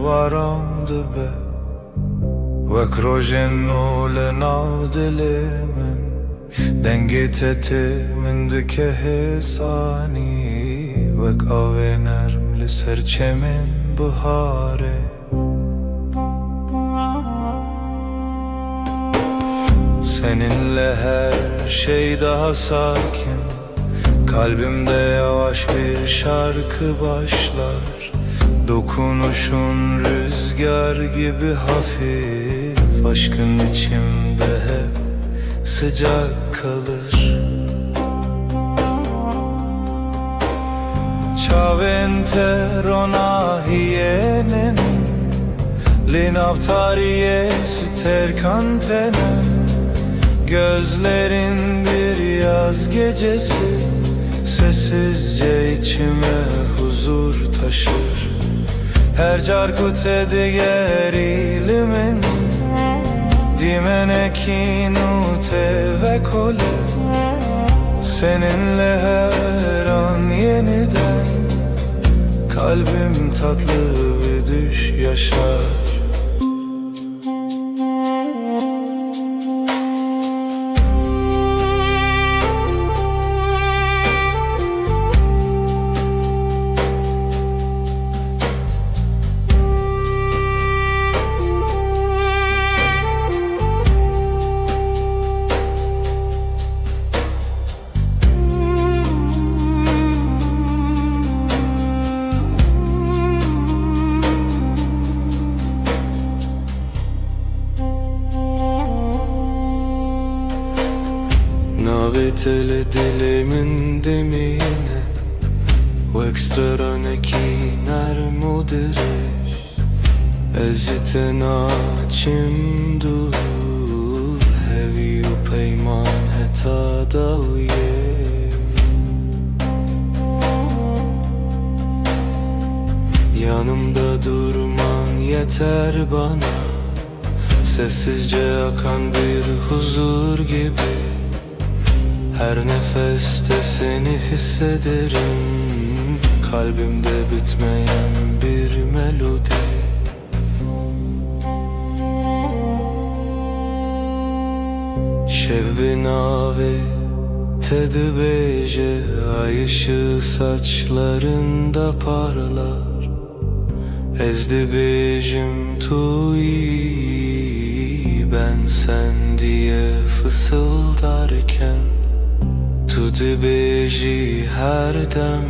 varam dibe Wek rojin u le navdili min Dengit ti min dike hisani Wek avê nerm li ser çemên biharê Seninle her şey daha sakin Kalbimde yavaş bir şarkı başlar Dokunuşun rüzgar gibi hafif Aşkın içimde hep sıcak kalır Çavente hiyenin Linavtariye sterkantene Gözlerin bir yaz gecesi Sessizce içime huzur taşır Her carkute diğer ilimin Dimenekinu ve kole Seninle her an yeniden Kalbim tatlı bir düş yaşar Navetele dilimin demine Wek straneki nermudirish Ezite naçim dur Hevi u peyman heta davye Yanımda durman yeter bana Sessizce akan bir huzur gibi Her nefeste seni hissederim Kalbimde bitmeyen bir melodi Şev nave tedbeje Ay ışığı saçlarında parlar Ezdi bejim tuyi Ben sen diye fısıldarken Tu dibêjî her dem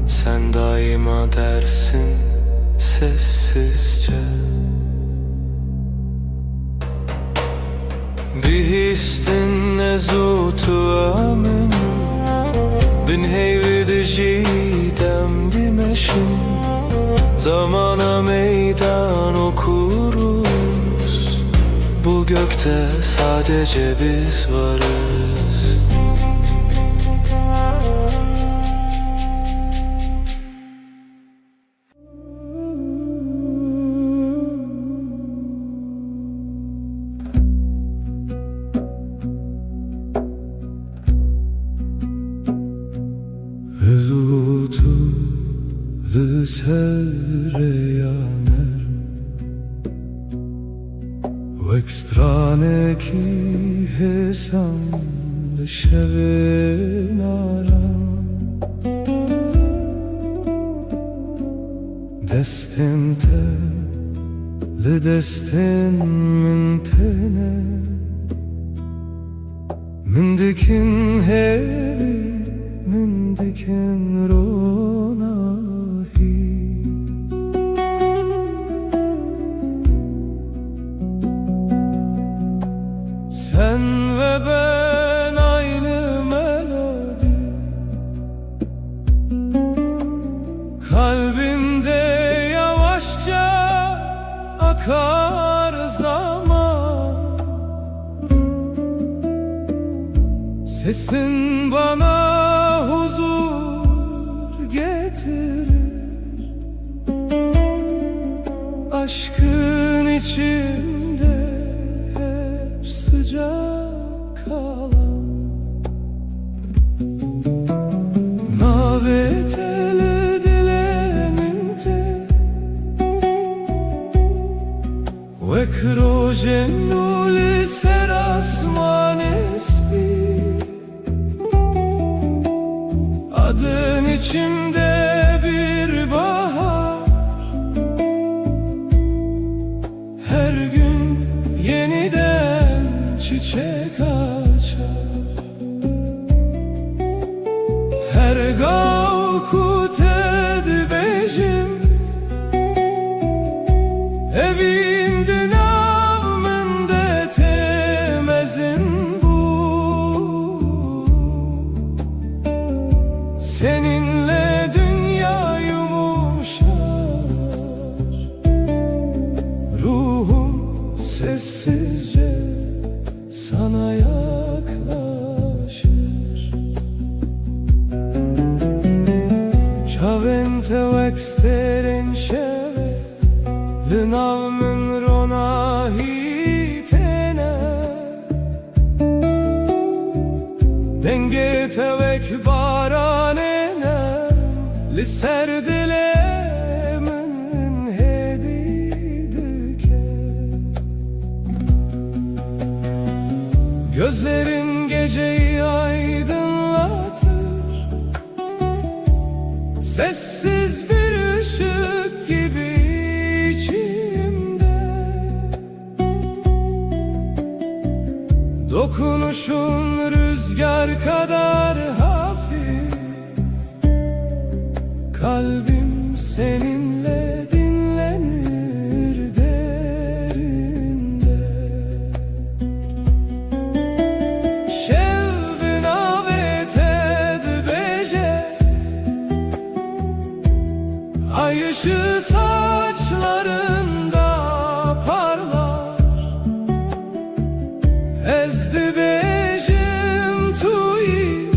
Sen daima dersin sessizce Bir histin nezutu amin Bin heyvi dijîdem dimeşin Zamana meydan okuruz Bu gökte sadece biz varız Zutu sereyaner Wek straneki hesam Şevin aram Destinte le destin min tene Min dikin hevi Min dikin ronahi Sen ve ben aynı melodi Kalbimde yavaşça akar zaman Sesin bana huzur getirir Aşkın içimde hep sıcak kalan Navetele dileminte ve crogenul serasmanes bir. Adın içimde bir bahar, her gün yeniden çiçek açar. Her gavkut edbejim evinde navmende temezin bu. Seninle dünya yumuşar, ruhum sessizce sana yaklaşır. Chavente vexteren şeve Lınavmın rona hitene, denge tevek baranene Lisserdilemin hedidike. Gözlerin geceyi aydınlatır, sessiz bir ışık gibi içimde. Dokunuşun rüzgar kadar hafif, kalbim seninle dinlenir derinde. Şevbin avet edbeje, ay ışığı saçlarında parlar. Ezdi bejim tuyi,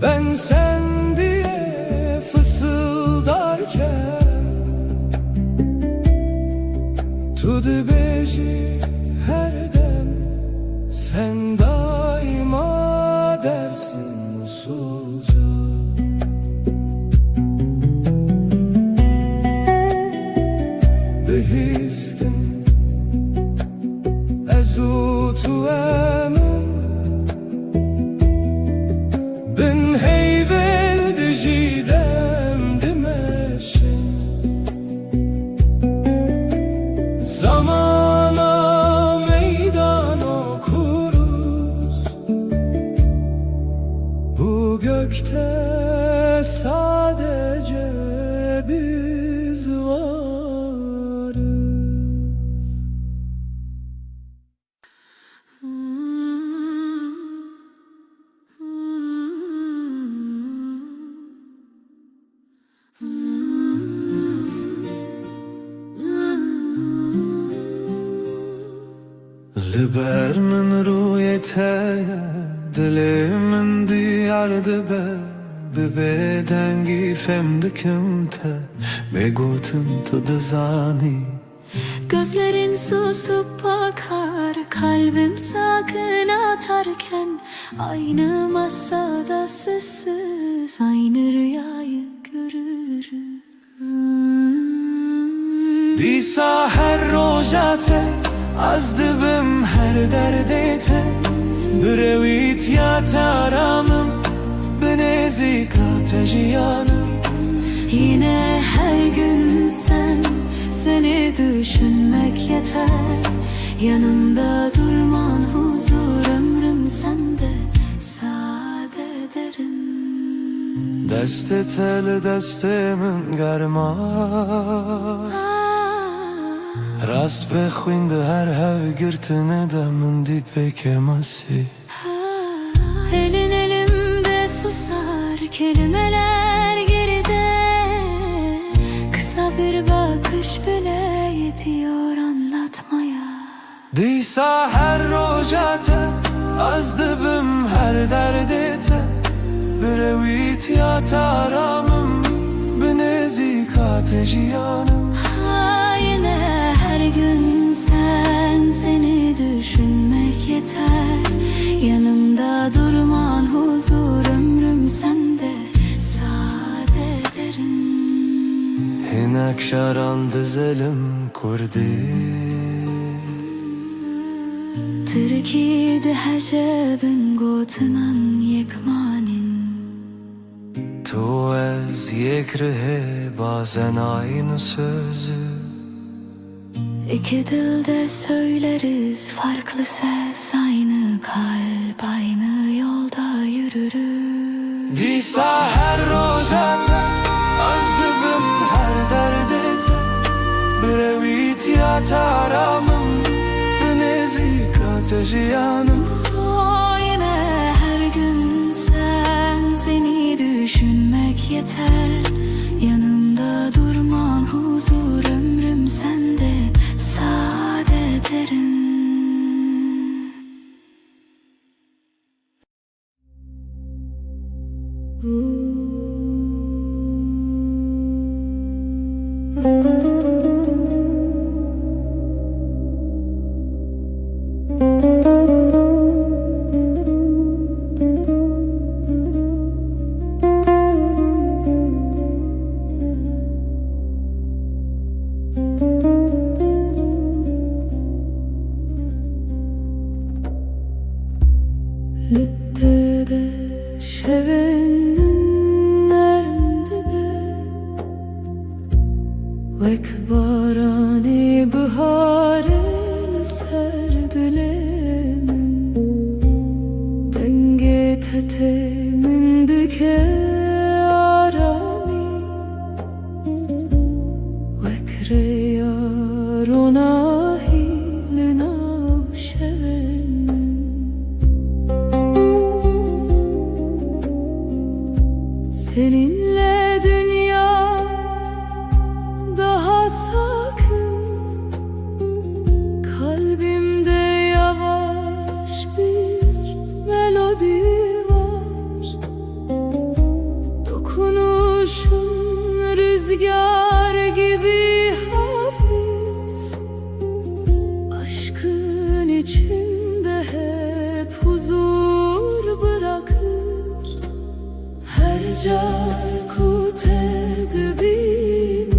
ben sen diye fısıldarken. Tudu beji her dem, sen daima dersin usulca. Behistin ezutu emin, bin heyvel dijidem dimeşin. Zamana meydan okuruz, bu gökte sadece biz varız. لبر من رویته دل من دیارده به بدنگی femdikim te begotum tadızani. Gözlerin susup bakar, kalbim sakın atarken. Aynı masada sessiz, aynı rüyayı görürüz. Disa her rojate az dibim her derdete, brevit ya taramım benezika tejiyanım. Yine her gün sen, seni düşünmek yeter. Yanımda durman huzur, ömrüm sende sade ederim. Deste tel destemin germa, rast bexwinde her hev girtine de min di pekemasi. Elin elimde susar, kelimeler geride. Kısa bir bakış bile yetiyor anlatmaya. Disa her rojate az dibim her derdete, brevit ya taramım benezika tejiyanım. Yine her gün sen, seni düşünmek yeter. Yanımda durman huzur, ömrüm sende sade ederim. Hinek şaran dizelim کردی تركي حجابن قوتنان يكمانين تو از یک ره bazen aynı sözü İki dilde söyleriz farklı ses, aynı kalp, aynı yolda yürürüz. دیسا هر روزت از دبم her derdet Brevit ya taramım Nezik ateşi yanım Yine her gün seni düşünmek yeter. Yanımda durman huzur, ömrüm sende saadet erin. Littede şevenin nermdebe Vek barani bıharel serdilemin Denge tetemin dike arami Vek reyar ona hilina şevenin Seninle dünya daha sakın. Kalbimde yavaş bir melodi var. Dokunuşun rüzgar gibi hafif. Aşkın içinde hep huzur bırakır. Her carkut edebinin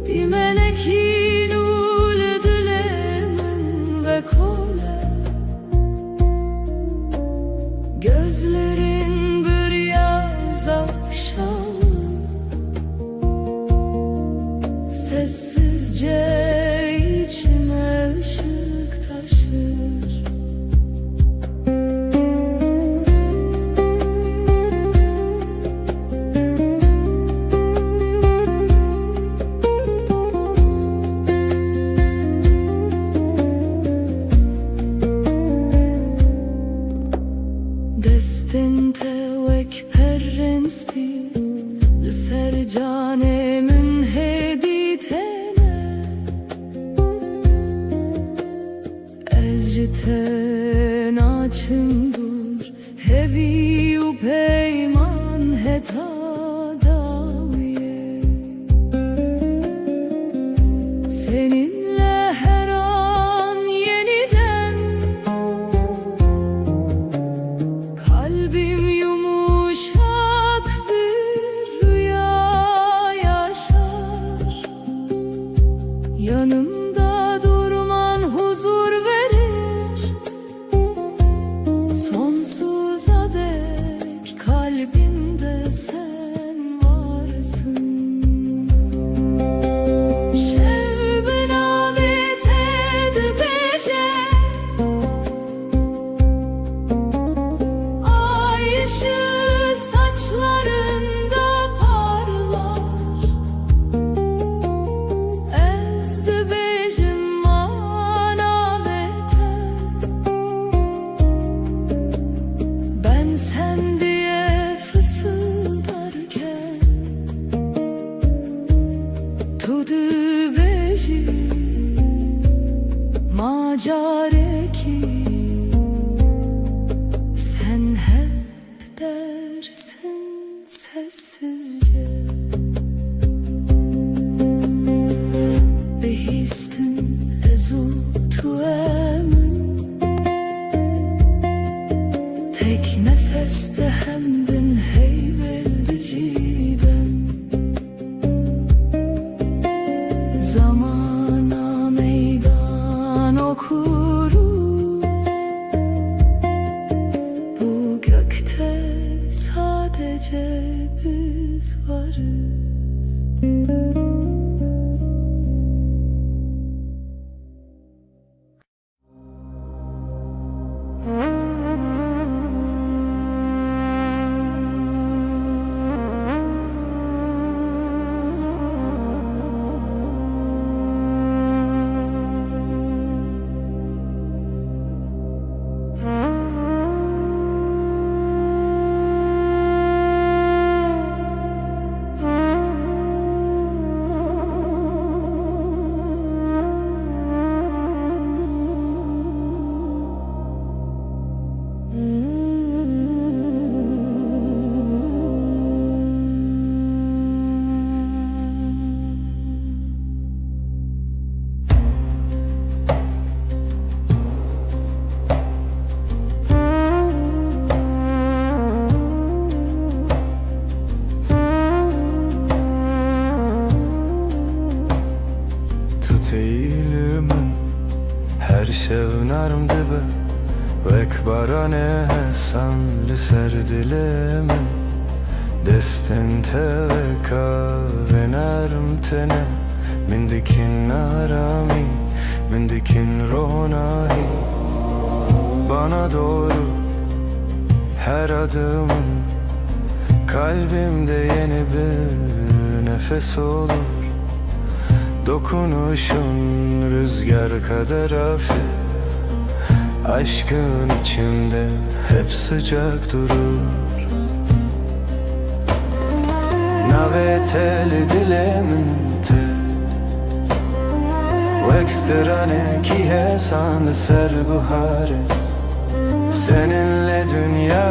Dimenekin ul dilemin ve kole Gözlerin bir yaz akşamı Sessizce içime ışık taşır. Desten tevek perrens bir Sercane münheditene Ezciten açımdur Hevi u peyman heta daviye Seninle her an yeniden Kalbim yumuşak bir rüya yaşar. Yanımda durman huzur verir. Sonsuza dek kalbimde sen varsın. Şevben avet edbece Ay ışığı saçlarında parlar. Ezdi bejim manavete Ben sen diye fısıldarken Tudu beji macareki Sen hep dersin sessizce Behistin ezu tuemin Tek nefeste hem bin heyveldi cidem Zamana meydan okuruz. Bu gökte sadece biz varız. Tut eğilimin her şevnarm dibe Vek barane hesan li ser dilimin Destin te veka venerm tene Min dikin arami, min dikin ronahi Bana doğru her adımın Kalbimde yeni bir nefes olur Dokunuşun rüzgar kadar hafif Aşkın içimde hep sıcak durur Naveteli dilemente Veksterane ki hesan ser buhare Seninle dünya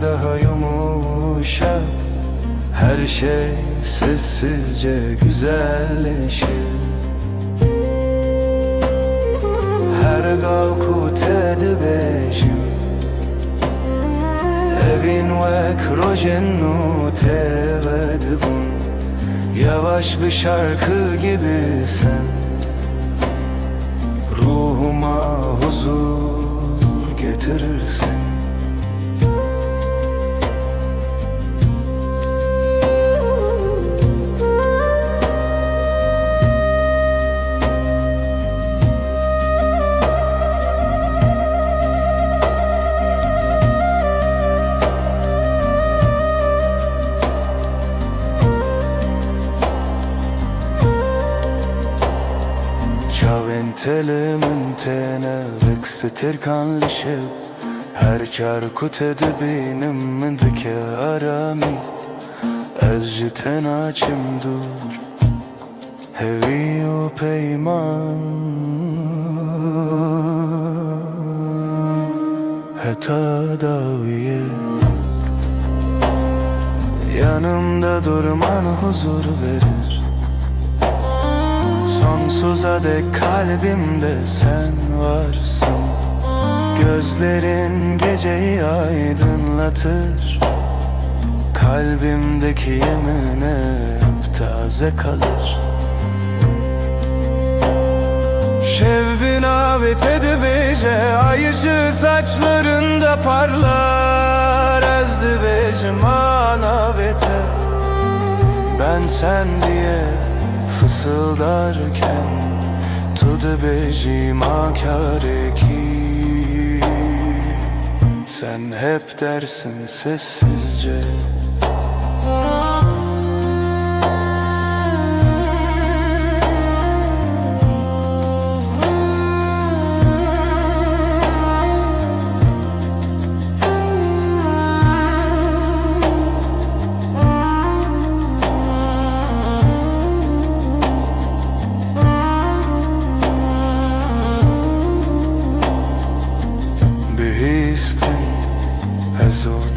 daha yumuşak Her şey sessizce güzelleşir Her gavkut edibejim Evin vek rojennu tevedibun Yavaş bir şarkı gibi sen Ruhuma huzur getirirsin Telimin tene veksetir kanlışıp Her çarkut edibinim min dike arami Ez jiten açım dur Hevi o peyman Heta daviye Yanımda durman huzur verir Sonsuza dek kalbimde sen varsın Gözlerin geceyi aydınlatır Kalbimdeki yemin hep taze kalır Şevbin avet edibece Ay ışığı saçlarında parlar Ezdibecim anavete Ben sen diye fısıldarken Tudu bejim akareki Sen hep dersin sessizce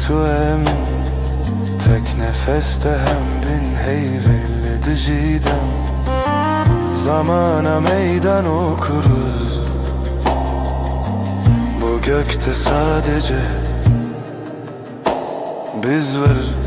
Tu emin tek nefeste hem bin heyvelli diciden Zamana meydan okuruz Bu gökte sadece biz varız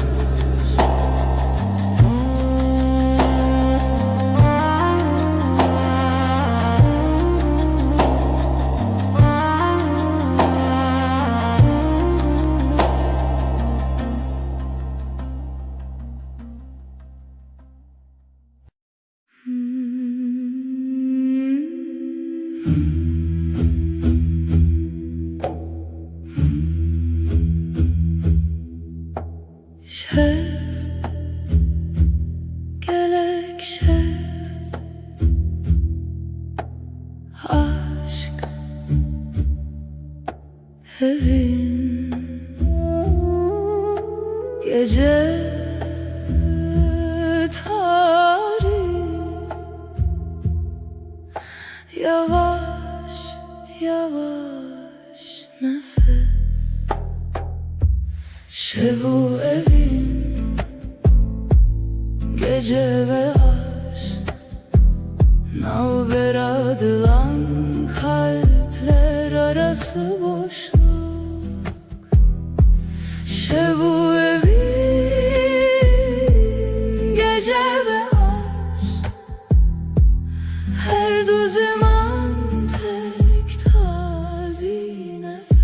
Şef, gelek şef, aşk evin gece tarih, yavaş yavaş nefes. Şevu evin gece ve aşk, navber adılan kalpler arası boşluk. Şevu evin gece ve aşk, her du zaman tek tazi nefes.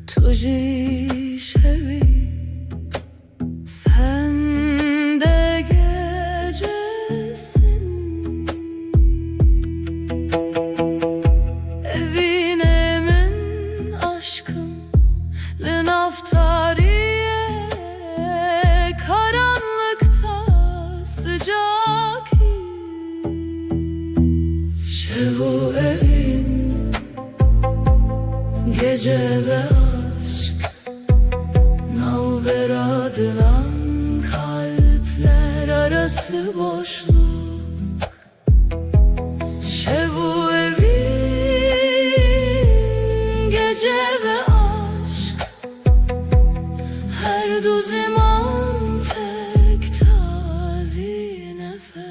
Tuji şevi, sen de gecesin. Evine min aşkım, lin aftariye, karanlıkta sıcak his. Şevu evin gece ve aşk, navber adılan kalpler arası boşluk. Şevu evin gece ve aşk, her du zaman tek tazi nefes.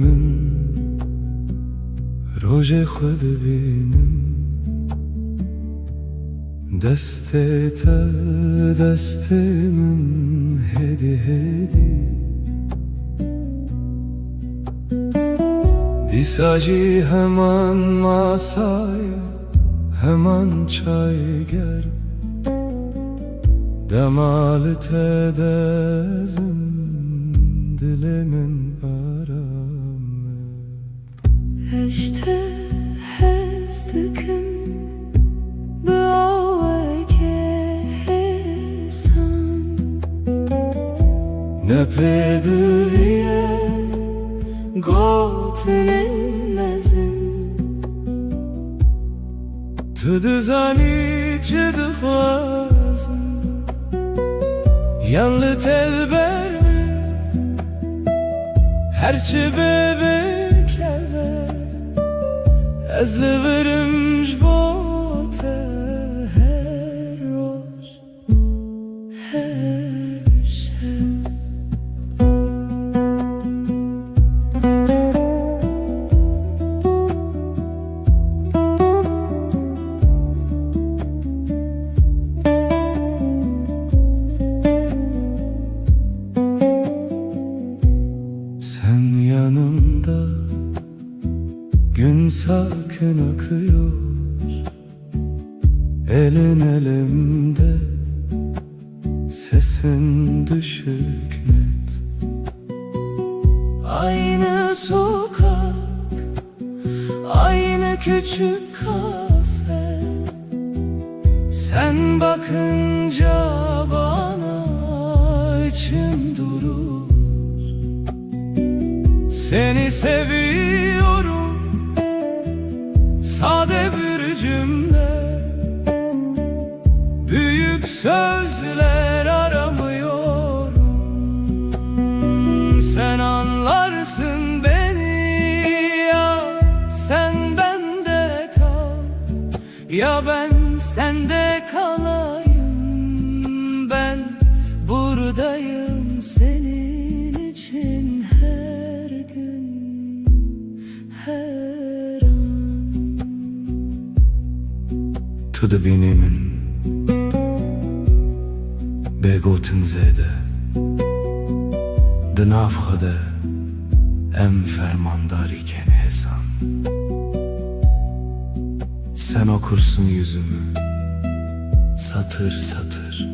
من روژ خود بینم دست تا دست من هدی هدی دیساجی hemen masaya hemen çay ger demalı tedezim dilimin aramı Eşte hezdikim Böğeke hesan ne pediye Gotnemezin Tüdüzani çıdıfazın Yanlı telber mi Herçi bebekler Ezli verimş bote her roş her şey Sen yanımda gün sakin akıyor Elin elimde sesin düşük net Aynı sokak küçük kafe, sen bakınca bana içim durur. Seni seviyorum, sade bir cümle, büyük sözler aramıyorum. Sen anlarsın beni, ya sen bende kal, ya ben sende kalayım. Ben buradayım senin için her gün, her an. To the beginning, begotten zede, de nafhade, em fermandar iken Hasan. Sen okursun yüzümü, satır satır,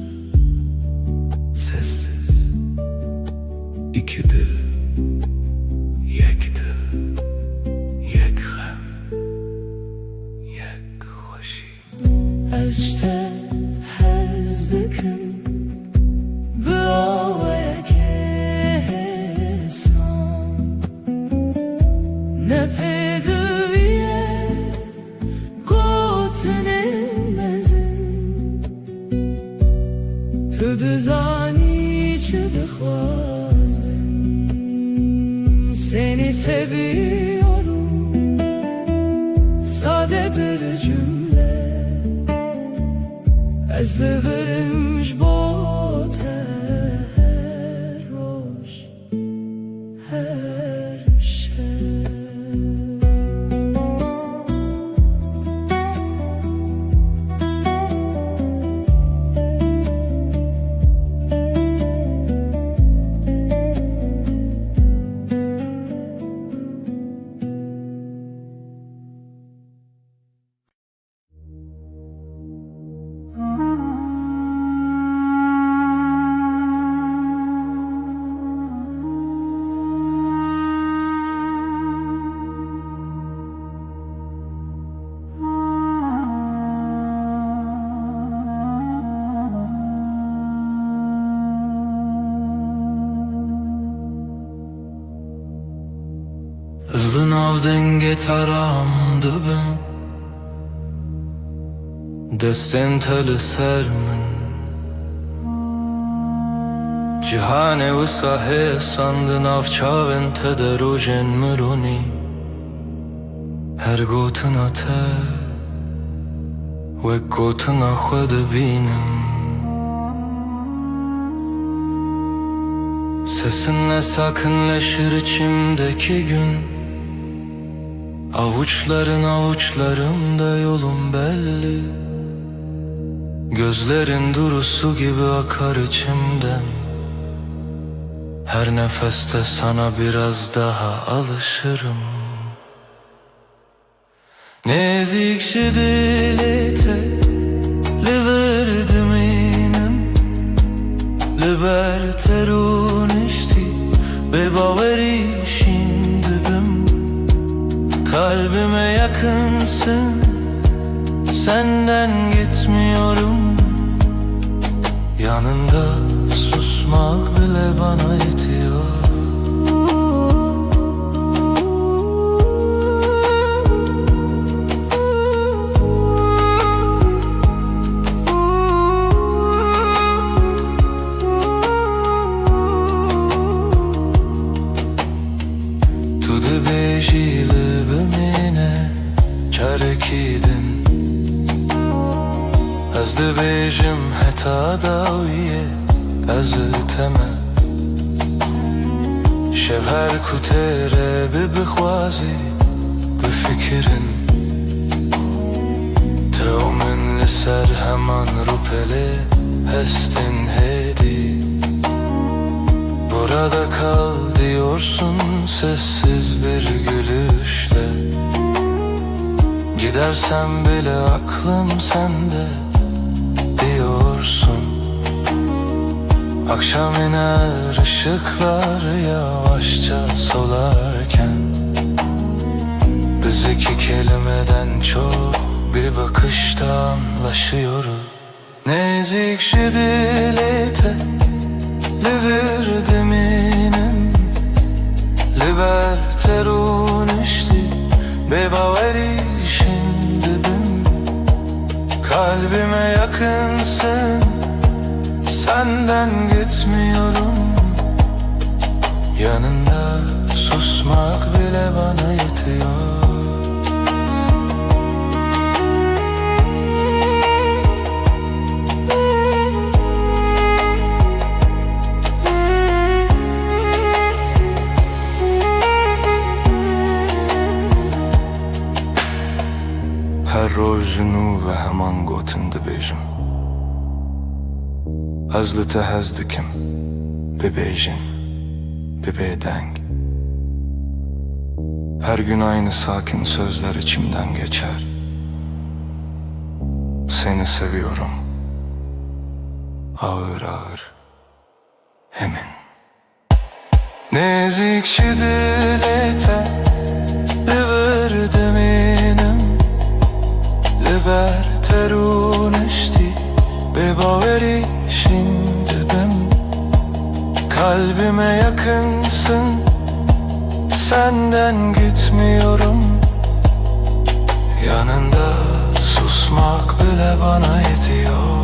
sessiz. İki dil, yek dil, yek hem, yek hoşi. Eşte hezdikim Bıavaya kesan Ne pedüye Gotnemezin Tüdüzani çıdıkhvazin Seni seviyorum, sade bir cümle, ez livirim jbot her roş, her şev. Hızlı nav denge taram dibim Destên te li ser min Cîhanê wisa hêsan di nav çavên te de rojên mironî Her gotina te wek gotina xwe dibînim Sesinle sakinleşir içimdeki gün Avuçların avuçlarımda yolum belli Gözlerin durusu gibi akar içimden Her nefeste sana biraz daha alışırım Nezik dilete liverdim inem Liber terunişti ve baveri şimdibim Kalbime yakınsın senden gitmiyorum Yanında susmak bile bana yetiyor Tu dibêjî çarekîdin Ez dibêjim heta dawiyê ez te me Şev her ku têre bibixwazî bifikirin Te û min li ser heman rûpelê hestin hêdî Burada kal diyorsun sessiz bir gülüşle Gidersem bile aklım sende diyorsun Akşam iner ışıklar yavaşça solarken Biz iki kelimeden çok bir bakışta anlaşıyoruz. Nezik şidilete liver minem Liberterun işti bebaveri şimdi ben. Kalbime yakınsın, senden gitmiyorum. Yanında susmak bile bana yetiyor. هر روز نو و همان گوتنده بیجم Hazlete hazdikim bebeyjin bebeydenk. Her gün aynı sakin sözler içimden geçer. Seni seviyorum, ağır ağır emin. Nezik şidilete liver minem Liberterun işti bebaveri şimdi ben. Kalbime yakınsın, senden gitmiyorum. Yanında susmak bile bana yetiyor.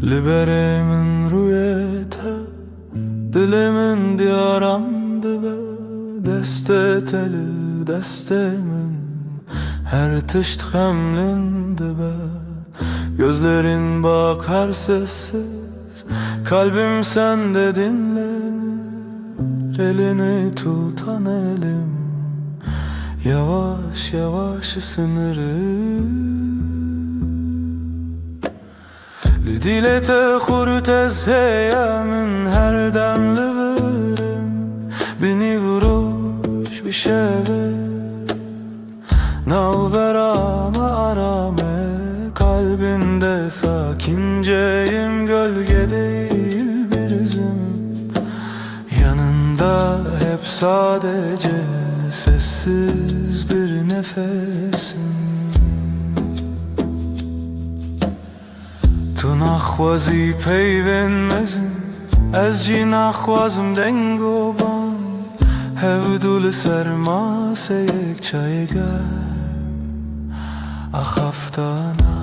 Liberemin rüyete dilimin diyaramdı be. Deste teli destemin her tışt hemlindi be. Gözlerin bakar sessiz, kalbim sende dinlenir. Elini tutan elim yavaş yavaş ısınır. Lidilete hurtez heyemin her demli verim. Beni vuruş bir şeve nalberame arame. Kalbinde sakinceyim, gölge değil bir izim. Yanında hep sadece sessiz bir nefesim. تو نخوازی پیوندمزم از جی نخوازم دنگ و بان هودول سرماسه یک چای گرم ahaftana.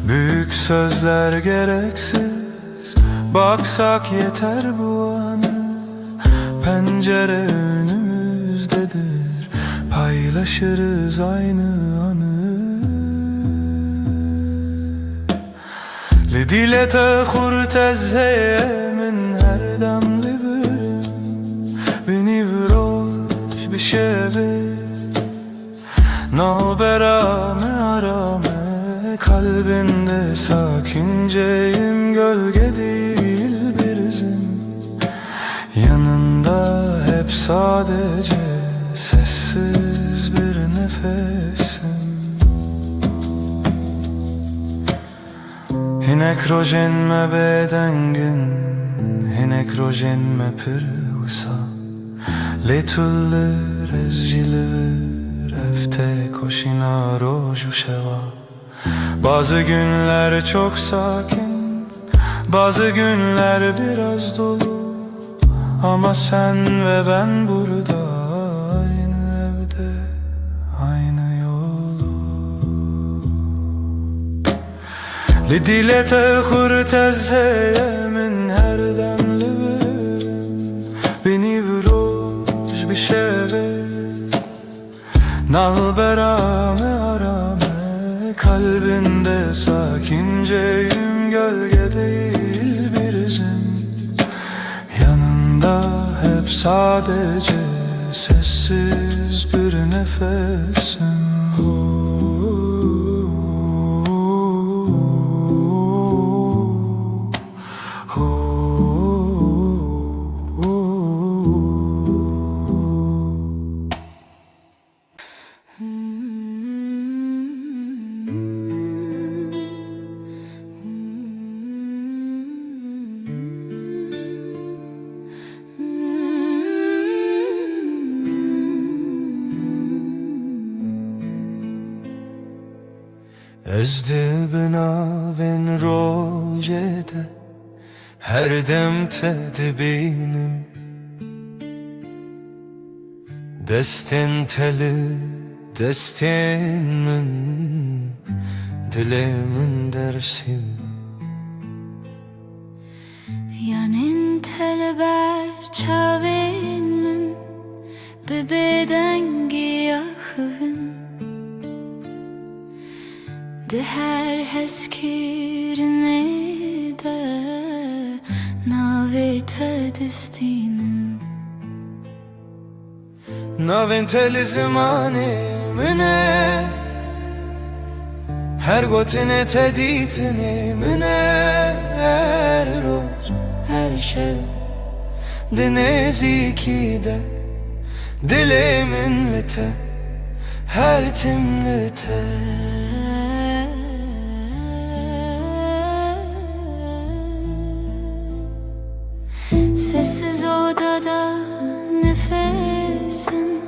Büyük sözler gereksiz, baksak yeter bu anı. Pencere önümüzdedir, paylaşırız aynı anı. Lidilete hurtez heyemin her damlı verim. Beni vuroş bir şeve nalberame arame. Kalbinde sakinceyim, gölge değil bir izim. Yanında hep sadece sessiz bir nefesim. Hinek rojen me bedengin, hinek rojen me pırvısa. Letullir ezcilir, efte koşina roju şeva. Bazı günler çok sakin, bazı günler biraz dolu. Ama sen ve ben burada, aynı evde, aynı yolu. Lidilete hurtez heyemin her demli verim. Beni vuruş bir şey hep sadece sessiz bir nefesim. Ezdi binaven rojede her dem tedbinim Destin teli destin min dilemin dersim Yanin teleber çaven min bebeden giyahın De her heskirine de navete destinin Naven teli zimani mine her gotine teditini mine her roz her şev dineziki de dilimin lite her timlite Sessiz odada nefesin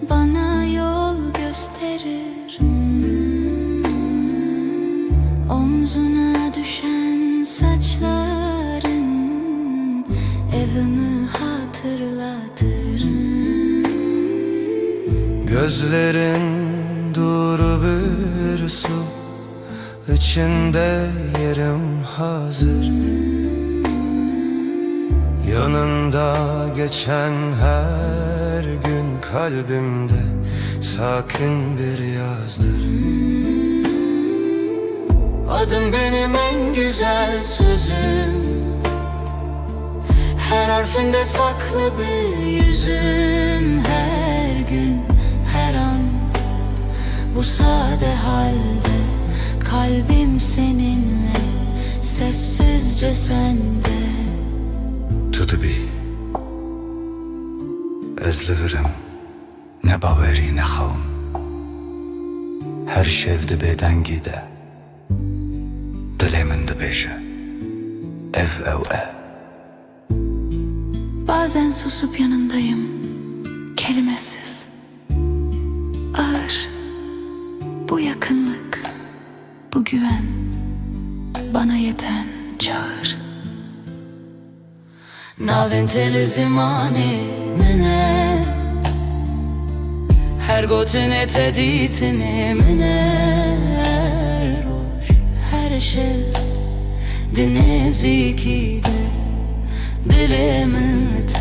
bana yol gösterir Omzuna düşen saçların evimi hatırlatır Gözlerin duru bir su içinde yerim hazır Yanında geçen her gün kalbimde sakin bir yazdır Adım benim en güzel sözüm Her harfinde saklı bir yüzüm Her gün, her an bu sade halde Kalbim seninle, sessizce sende Tu dibi Ez li virim ne bawerî nexewim Her şev bêdengî de dilê min dibêje ev ew e Bazen susup yanındayım, kelimesiz, ağır. Bu yakınlık, bu güven, bana yeten çağır. Naventeli zimani mene Her gotine teditine mene Roş her şey dineziki de Dilimin te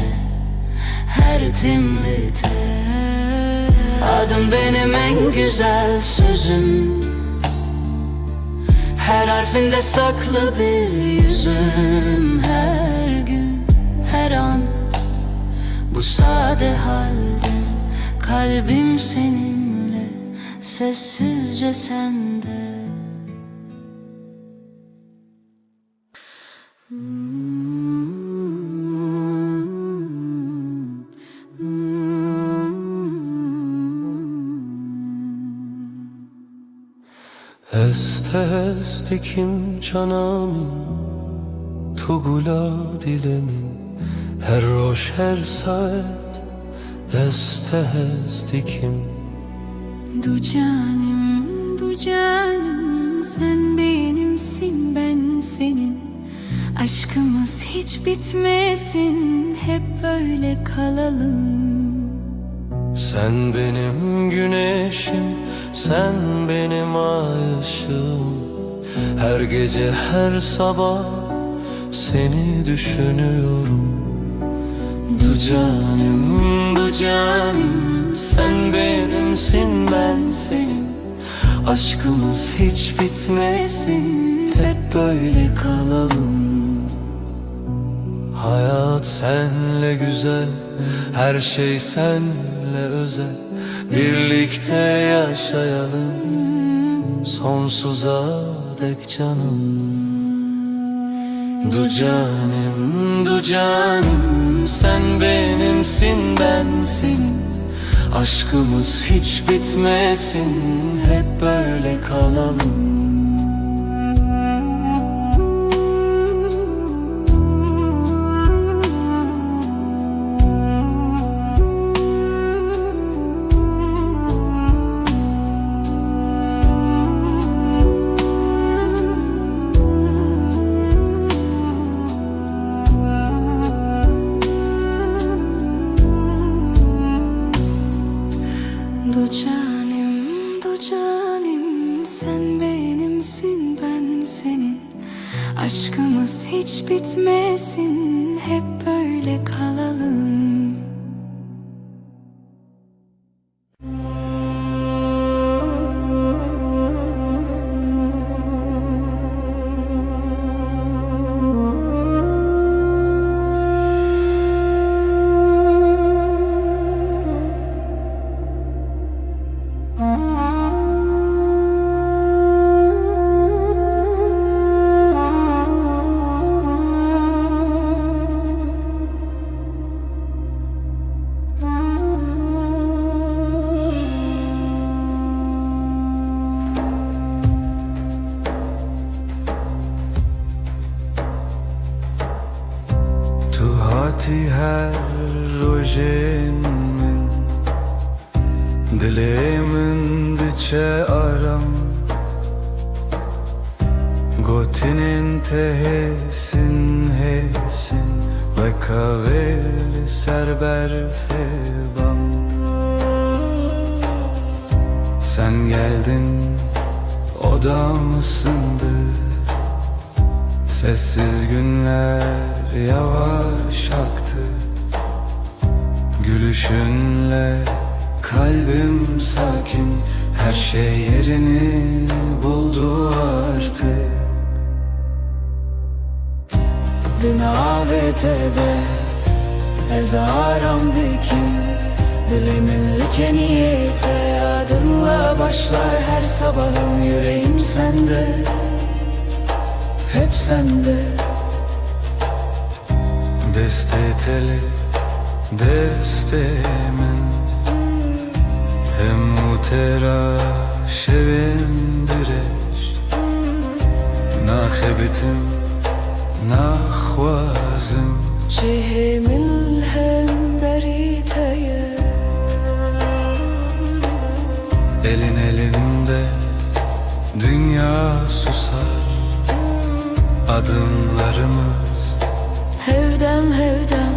her timlite Adım benim en güzel sözüm Her harfinde saklı bir yüzüm Her gün, her an bu sade halde Kalbim seninle, sessizce sende Est dikim canamin Tu gula dilemin Her roş her saat Est dikim Du canim sen benimsin ben senin Aşkımız hiç bitmesin hep böyle kalalım Sen benim güneşim Sen benim ay ışığım Her gece her sabah Seni düşünüyorum Du canim Sen benimsin ben senin Aşkımız hiç bitmesin Hep böyle kalalım Hayat senle güzel, her şey senle özel. Birlikte yaşayalım sonsuza dek canım. Du canım, du canım, sen benimsin, ben senin. Aşkımız hiç bitmesin, hep böyle kalalım. Du canım, sen benimsin, ben senin. Aşkımız hiç bitmesin, hep böyle kalalım. Tu hati her rojen min, dilemin diçe aram. Gotinin tehesin hesin, ve kaveli serber febam. Sen geldin, odam ısındı. Sessiz günler yavaş aktı. Gülüşünle kalbim sakin, her şey yerini buldu artık. Din avetede ezaram dikin, dilimin like niyete. Adınla başlar her sabahım, yüreğim sende, hep sende. Deste teli, deste min, hem utera şevindireş. Nakhebitim, nakhwazim, Cihimil hem beriteye. elin elinde dünya susar. Adımlarımız Hevdem hevdem,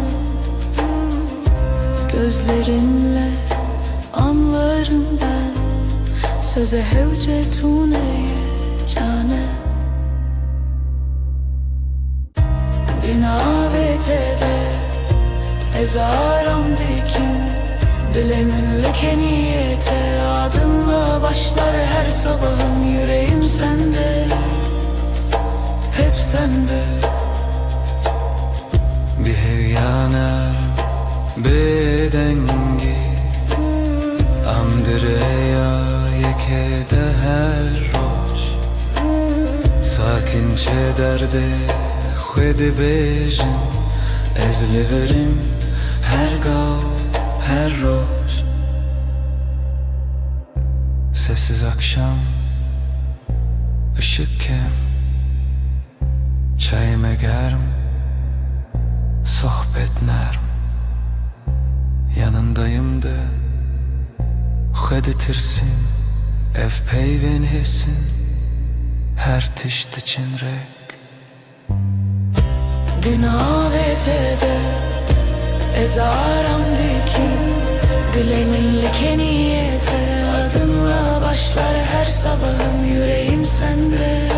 gözlerinle anlarım ben. Söze hevcetuneye cane. Dinavetede ezaram dikin, dilimin like niyete. Adınla başlar her sabahım, yüreğim sende, hep sende. bir hevyana bedengi, amdireya yekede her roş. Sakinçe derde khwedi bejin, ezliverim her gav her roş. Sessiz akşam, ışık kem, çayım egerm, sohbet nerm. Yanındayım da khweditirsin, ev peyven hesin, her tişt için rek. Dinavetede ezaram dikin, dilimin like niyete. Adınla başlar her sabahım, yüreğim sende,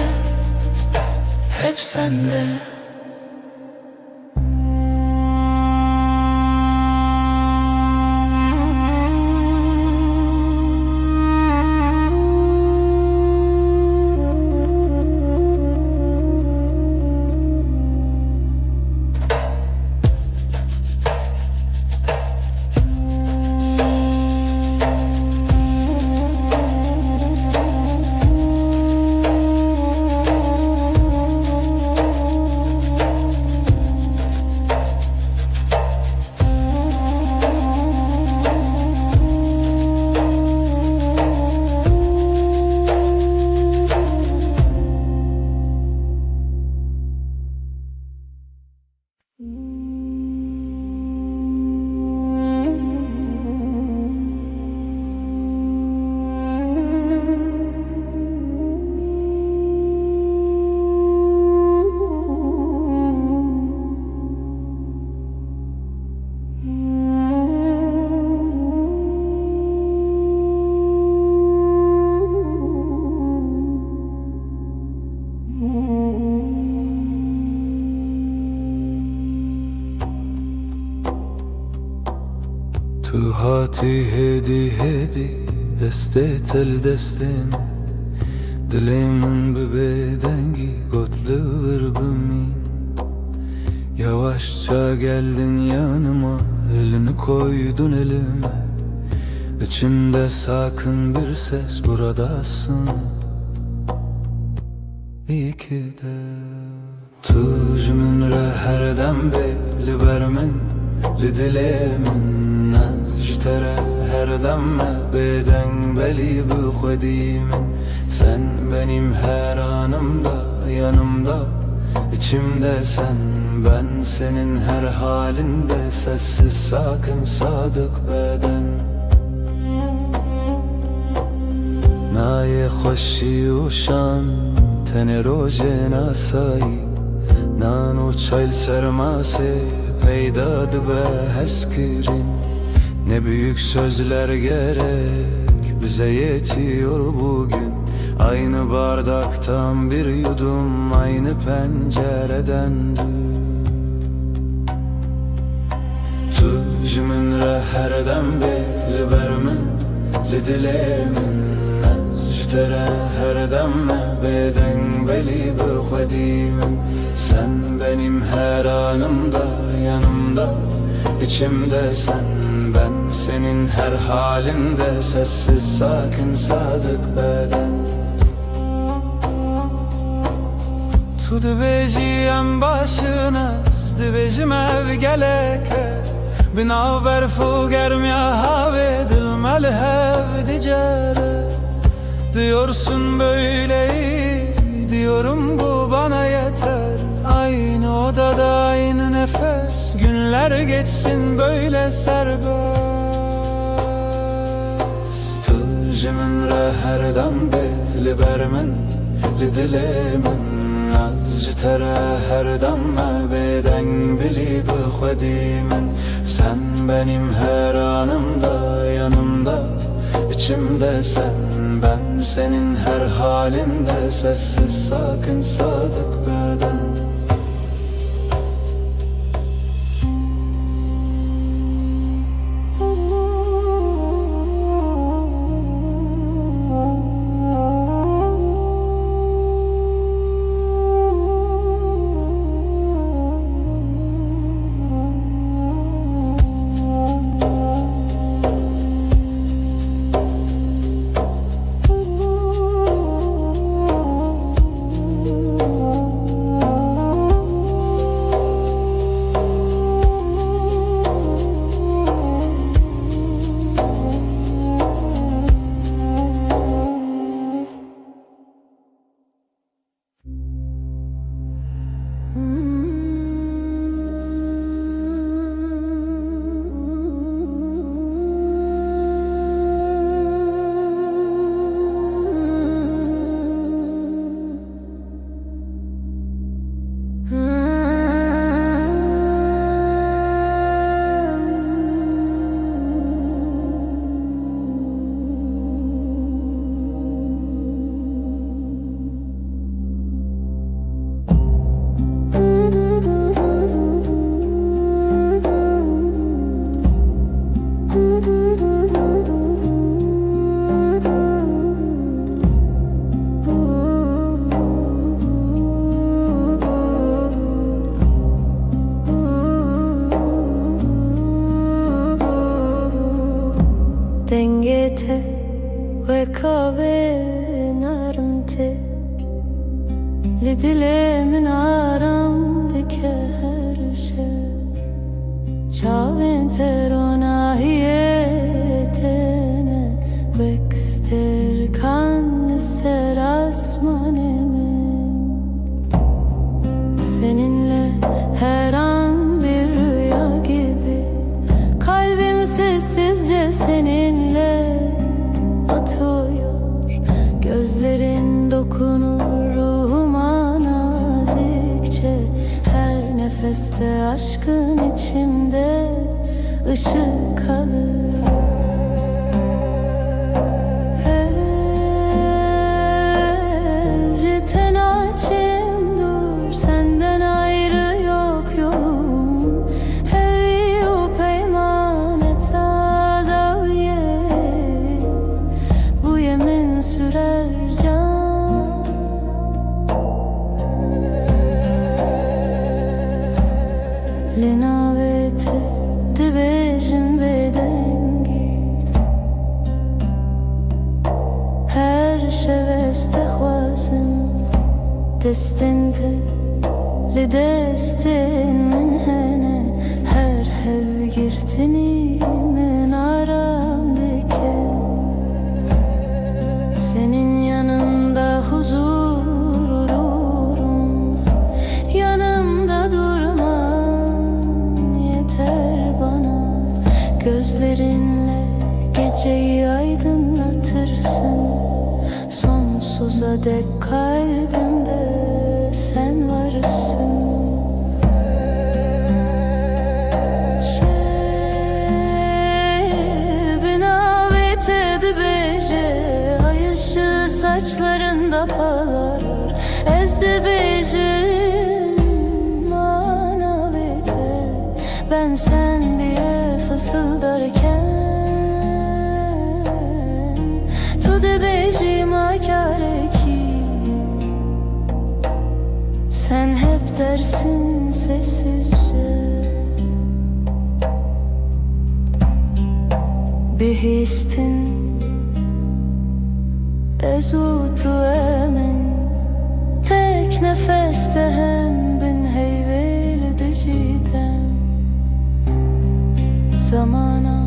hep sende. تو هاتی هدی هدی دسته تل دستم Dilimin bir bedengi gotluğur bümmin Yavaşça geldin yanıma elini koydun elime İçimde sakın bir ses buradasın İyi ki de Tuj min re her dem li ber min li dilê min ji te re her dem me bêdeng belî bi xwedî min Sen benim her anımda yanımda içimde sen Ben senin her halinde sessiz sakin sadık beden Naye xoşi û şan tenê rojê nasayî Nan û çayl sermasê peyda dibe hezkirin Ne büyük sözler gerek bize yetiyor bugün Aynı bardaktan bir yudum aynı pencereden Tu ji min re her dem li ber min li dilê min Ji te re her dem me bêdeng belî bi xwedî min Sen benim her anımda yanımda içimde sen Ben senin her halinde sessiz sakin sadık beden Tu dibêjî em başinas dibêjim ev geleke Binaber fu germiya havê dil me li hev dicere Diyorsun böyle iyi diyorum bu bana yeter Aynı odada aynı nefes günler geçsin böyle serbest Tu ji min re her dem li ber min li dilê min Ji te re her dem me bêdeng belî bi xwedî min Sen benim her anımda yanımda içimde sen Ben senin her halinde sessiz sakin sadık beden Dengete ve kave narmte Li dilê min aram dike her şey Çavên te ronahiyê tene Wekster kan li ser asmanê min Seninle her an bir rüya gibi Kalbim sessizce seninle atıyor Gözlerin dokunur ruhuma nazikçe Her nefeste aşkın içimde ışık alır Tenacim dur senden ayrı yok yolum Hevi u peymaneta destinde Lidestin min hene her hev girtini min aramdaki senin yanında huzur ururum, yanımda durman yeter bana. Gözlerinle geceyi aydınlatırsın, sonsuza dek kalbimde sen varsın. Binavete de beje, ay ışığı saçlarında parlar, ezdi bejim manavete. Ben sen diye fısıldarken tu de bejim akare ki sen hep dersin sessizce. Bihistin ezutu emin tek nefeste hem bin heyvel diciden zamana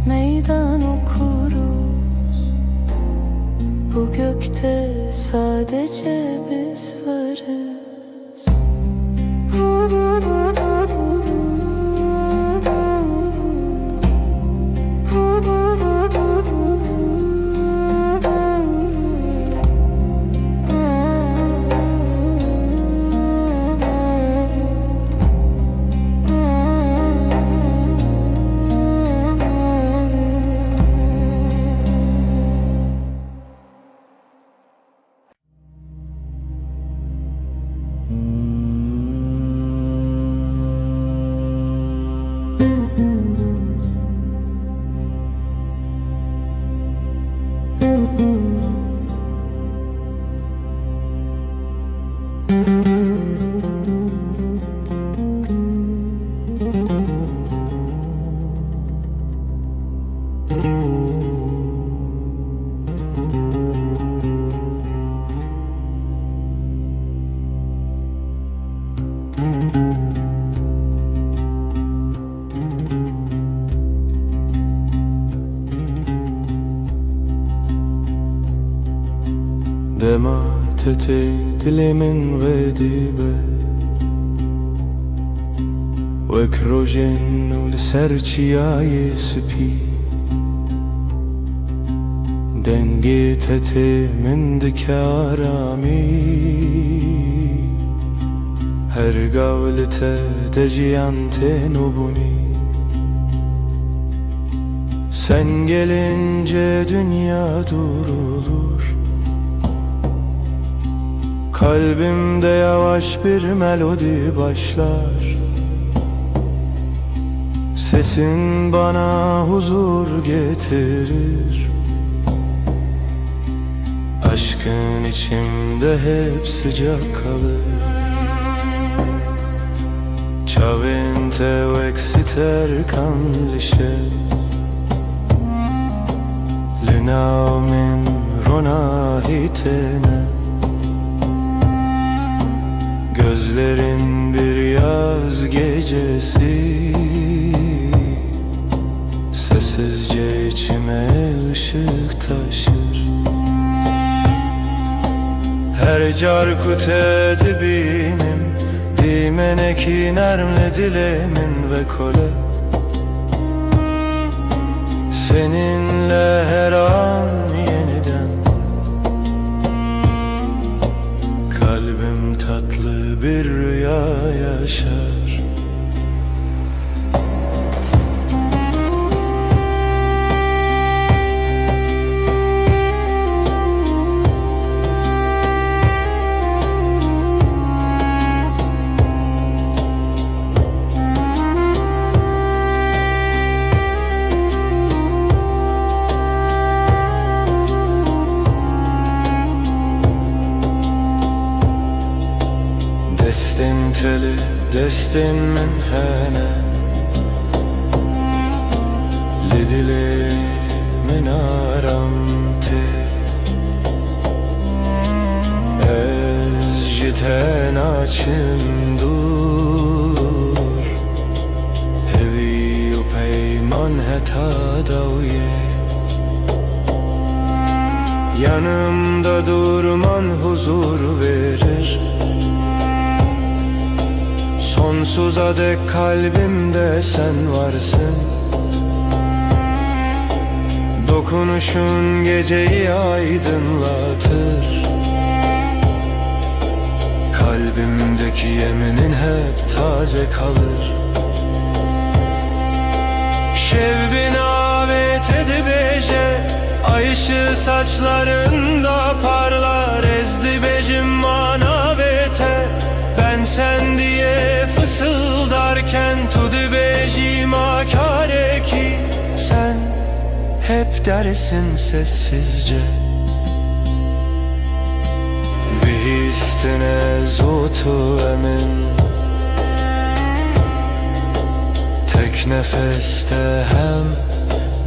meydan okuruz. Bu gökte sadece biz varız. دمعت دل من غديبة وكروجن ولسرچياي سبي دنگيتت من دكارامي her gavlete deciyante nubuni. Sen gelince dünya durulur, kalbimde yavaş bir melodi başlar. Sesin bana huzur getirir, aşkın içimde hep sıcak kalır. Ciavente exiter canlisce Linaumin ronahitene. Gözlerin bir yaz gecesi, sessizce içime ışık taşır. Her carkut edibinim dimeneki nermle dilemin ve kole. Seninle her an yeniden kalbim tatlı bir rüya yaşar. Destin teli, destin min hene Lidili min aramte Ez بچم دور هوی و پیمان heta davuye Yanımda durman huzur verir Sonsuza dek kalbimde sen varsın Dokunuşun geceyi aydınlatır Kalbimdeki yeminin hep taze kalır Şevbin avet edibece Ay ışığı saçlarında parlar Ezdi becim manavete Ben sen diye fısıldarken Tudi becim akare ki Sen hep dersin sessizce Bihistine zutu emin Tek nefeste hem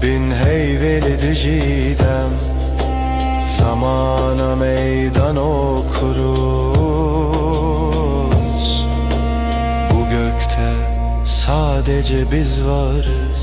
bin heyveli dicidem Zamana meydan okuruz Bu gökte sadece biz varız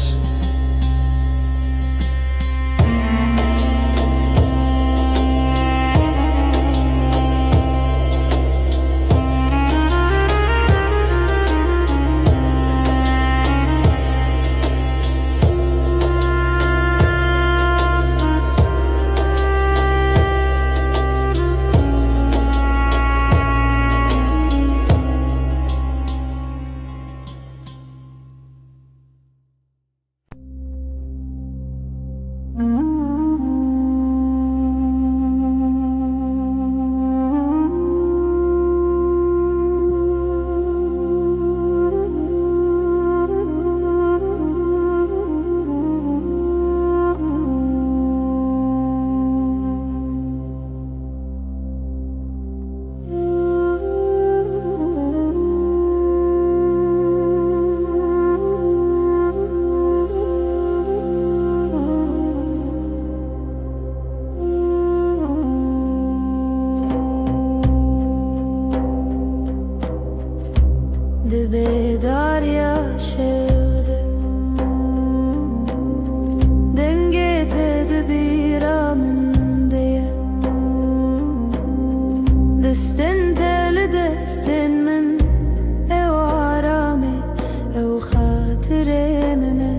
Darya şevde Denge tedi bir amın diye Destin teli destin min Ev arame ev hatiremine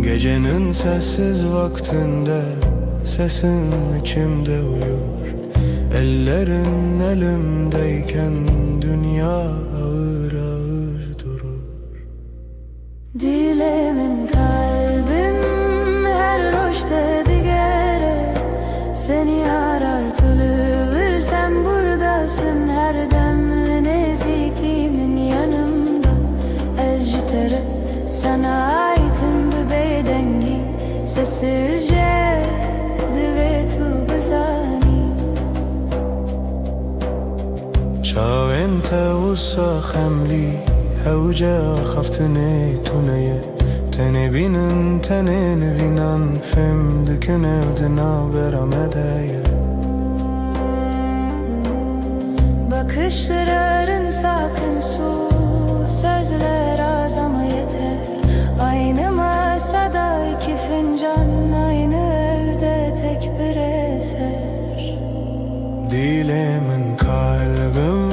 Gecenin sessiz vaktinde Sesin içimde uyur Ellerin elimdeyken dünya ağır ağır durur Dilemin kalbim her roşte digere Seni arar tülüvür sen buradasın her demli nezikimin yanımda Ezcitere sana aitim bir beydengi Sessizce divetu bizani شاو انت وسا خملي هوجا خفتني تونية تني بينن تنين بينن فم دكن evdina beramedeye Bakışların sakın su Sözler az ama yeter Aynı masada iki fincan Aynı evde tek bir eser Dilemin kalbim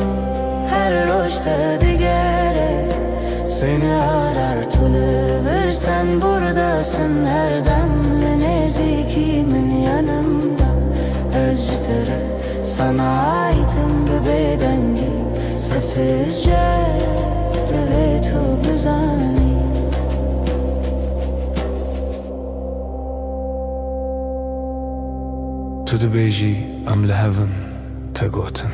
Her roşta digere Seni arar tülüvür sen buradasın her demli nezikimin yanımda Özcütere sana aitim bir bedengi Sessizce divetu bizani Tu dibêjî em li hevin te gotin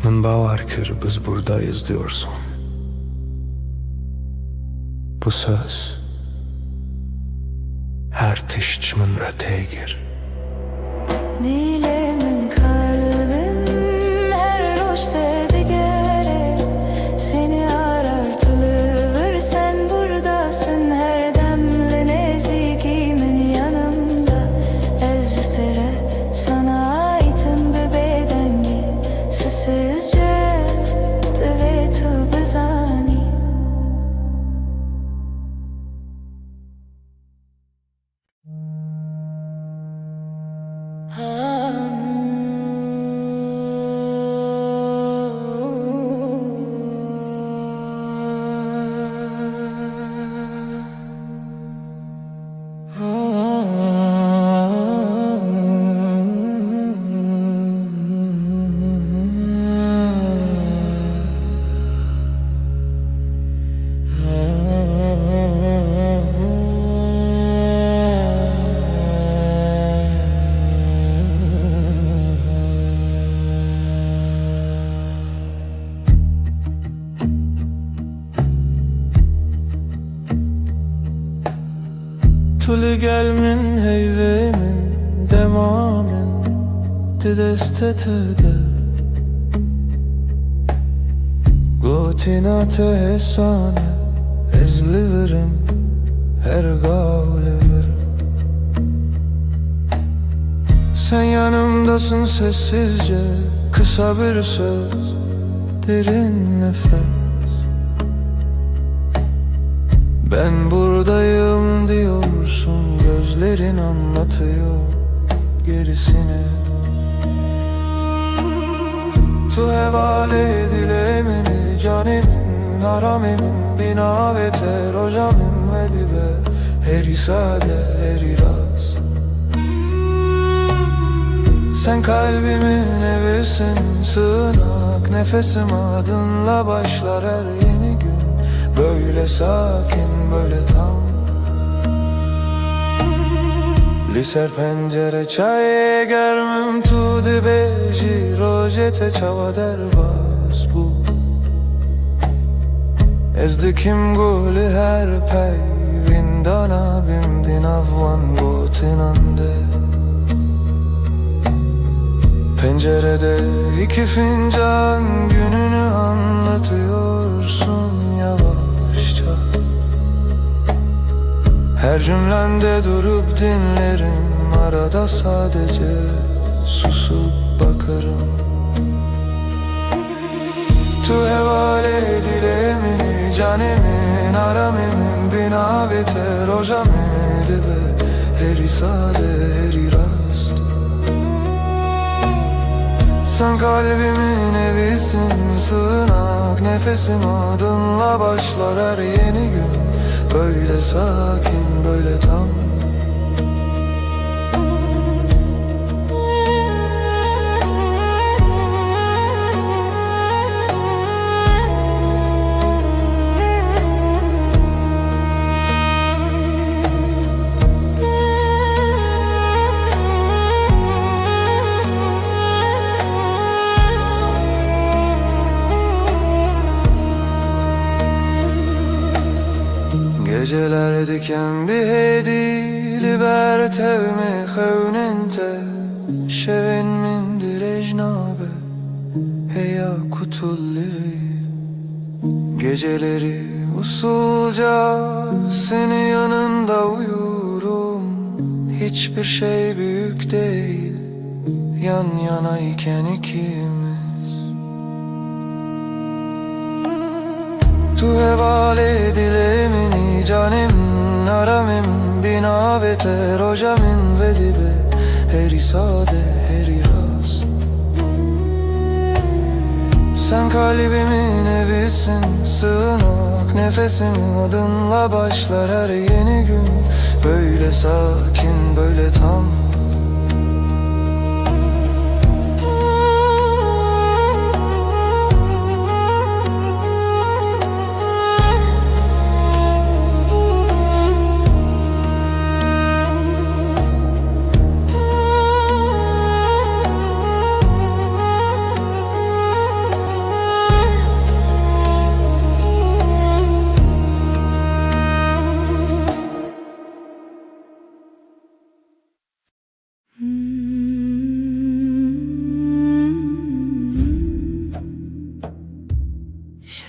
Min bawer kir biz buradayız diyorsun Bu söz her tişt min re tê gir Dilemin kalbim her roşta digere Seni arar tülüvür sen buradasın her demli nezikimin yanımda Ezte sessizce دويت بزاني Tuli gelmin heyvemin demamin Didestetede Gotinate hesane ezliverim her gavliverim Sen yanımdasın sessizce kısa bir söz derin nefes Ben buradayım diyorsun gözlerin anlatıyor gerisini Tu hevale dilemeni canimin haramemin bina ve terocamim ve dibe heri sade heri rast Sen kalbimin evisin sığınak nefesim adınla başlar her yeni gün Böyle sakin böyle tam Liser pencere çay germim tu dibeji rojete çava derbas bu Ezdikim guli her pey vindana bimdin avvan gotinande Pencerede iki fincan gününü anlatıyorsun yavaşça Her cümlende durup dinlerim Arada sadece susup bakarım Tu hevale dilemini canemin aramemin bina ve terojamedi be Heri sade heri rast Sen kalbimin evisin sığınak Nefesim adınla başlar her yeni gün Böyle sakin böyle tam Geceler diken bir hedi libertevme xewnente Şevin min direjnabe heya kutulli Geceleri usulca seni yanında uyurum Hiçbir şey büyük değil yan yanayken ikimiz Tu hevale dilemini canim naramim bina ve terojamin ve dibe heri sade heri rast Sen kalbimin evisin sığınak nefesim adınla başlar her yeni gün Böyle sakin böyle tam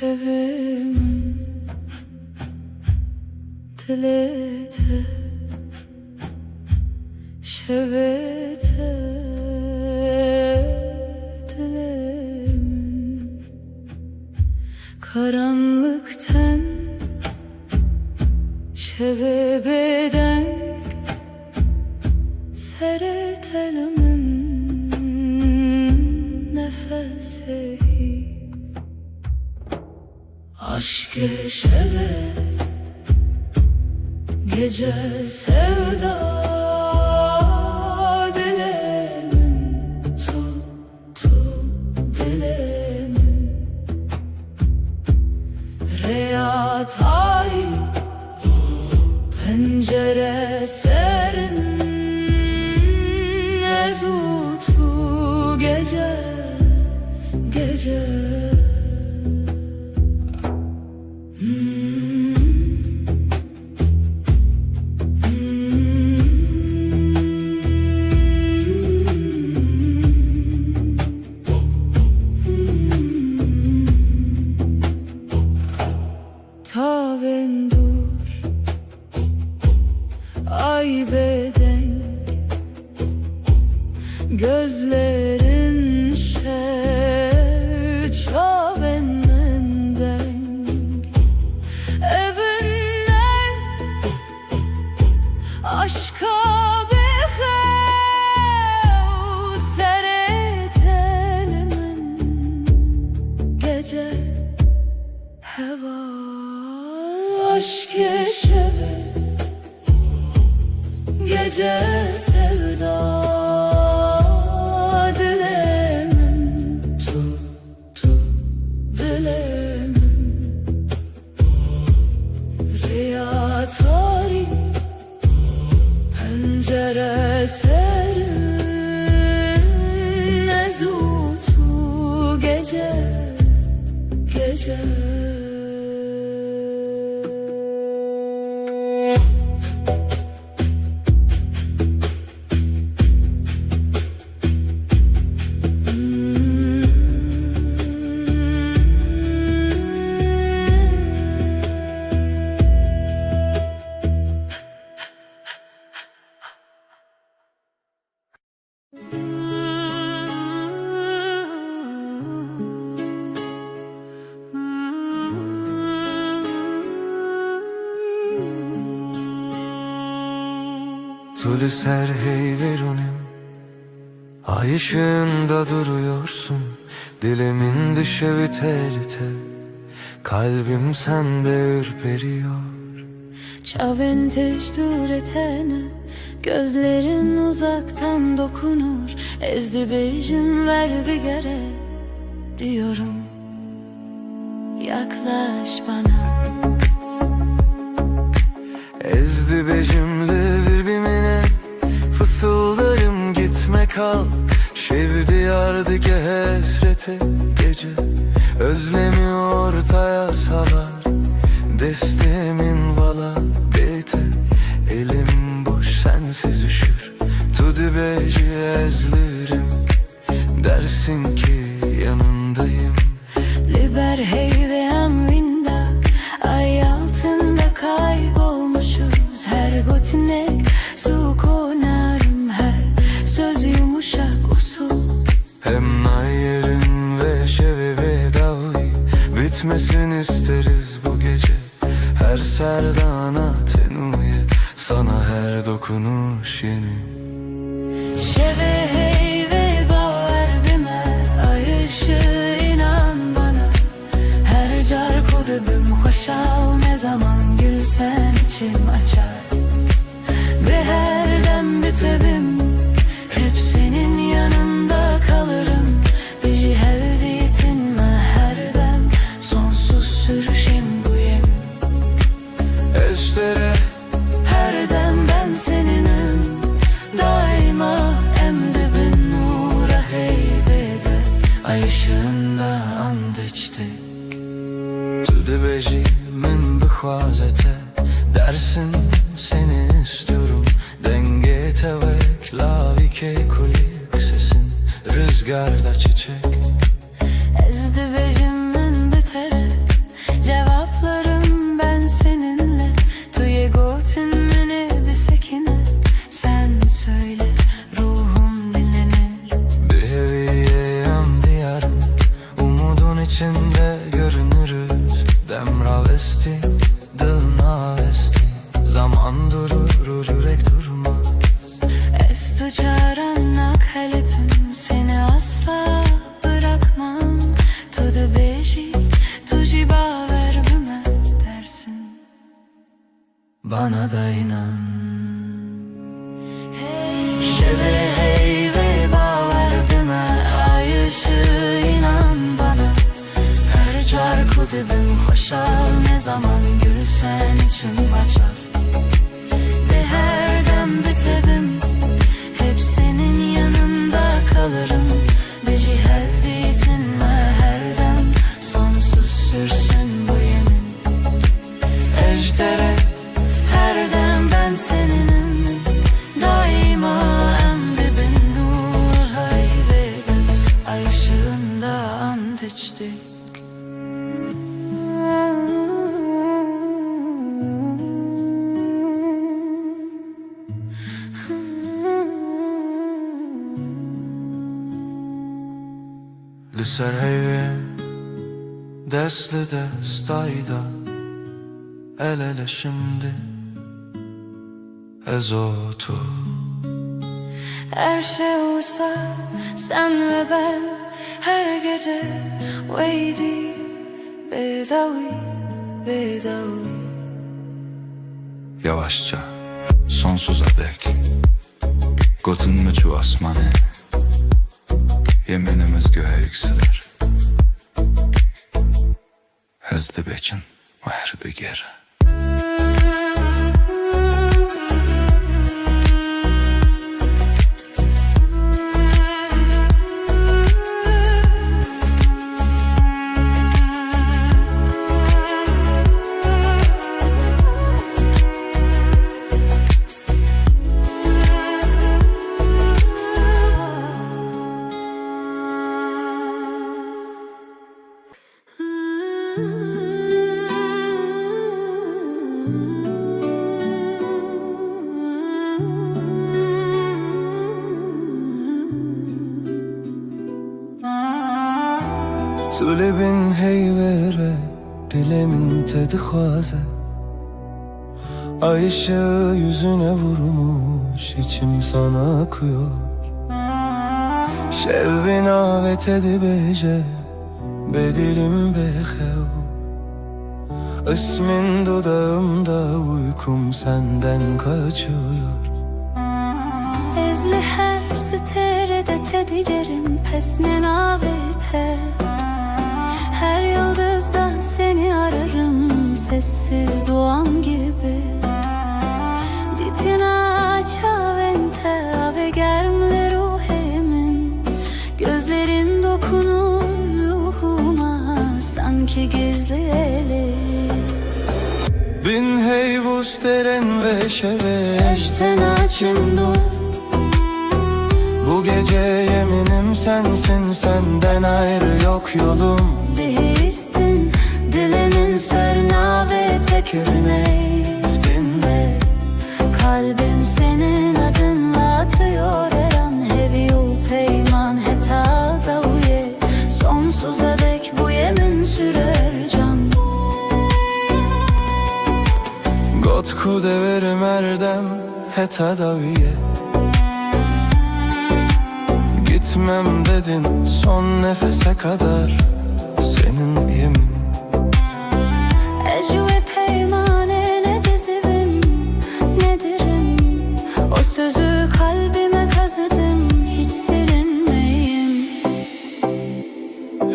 Şevimin dilete şevete dilemin karanlıktan şevebeden seretelimin nefesi aşk-ı şeve gece sevda dilemin tuttu dilemin Reya tarih pencere serin ezutu gece gece Tavendur ay bedenk gözlerin çaven mendenk evinler aşka behev seretelimin gece heva aşk-ı şeve gece sevda dilemin tuttu dilemin Riya tarih pencere serin ezutu gece gece Tülü ser hey verunim, ay ışığında duruyorsun. Dilimin düşevi tel tel, kalbim sende ürperiyor. Çaven tecdür etene gözlerin uzaktan dokunur. Ezdi bejim ver bir gere diyorum. Yaklaş bana. Ezdi bejimli birbirine, fısıldarım gitme kal. Şevdi yardı ki hesrete gece, özlemi ortaya salar. Destemin vala bete, elim boş sensiz üşür. Tudu beji ezlirim, dersin ki yanındayım. Liber hey ve amvinda, ay altında kaybolmuşuz. Her gotinek su konarım, her söz yumuşak usul. Hem nayerin ve şevevi davi, bitmesin isteriz bu gece. Her serdana tenuye, sana her dokunuş yeni. Şeve hey ve baver bime, ay ışığı inan bana. Her car kudubim hoşal, ne zaman gülsen içim açar. Ve her dem bitebim, hep senin yanında kalırım. Biji hevdiyetinle her dem, sonsuz sürüşüm bu yem. Estere Her dem ben seninim, daima emdibin nura heybede. Ay ışığında and içtik. tudu beji min bixwazete, dersin seni istiyorum. Denge tevek lavike kulik sesin, rüzgarda çiçek. Ezdi bejimin bitere, cevaplarım ben seninle. Tuye gotin mini bir sekine, sen söyle ruhum dinlenir. Bir heviyeyem diyarım, umudun içinde görünürüm. esti, dılına esti. Zaman durur, yürek durmaz. Es tu çarannak haletim, seni asla bırakmam. Tudu beji, tuji baver büme dersin. Bana da inan. Şebe hey ve baver büme, ay ışığı inan bana. Her çarkı dibim hoşal, ne zaman gülsen içim açar. De her dem bitebim, hep senin yanında kalırım. Biji hevditinme her dem, sonsuz sürsün bu yemin. Ejder'e her dem ben seninim, daima en dibin nur hayvedim. Ay ışığında ant içtik. Liser heyve, desli destayda. El ele şimdi, ezotu. Her şey olsa sen ve ben, her gece veydi bedavi bedavi. Yavaşça, sonsuza dek Gotun mu çu asmanı, yeminimiz göğe yükselir. Hızlı beçin ve her bir geri. Tulebin heyvere, dilemin tedi xaze. Ay ışığı yüzüne vurmuş, içim sana akıyor. Şevbin avet edi bece, bedilim bexev. İsmin dudağımda, uykum senden kaçıyor. Ezli her siterede tedilerim pesne navete. Her yıldızdan seni ararım, sessiz duam gibi. Ditina çavente ave germle ruhemin. Gözlerin dokunur ruhuma, sanki gizli eli. Bin heyvus teren ve şeve, Eşten açım dur. bu gece yeminim sensin, senden ayrı yok yolum. Dehistin dilimin sırna ve tekirney. Dinle, Kalbim senin adınla atıyor her an. Heviyu peyman heta davuye, sonsuza dek bu yemin sürer can. got kudeverim erdem heta daviye. Gitmem dedin son nefese kadar, seninleyim. Ecü ve peymane ne dizivim, ne dirim. O sözü kalbime kazıdım, hiç silinmeyim.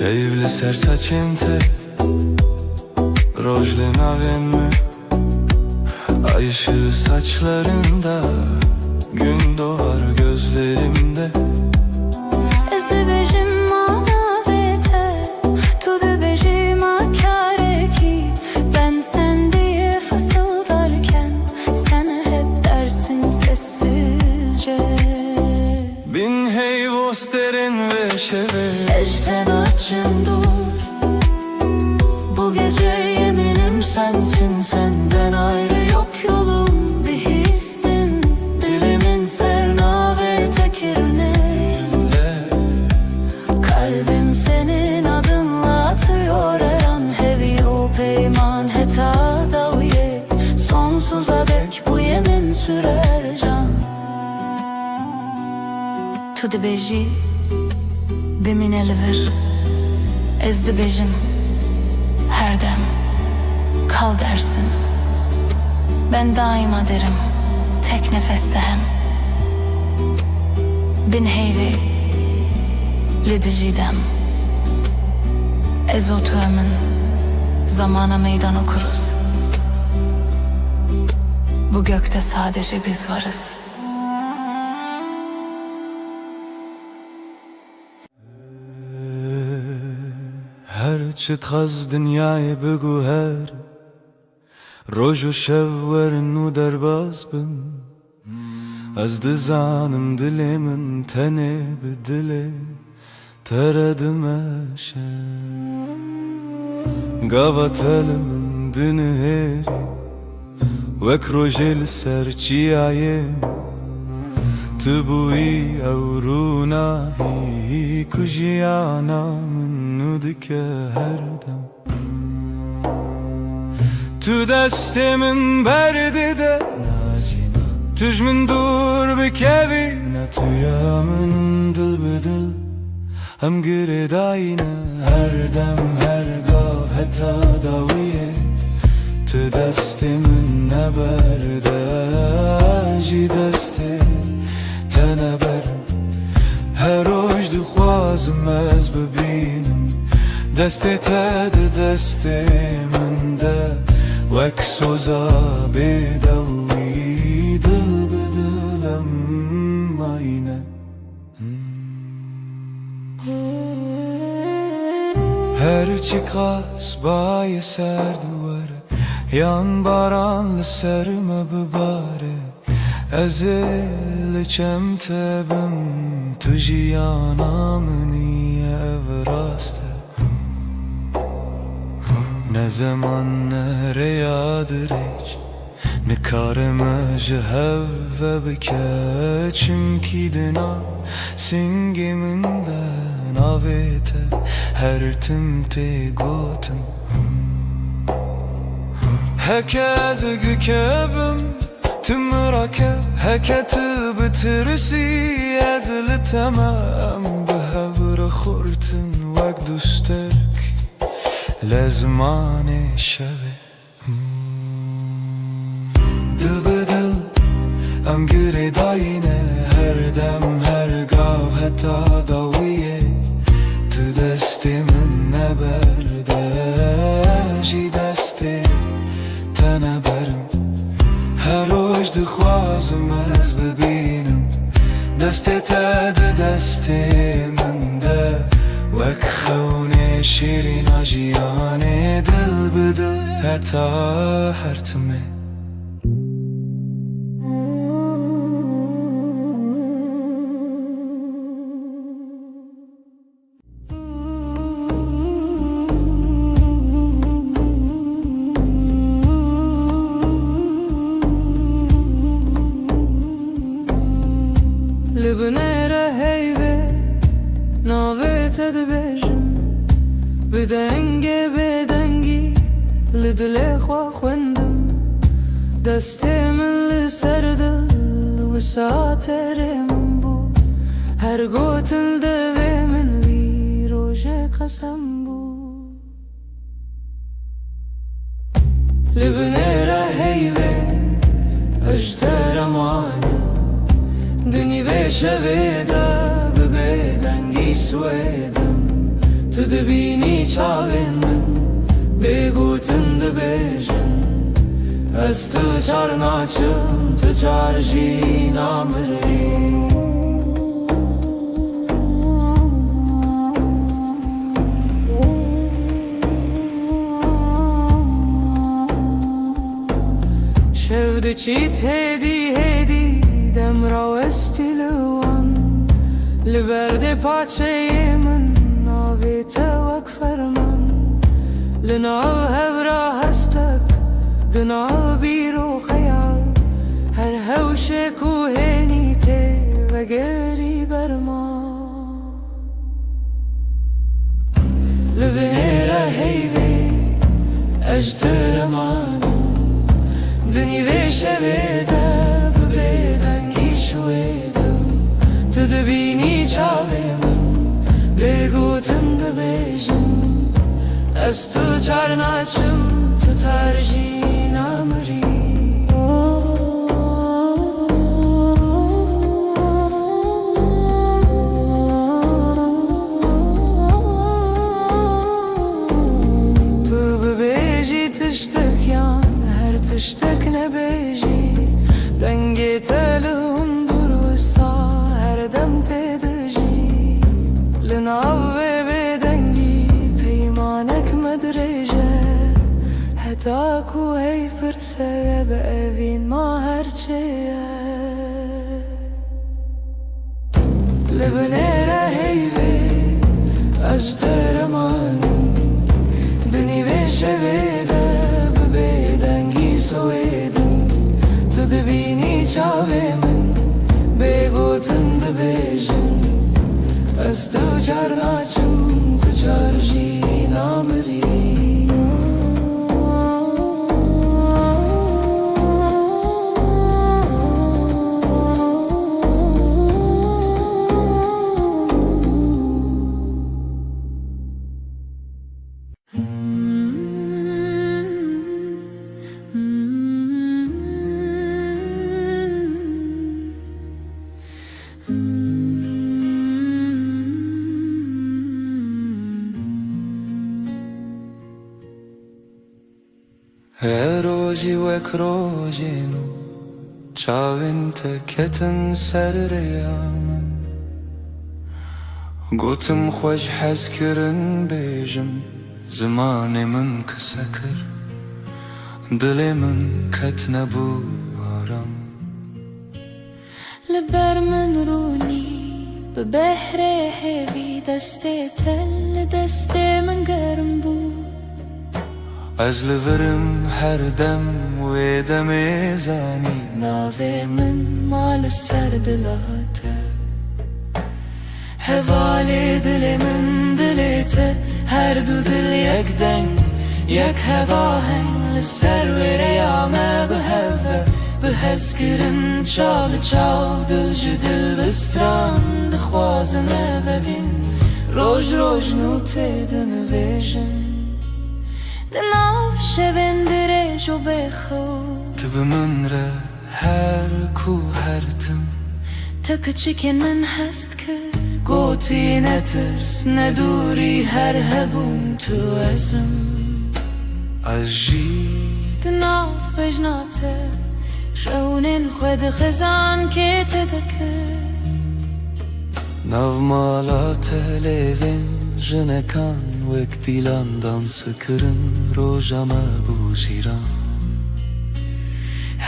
Evli sersaçente, rojli navenme. Ay ışığı saçlarında, gün doğar gözlerimde. Ezde bejim manavete, tudu bejim akareki. Ben sen diye fısıldarken, sen hep dersin sessizce. Bin heyvos derin ve şeve, Eşten açım dur. Bu gece yeminim sensin, senden ayrı yok yolum. Bir histin dilimin serna ve tekirne. Tu dibêjî bimîne li vir, ez dibêjim her dem kal dersin. Ben daima derim tek nefeste hem. Bin heyvê li dijî dem. Ez û tu emin zamana meydan okuruz. Bu gökte sadece biz varız. هرچه خز دنیای بگو هر روز و شب ورن و درباز بن از دزانم دل من تنه به دل تردمشه قوات من دنه هری وک روژل سرچی آیم تبوی او رونایی کجیانا منو دکه هر دم تو دست من برده ده نازینا توش من دور بکوی نه تویا من دل بدل هم گره داینه هر دم هر گاه حتی داویه تو دست من نبرده جی دسته تنبرم هر روز دخوازم از ببینم دست تد دست من ده وک سوزا بدوی دل بدلم aynı her çıkas bayi ser duvarı yan baranlı serme bibare ezilçem tebim tujiyana niye evraste ne zaman nereyadır hiç ne karıma jehve bikeçim ki dina singiminden avete her timte gotum herkes gükevim tımrake heketi bitirisi ezili tamam behevre khurtin vak dustek lezmane şeve dil bedil am gire dayine her dem her gav heta daviye tu destimin neberde ji desti teneberim her roş dixwazim ez bibînim destê te di destê min de wek xewnê şîrîna jiyanê dil bi dil heta her timê Libnere heyve navete dibêjim bi dengê bêdengî li dilê xwe xwendim destê min li ser dil wisa terê min bû her gotin devê min wî rojê qesem bû Libnere heyve ejder emanim Dünî vê şevê de bi bêdengî swêdim Tu dibînî çavên min bêgotin dibêjin Ez tu çar naçim tu çar jî namirî Şev diçît hêdî hêdî Demra westî li wan Li berdê paçeyê min navê te wek ferman Li nav hevra hestek di nav bîr û xeyal Her hewşê ku hênî tê vegerî berma Li binêre heyvê ejder emanim Dinî vê şevê de bi bêdengî şwêdim Tu dibînî Ez tu çarnaçım tutar jinamri Tu bibêjî tiştek yan her tiştek nebêjî dengê te li hundur wisa her dem tê dijî li nav vê bêdengî peymanek me dirêje heta ku hey pirse bi evîn ma herçê ye li binê re heyvê ez deremanim di nîvê şevê de bi bêdengî soêdim tu dibînî çavê min bêgotin dibêjin ez tu çar naçim tu çar jî namirî Her roji wek rojinu çavên te ketin ser rêya min gotim xwe ji hez kirin bêjim zimanê min kise kir dilê min ket nebû aram li ber min rûnî bi behrê hêvî destê te li destê min germ bû ez li virim her dem wê demê zanî navê min ma li ser dila te hevalê dilê min dilê te her du dil yek deng yek hevaheng li ser wê rêya me biheve bi hez kirin çav li çav dil ji dil bistran dixwazin evevîn roj roj nû tê dinivêjin di nav şevên dirêj û bêxew tu bi min re her ku her tim te kiçikên min hest kir gotî netirs ne dûrî her hebûn tu ezim ez jî di nav bejna te şewnên xwe dixizan kê te dikir nav mala te lêvên jinekan wek dîlan dansı kirin roja me bû şîran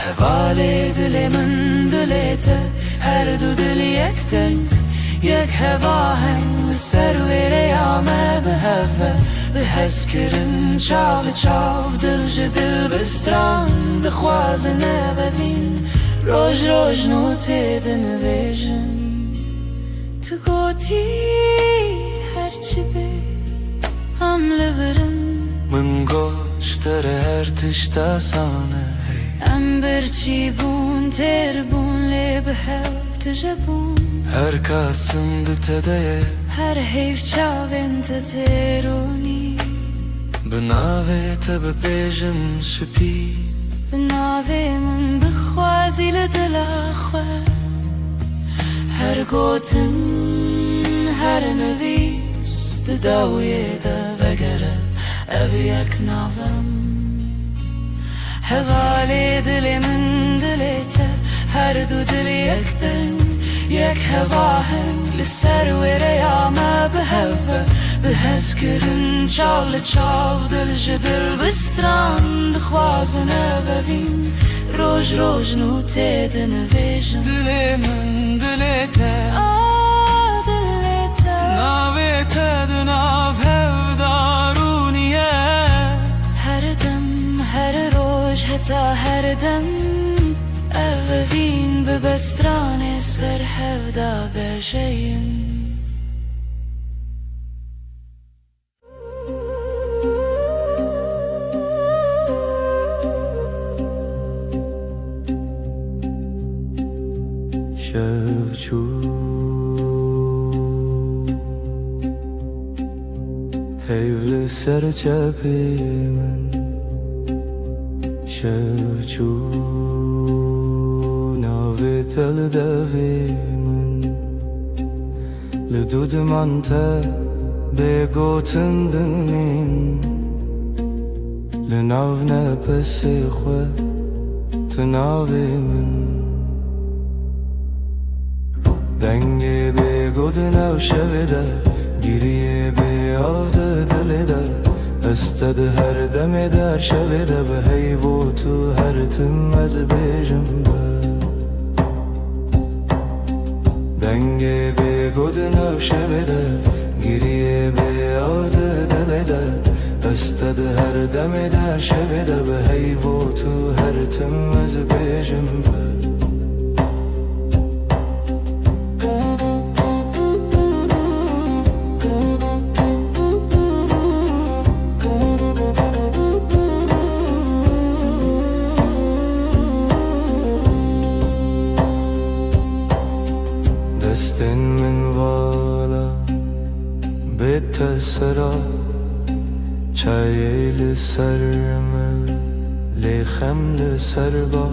hevalê dilê min dilê te her du dil yek deng yek hevaheng li ser wê rêya me biheve bi hez kirin çav li çav dil ji dil bistran dixwazin evevîn roj roj nû tê dinivêjin tu gotî her çi bê em li virin min goş te re her tişta sane hey em birçî bûn têr bûn lê bihev tije bûn her kasim di te de ye her heyv çavên te têrûnî bi navê te bibêjim supî bi navê min bixwazî li dila xwe her gotin her nivîs di dawiyê de vegere ev yek navem hevalê dilê min dilê te her du dil yek deng yek hevaheng li ser wê rêya me biheve bi hez kirin çav li çav dil ji dil bistran dixwazin evevîn roj roj nû tê dinivêjin dilê min dilê te dilê te navê te di nav hevdarûniye her dem her roj heta her dem evevîn bi bestranê ser hevda bejeyîn şevçû heyvli لسر چپی من شفچو ناوی تل دوی من لدود منته بگوتن دمین لناو نپسی خواه تناوی من دنگی بگود نو شویده گریه بیاده دلیده استد هر دمی در شویده به حیو تو هر تم از بیجم به دنگی بگود نو شویده گریه بیاده دلیده استد هر دمی در شویده به حیو تو هر تم از بیجم به دستن من والا بتسرا چای لسرم لیخم لسربا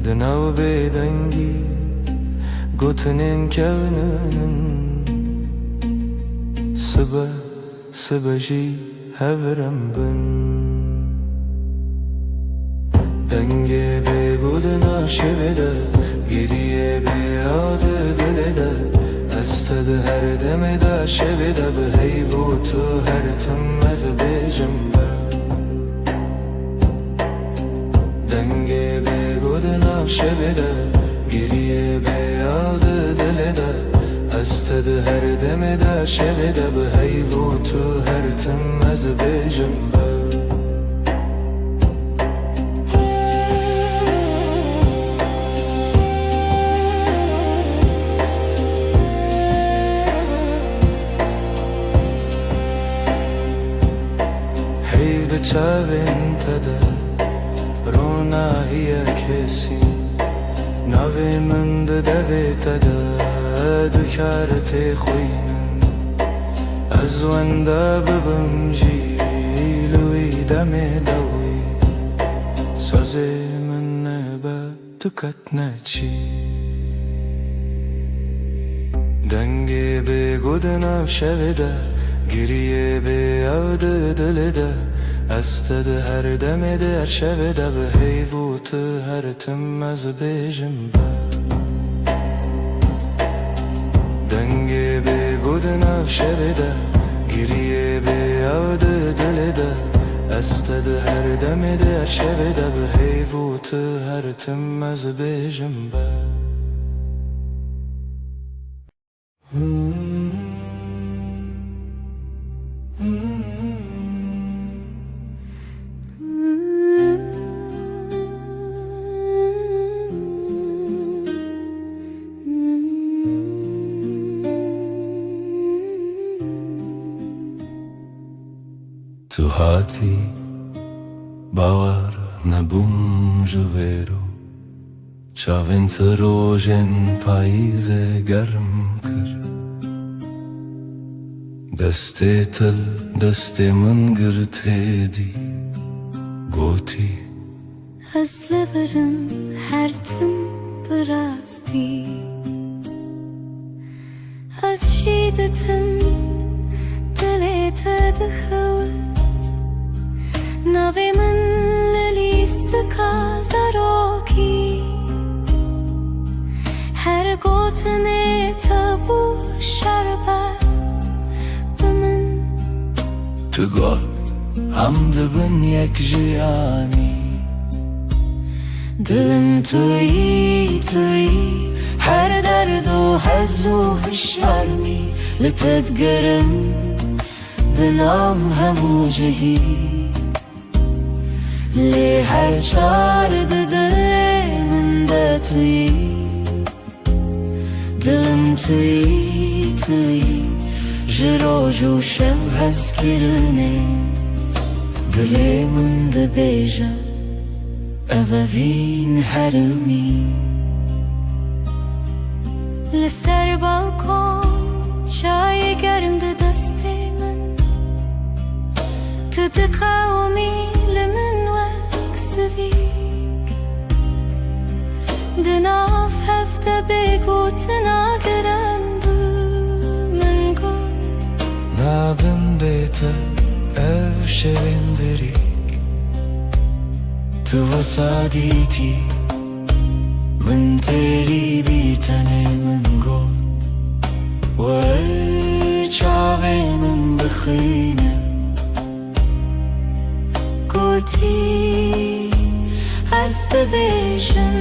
دناو بیدنگی گوتنین کونن سبجی هورم بن دنگی بگود ناشویده گریه بیاده دلیده استد هر دمی در شویده به حیو تو هر تم از بیجم به دنگی بگود ناشویده گریه بیاده دلیده استد هر دمی در شویده به حیو تو هر تم از بیجم به چاوین تده رونا هی کسی نوی من دوی تده دکارت خوینم از ونده ببم جیلوی دمی دوی سازی من نبا دکت نچی دنگی بگود نو شویده گریه بیاده دلیده استد هر دمی در شویده به حیو تو هر تم از بیجم به دنگی بگود نو شویده گریه بیاده دلیده استد هر دمی در شویده به حیو تو هر تم از بیجم به تو هاتی باور نبوم جویرو چاوین تروژن پاییز گرم کر دستی تل دستی من گرته دی گوتی از لبرم هر تم براستی از شیدتم دلیت دخوت نوی من لیست کازاروکی هر گوتنه تبو شربت بمن تو گفت هم دبن یک جیانی دلم توی هر درد و حز و هشارمی لتدگرم دلم همو جهی لی هر چار دل من ده توی دلم توی جرو جو شو هست کرنه دل من ده بیجم اوین هرمی لسر بالکن چای گرم ده دست من تتقاومي لمن وكسفيك دناف هفته بگو تناگرن من گو نابن بيته ev şevindirik Tu vasaditi من تيري بيتني من قول ورجعي من بخينه قوتي استبيشم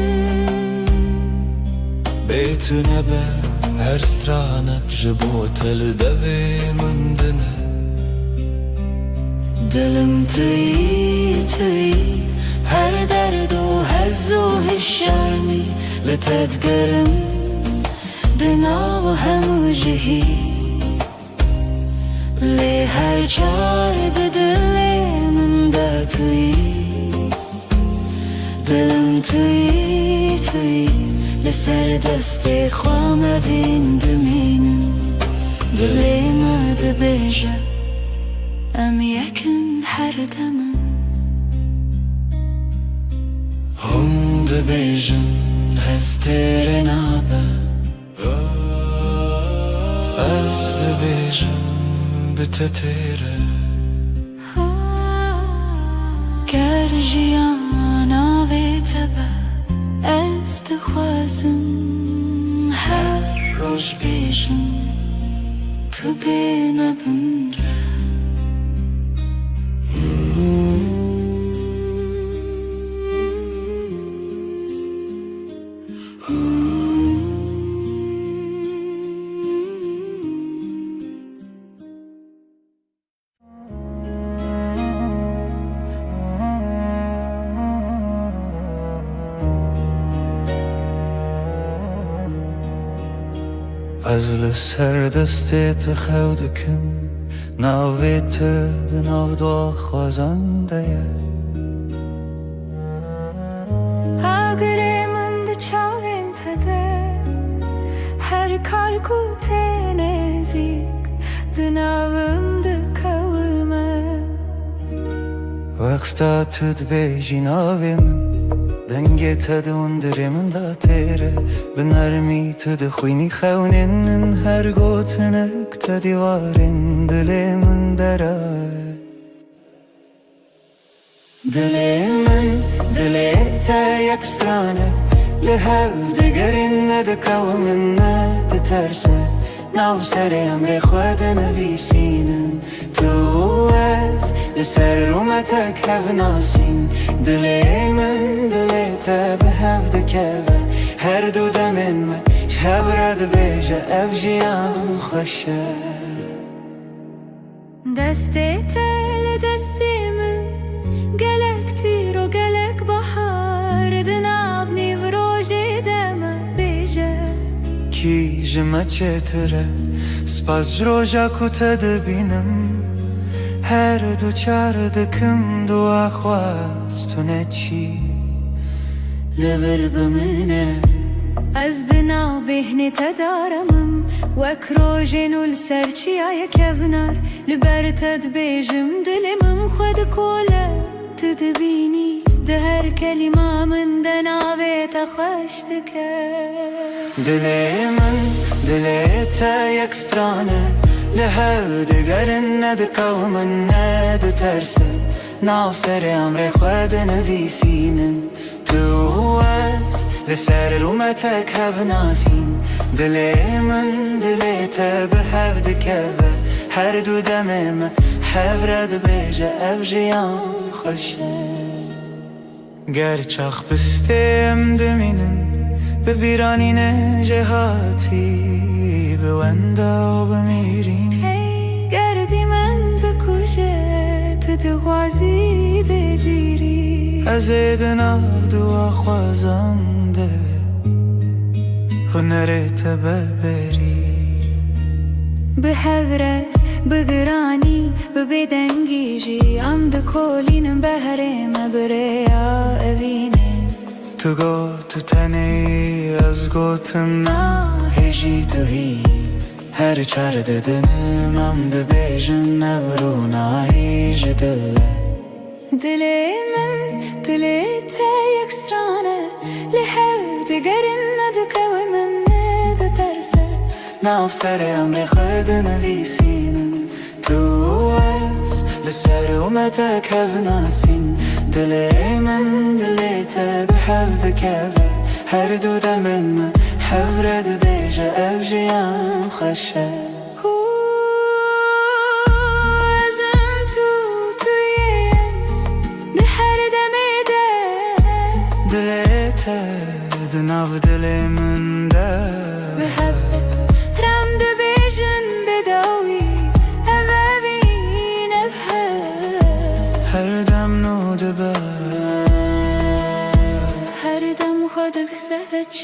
بيتنا به هر stranach جبوت الدوي من دنه دلم تي هر درد و هز و هالشرمي لتتقرم دنا و هم جهي لي هر جارد دلي من داتوي دلم تي لسر دستي خوام بين دمينم دلي ما دبيجه ام يكن حردمن هم دبيجن هستير نابه از دبيجن بتتيره كرجيانا بيتبه از دخوازم هر روش بيجن تو بينا بنره از لسر دستت خودکم ناویت دناو دو خوازنده اگره من ده چاوین تده هر کار کو تنزیک دناوم ده کلمه وقتا تد بیجی ناویم دنگه تد اندرمن دا تیره بنرمی تد خوینی خونین هر گوتنک تدیوارین دل من درای دل تا یک سترانه لحو دگرین ندکو من ندترسه ناو سر امر خود نویسینن تو از لسر رومتک هف ناسین دل تا به هف دکوه هر دو دمن من شب رد بیجه اف جیان خوشه دسته تل دسته من گلک تیر و گلک بحار دناو نیو روژه دمه بیجه کی جمع چتره سپاس روژا کتا دبینم هر دو چار دکم دو اخواست تو نچی لبر بمنه از دناو بهنه تدارمم وک روژن و لسرچی آیا کبنار لبر تد بیجم دلمم خود کوله تدبینی ده هر کلمه من دناوه تخشتکه دل تا یک سترانه لحو دگرن ندکو من ندترسه ناو سر امر خود نویسینن تو از لسر رومتک هف ناسین دل تا به هف دکوه هر دو دمم هف رد بیجه اف جیان خوشه گر چاخ بستیم دمینن ببیرانین جهاتی بونده و بمیرین گردی من بکوشه تو دغازی بدیری از دناو دو خوازنده هنرت ببری به هوره بگرانی ببدنگیجی ام دکولینم بهرم بریا اوینه تو گو تو تنی از گوتم هجی تو هی هر چار ددنم ام دبیجن نورو نایی beje dille دلي من دلي تا يكسترانه لحو دقرن دكو من ترسه ناف سر امر خد نویسین تو از لسر ومتك هف ناسين دلي من دلي تبحف دكافه هر دو دمم حفرد بيجا أفجيان خشه دناف دلي من ده بحبك رم دبيجن بداوي أبابين بحب هر دم نو دبه هر دم خودك سبت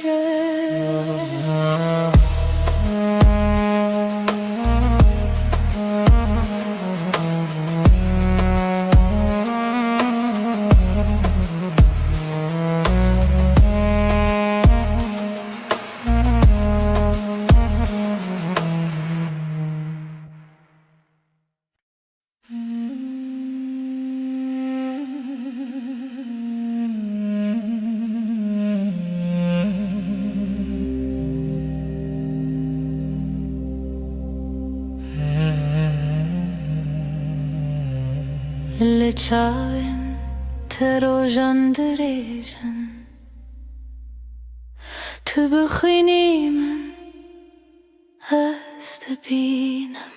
لچاوم تروجان دریجن تو بخوینی من هست بینم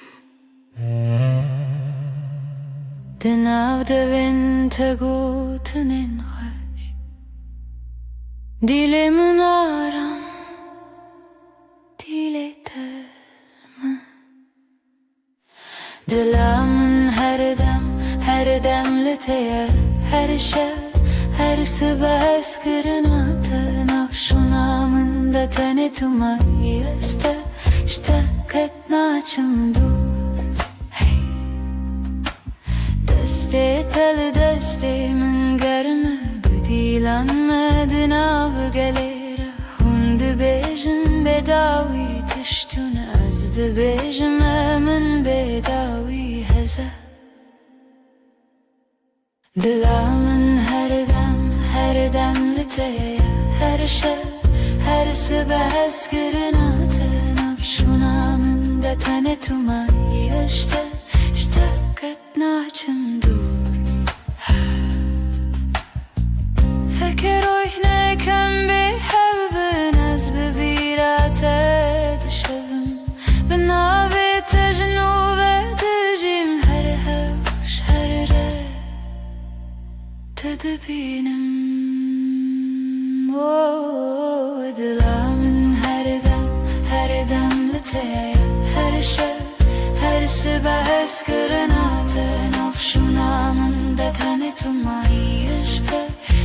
دناو دوین تگوتنین خوش دیل من آرام دیل ترم دلامن هر دم لتيه هر شب هر صبح اسكرناته نفشونا من دتني تماي اشتقت ناچم دور دسته تل دسته من گرمه بدیلانمدن av gelere hund bejin bedavi tiştun azd bejim من bedavi heze دلامن هر دم لتيه هر شب هر صبح اسكرناته نفشونا من دتني تماي اشتقت ناچم دور هكر روحنا كم بحب ناس ببيراته دشبم بناوي تجنوب دجيم هر هوش هر ره تدبينم دلامن هر دم لتيه هر شب هر صبح اسكرناته نفشونا من دتني تماي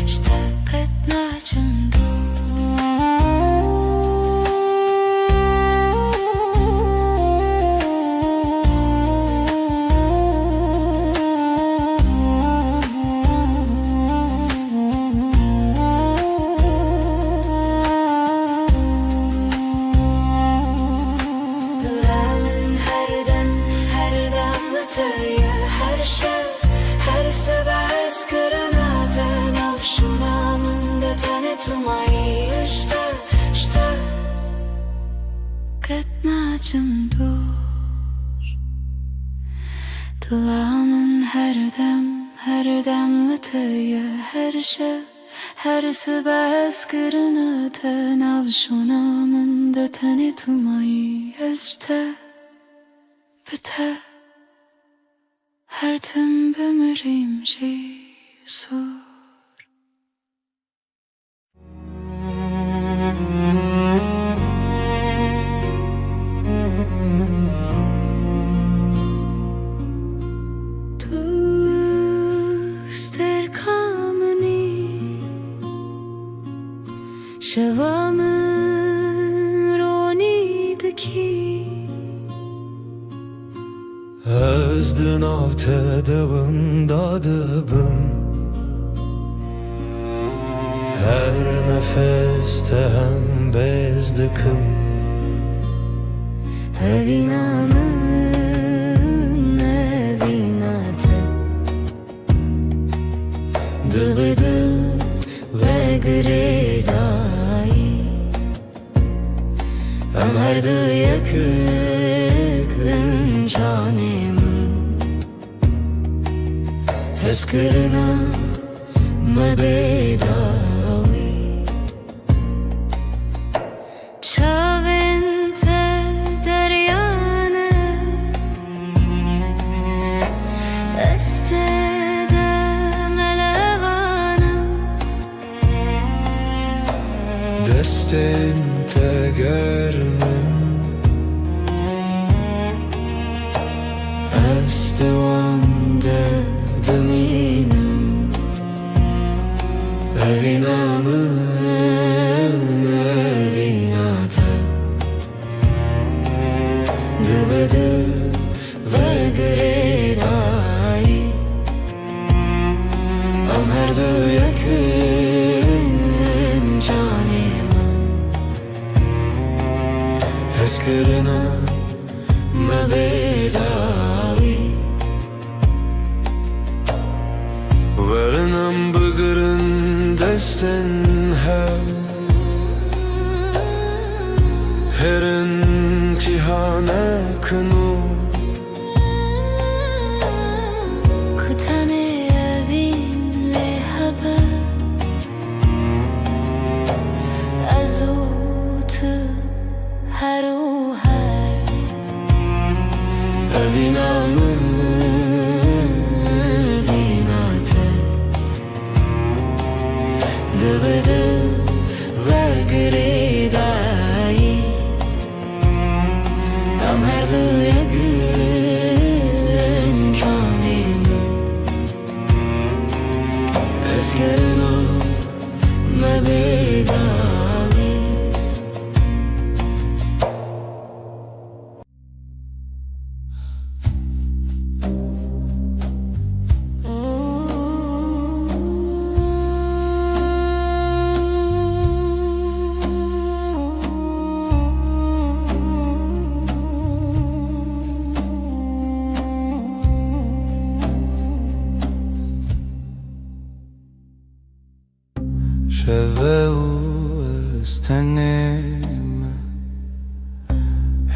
اشتقت ناچم هر شب هر صبح اسكرناته نفشونا من دتني تماي اشتقت ناچم دور دلامن هر دم لتيه هر شب هر صبح اسكرناته نفشونا من دتني تماي اشتقت هر تم بمریم جیسور دوست در کامنی شوام رونی دکی Özdün avtedavında dıbım Her nefeste hem bezdikim Evinamın evinatı Dıbıdı ve gredayı Em her du yakın canemin Heskırına mebedavi Çavente deryanı Estede melevanı Destin tegermin Estevande deminim Evinamı evinate Dıbıdı ve gredayı Am her du yakın canemin Heskırına mebedavi Varınam bıgırın destin Herin cihane kınu Kutane evin lehebe Azutu heru her Evinamı evinate Dıbıdı ve gredayı Am her du yakın canemin Eskırına mebedavi Şeve u estenime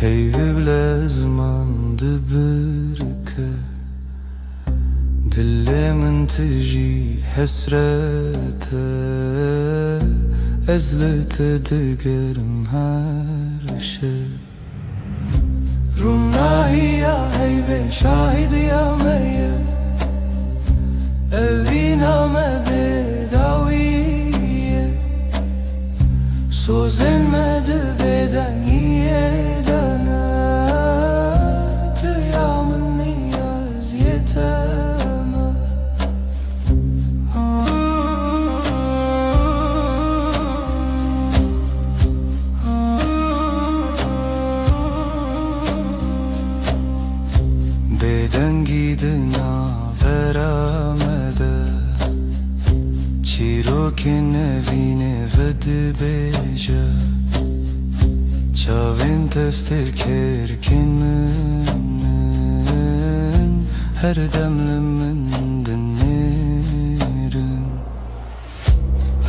Heyvi blezman dıbırke Dilimin tiji hesrete Ezlete digerim her şey Rumnahiya heyve şahidiya meye Eviname bedaviye Sozenmedi beden yedene Tıyamın niyaz yeteme Beden gidina veramede Çirokin evine vedi beja Çavin testir kerkin minin Her demlimin dinlerin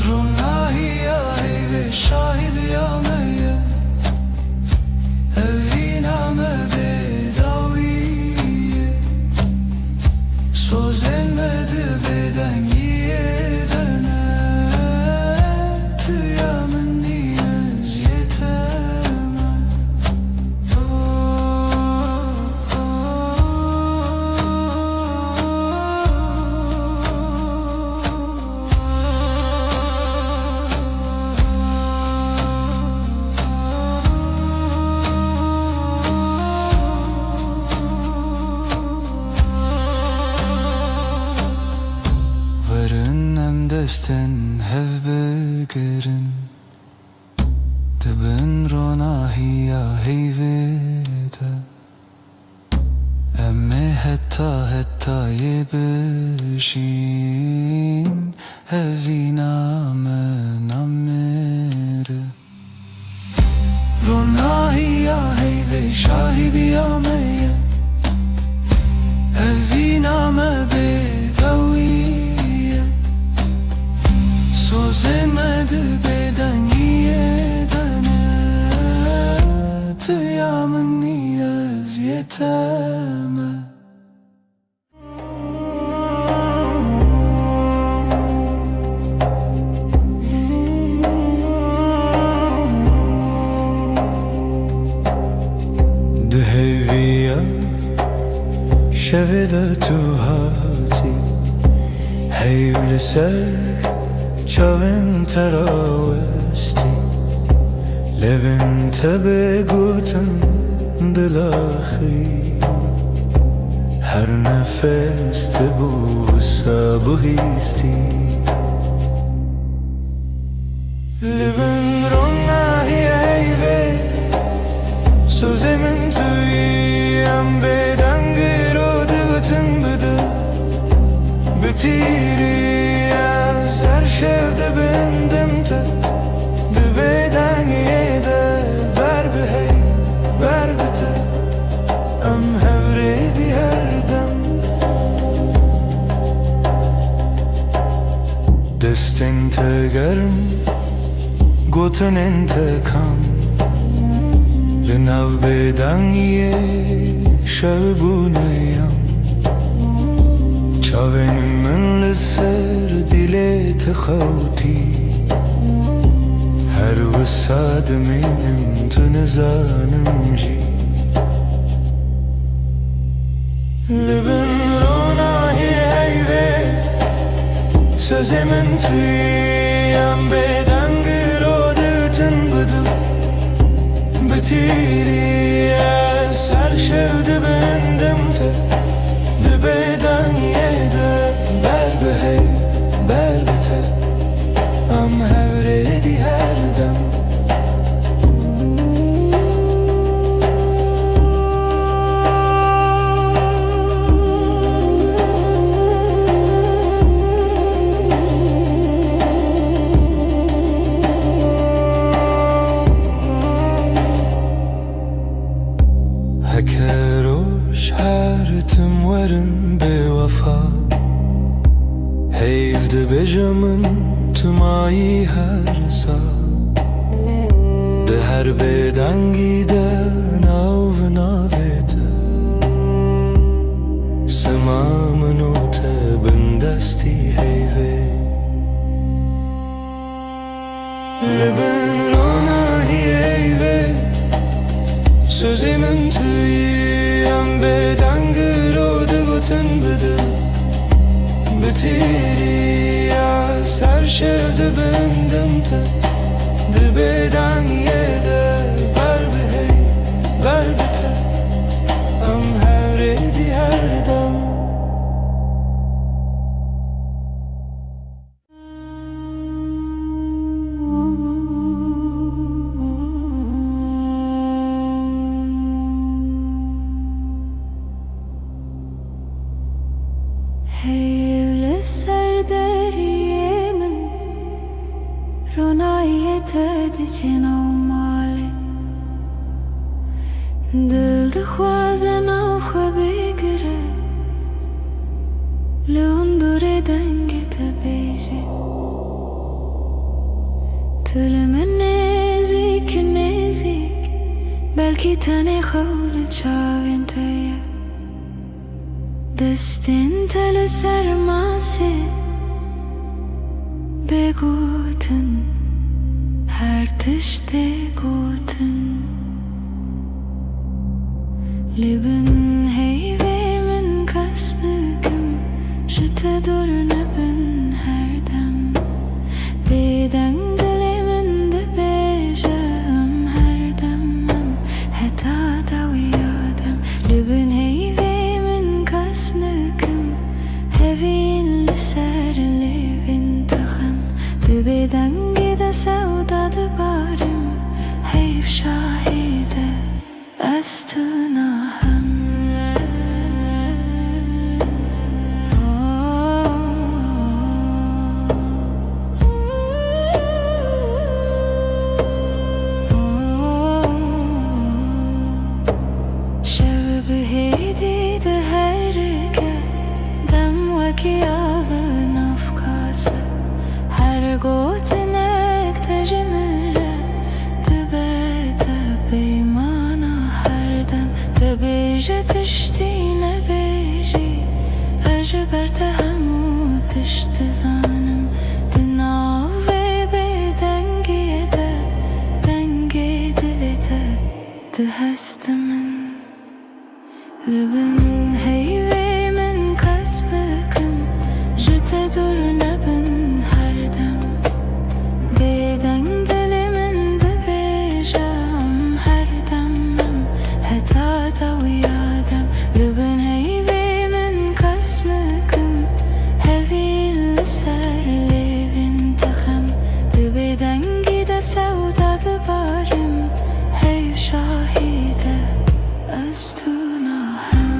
Rumnahiya heyve şahidiya meye Eviname bedaviye Sozenmedi beden yedene Tıyamın niyaz yeteme Destin hev begerin Dibin ronahiya heyvede Emme hetta yebişin Eviname namere Ronahiya heyve şahidiya meye Eviname bedaviye شویده تو هاتی حیول سر چاوین تراوستی لبن تبه گوتن دلاخی هر نفس تبو سابو هیستی لبن روناهی ایوه سوزمن تویم بدنگی رو دگوتن بده بتیری از هر شفته بندم تا بدنگی ده بر به هی بر بته ام هوریدی هر دم دستین تگرم گوتن انتکام لناو بدنگی شب بونیم چاوین من لسر دیلت خوتی هر وساد منم تنزانم جی لبن روناهی ایوه سوزی من تویم بدنگی رو دتن بدل بتیری از هر شفته بندم تا دبیدنگی ده بر به هی بر بته ام هوریدی هر دم هکروش هر تم ورن به وفا هیفده بجمن تمایی هر سا ده هر بدنگی ده ناو ناویده سمامنو تبندستی هیوه لبن روناهی ایوه سوزی من تویم بدنگی رو دگوتن بده بتیری از هر شفته بندم تا دبیدنگی ده بر به هی بر بته ام هوریدی هر دم حیول سر دریه من رونایت دچنا ماله دل دخوازن او خبیگره لون دوره دنگ تبیجه تل من نزیک نزیک بلکی تنی خول چاوین تیه دستین تل سرماسه بگوتن هر تشته گوتن لبن هیوه من کس بکم شته دور نبن هر دم بدنگ دل من ده بیجم هر دمم حتا دو یادم لبن هیوه هوین لسر لیوین تخم دبیدنگی ده سودا دبارم حیف شاهیده از تو ناهم شب بهیدی ده هرگه کی آلن افکاسه هر گوتنک تجمله تبه بیمانا هر دم تبیجه تشتی نبیجی اجبر تهمو تشت زانم دناوی بدنگی ده دنگی دلیته ده هست من لبن هیوه dur nebin her dem Beden dilimin de bejam her demem Heta da uyadem Lübün heyvimin kasmıkım Hevil serlevin tıkım Dibeden gide sevdadı barım Hey şahide Östuna hem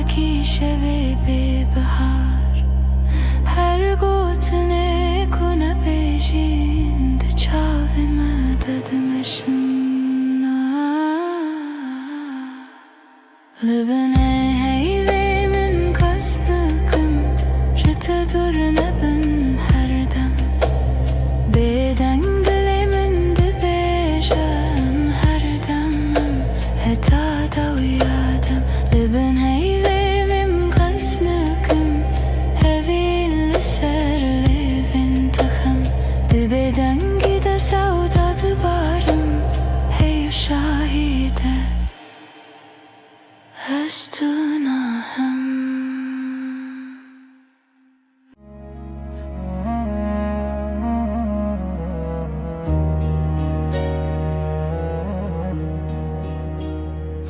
Ki şevi bir bahar Her gotine kuna bejin De çavime dedemeşin Libine heyvimin kasnıkım Jete dur nebin her dem Beden dilimin de bejam her demem Heta da uyadem Libin heyvimin Dibeden gide sevdadı barım Hey şahide Üstüne hem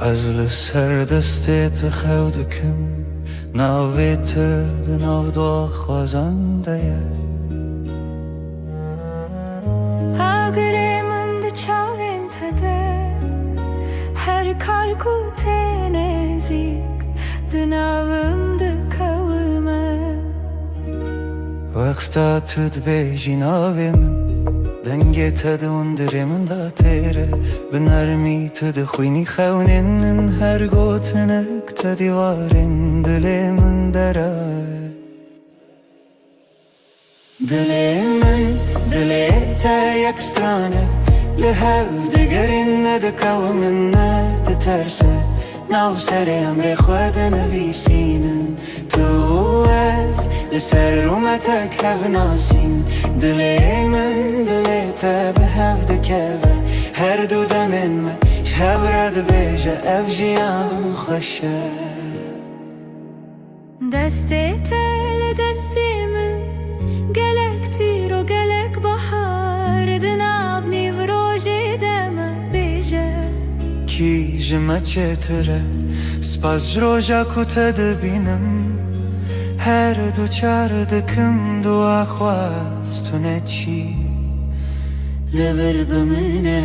از لسر دستت خودکم ناویت دناو دو خوازنده Agremin de çaventede Her karku tenezik Dınavımdı kavıma Vaksta tüd bejin avimin Denge tadı undirimin da tere Binarmi tadı khuyni khawnin Her gotinek tadı varin Dilimin deray دلمن دلته یک سترانه لهو دگرین ندکو من ندترسه ناو سر امر خود نویسینن تو از لسر رومتک هف ناسین دلمن دلته به هف دکوه هر دو دمن ما شهب رد بیجه اف جیان خوشه Deste tel destimin Gelektir o gelek bahar Dınav nivroje deme beje کی جمع چتره سپاس جروجا کتد بینم هر دو چار دکم دو خواست تو نچی لبر بمنه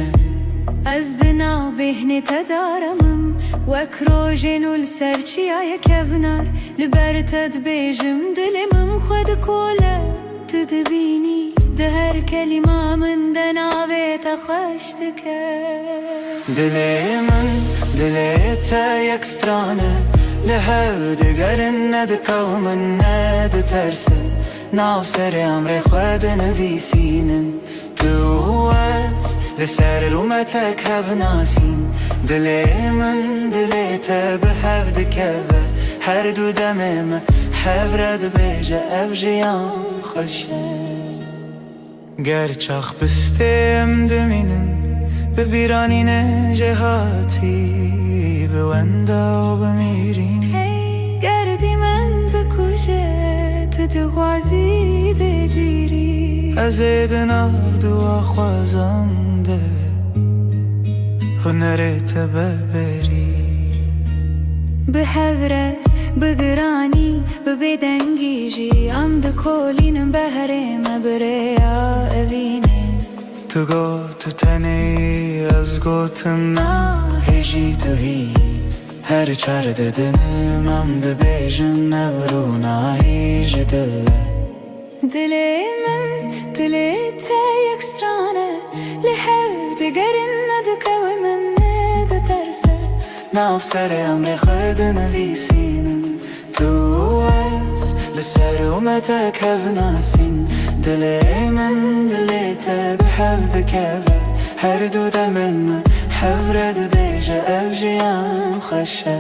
از دناو بهنی تدارمم وکروژن السرچی آیا کبنار لبر تد بیجم دلمم خود کوله تدبینی ده هر کلمه من دناوی تخشتکه دلمن دلته یک سترانه لهو دگرن ندکو من ندترسه ناو سر امر خود نویسینن تو از لسر رومتک هف ناسین دلمن دلته به هف دکوه هر دو دمم هف رد بیجه اف جیان خوشه گرچخ بستم دمینن به بیرانین جهاتی به وندا و بمیرین Hey گردی من بکشه تو دوازی بگیری از دناو دو خوازنده هنرت ببری به هوره بگرانی به بدنگیجی ام ده کولینم بهرم بریا اوینه تو گو تو تنی از گوتم هجی تو هی هر چار ددنم ام ده بیجن نورونا هیج دله دلمن دلته یک سترانه لهو دگرن ندکو من ندترسه ناو سر امر خود نویسینن تو از لسر اومتک هف ناسین دلمن دلته به هف دکوه هر دو دمن من حف رد بیجه اف جیان خوشه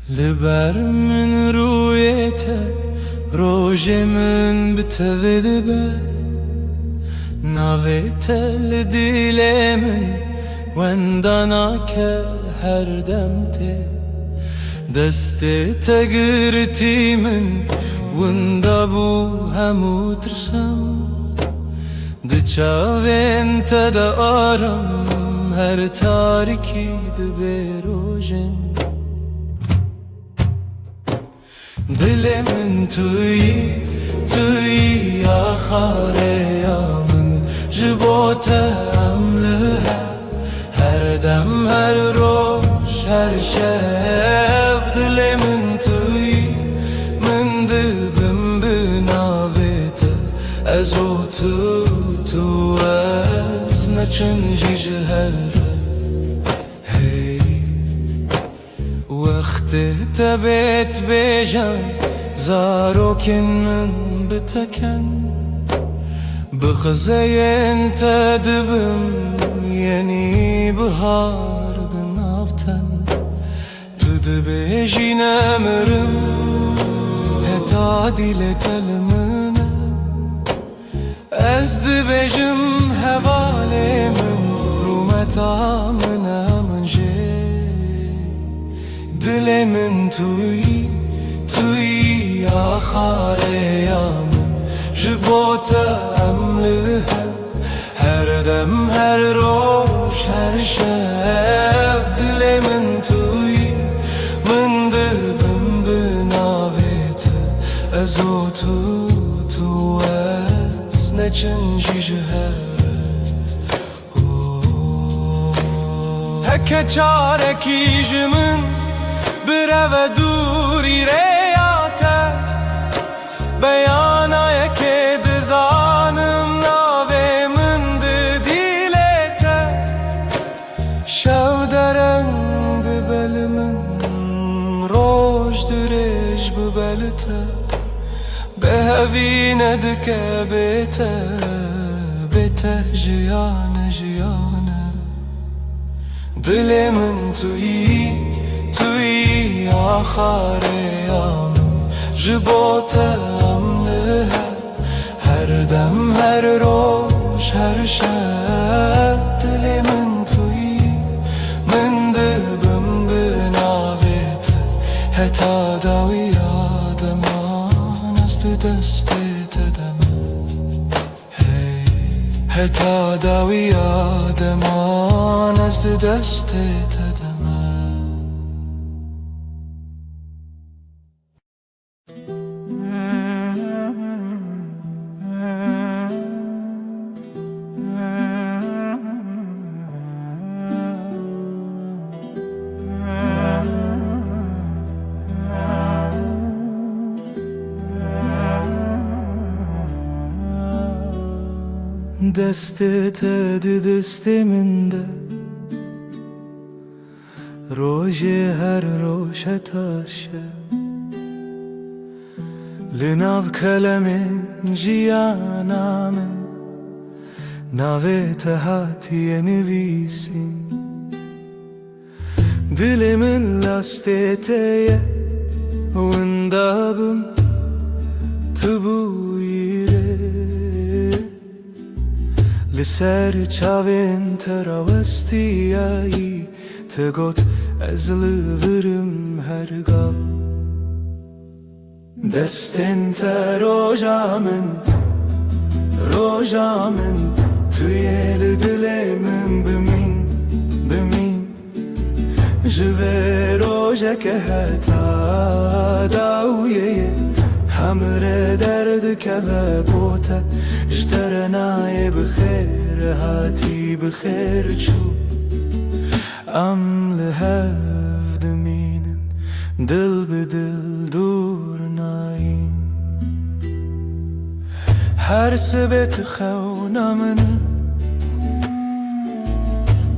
لبر من رویته روژه من بتویده به ناویته لدیل من وندانا که هر دمته دسته تگرتی من وندا بو همو ترسم دچاوین تدا آرم هر تاریکی دبی روژن دلمن تویی آخاره یا من جبوته عملها هر دم هر روش هر شب دلمن تویی من دبم بناویته از او تو از نچنجی جهره وقت تبت بجان زاروكن من بتكن بخزين تدبم يني بهار دنافتن تدبيجي نمرم هتادي لتلمنا أزد بجم هوالي من رومتا منا من جي دلمن تویی آخاره یا من جبوته عملها هر دم هر روش هر شب دلمن تویی من دبم بناویته از او تو از نچنجی جهره هکه چارکی جمن برو دوری ریاته بیانای که دزانم ناوی من دیلته شو درن ببل من روش درش ببلته به هوینه دکه بیته جیانه دل من تویی آخاره یا من جبوته عملها هر دم هر روش هر شب دل من تویی من دبم بناویته حتا داوی آدمان است دستت دم حتا داوی آدمان است دستت دم دستت دست من ده روژ هر روش تاشه لناو کلم جیانا من ناویت هاتی نویسین دل من لاستیته وندابم تبویره لسر چاوین تراوستیایی تگوت از لورم هرگاه دستن روژامن توی دل من بمین جوه روژه که هتا داویه همره درد که و بوته جتر نای بخیر هاتی بخیر چو ام لهف دمینن دل به دل دور ناین هر سبت خونمن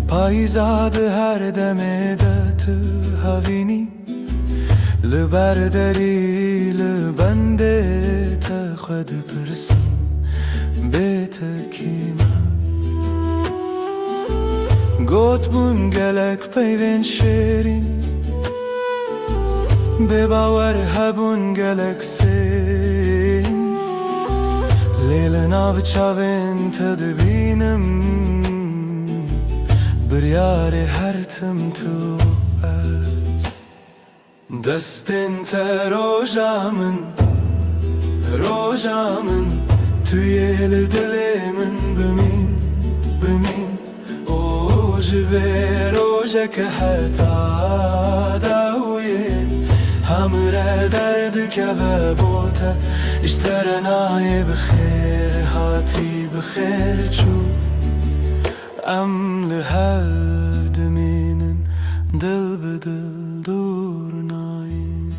پایزاد هر دمدت هاوینی لبردری لبنده تا خود پرسم بیت کیما گوت بون گلک پیوین شیرین به باور هبون گلک سین لیل ناو چاوین تدبینم بریار هر تم تو دستین تا روژامن توی دل من بمین او جوه روژه که حتا داویه همره درد که و بوته اشتر نای بخیر هاتی بخیر چو ام لحف دمینن دل به دل دور ناین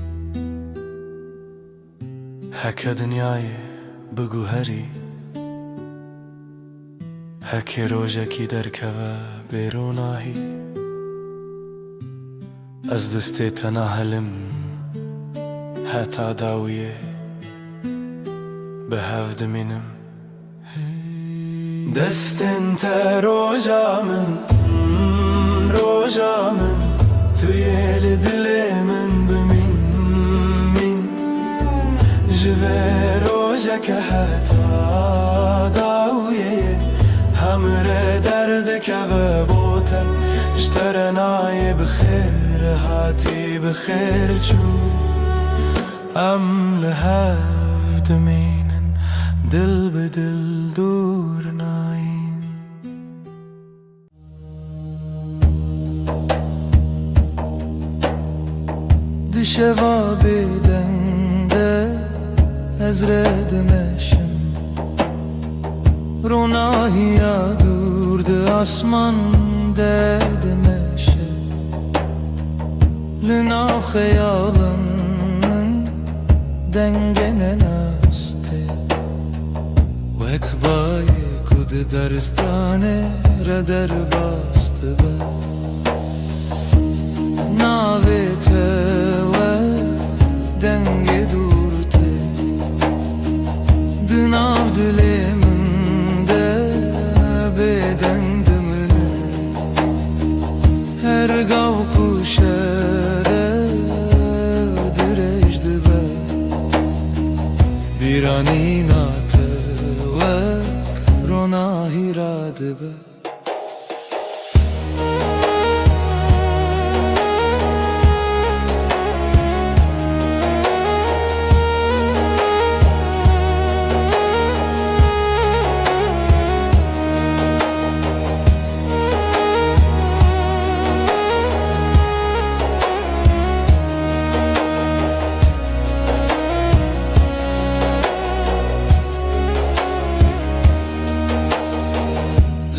هکه دنیای بگو هری هکه روژه کی درکه و بیروناهی از دست تناهلم حتا داویه به هف دمینم دستن تا روژامن توی دل من بمین جوه روژه که حتا داویه همره درد که و بوته اشتر نای بخیر هاتی بخیر چو ام لحف دمینن دل به دل دور ناین دشوا بدنده از ردمشم روناهی دورد آسمان ددمشه لنا خیالم دنگن نسته و اکبای کد درستانه را در باسته با ناویته و دنگ دورته دناو دلیم ده بدن دمنه هر گاو کشره درش دبه بیرانی ناته و روناهی را دبه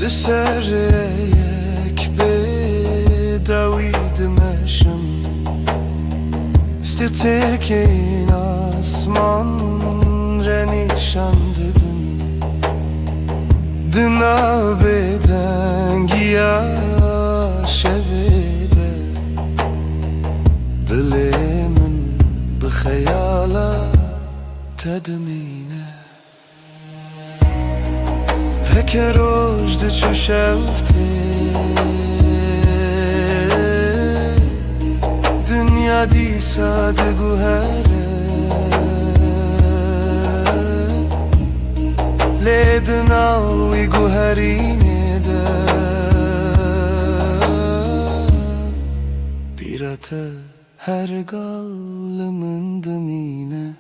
لسر یک به دوید مشم استر که این آسمان را نشان دادن دنا به دنگی شویده دل من به خیالات تدمینه هکه روژد چو شفته دنیا دی ساده گوهره لیدناوی گوهرینه ده بیرته هر گال من دمینه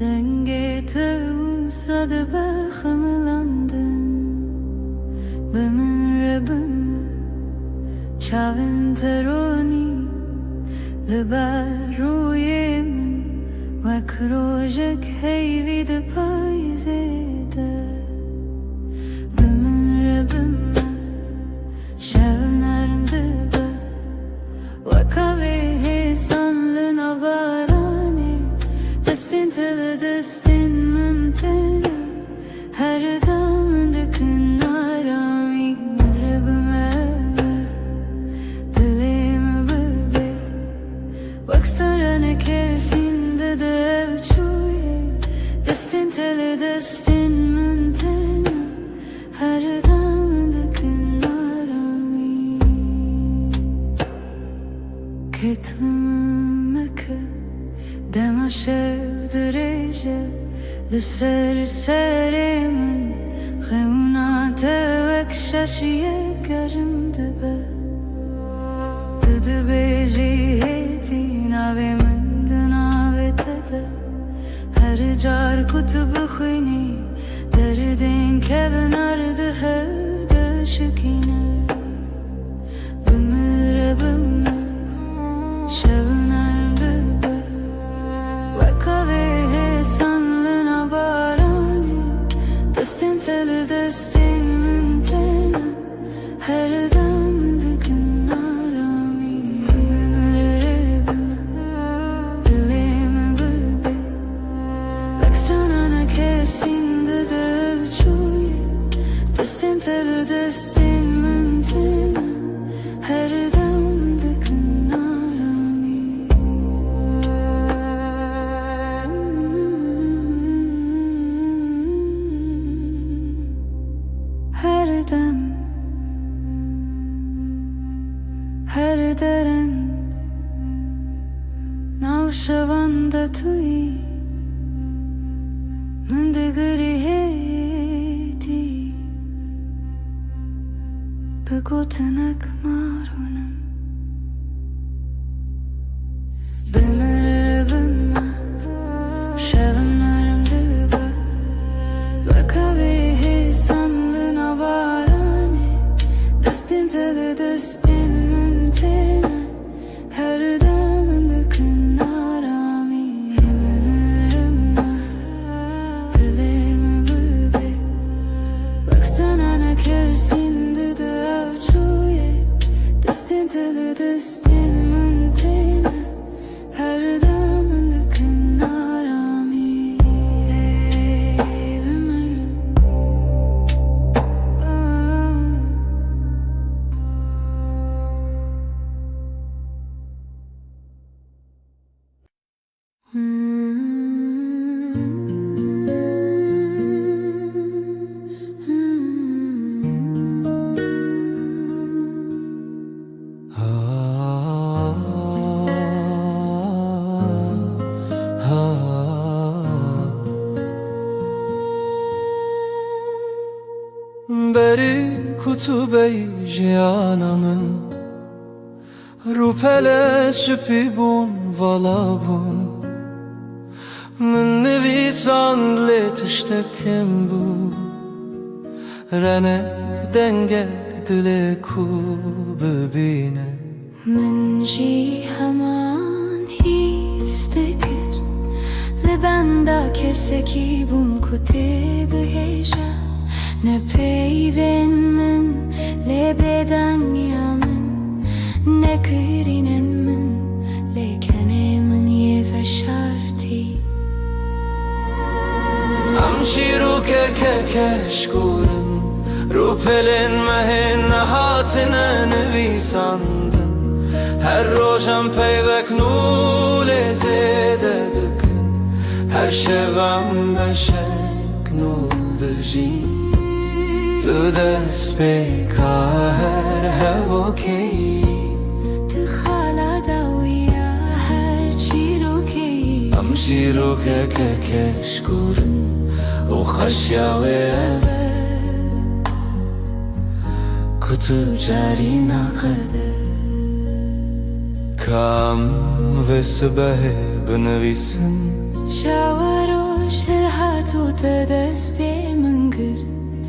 Denge tevsad bexmlandın Bemin rebim Çavin teroni Liber ruyemin Vek rojek heyvi de payzede Bemin rebim Şevnerim dibe Vek ave hesanlın abarani Destin tele destin müntene Her dam dikin arami Rebime Dilimi bebe Bakstarane kesinde de evçuye Destin tele destin müntene Her dam dikin arami Ketlimeke Dema şevdirece Lser serimin Xeuna tevek şaşiye gerim dibe Tıdı bejiheti Navimin dınavete Her car kutubu khini Derdin kevin ardı hevde şikine Bimire bimme Şevnerim dibe Vakave hesanlına barani Destin teli destin müntene Her dam dikin arami Bimire bime Dilimi bebe Vekstranana kesinde de evçuye Destin teli destin müntene Her dam dikin arami Her dem Her deren Navşavanda tui Mındigri heti Begotenek marunum Bimere bimme Şevimlerim dibe Vakave hesanlına barani Destin tele destin müntene Her damın dikin arami Bimirim Dilimi bebe Baksana ne kersinde de avçuye Destin tele destin müntene Her damın dikin arami Bimirim Beri kutube jiyanamın Rupele süpibun valabun Min nevisan le tiştekem bu Renek denge dile ku bebine من جی همان هیستگر لبنده کسکی بوم کتی بهجا نه پیون من لبدن یامن نه کرینن من لیکنه من یه فشارتی Amşiru kekeşkurun Rupelin mehin hatine nevisandın Her rojam peyvek nule zede dıkın Her şevem beşek nuldıji Tu des peka her hevokeyi تخالا داویا هر چی رو که Amşiru kekeşkurun O خشیاوه Kutu cari naqede Kam ve sıbehe benevisin شاورو te desti min girt.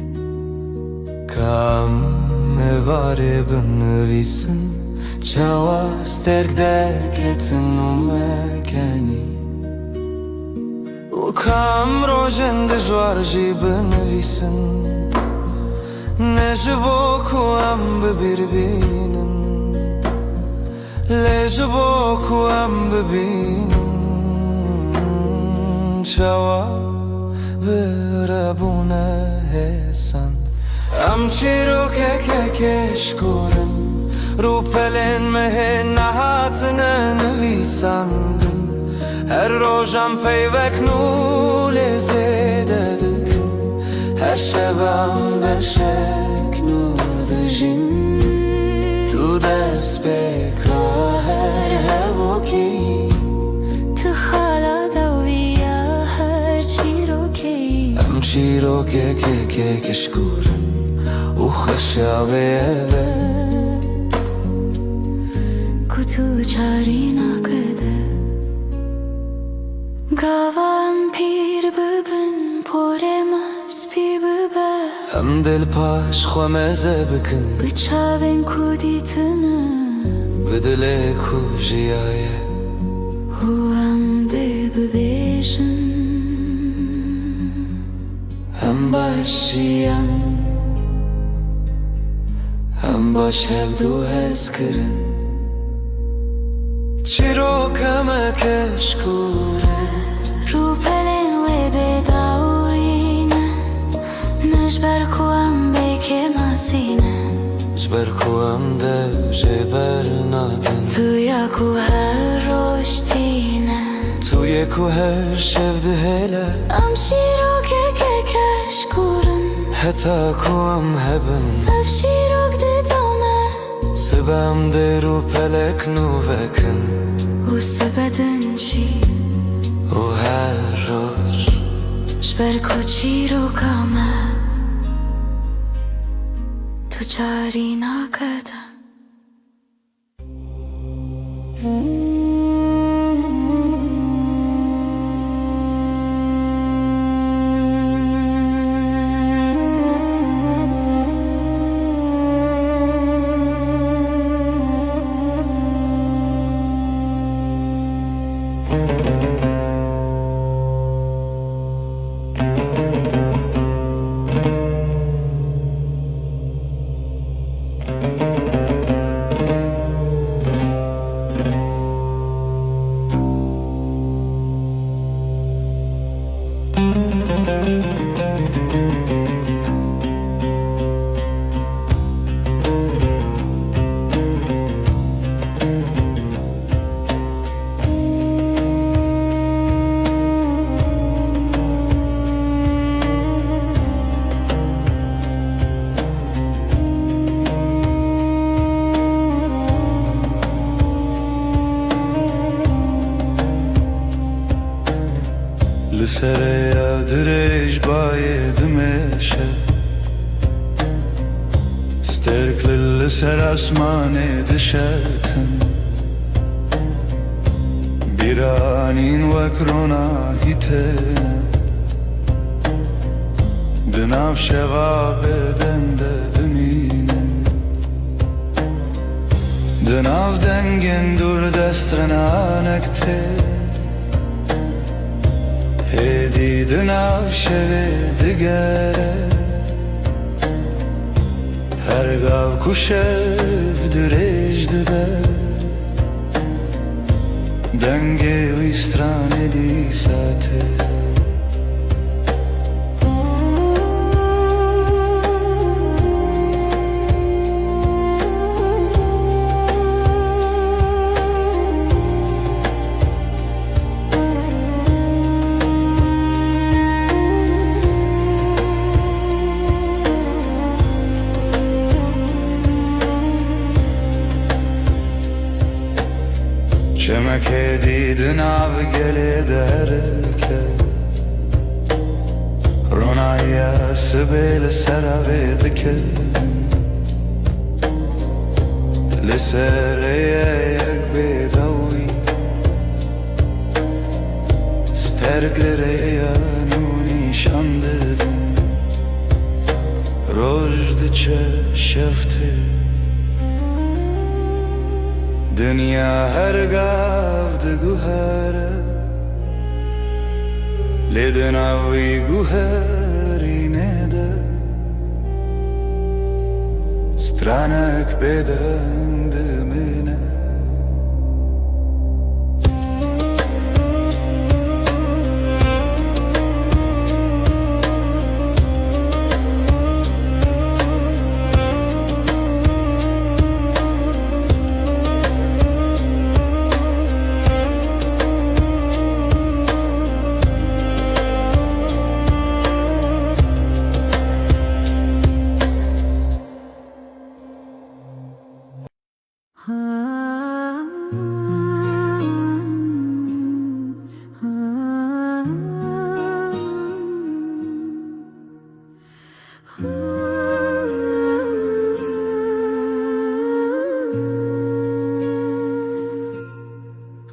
Kam me vare bën Qawa sterk deketin u me keni U kam rojen dëgjuar gjibën visën Ne zhëboku am bëbirbinën Le zhëboku am bëbinën Qawa bërabune hesan Am qiro ke shkurën Rupelen me hena hatën e në visandën Her rojam pejvek nule zede dëkën Her shevam belshek nu dëgjin Tu despe ka her hevoki Të khala davija her qiroke Am qiro ke shkurën U khëshjave eve Kutu qarina këde Gavan pir bëbën Por e mas pi bëbë Am del pash khua me zebëkën Bëqaven ku ditënë Bëdële ku zhiaje Hu am dhe bëbeshën Am bash janë Am bash hevdu hezkërën Qiro ka me keshkure Rupelen u e bedawine Në shbarku am beke masine Zberku am dev zheber natën Tu ja ku her roshtine Tu je ku her shevdë hele Am shirok ke keshkurën Heta ku am hebben Av shirok dhe dome Sëbam dhe rupelek nu vekën U së bedën qi U her rosh Shbarku qiro kame Tu qarina këta Lësereja dërejsh baje dëmeshe Sterkle lëser asmane dëshetën Biranin wakrona hitene Dënav sheva beden de dëminen Dënav dengen dur destrën anekte Hedi dënav sheve dëgere Her gav ku shev dërejsh dëbe Denge u i strane disate Çemek edidin av gele derke Ronaya sibel seravedike Lisereye yek bedawi Sterglereya nuni شانددن رشد چشفته دنیا هر گفت گوهره لیدن آوی گوهری نده stranek beden dümine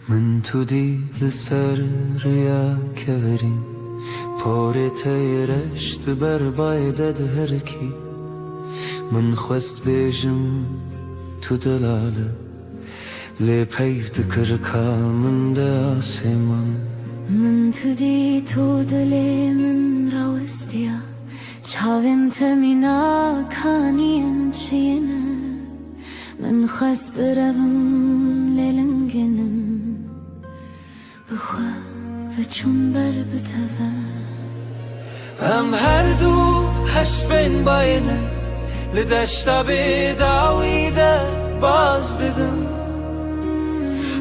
من تو دیل سر ریا کورین پاره تیرشت بر بایدد هر کی من خواست بیجم تو دلاله لی پیفت کرکا من ده آسمان من تو دی تو دلی من راوستیا چاوین تمینا کانیم چینه من خواست بروم لیلنگنم بخوا و چون بر بتوه هم هر دو هش بین باینه لدشتا بداویده باز دیدم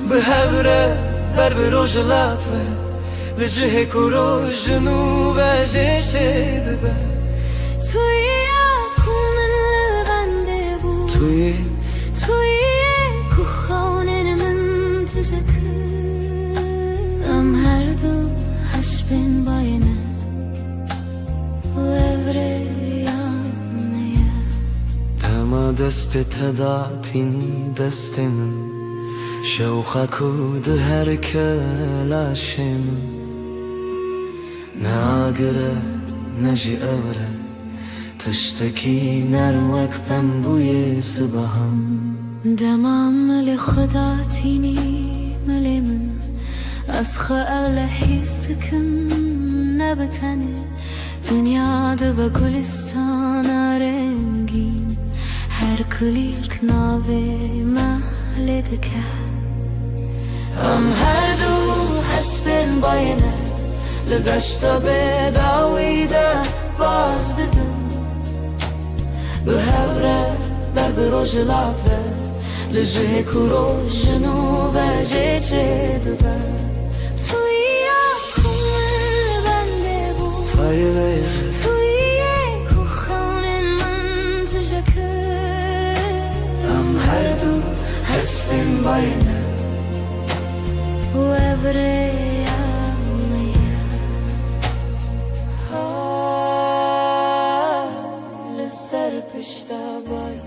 به هوره بر بروجلات و لجه کرو جنوب جشه دبه توی اکومن لبنده بود توی که خانه من تجکر ام هر دو هش بین باینه و evre yanmaya تما دست تدعتینی دست من شوخه کود هر کلاش من ناگره نجی اوره تشتکی نروک بم بوی صبحم دمام مل خدا تینی مل من از خیال حیستکم نبتنه دنیا ده با گلستان رنگین هر کلیک ناوه محل دکه هم هر دو حسبن باینه لدشتا بداویده باز دیدم به هوره بر بروجلات و لجه کرو جنوب جه دبه توی اکومن بنده بود توی که خانه من تجکر هم هر دو حسبن باینه و evre yanmaya لسر پشتا بای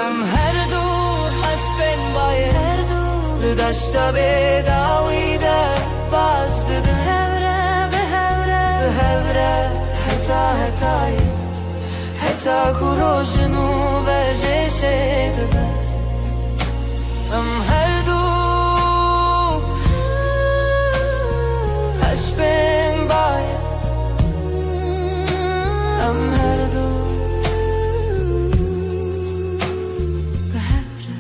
ام هر دو حسبن باید هر دو لدشتا بداویده باز دیدن هوره به هوره حتی کرو جنوب جشه دبه ام هر دو حسبن باید ام هر دو به هوره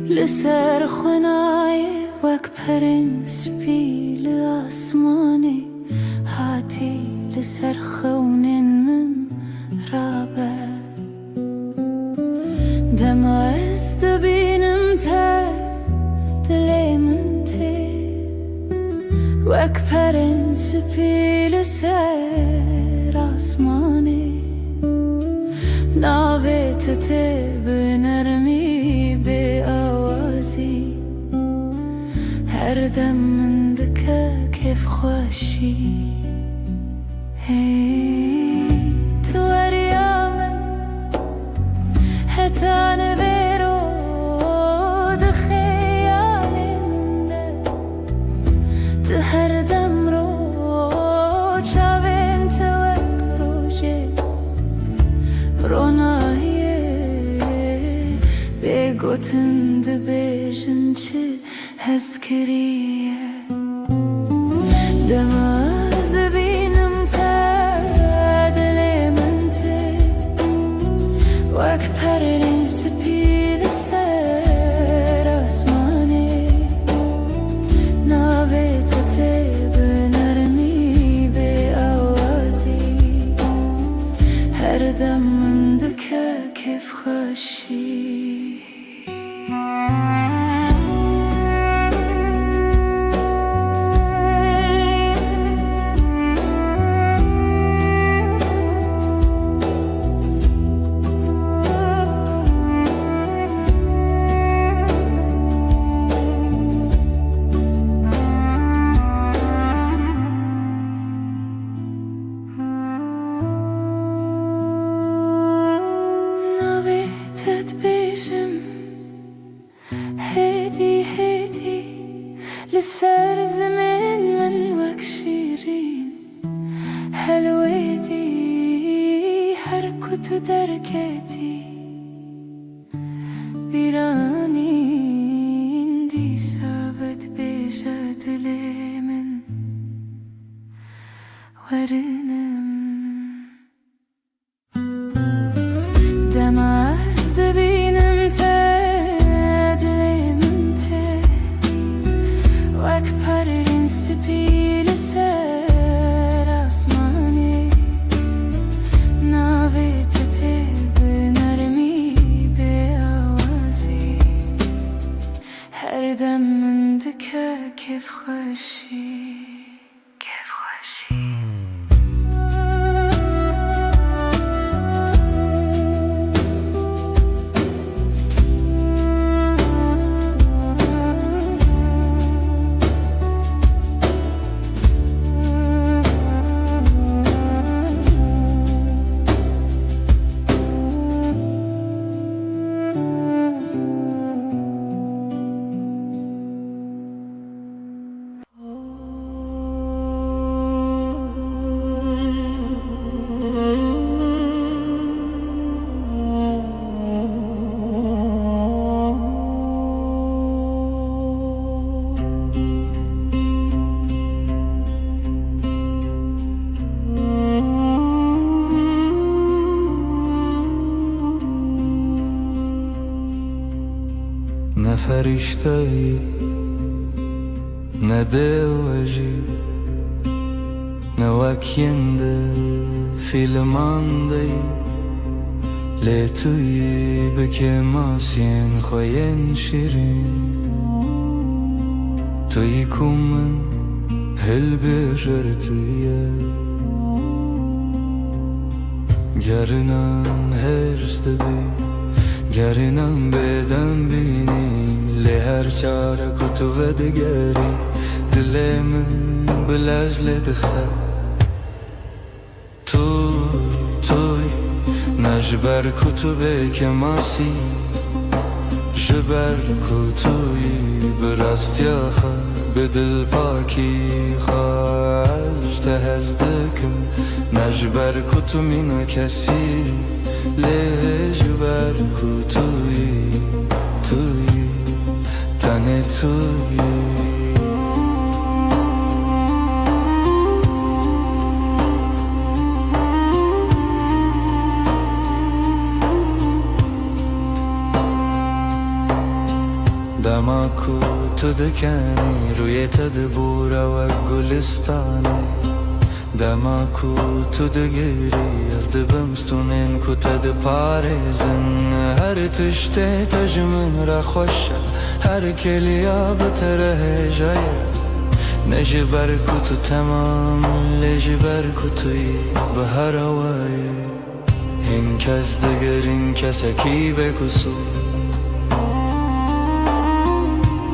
لسر خنای وک پرنس پیل لآسماني هاتي لسرخون من رابع دم عز دبينم تا دلي من تي واكبرن سبي لسر آسماني ناويت بنرمي بآوازي هر دم من دكا كيف خوشي تو أريامن هتان بيرو دخيالي من ده تو هر دم رو چاوين توك روجي روناهيه بگوتن دبیجن چه هزکریه دم از دبینم تا دلی من تی وک پرین سپیل سر آسمانی ناویت تی بنرمی به آوازی هر دم من دکه کیف خوشی هدي لسر زمان من وك شيرين حلويتي حركت دركتي بيراني اندي سابت بيجات لمن ورنم دم عز بينم واكبرن سبيل سر آسماني ناويت بنرمي بآوازي هر دم من دكا كيف خوشي كيف خوشي نه فرشته‌ای نه دواجی نه وکینده فیلماندهی لی توی بکه ماسین خوین شیرین توی کومن هل بررتیه گرنم هرست بی گرنم بدن بینی لی هر چاره کتو و دگری دل من بلزل دخه توی نجبر کتو بکه ماسی جبر کتوی براستی آخه به دل پاکی خواهد تهزدکم نجبر کتو مینا کسی لجبر کتوی تنه توی دماکو تو دکنی روی تدبورا و گلستانه دماکو تو دگیری از دبمستونین کو تد پارزن هر تشته تجمن را خوشه هر کلیا بتره جایه نجبر کو تو تمام لجبر کو توی به هر وای این کس دگر این کسکی بکسو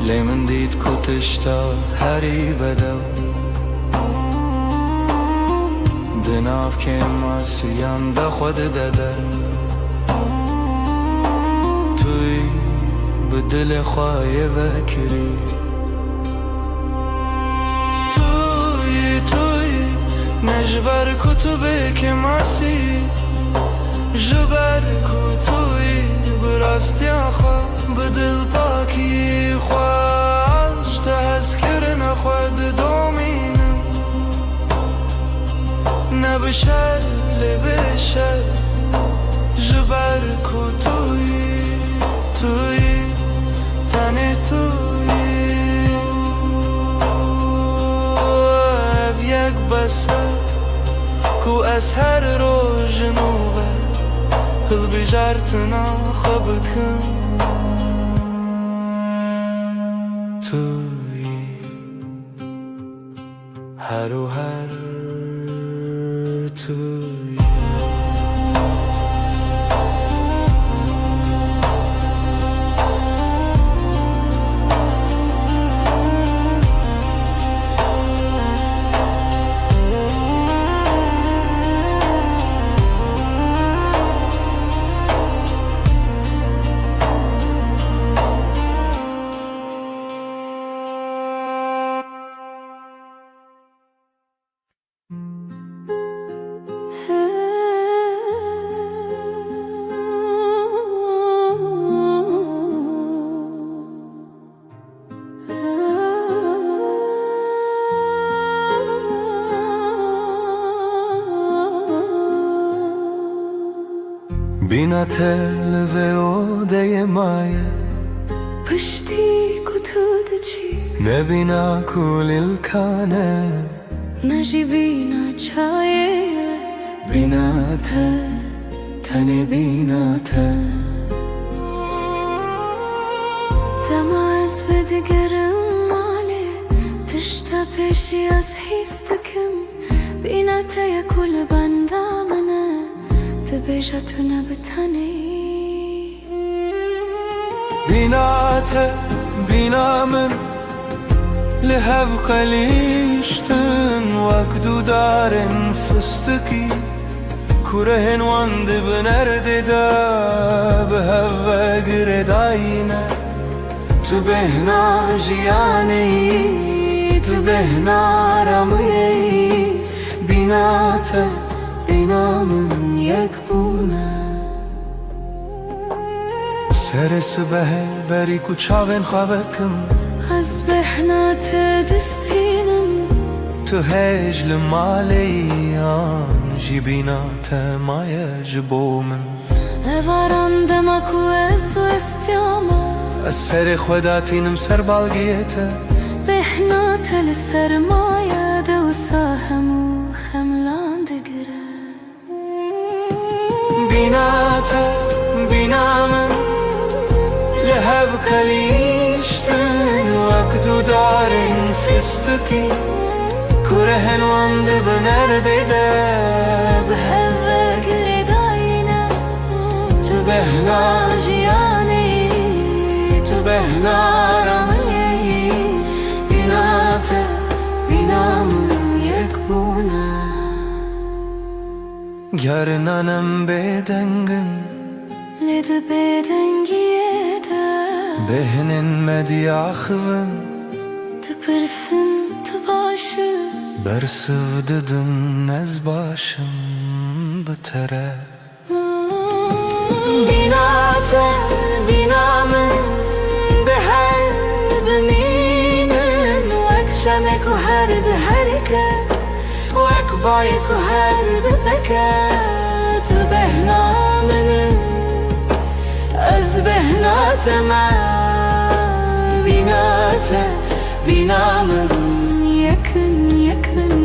لیمن دید کو تشتا هری بدو دناف که ماسیان دا خود دادر توی به دل خواهی وکری توی نجبر کتبه که ماسی جبر کتوی براستی آخوا به دل پاکی خواهش تحسکر نخواد دومینم نبشرت لبشر جبر کتوی توی تنه توی یک بسر کو از هر روز نوبه هل بجارتنا خبکم توی هر و هر توی بینا تل و اوده مایه پشتی کتود چی نبینا کل الکانه نجی بینا چایه بینا تنه بینا دما از و دگرم ماله تشتا پیشی از هیستکم بینا یا کل بندامنه دبیجتو نبتنی بینا من لهب خلیشتن وقدو دارن فستکی کرهن واند بنرد دا به هوا گرداینه تو بهنا جیانی تو بهنا رمی بینا من یک بونه سر سبه بری کو چاون خوابکم از بهنات دستینم تو هجل مالیان جی بینات مایج بومن اوارم دمکو از و استیامه از سر خوداتینم سر بالگیته بهنات لسرمایه دو ساهم و خملان دگره بینا من لهب خلیشتن وقدو دارن فستکی کرهن واند بنرده دا به هوا گرداینه تو بهنا جیانی تو بهنا رمی بینا من یک بونه گرنانم بدنگن لید بدنگیه ده بهنن مدیاخون تپرسن تباشه برسو ددن از باشم بتره بینا من به هر بمینن وکشمک و هر ده هرکه وک بایک و هر ده بکه تو بهنا منه از بهنات ما binate binamın yakın yakın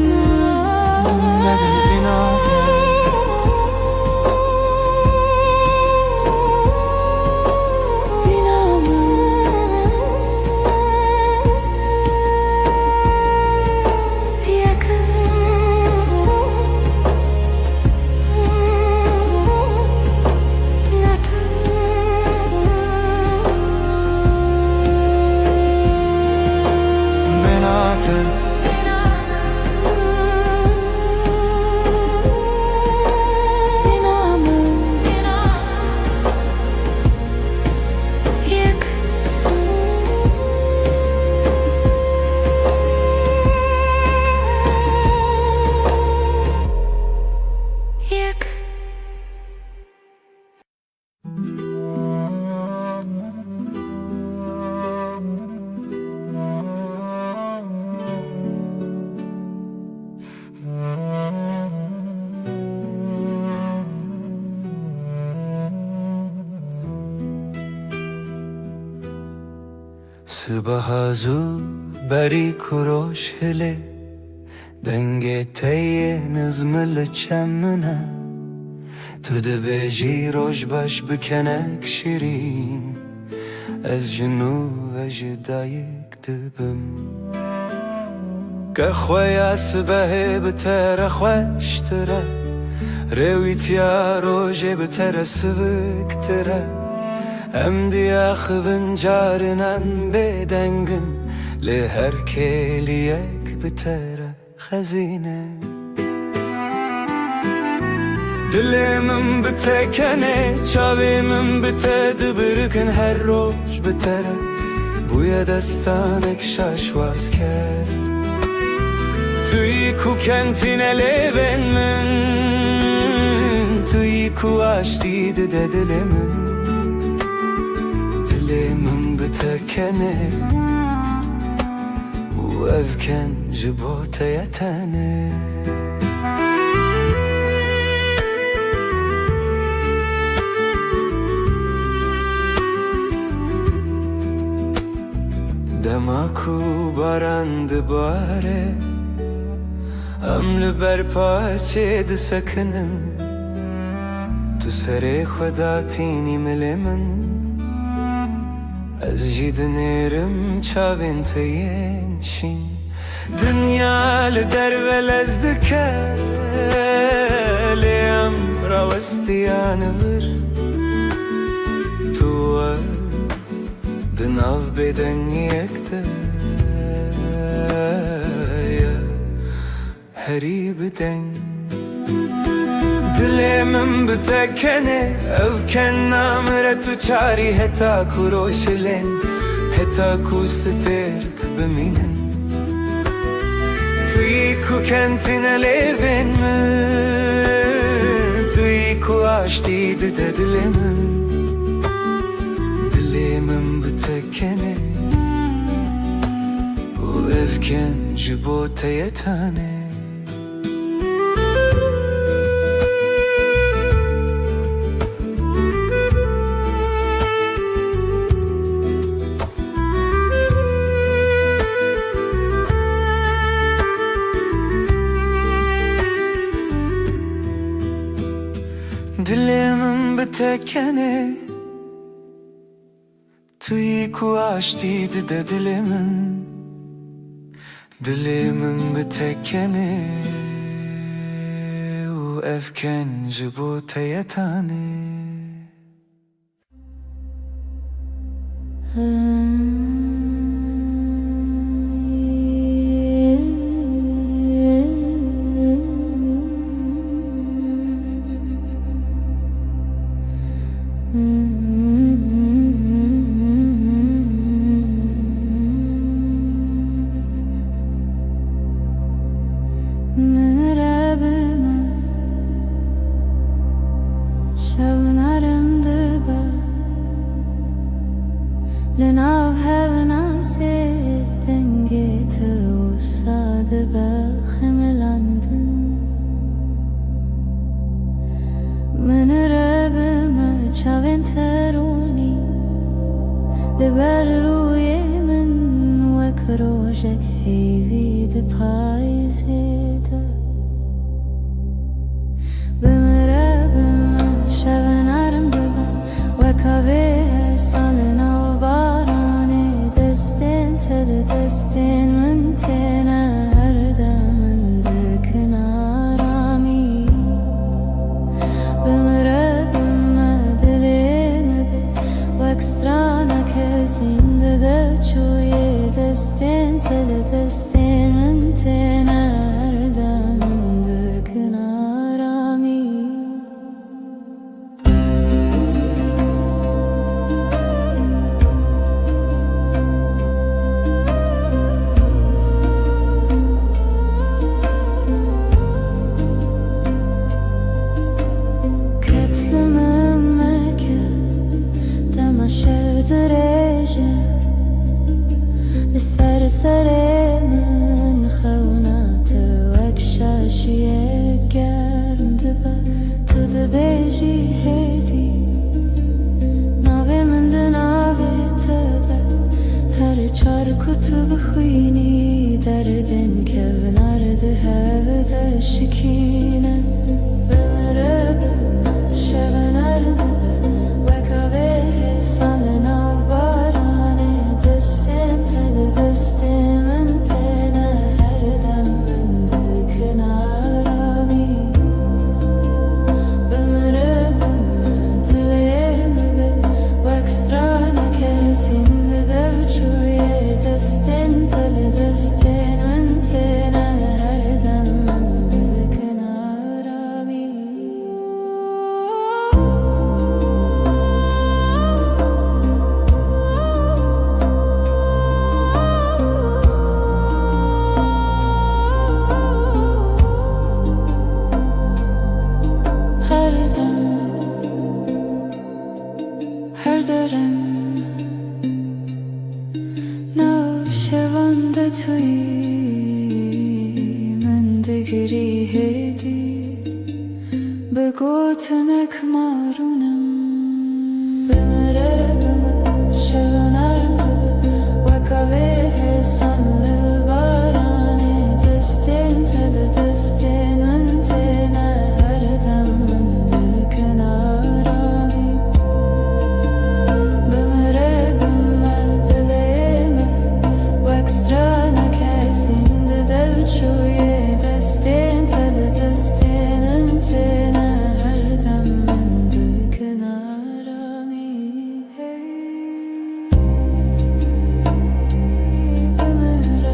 Sıbahazu beri kuroş hele Denge teye nızmılı çemmına Tüde beji roj baş bükenek şirin Ez jinu ve jidayik dibim Kexwaya sıbahe bitere xweştere Rewitya roje bitere sıvıktire Em diya xıvın carinen bedengin Le her keliyek bitere xezine Dilimin bitekene Çavimin bitedi birikin her roj bitere Buya destanek şaşvazker Tüy ku kentine leven min Tüy ku aştiydi de dilimin Dilimin bitekene U evken jibote yetene Demaku barandı bare Emli berpaçe sakının Tu sere xwedatini milimin Ez jî dinêrim çavên te yên şîn Dinya li dervelez dike Lê em rawestiyan vir Tu ez di nav bêdengiyek de herî bideng Dilê min bitekene Evken namire tu çarî heta ku roşilên Heta ku stêrk bimînin Tu yî ku kentine lêvên min Tu yî ku aştî dide dilê min Dilê min bitekene û evken ji bo te yetane Dilimin bitekene Tu yî ku aştîdi de dilimin Dilimin bitekene U evken ji bo te yetane لناو هفنا سيدنگي توصاد بخملاندن من ربما چاوين تروني لبر روی من projek heyvid payzede Bimre bimre şevenerim bibim Ve kaveh salın av barani Destin teli destin min tene her demin dikin arami Bimre bimre dilimi bi Vek strana kezinde de çuye Destin teli destin min tene her demin dikin arami سر سر من خونات وک شاشیه گرم دبا تو دبیجی هیدی ناوی من ده ناوی تده هر چار کتب خوینی دردن که ونارده هوده شکینه بمره بمه شبنر دبه وکاوه سالن آو بارانه دستن تل دستن من تنه هر دم من دکن آرامی بمره بمه دلیم به وکسترانه کسینده دو چویه دستن تل دستن من تنه هر دم من دکن آرامی her derem navşevanda tuy من دگری هدی به گوتنک مارونم بمره بمه شونرم دبه وکاوه سال بارانه دستین تل دستین من تنه هر دم من دکن آرامی بمره بمه دلیم وکسترانه کسینده دو چویه دستین تل دستین من تنه هر دم من دکن آرامی بمره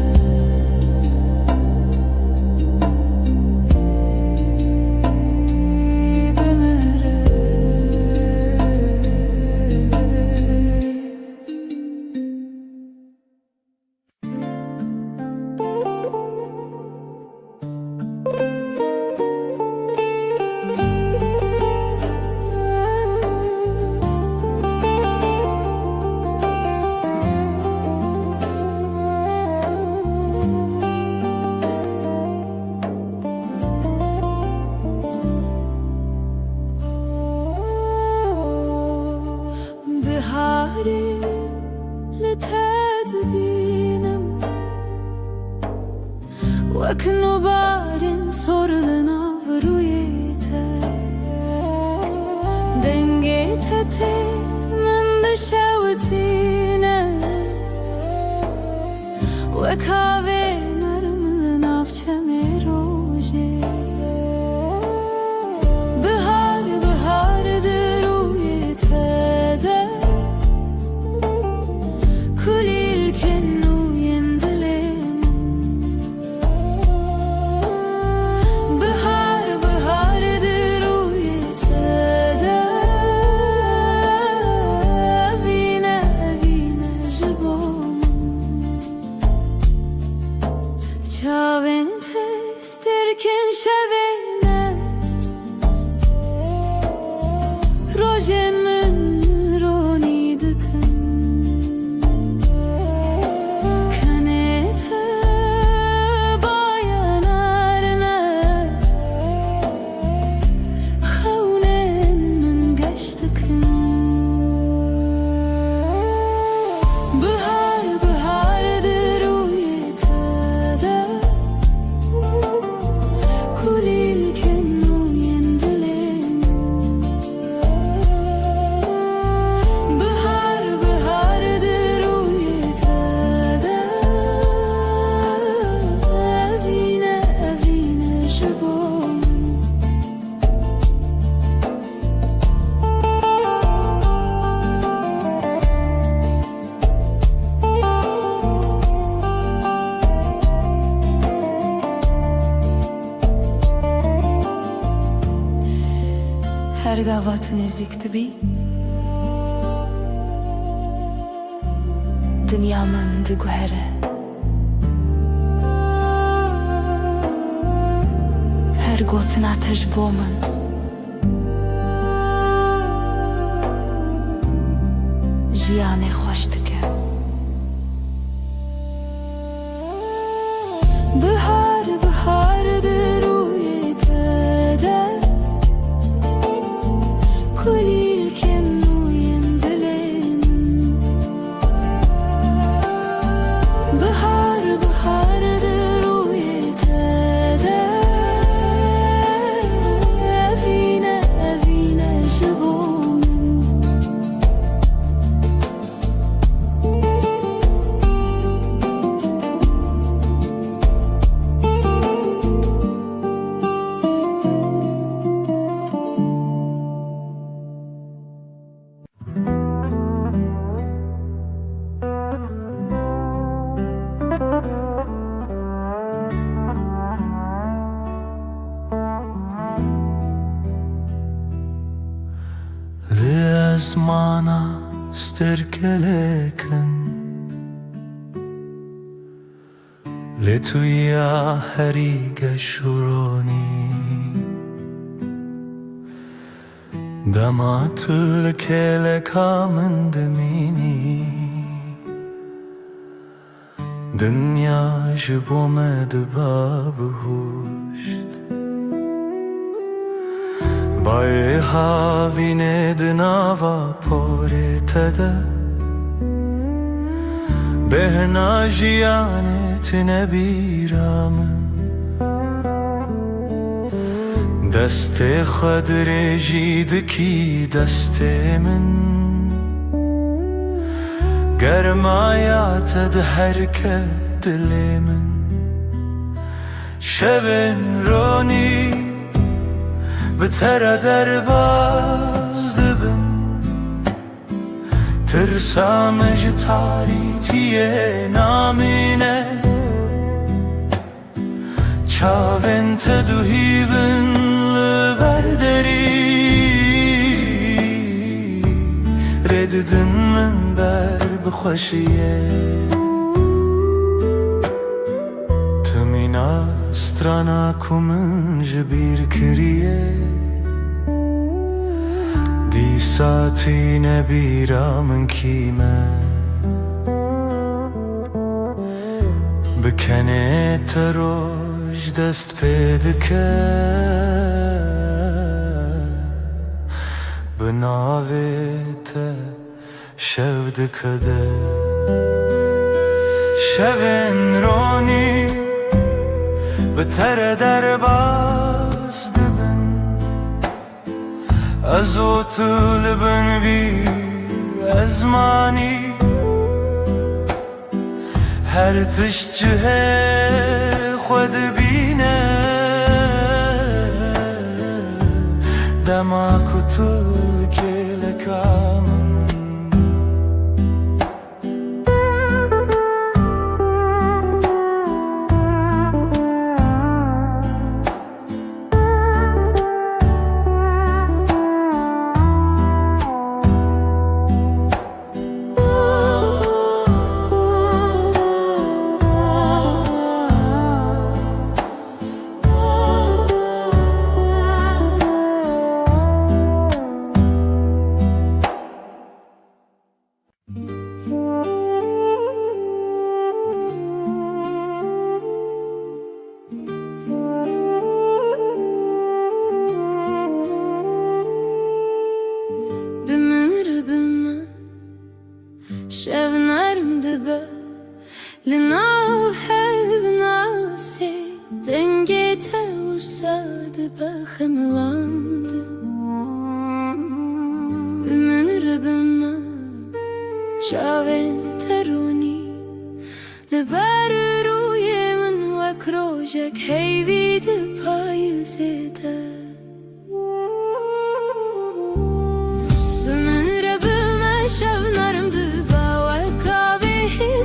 بهاری لتدبینم وکنو بارین sorulun avruyeter denge tete من دشوتینه وکاوه نرملن avçeme roje بهار بهارdır uyetede kulil kennu yendilim Bahar bahardır uyetede vine vine jibom çaven testerken şevene rojen min roni dikin kanete bayanarne xavnen min geçtikin bahar bahardır سرگاوات نزیکت بی دنیا من ده گوهره هر گوتن آتش بو من جیان خوش دکه بهار بهار ده روی تده کلیل که نوین دلمن بهار بهار ده روی تده اوینه اوینه جبو لأزمانا استركلكن لتويا هريق شروني دمعت لك من دميني دنيا جبو مدباب هوشت بای هاوینه دناوا پورتده بهنا جیانت نبیرامن دست خود رجید کی دست من گرمایات ده هرکه دل من شبن رونی بتر درباز دبن ترسامج تاریتیه نامینه چاوین تدوهیون لبردری رددن من بر بخوشیه تمینا استرانا کمن جبیر کریه دی ساتی نبیرا من کیمه بکنه تروش دست پیدکه بناویت شو دکده شبن رونی بتر درباز دبن از او طلبن بی ازمانی هر تشت جه خود بینه دما کتول که لکام شبنرم دبه لناو حب ناسي دنجيت وساد بخملاند من ربما شاوين تروني لبر روی من وکروجک هیوید پایزده من ربما شبنرم دبه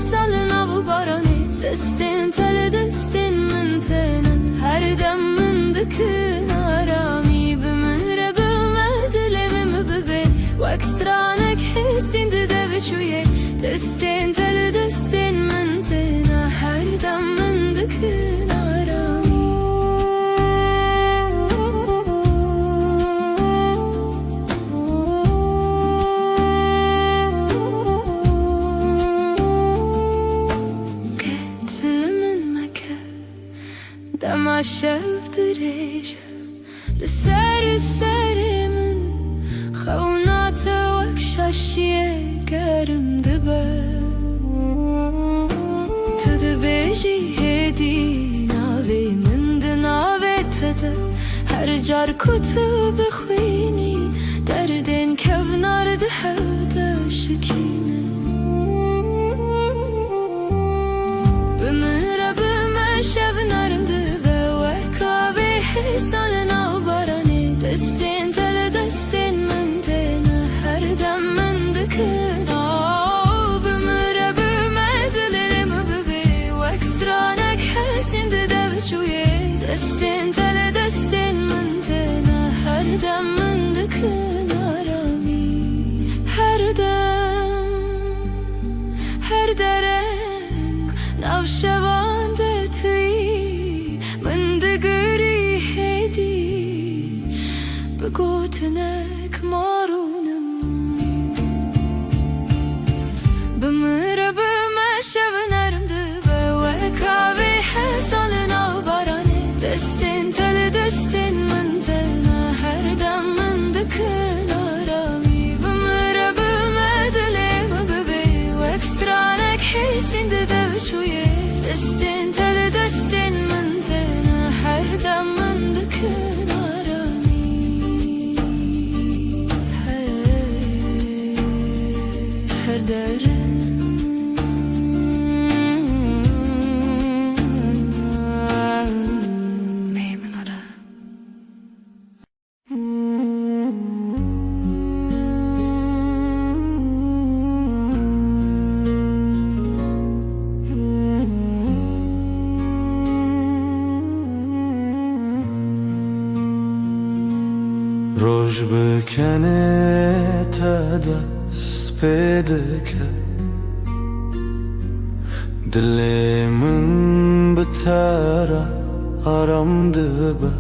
salına bu barani destin tele destin mentenen her dem mındıkın arami bümün rebüme stranek Hesinde de veçuye Destin tele destin mentena Her dem mendikin arami Ketlimin meke Dema şev direje لسر سرمن خونات وكشاشية كرم دبا تدبيجي هدي ناوي من دناوي تدا هر جار كتب خويني دردين كفنار دهودا شكينة بمرا بما شفنارم دبا وكاوي حسالنا Destin tele destin mentena her dem mendikin Bümüre bümedilerim bebi Vekstranek hesinde de veçuye Destin tele destin mentena her dem mendikin arami Her dem her dereng navşevan deti mendigiri hedi بگوتنک مارونم بمره بمه شونرم دبه و کاوی حسالنا بارانه دستین تل دستین من تنه هر دم من دکن آرامی بمره بمه دلیم ببی و اکسترانک حسینده دوچویه دستین تل دستین من تنه هر دم من دکن her derin meymin ara روش بکنه تا پیدکه دلمن بتره آرام دبه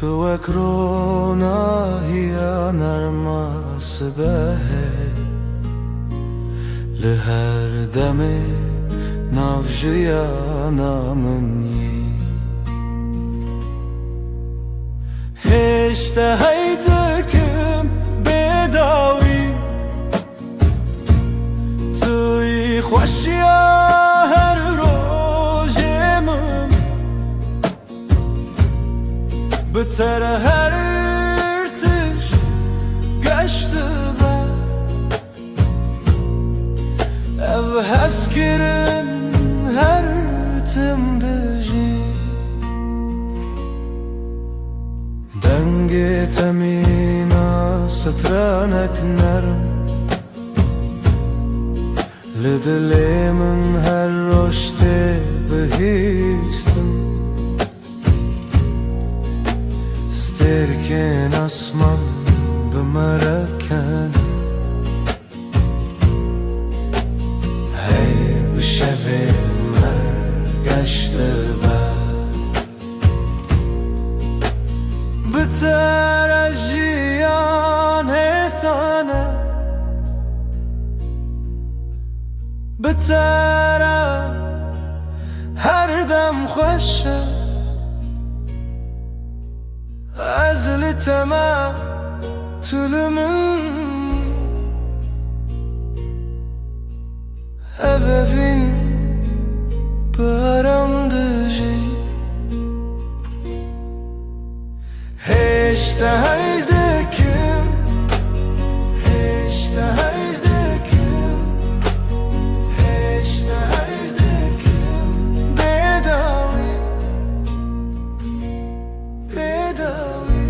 تو اکرونا هیا نرماس به لهر دمه نافجیا نامنی هشته هیدکم بداوی توی خوشیا هر روزمم بتر هر ارتش گشته با او هسکرن هر تمدجی دنگی تمینا سترانک نرم لدلی من هر رشته بهیستم سترکن اسمان بمرکن هی بشوی مرگشته بتر اجیان حسانه بتر هر دم خوشه از لتما تلمن ebevin paramdıcı Heşte hejdekim Heşte hejdekim Heşte hejdekim Bedavi Bedavi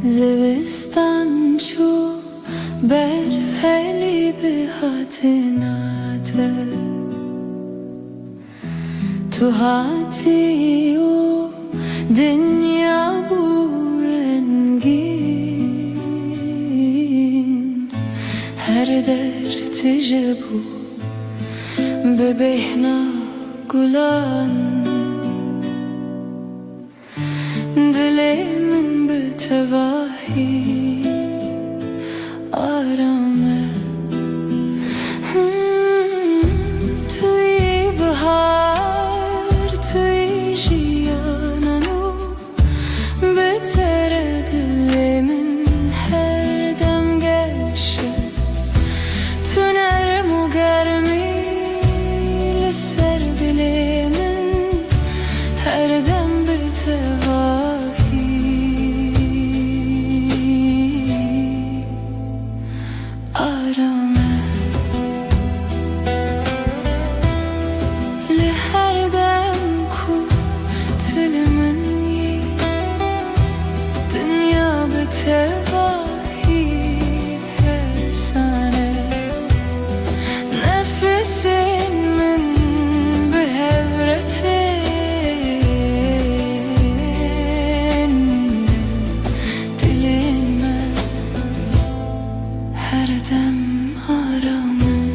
زوستان چو برفلی به حتناته تو هاتی و dünya bu rengin her derti bu bebehna gulan dilimin betevahi arame tuy bahar tuy jiyananu beter dilimin her dem gelşe tüner mu germil ser dilimin her dem betevahi arame li her dem ku tilimin yi dünya betevahi hesane nefesin min behevretin dilime her dem aramın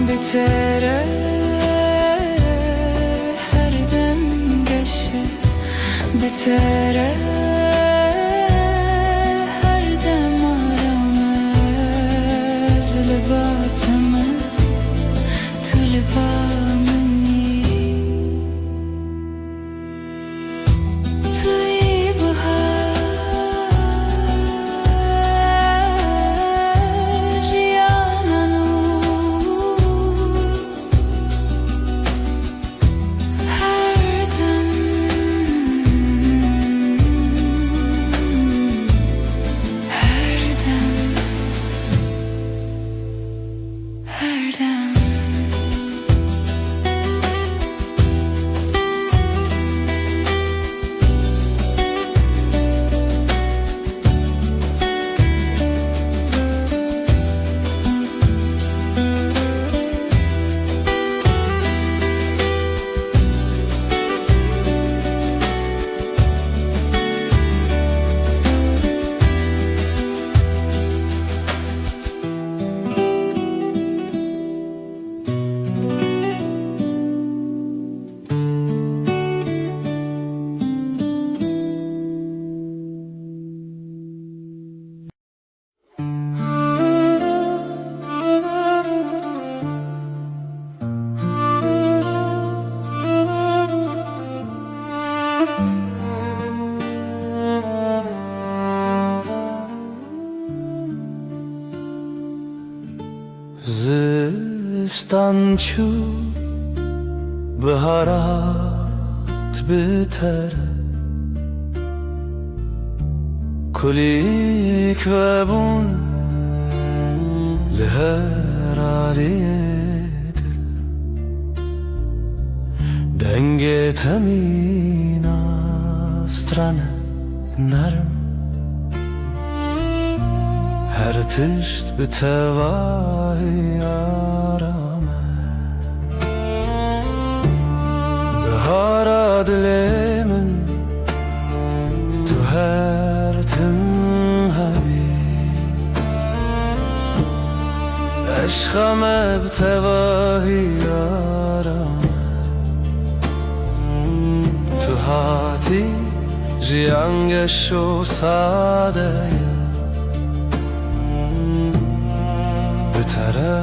bitere her dem geçe bitere her dem aramız libatımı tulibamını tuy bahar jiyananu her dem her dem her dem زستان چو بهارات بتر کلیک و بون لهر علی دل دنگ تمین استرن نرم her tişt bir tevahi arame Bahara dilimin tu her tim habib Eşkame bir tevahi arame Tu hati jiyan gesho sadeye Bitere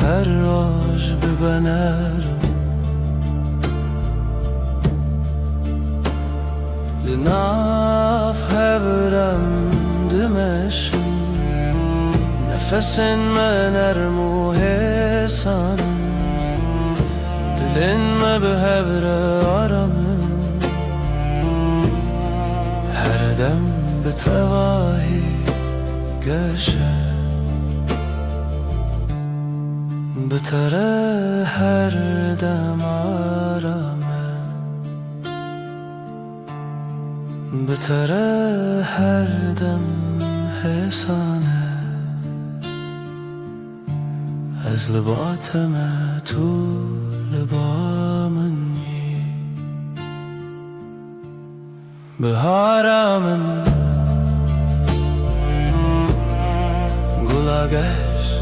her roj bibener Linaf hevrem dimeşin Nefesin mener muhesanın Dilin me behevre aramın Her dem bitevahi geşe Bitere her dem arame بتره هر دم حسانه از لباتم تو لبا منی بهارم گلاگش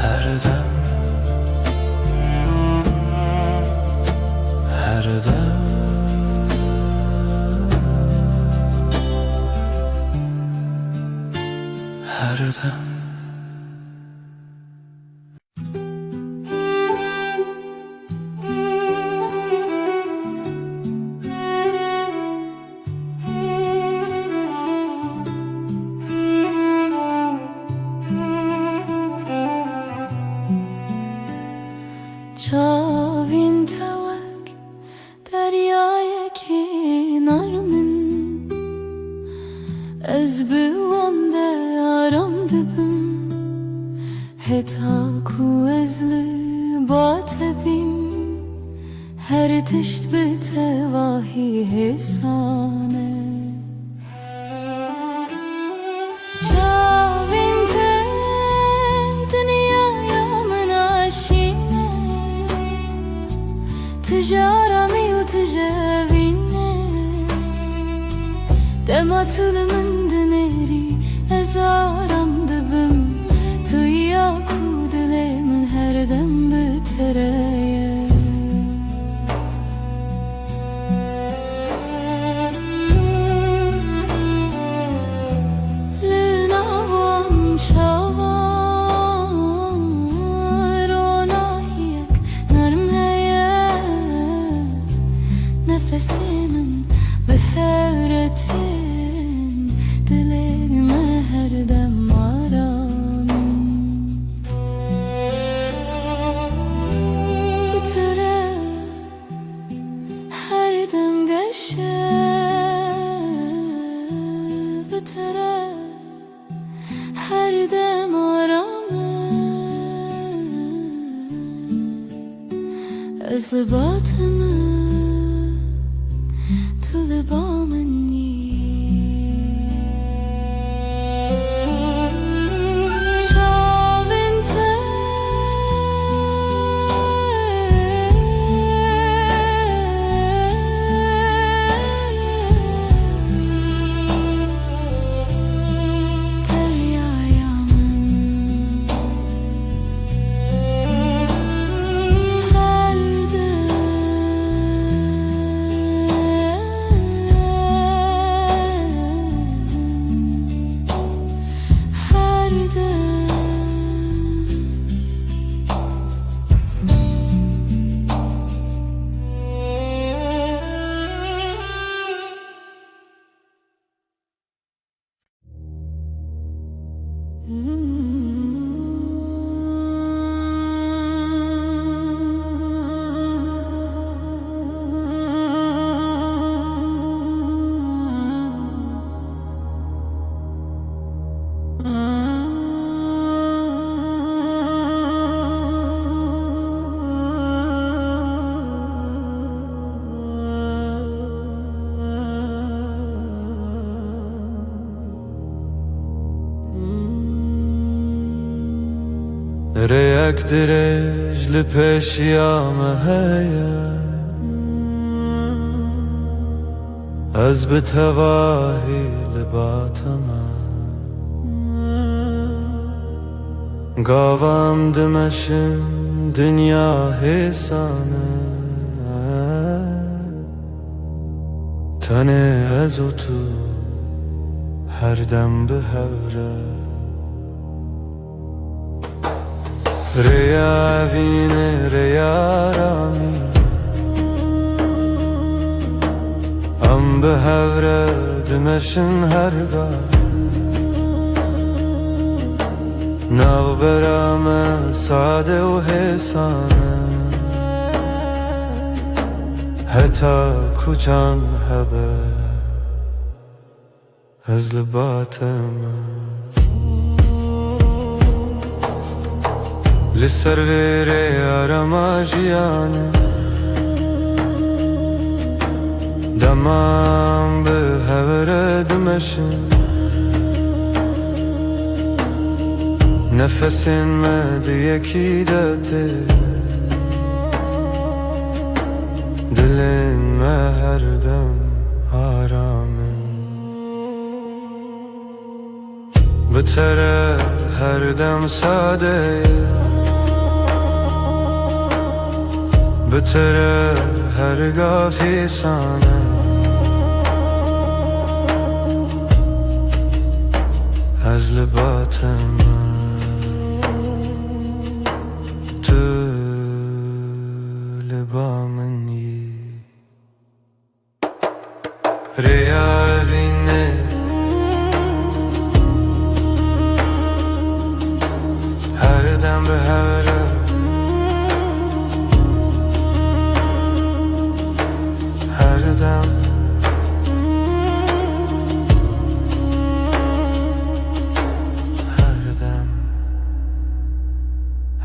هر دم هر دم هر دم چاوین توک دریای کنار من از بوانده آرام دبم هتا کو از لبات بیم هر تشت به تواهی حسانه چاوین ته دنیا من آشینه تجارمي وتجاويني دما طول من دنيري ازارم دبم تو ياكو دلي من هر دم بتريا لناوان شاوان روناهيك نرم نفسي بهورتين دلي ما هر دم آرامين بتره هر دم قشه بتره هر دم آرامه از لباتمه تو لبا منی چاوین ته دریای من هر ريك درج لبش يا مهيا از بتواهي لباتما قاوام دمشن دنيا حسانه تنه ازو تو هر دم بهوره ريا فيني ريا رامي ام بهوره دمشن هرگا ناو برام ساده و حسانه حتا کجان هبه از لباتم لسر ویره آرما جیانه دما meşin Nefesin mediyeki dete Dilin me her dem aramin Bitere her dem sadeye Bitere her gafi sana از لباتم تو لبامنی ریا بینه هر دم به هره هر دم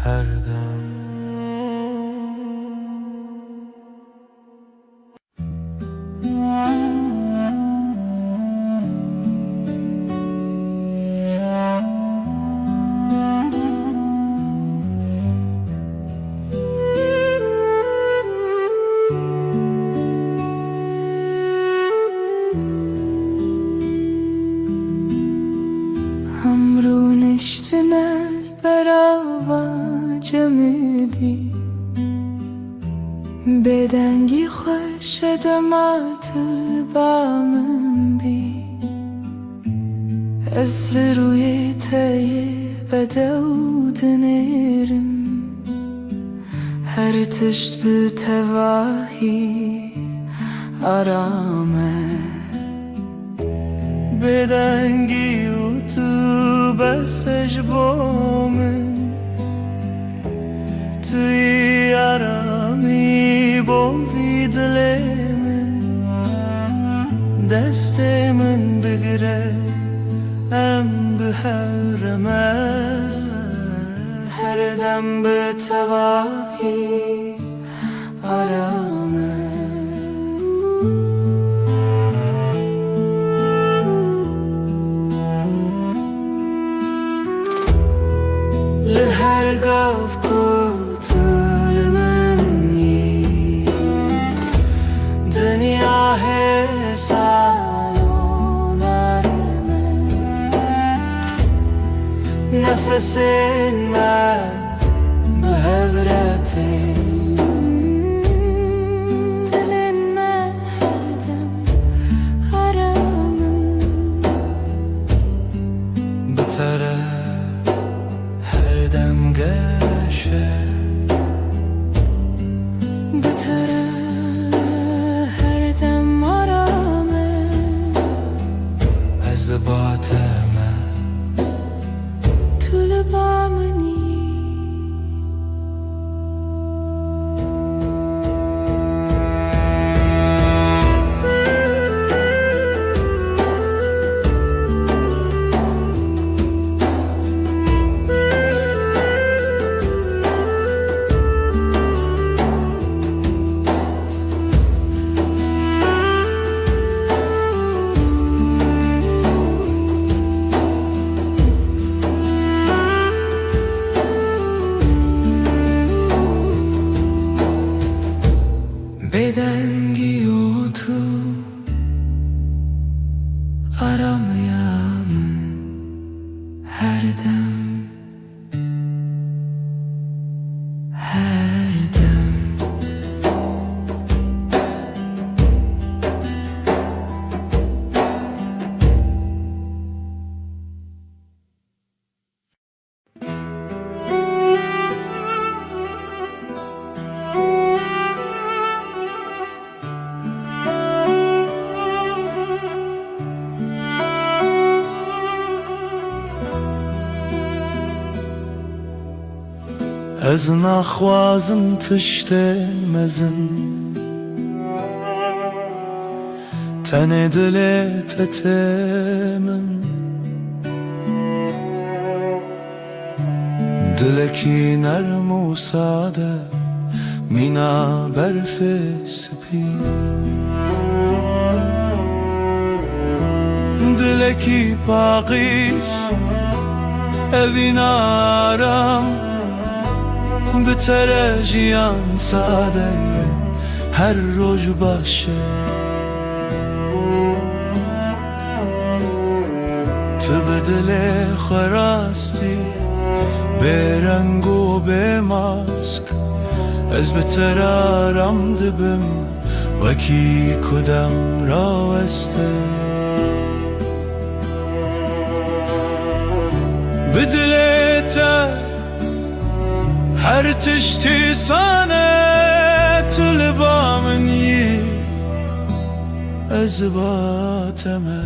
her dem همرون اشتنل براوا جمدی بدنگی خوش دمات بامن بی از روی تای بدود نرم هر تشت به تواهی آرامه بدنگی و تو بسش بامن توی آرامی بوی دل من دست من بگیره ام به حرمه هر دم به تواهی آرامه لهر گاف کتل منی دنیا حسان و نرمه نفس من به هورته دل من هر دم آرامم بتره هر دم گشه بتره هر دم آرامه از لباتم تو لبامنی بدنگی و تو آرامیم هر دم هر دم از نخوازم تشتن مزن تن دلت تمن دلکی نرم و ساده مینا برف سپید Dileki paqiş evin aram Bitere jiyan sadeye her roj başı Tibdile xarasti Bereng u bemask Ez bitere aram dibim Vaki kudam raweste Bidilete her tişti sana Tülbamın yi ezbateme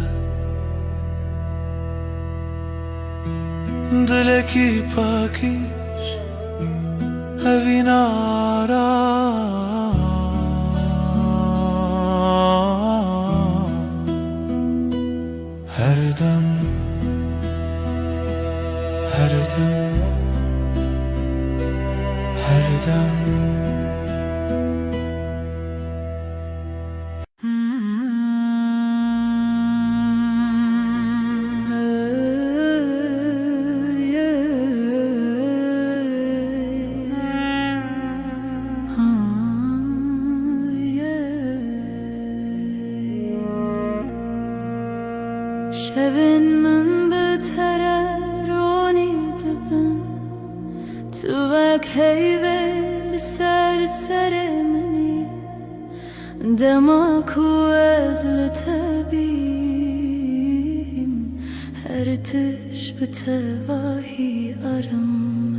Dileki pakiş evin aram Her dem Her dem Her dem Şevin min betere roni dibin Tu vek heyve ser seremini Dema ku ez li tebim Her tiş bi tevahi aram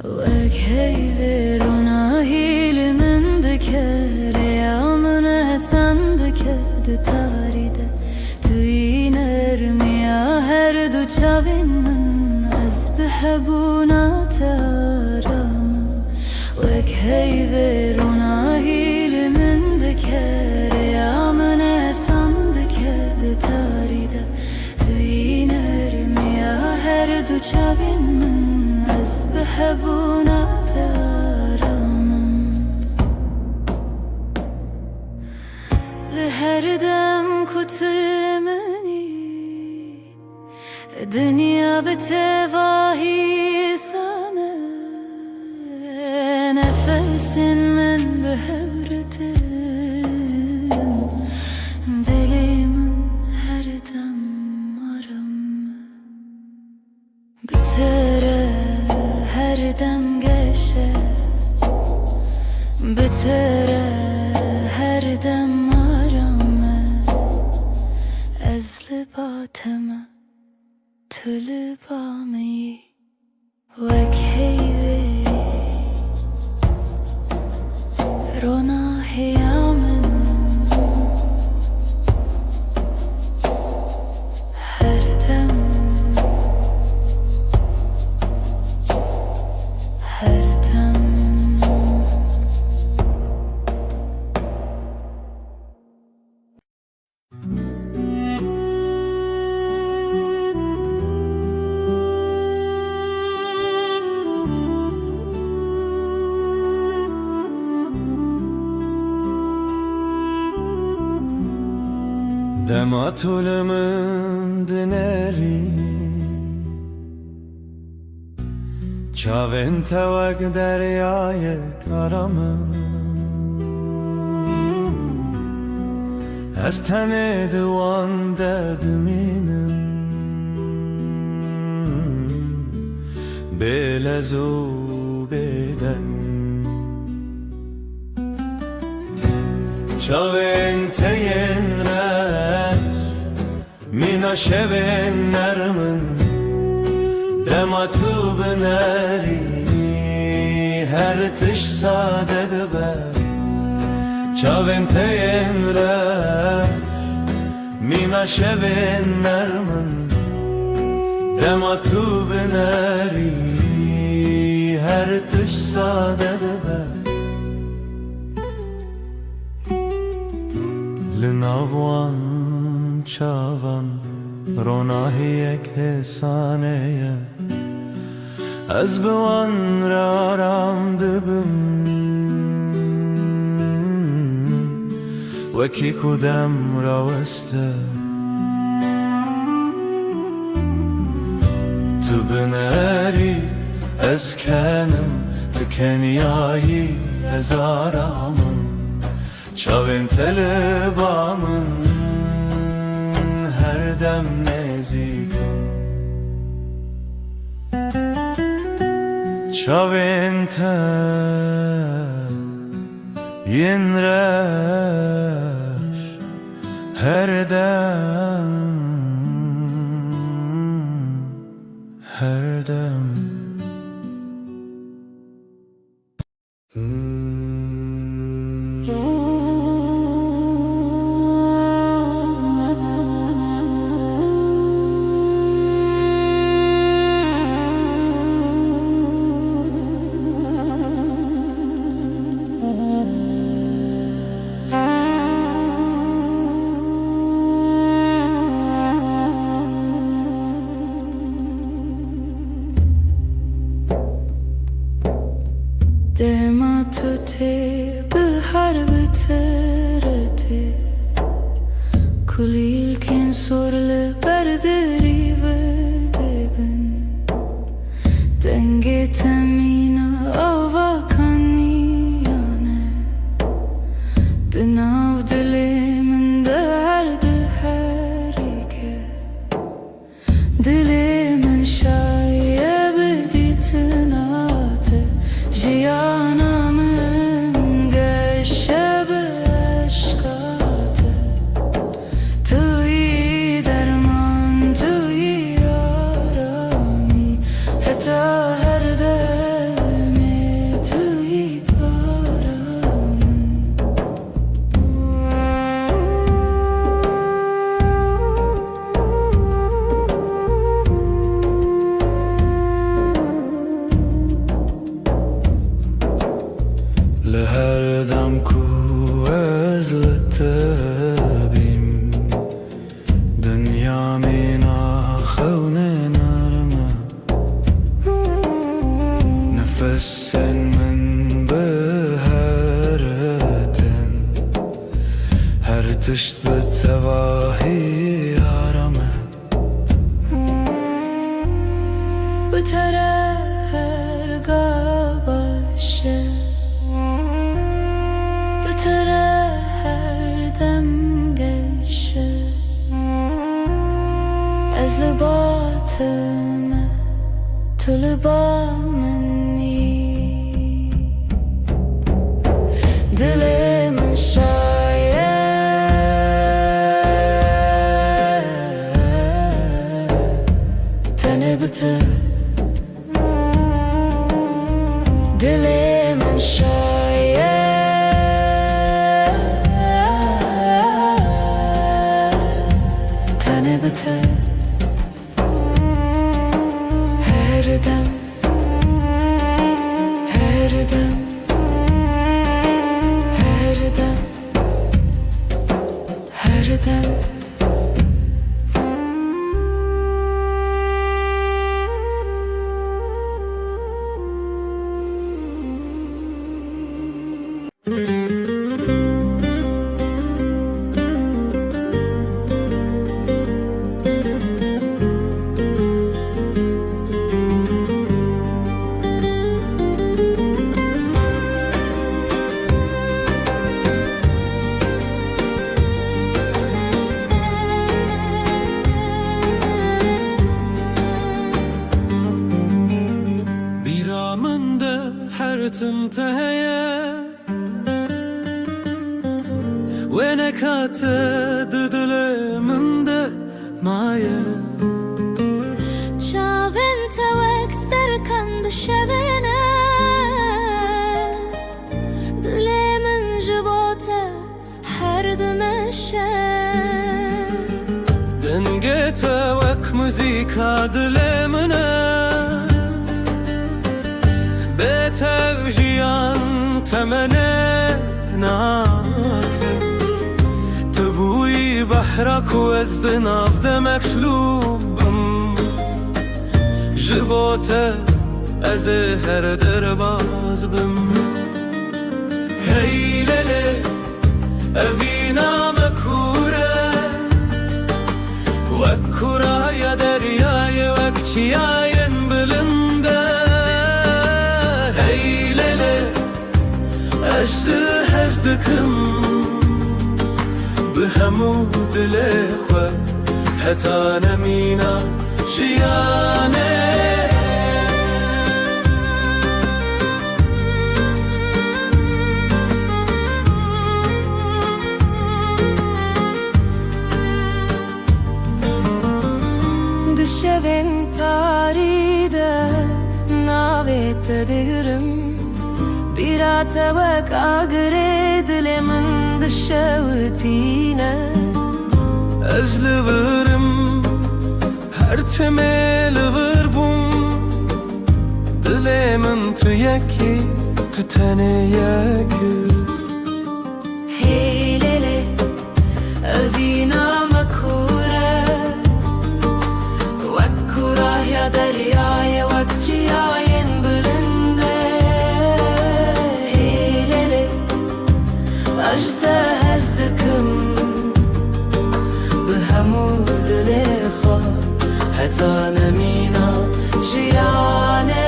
Vek heyve rona hili min dikere Ya min esen dikede taride Nermiya her du çavin min Ez behebuna taramın Vek heyve rona hili min dikere Ya min esan dikede taride Tüy nermiya her du çavin min Ez behebuna taramın Li her dem kutulemeni Dünya betevahi sana Nefesin min behevretin Dilimin her dem aram Bitere her dem geçe Bitere her dem aram Ezli bateme Tülbami Vek heyve Rona heyamen Her dem Her dem Dematulımın dineri Çavin tevek deryayı karamı Ez tene divan derdiminim Belezu beden Çavin teyenler Mina şevin nermin Dematu bineri Her tiş sade dibe Çavin teyenler Mina şevin nermin Dematu bineri Her tiş sade dibe Linavwan çavan Ronahiyek hesaneye Ez biwan raram dibim Veki kudem raweste تبناري اسكنم تكنياي هزارامن çavên telebamın her dem nezikim çavên te yinreş her dem her dem دما تو تی به حرب ترتی کلیل کن سرل بردری و دبن دنگ تمینا آوا کنیانه دناو دلی من درد هری که دلی من شایب دیتناته Cihanımın geçşebe aşkate Tüy derman tüy yarami Heta her demi tüy paramın لهر دم کو از لطبیم دنیا مینا خون نرمه نفس من به هرتن هر تشت به تواهی آرامه Bu tara her gabaşı Bu tara her dem geçe Ez libatime tu libameni Dilimin şayet Tene bitir Dilimin şayet Tene bitir Her dem Her dem Her dem Her dem Biramında her tım teheye Ve nekate diliminde maye Çavên tewek sterkan dişevene Dilê min ji bo te her dimeşe Dengê tewek müzîka dilê min e Bêtev jiyan temene nake Tu bûyî behra ku ez di nav de meklûbim Ji bo te ez ê her derbaz bim Hey lele evî name kure Wek kuraya deryayê wek çiyayê دکم به همو دل خو حتی نمینا جیانه Dışevin taride navet dirim Birate vek agre dilimin dışevtine Ezlivirim her temel vırbum Dilimin tüyeki tütene yakıt Heylele evina makure Vek kurahya deryaya vek cihayen bülünde Heylele ajda hezdikim بهمو دل خوا حتی نمینا جیانه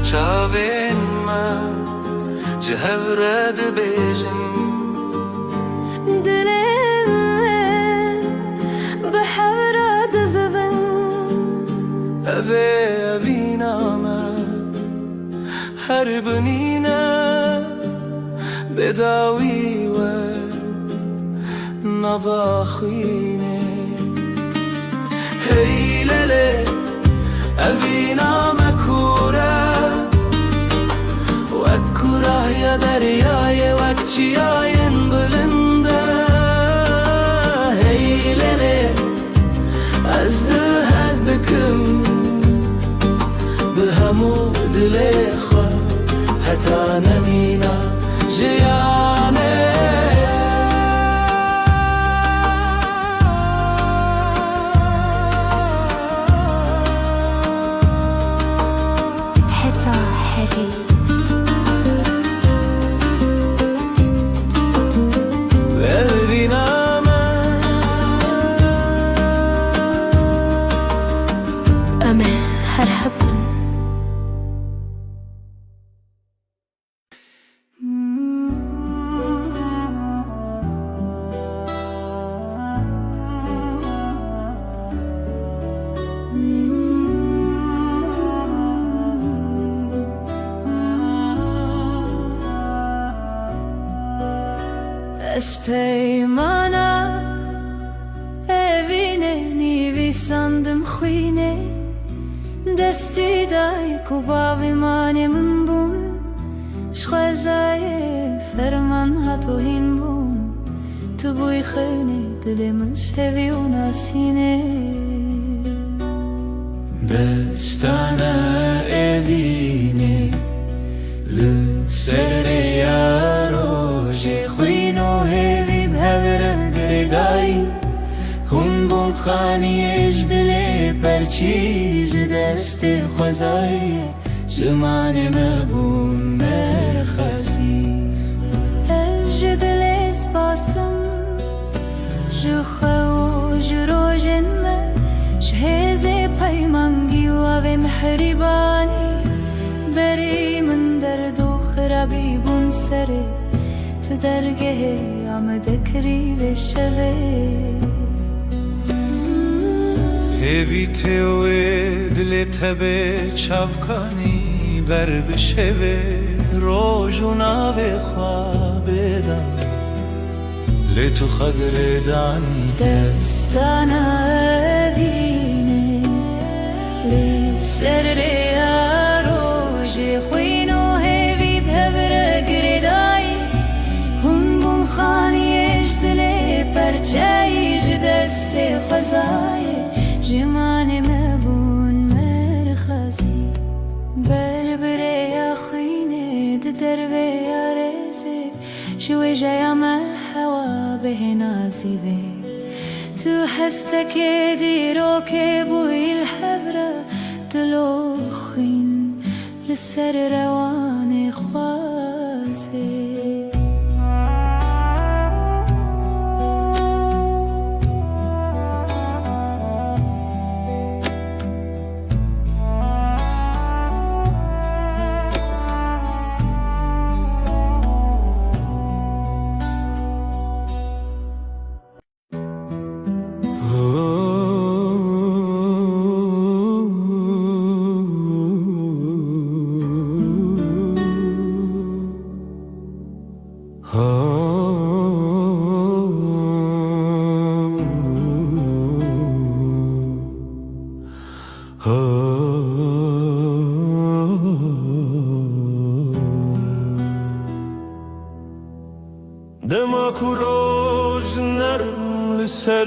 چاوین من جهورد بیجن دلم بحورد زبن اوینا من هر بنینا بداوی و نواخینه هیلله اوینا مکوره وکوره یا دریای وکچیاین بلنده هیلله از دکم به همو دل خوا حتی نمینا جیانه حتی حری ببینم أما هرحبن Espejmana evine nivi sandım khine desti dai kubavi mane min bun shkhazaye ferman hatohin bun tu buy khane dilimiz hevi unasine دستانه evine لسره یارو خوینو هیوی بهوره گردایی هون بون خانی اجدله پرچیج دست خوزایی جمان مبون مرخصی اجدل اسباسم جخو جروجن ما شهز پیمانگی و محربانی بری من درد و خرابی بون سره تو درگه آمده کری به شوه هیوی تیوه دل تبه چافکانی بر بشوه روژو ناوه خوابه دم لتو خگر دانی دستانا وینه لسر ریا روژ خوینو هیوی بهبره گردایی هم بون خانی اجدله پرچایج دست خوزای جمان مبون مرخصی بربره یا خینه دروه یا رزه شوی جایا ما هوا به نازیبه تو هستك دیرو که بوی الحبره دلو خین لسر روان خوازه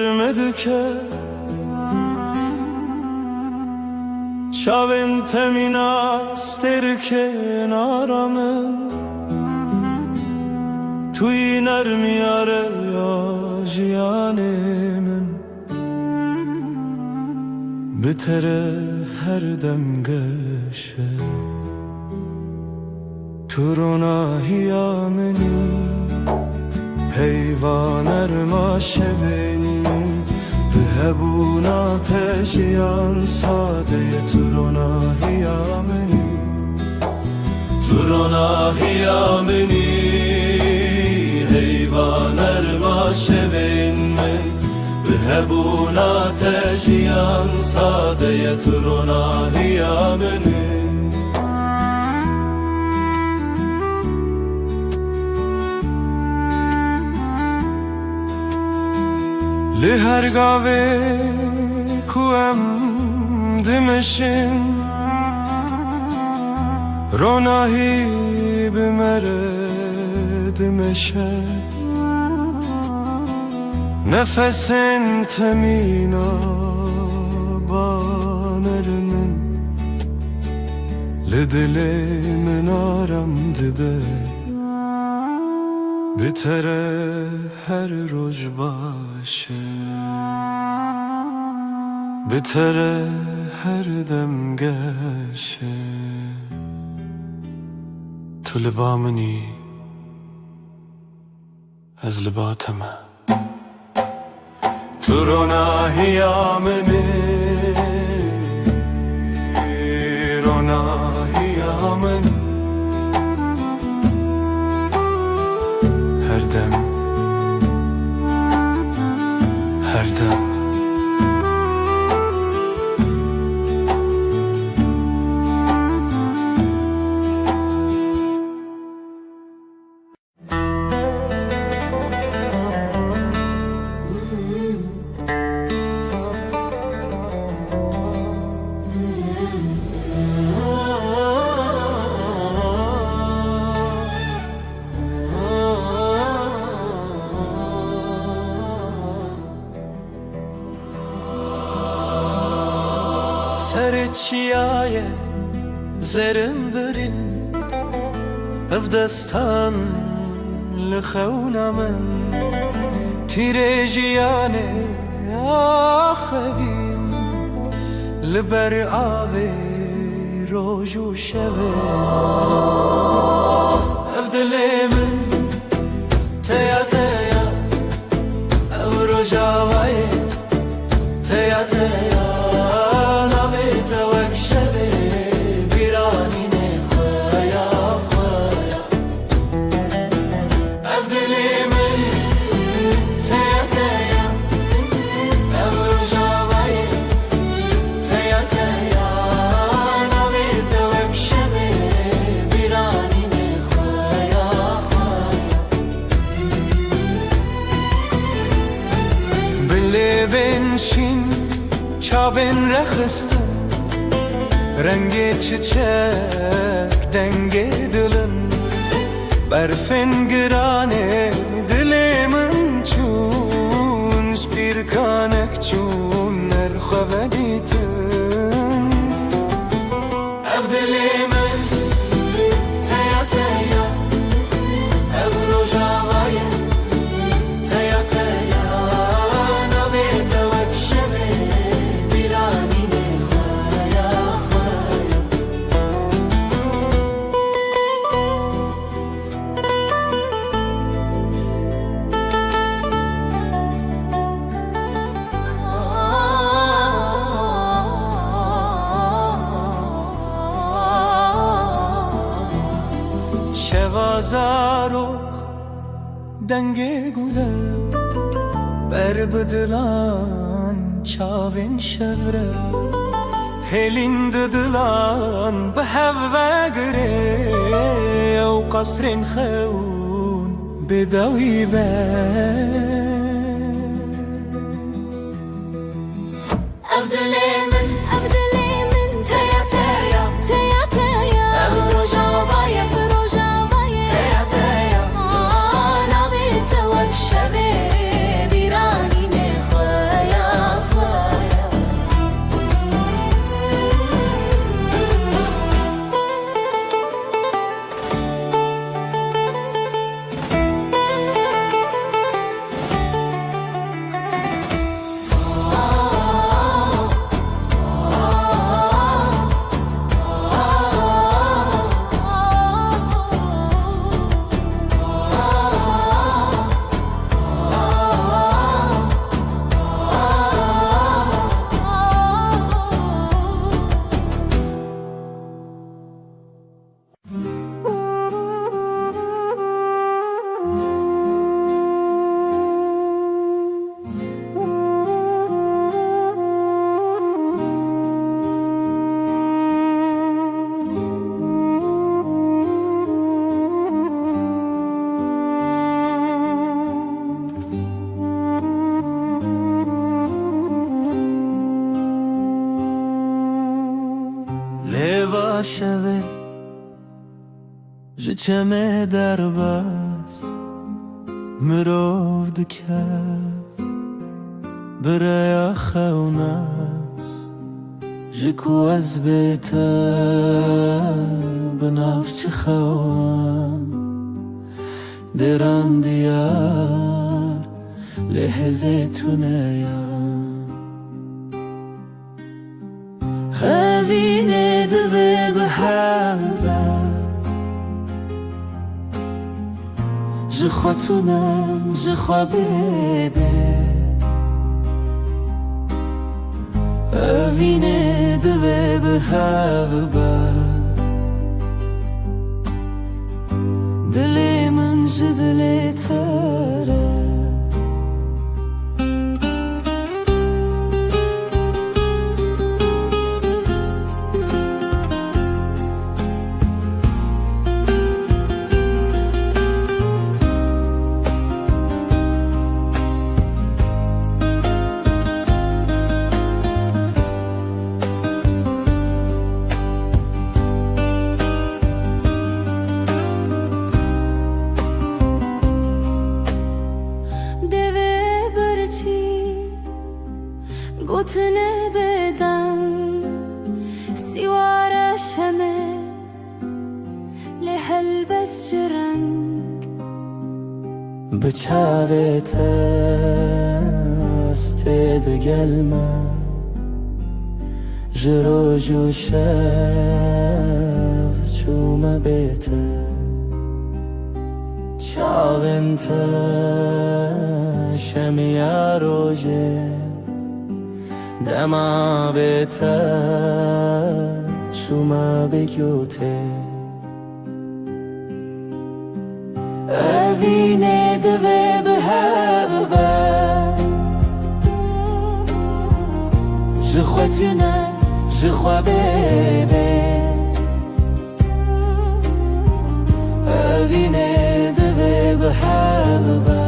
vermedi ki çavin teminas terken aramın توی نرمی آره یا جیانمن بتره هر دم گشه تو روناهیا منی حیوان ارما شوین به هبون آتشیان ساده تو روناهیا منی تو روناهیا منی حیوان ارما شوین من به هبون آتشیان ساده تو روناهیا منی لهر گاوه کوام دمشن روناهی بمره دمشه نفسن تمینا بانرمن لدل من آرم دده بتره هر روز باشه بتره هر دم گشه تو لبا منی از لباتمه تو روناهیا منی روناهیا من هر دم هر دم سرچیای زرم برین افدستان لخونا من تیرجیانه آخوین لبر آوی روز و شبه افدلی من تیا تیا او رجاوی تیا تیا شین چاوین رخستم رنگ çiçek denge dilin برفن گرانه دلمن چون bir kanek çun nerxove ditin ev dilimin teya teya ev rojavayı teya teya شوازارok denge gule berbedilan çavin şevre helin didilan behevve gire ev kasrin xeun bedawi be Abdülemin teya teya teya teya ev rojavaya شبه بیرانی نخواه شوه جچمه در بس مرو دکر برای خونس جکو از بیتر بنافچ خوام درام دیار لحظه تونیم هوینه دوه به حبه جخوا تونم جخوا بیبه هوینه دوه به حبه دل من جدل تره گوتنه بدن سیوار شمه لهل بس جرنگ بچاوت است دگلما جرو جو شف چوم بیته چاونت شمیا روژه دما بهتر شما بگوته اوینه دوه به هبه جخوا تونه جخوا بیبه اوینه دوه به هبه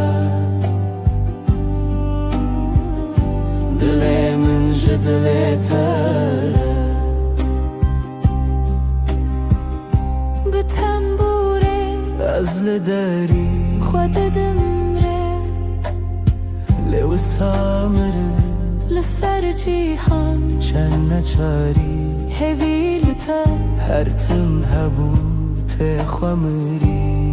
دل من جدل تره به تنبوره از لداری خود دمره لو سامره لسر جیهان چند نچاری هویلتا هر تم هبوت خمری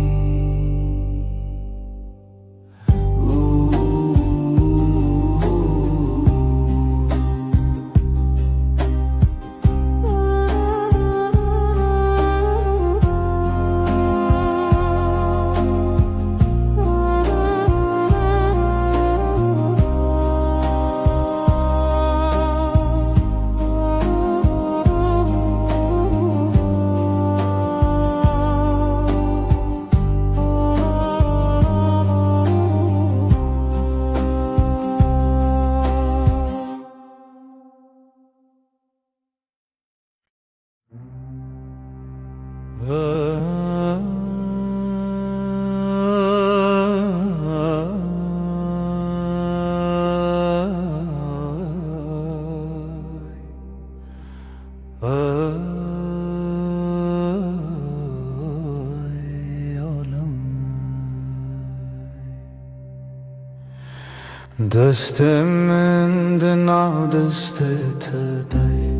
دستم من دنا دستت دی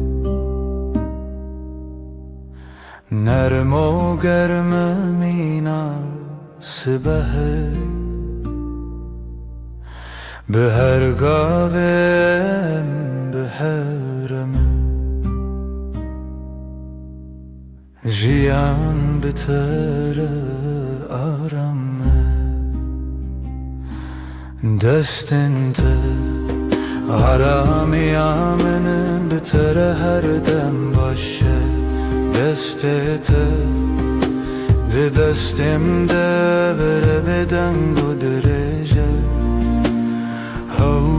نرم و گرم مینا سبه به هر گاوم به هرمه جیان بتر آرامه دستنت آرامی آمنم بتر هر دم باشه دستت ده دستم ده بره بدنگ و درجه هو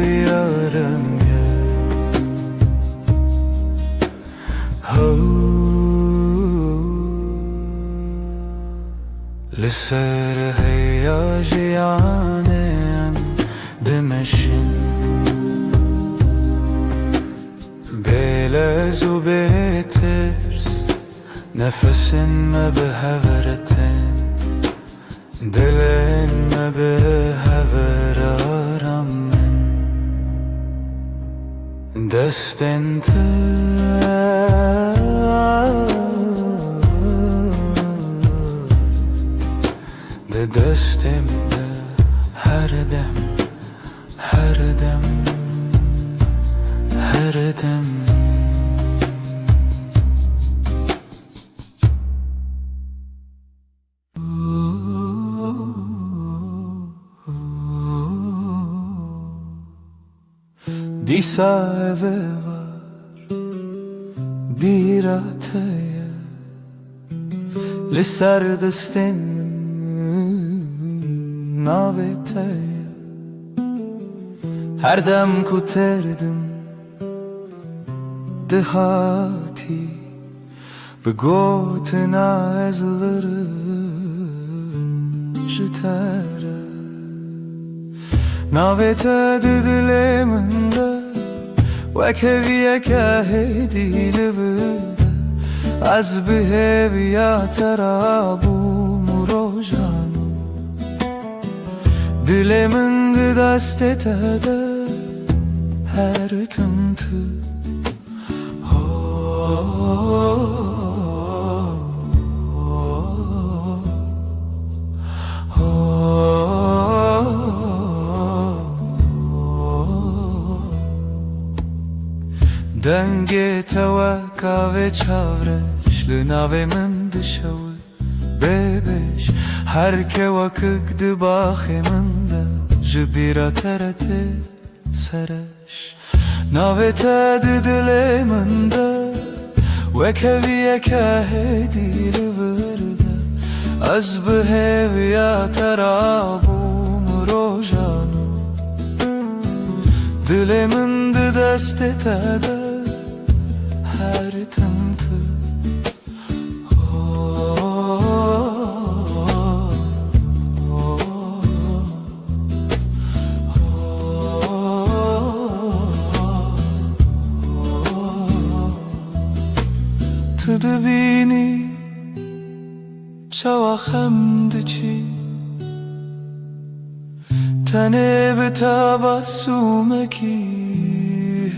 یارم یه هو لسر هیاجیانم دمشن بله هزو بترس نفسن ما بهورتن دلن ما بهور آرامن دستن ده دستم ده هر دم هر دم هر دم Disa eve var bir ataya Lisar destin navetaya Her dem kuterdim dehati Begotena ezlerim jitara Navete didileminde Vekeviye kahedi livide Az biheviya terabu murojanu Dileminde dastetede her tımtı Denge tevaka ve çavreş Lınave min dışavu bebeş Her ke vakık dıbaxe min de Jibira terete sereş Navete didile min de Vekeviye kahedi liverde Az biheviya terabu murojanu Dilemin de destetede her tımtı Tıdı bini çavakhem diçi Tene be tabassumeki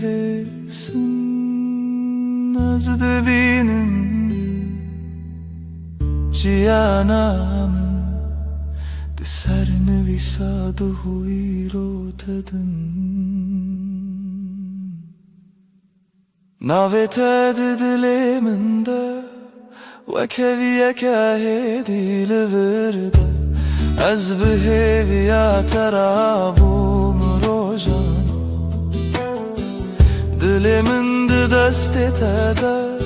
hesin Nazdı benim ciyanamın De serni visaduhu irotedin Navete didileminde Vekeviye kahedi liverde Az biheviya terabu murojanu Dilimin de destetede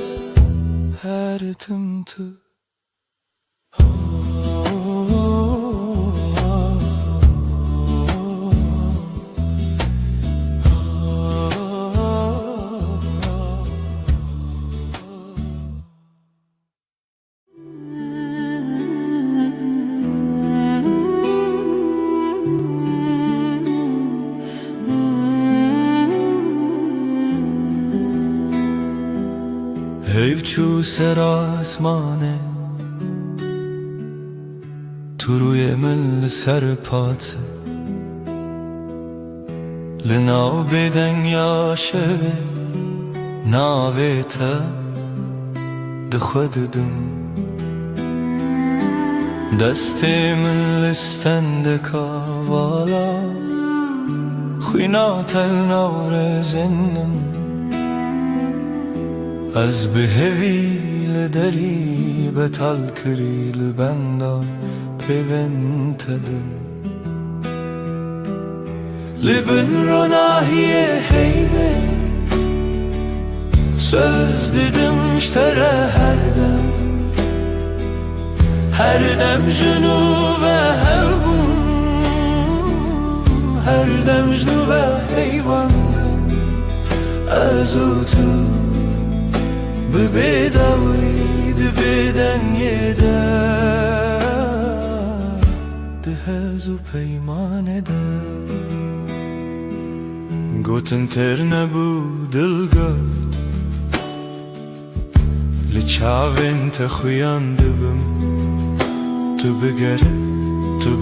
her tımtı Hevçu ser asmane Turuye min serpate Linav beden yaşeve Navete dixwedim Destê min listende kavala Xwîna tel navrezênim Az bihevî li derî betal kirî li benda pêventedim Li bin ronahiyê heyve Söz didim ştere her dem Her dem jinu ve hevbun Her dem jinu ve heyvandım Ez utu Bebedavri de beden yede De hezu peyman eder Gotin terne bu dil gövd çavên te xuyan dibim. Tu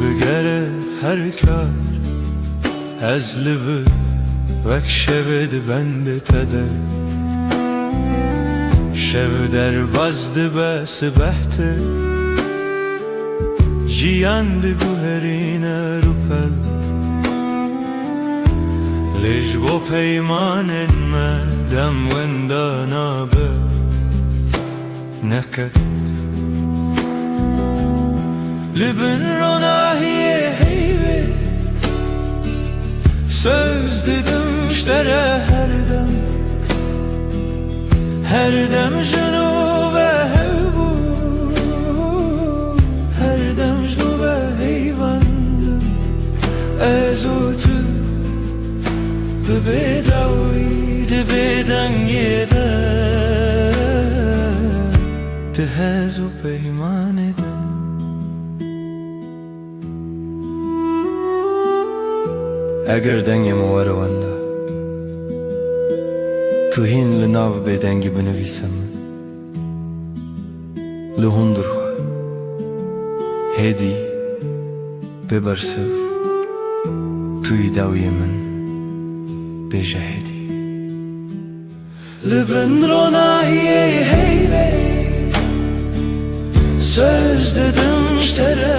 bigere her kar ez li vi vek şevê dibende te de. Şev derbas dibe sibeh te jiyan diguherîne rûpel. Lê ji bo peymanên me dem wenda nabe neket. Li bin ronahiyê heyvê söz didim ştere her dem jinû ve hevbû, her dem jinû ve heyvandim. Ez û tu bi bêdawî di bêdengê de di hez û peymanê de. Eger dengê me were wenda, tu hîn li nav bêdengî binivîse min. Li hundir xwe hêdî bibersiv tu yî dewiyê min bêje hêdî. Li bin ronahiyê heyvê söz didim ştere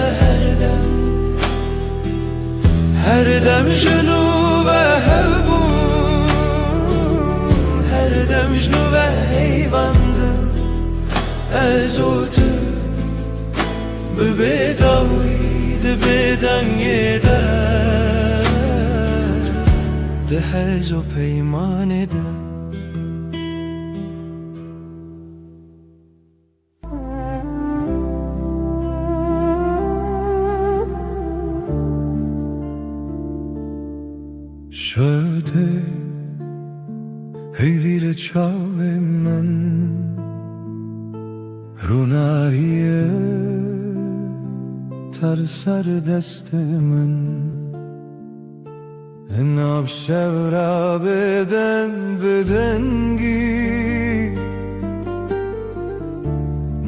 her dem jinû ve hevbû, her dem jinû ve heyvandim. Ez û tu bi bêdawî di bêdengê de di hez û peymanê de. Şöyle heyvîle çavê min rûnahiye ter ser destê min. Nav şevra bêdengî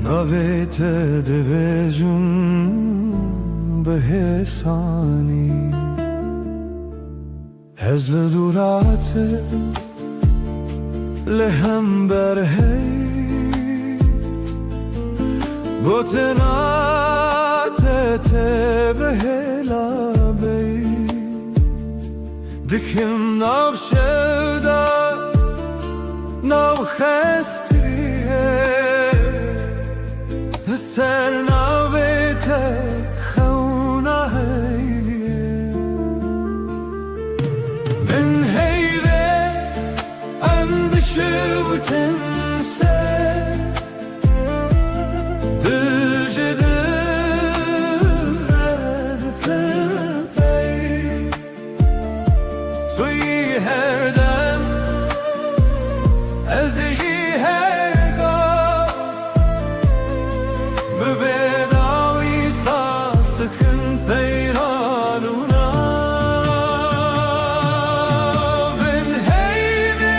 navê te dibêjim bi hêsanî. Ez li dûratê li hember hey gotina te bihêla bey. Dikim nav şevda nav xestiyê li ser navê te xewna heyliye. Min heyvê em dişiwtinse dil ji dil re dipin pey. Tu yî her dem ez yî her gav bi bêdawî saz dikin peyranûna. Bin heyvê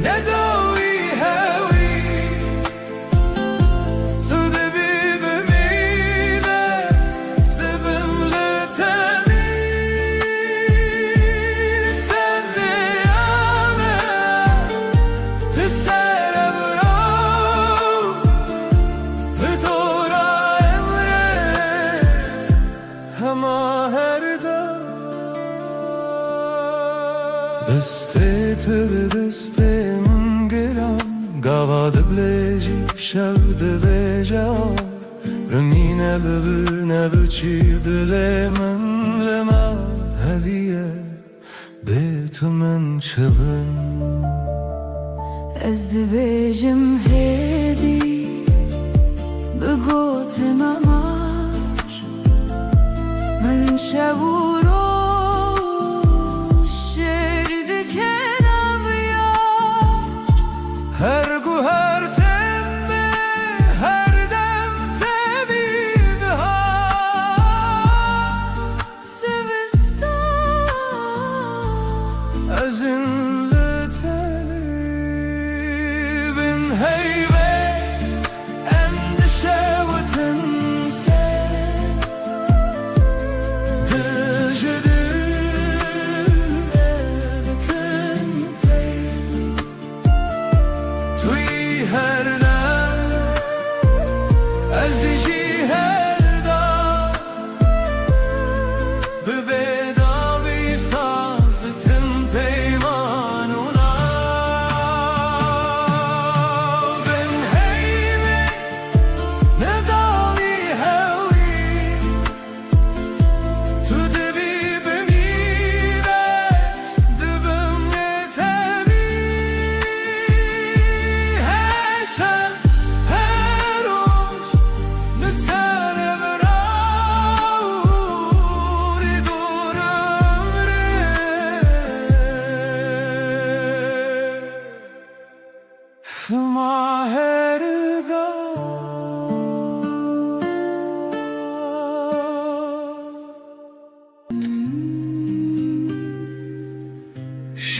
nedawî hewî tu dibî bi mîne dibim li tenî. Sen diyame li ser evrav li dora emre hema her dem. Destê te bi destê min giran gava dibilêjî şev dibêje rûnîne bibîne biçî dilê min li me heviye bê tu min çivin. Ez dibêjim hêdî bi gotê me mar. Min şev û roj şêr dike naviyar. Her guher temme her dem tevî bihar. Sivistan Ezin li tenî bin heyvê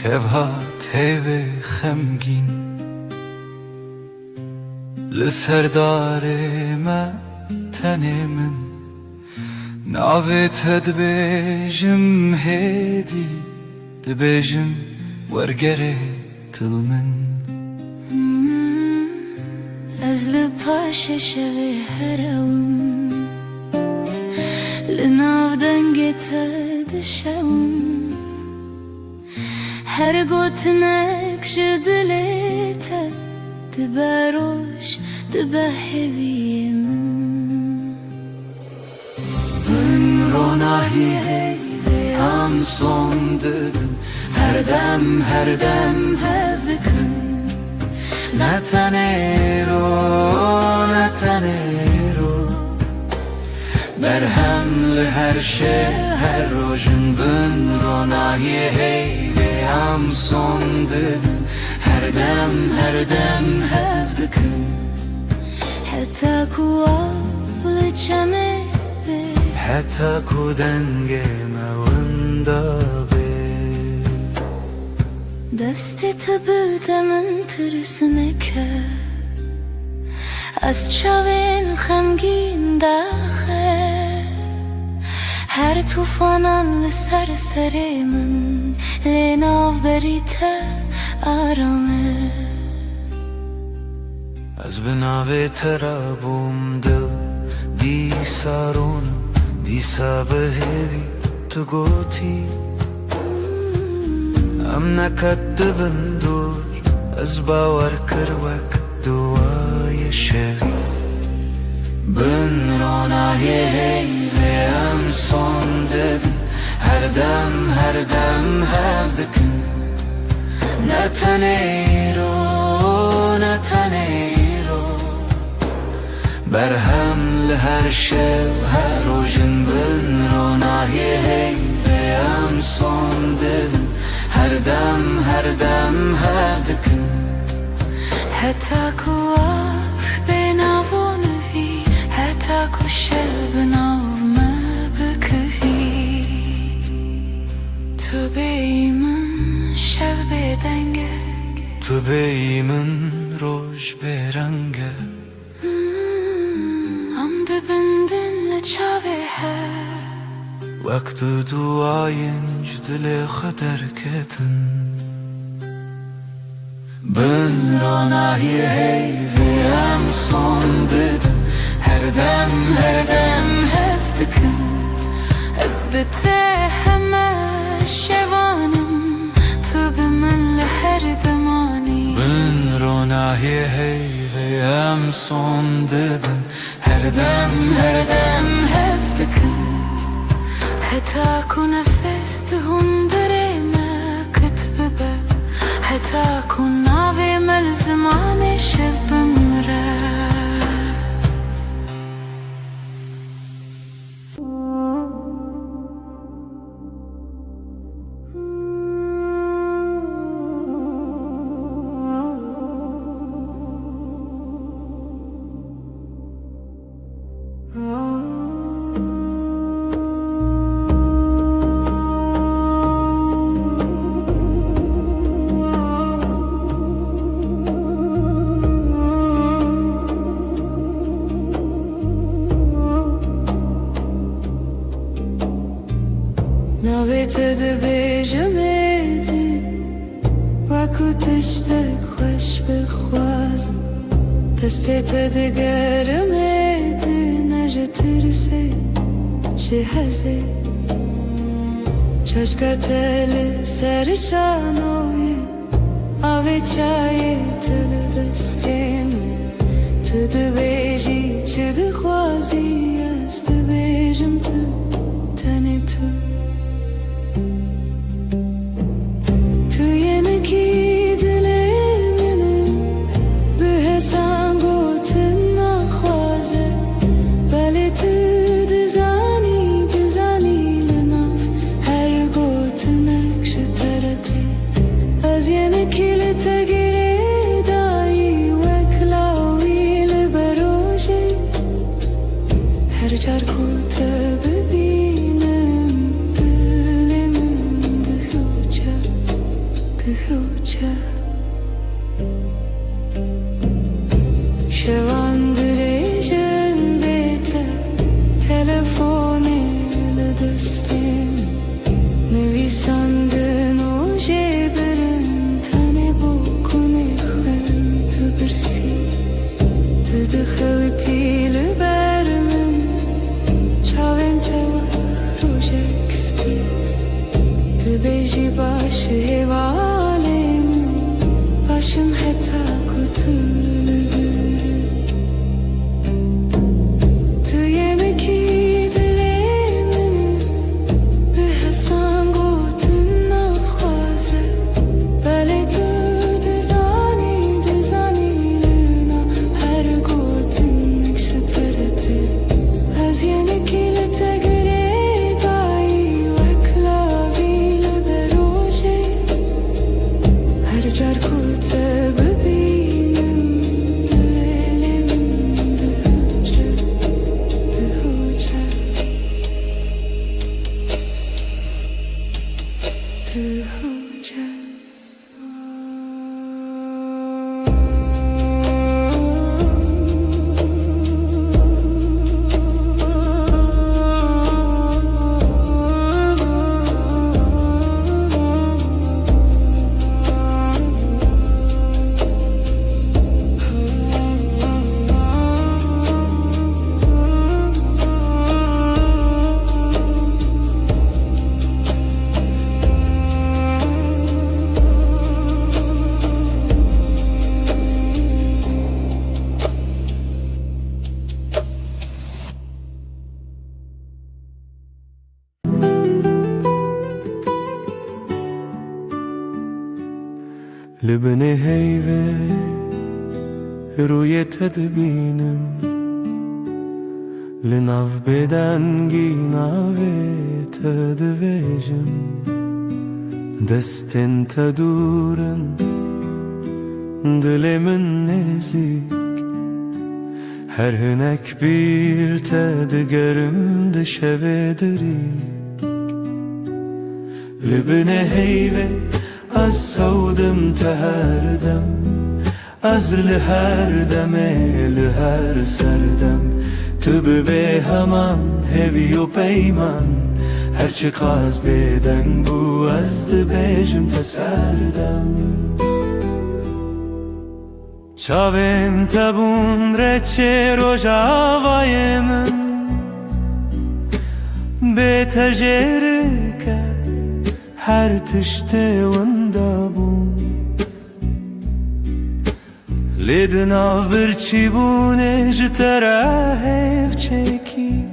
شبهات هیوه خمگین لسر داره ما تنه من ناوت دبیجم هدی دبیجم ورگره دل من از لپاش شوی هرم لناو دنگت دشم هر گوتنک جدلیت دبروش دبهوی من من روناهی هم son dedim her dem hevdikın Netanero Berhemli her şey her rojun bün ronahi heyve am son dedim her dem hevdikın حتی کوال چمه حتی کو دنگ موندا به دستی تو بودم ترسونه که از چاوین خمگین داخه هر توفانان لسر سری من لیناو بریته آرامه از بناوی ترابم دل دی سارونم دی سابه هیوی تو گوتی ام نکدبن دور از باور کروک دوای شوی Ben ronahi heyve am son dedim her dem hevdikın Netanero Berhemli her şey her rojun bün ronahi heyve am son dedim her dem hevdikın حتی کوات بناون وی حتی کشه بناو ما بکهی تو بیمن شب بدنگه تو بیمن روش برنگه عمد بندن لچاوه هر وقت duayınc dile kadar keten Ben ronahi heyve am son dedim her dem hevdikın از بته همه شوانم تو به من لهر دمانی Ben ronahi heyve am son dedim her dem hevdikın حتی کو نفس دهون دره ما کتبه به حتی کو ناوی مل زمان شب بمره ناویت دبیجم ایدی وکو تشتک خوش بخوازم دستت دگرم ایدی نجه ترسی جهزی چشکت سر شانوی آوی چای تل دستیم تو دبیجی چه دخوازی از دبیجم تو تنی تو دهوچه شواندريجن بيته تلفوني لدستين نويساندن و جبرن تاني بوكوني خوين تبرسي تدخلتي لبرمن چاوين روجك سبي تبيجي باش هوالين باشم حتى كتولدر تو ينكي دليمن بحسان قوتن نخوازه بله تو دزاني لنا هر قوتن نكشترده از ينكي لتقريد عي وكلابي لبروجه هر جار كوته ببينم دلم دهوجه دهوجه لبني هيفي روی تدبینم لناف بدنگی ناوی تدویجم دستن تدورن دلمن نزیک هر هنک bir تدگرم دشویدری لبني هيفي از سودم تهردم از لهر دم لهر سردم تو به همان هوی و پیمان هرچی قاز بدن بو از دبیجم تسردم چاویم تبون رچه روژاوای من به تجرکه هر تشته وندابون لیدنا برچی بونه جتره هف چکی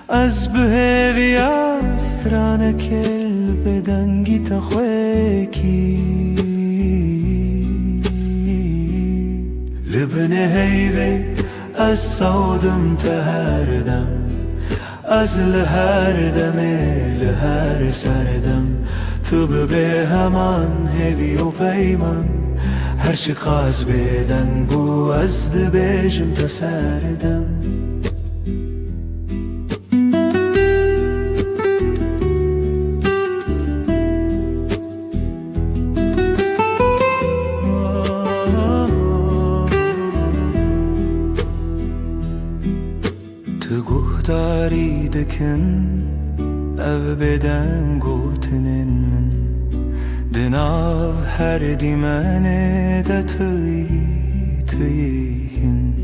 از بهوی استرانه کل بدنگی تخویکی لبنه هیوی از سودم تهردم از لهر دم لهر سردم تو به همان هوی و پیمان هرچی قاز بدن بو از دبیجم تسردم تو گهداری دکن او بدن گوتنن من دناو هر دیمانه دا تویهن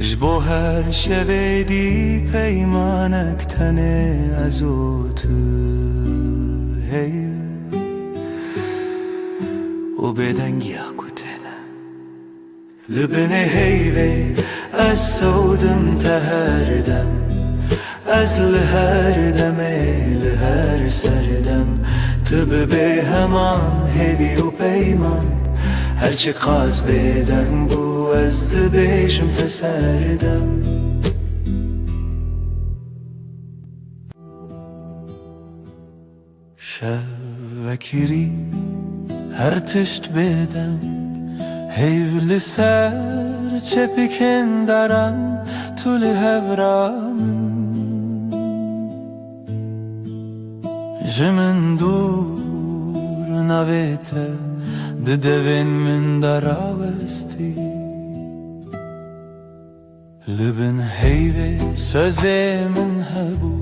جبو هر شوه دی پیمانک تنه ازو تو هیو و بدنگی اکوتنه لبنه هیوه از سودم تهردم از لهر دم لهر سردم تو به همان هوی و پیمان هرچی قاز بدن بو از دبیجم تسردم شوکری هر تشت بدن هیو لسر چپکن دارن طول هورامن جمن دور navete de devin min daravesti Libin heyve söze min hebu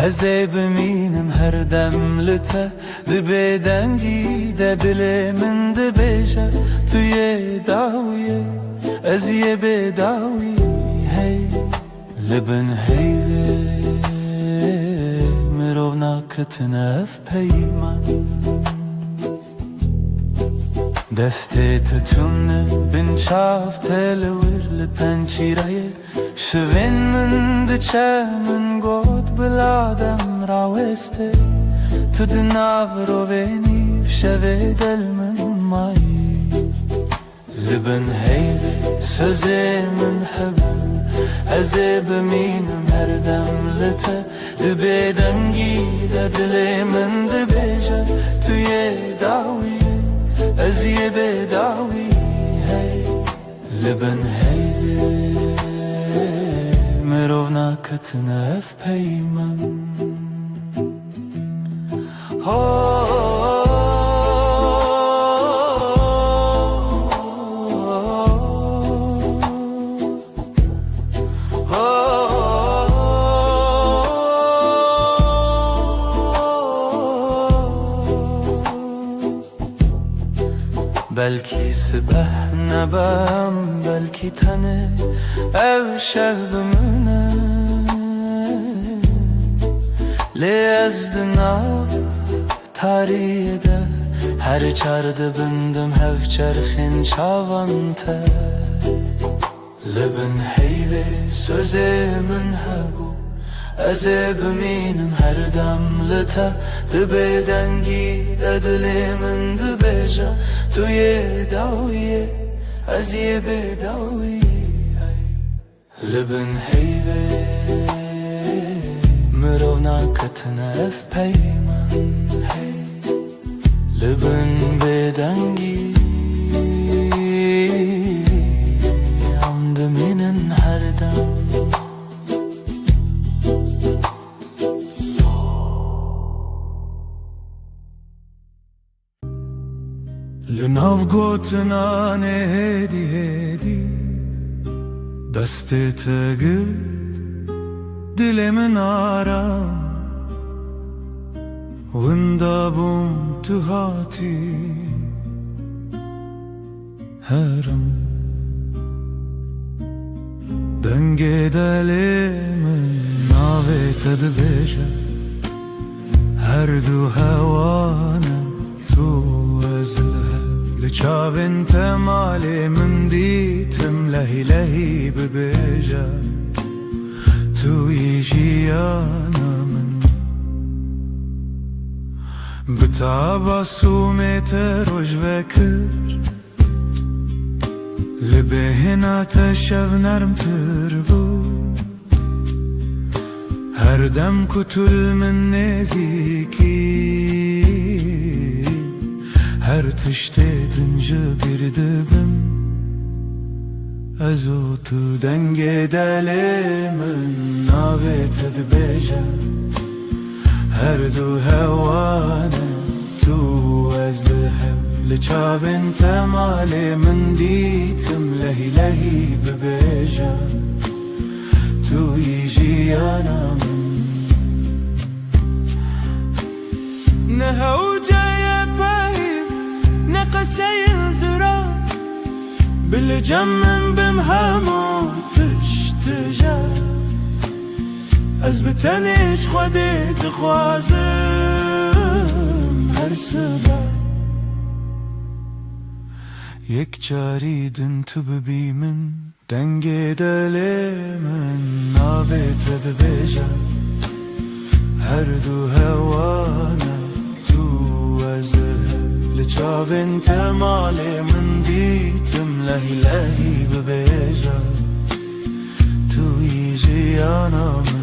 Ez ê bimînim her dem li te Dibe dengî de dilê min dibêje Tu yê dawiyê ez yê bêdawî hey Li bin heyvê mirov naketine ev peyman Destê te tune bin çav te li wir li pençîreyê Şivên min diçe min got bila dem raweste Tu di nav rovê nîv şevê del min mayî Li bin heyvê sözê min hebu Ez ê bimînim her dem li te Dibe dengî de dilê min dibêje Tu yê dawî ez yê bêdawî hey Li bin heyvê mirov naketine ev peyman Belki sibeh nebem belki tane ev şevbimine Lê ez di nav tariyê de her çar dibindim hev çerxên çavan te Li bin heyvê sözê min hebu Ez ê bimînim her dem li te Dibe dengî de dilê min dibêje Tu yê dawiyê ez yê bêdawî Li bin heyvê mirov naketine ev peyman hey Li bin bêdengî em dimînin her dem Li nav gotina ne hêdî hêdî Destê te girt dilê min aram Winda bûm tu hatî herem Dengê delê min navê te dibêje Her du hewane tu ez li hev Li çavên te malê min dîtim lehî lehî bibêje Tu yî jiyana min Bi tabasûmê te roj vekir Li bêhina te şev nermtir bû Her dem ku tu li min nêzîkî Her tiştê din ji bir dibim Ez û tu dengê delê min navê te dibêje Her du hewane tu ez li hev Li çavên te malê min dîtim lehî lehî bibêje Tu yî jiyana min Ne hewceye peyv ne qeseyên zira Bil cem min bim hemû tiştije Ez bi tenê ji Xwedê dixwazim her sibe Yek carî din tu bibî min Dengê delê min navê te dibêje Her du hewane tu ez li hev Li çavên te malê min dîtim lehî lehî bibêje Tu yî jiyana min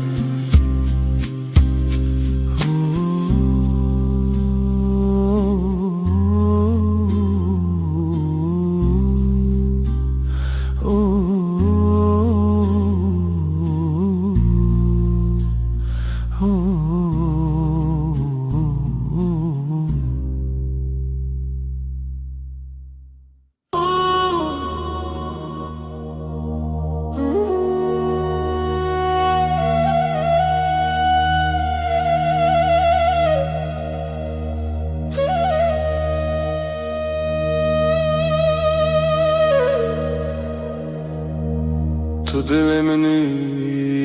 dilimini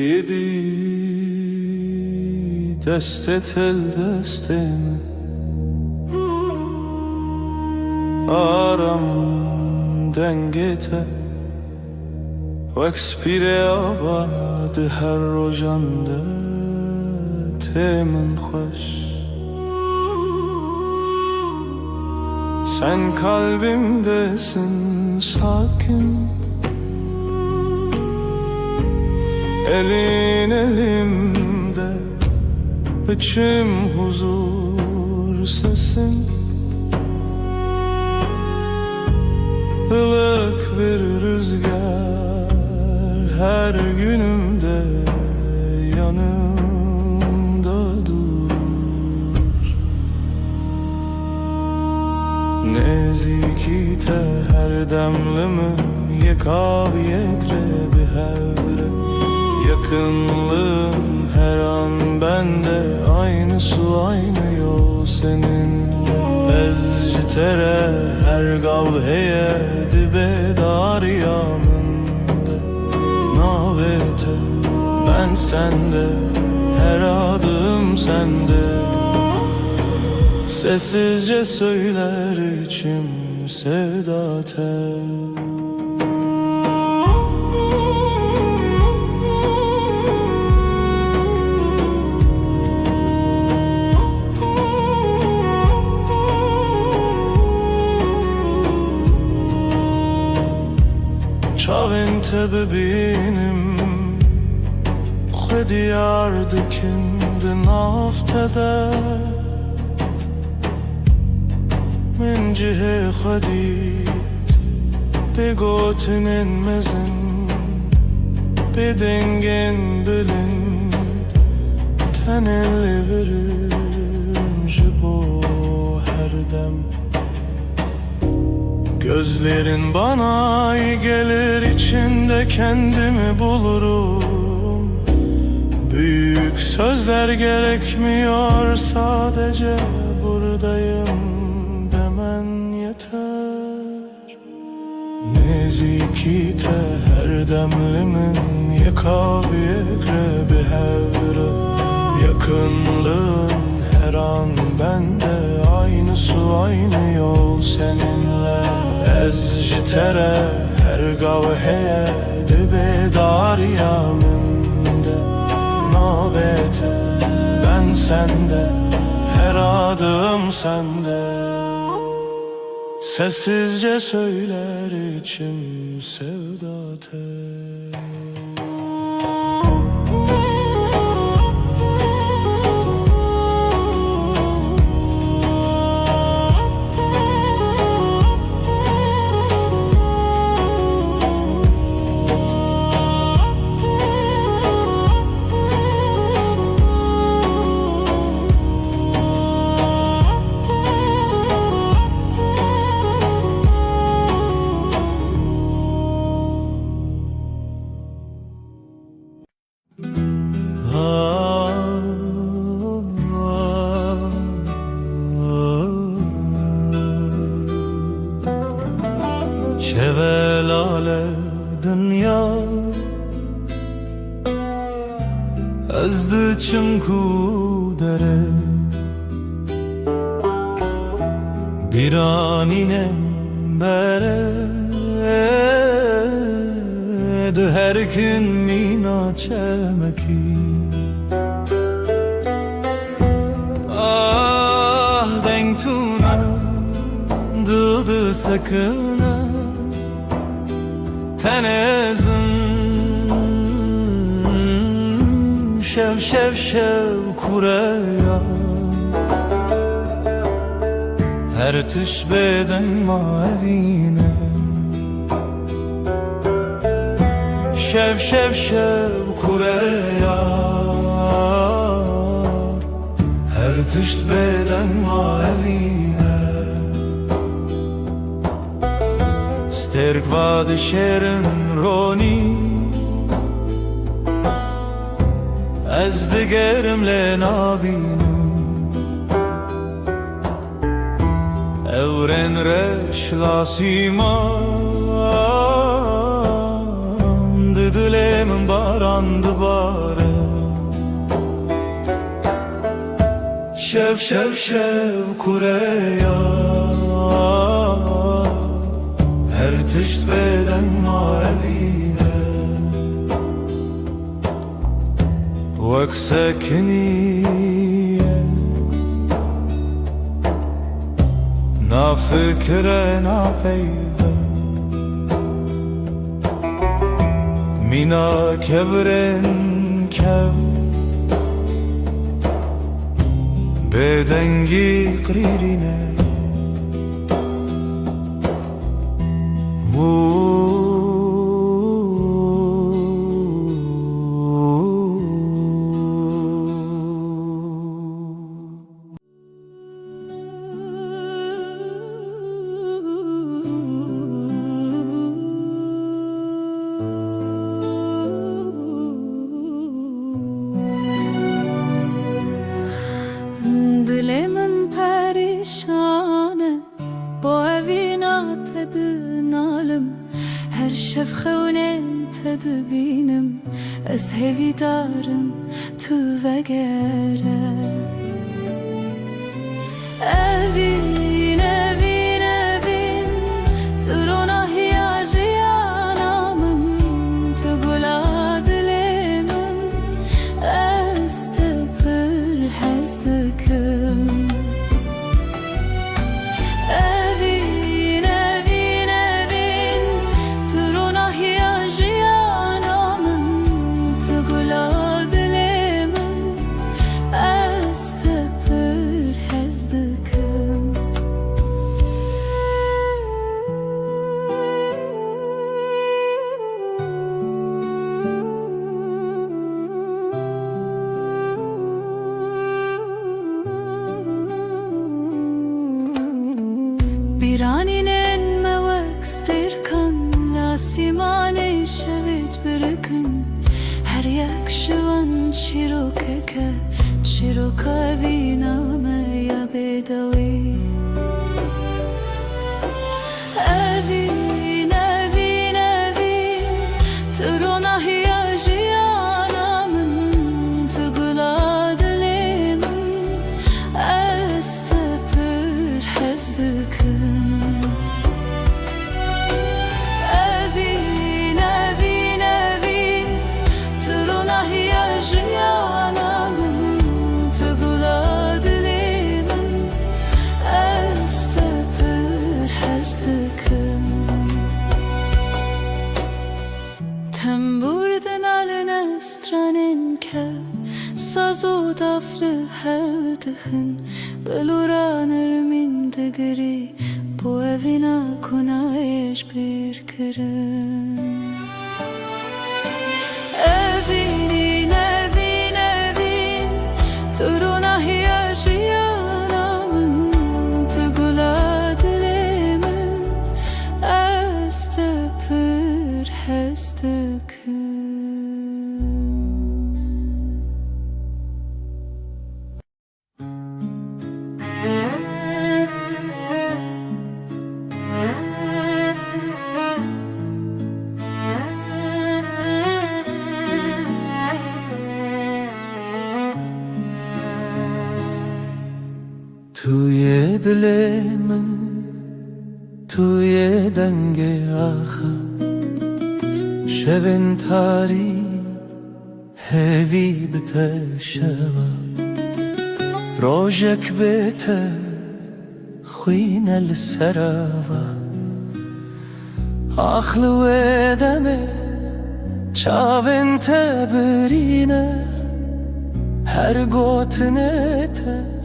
yedi Destet el destemi Aram dengete Vekspire abad her rojande Temin hoş Sen kalbimdesin sakin Elin elimde İçim huzur sesin Ilık bir rüzgar Her günümde yanımda dur Nezikite her demlimin Yekav yekre bir hevre Yakınlığın her an bende Aynı su aynı yol seninle Ezcitere her gavheye Dibe dar yamında Navete ben sende Her adım sende Sessizce söyler içim sevda tel Çavente bebinim Xediyar dikindi naftede Min cihe xedid Begotinin mezin Bedengin bilind Tenelli verim Jibo her dem Gözlerin bana iyi gelir içinde kendimi bulurum Büyük sözler gerekmiyor sadece buradayım demen yeter Nezikite her demlimin yekav yekre bir hevre Yakınlığın her an bende Aynı su aynı yol seninle Ezcitere her gavheye Dibe dar yaminde Navete ben sende Her adım sende Sessizce söyler içim sevda tel Şevelale dünya ezdi çimku dere bir anine bere her gün mina çemeki ah denk tuna dıldı sakına tenezim şev şev şev kureya her tüş beden mavine şev şev şev kureya her tüş beden mavine sterk vad şerin roni ez digerimle nabinim evren reşlasiman didile من باران دوباره شف شف شف کوره یا هر تشت بدن ما evine وەک سەکنیە نافکرە ناپەیوە مینا کەورن کەو بێدەنگی قریرینە Dilimin perişane Bu evina tedin alim Her şef xewnen tedbinim Ez hevidarım tu vegere Evin evin evin Turuna hiyajiyanamın Tu gula dilimin Ez tepir hezdikim Evin evin evin Turuna hiyajiyanamın Tu gula dilimin Ez tepir hezdikim Biraninen mevek stirkan La simane şevit birikin Her yak şuan çirokeke Çiroka viname ya bedavi Evin evin evin Turuna hiyajiyanamın Tugula dilimin Ez tepir hezdikim Evin evin evin Turuna hiyajiyanamın Tugula dilimin Ez tepir hezdikim Temburden alene stranen kev Sazo daflı hevdihin Beluranır min digri Bu evina kunayeş bir kirin Evin evin evin Turuna hiyajiyanamın Tugula dilimin Ez tepir hezdikim توی دل من توی دنگ آخر شبن تاری هوی بتشوا روجك بته خوين السراوا أخلو دمه چاوين تبرينه هر گوتنه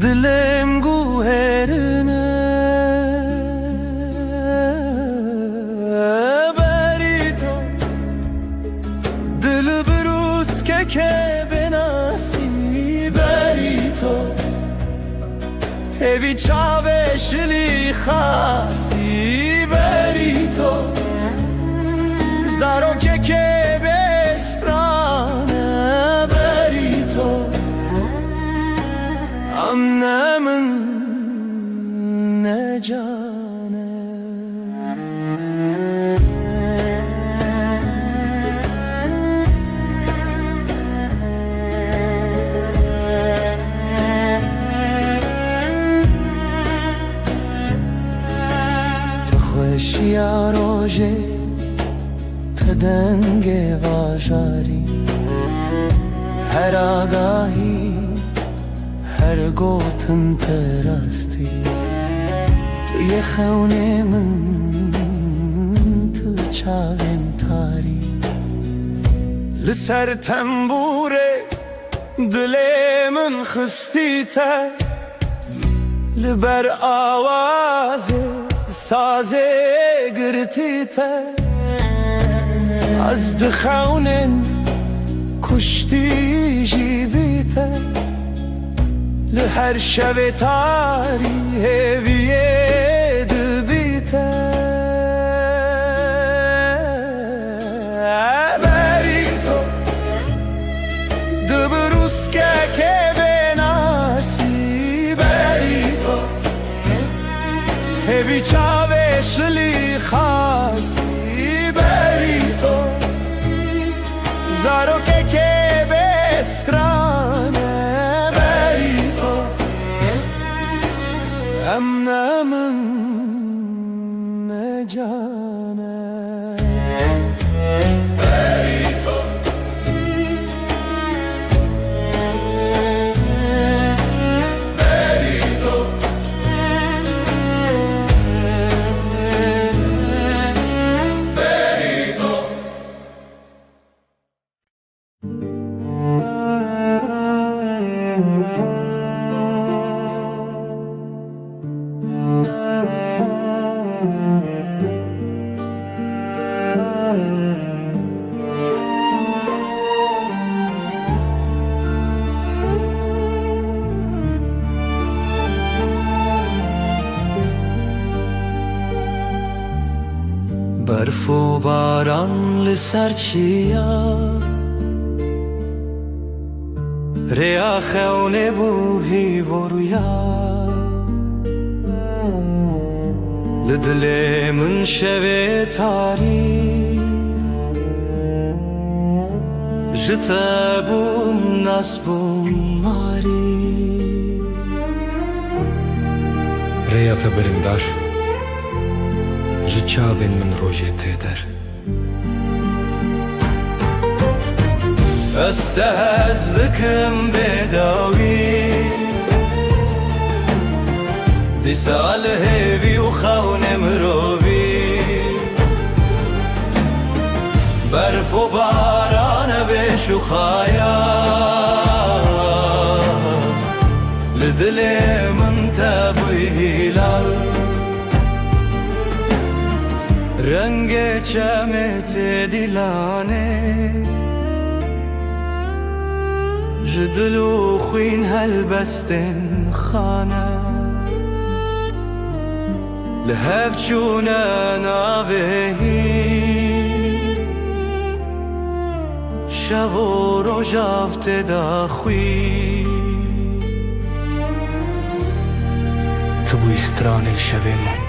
Dilim guherine Berito Dil brus ke benasi Berito Evi çaveşli khasi Berito Zaro ke bestrane Berito Annemin ne cane یا روژه تدنگ واژاری هر آگاهی هر گوتن تراستی توی خونه من تو چاوین تاری لسر تنبوره دل من خستی تر لبر آواز ساز گرتی تر از دخونن کشتی جیبی تر لهر شب تاری هویه دبی تر بری تو دبروس که بناسی بری تو هوی چاوه شلی خاصی بری تو زارو که بسترانه بری تو امنه من نجانه بری تو بری تو بری تو برف و باران لسر چیا ریا خونه بوهی و رویا لدل من شوه تاری جتا بوم ناس بوم ماری ریا تبرندار ji çavên min rojê tê der Ez te hez dikim bêdawî dîsa li hêvî û xewnê mirovî berf û barane bêş û xaya li dilê min te bûyî hîlal رنگ چمت دیلانه جدلو خوین هلبستن خانه لهف چونه ناوهی شو رو جافت داخوی Tu bu istranê li şevên min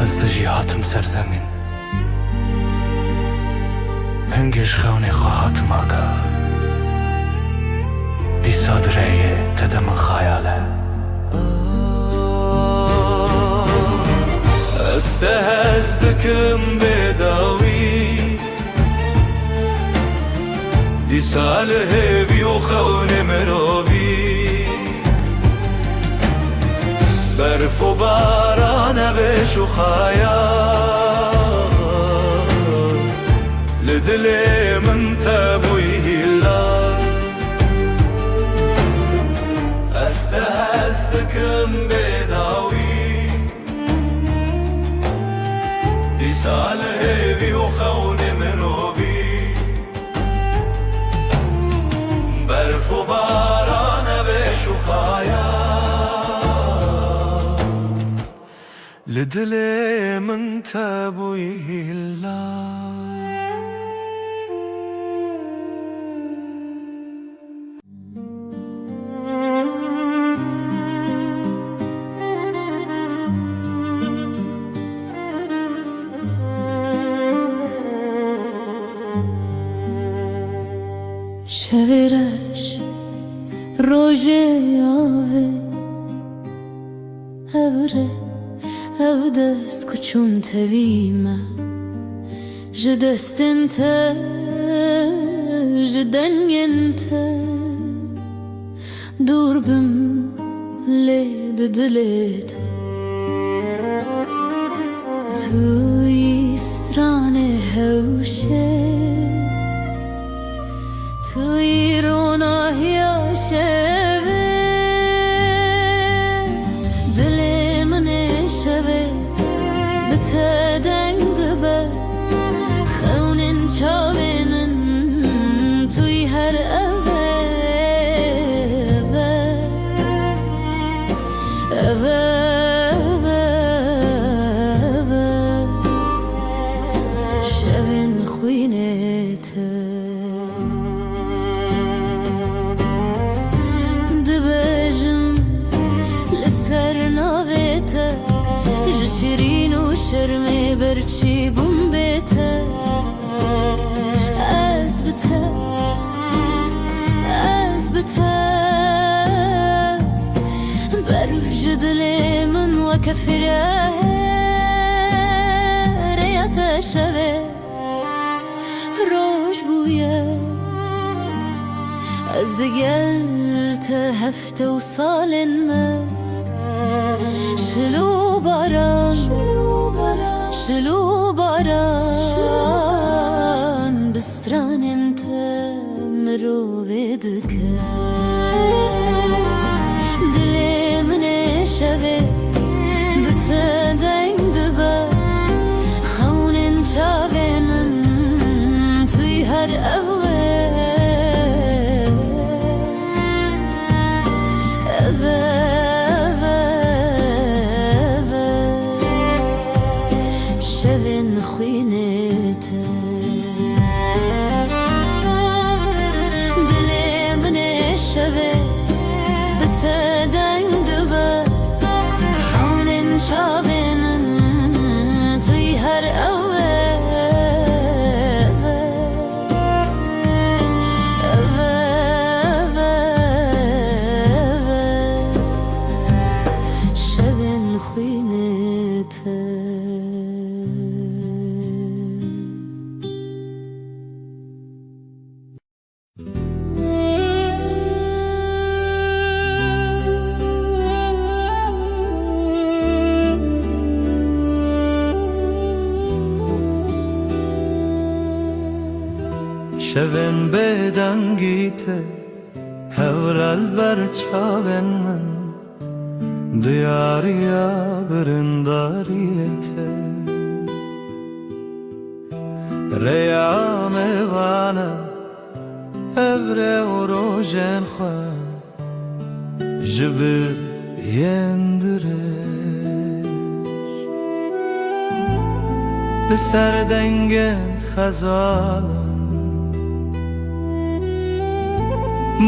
Ez di jî hatim ser zemîn Hingê ji xewnê xwe hatim aga Dîsa di rêyê te de min xayal e Ez te hez dikim bêdawî dîsa li hêvî û xewnê mirovî برف و باران بش و خیال لدل من تبوی هیلال است هستکم بداوی دی سال هیوی و خون مروی برف و باران بش و خیال لدل من تبوی هیلال شعرش روژه آوه اوره ev dest kuçun tevîme ji destin te ji dengên te dûr bim lê bi dilê te tu yî stranê hewşê tu yî ronahiya şevê dilê min ê şevê bi te deng dibe xewnên çavê min tu yî her evê evê şevên xwînê te dibêjim li ser navê te ji şirîn û şermê berçî bûm bê te ez bi te berf ji dilê min weke firêya te şevê roj bûye ez digel te hefte û salên me şilû baran bi stranên te mirovê dike dilê min ê şevê bi te deng dibe xewnên çavê min tu yî her evê şevên xwînê te dilê min ê şevê bi te deng dibe xewnên çavê min tu yî her evê şevên xwînê te şevên bêdengî te hewrel ber çavên min diyariya birindariyê te rêya mêvane ev rê û rojên xwe ji bir yên dirêj li ser dengên xezalan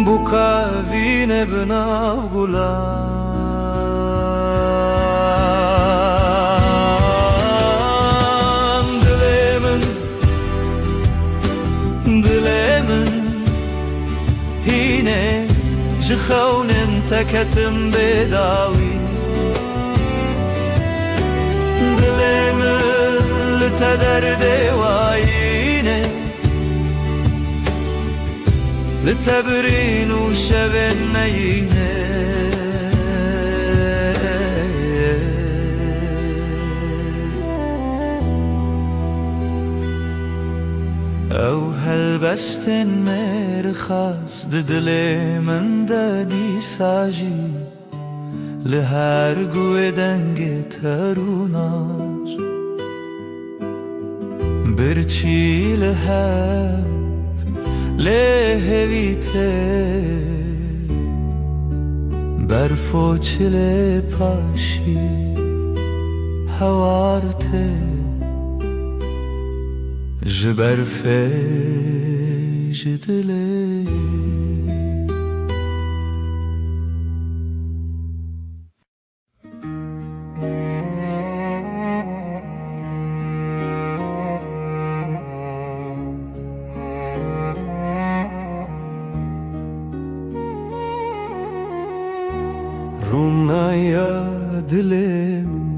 bûkavîne bi nav gulan dilê min hînê ji xewnên te ketim bêdawî dilê min li te derdê wayîne li te birîn û şevên neyîne ew helbestên mêrxas di dilê min de dîsa jî li her guhê dengê te rûnar birçî li hev lê hevî te berf û çilê paşî hewar te ji berfê ji dilê Rûnaya dilê min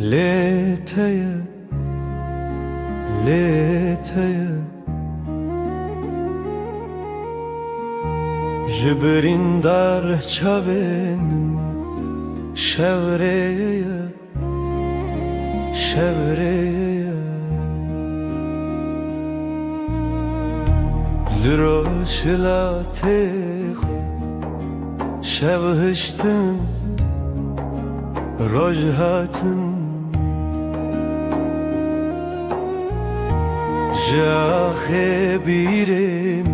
ليتيا ليتيا جبرين دار çavên şevreye şevreye لروشلا تخ شب هشتن رجهاتن جاخه بیرم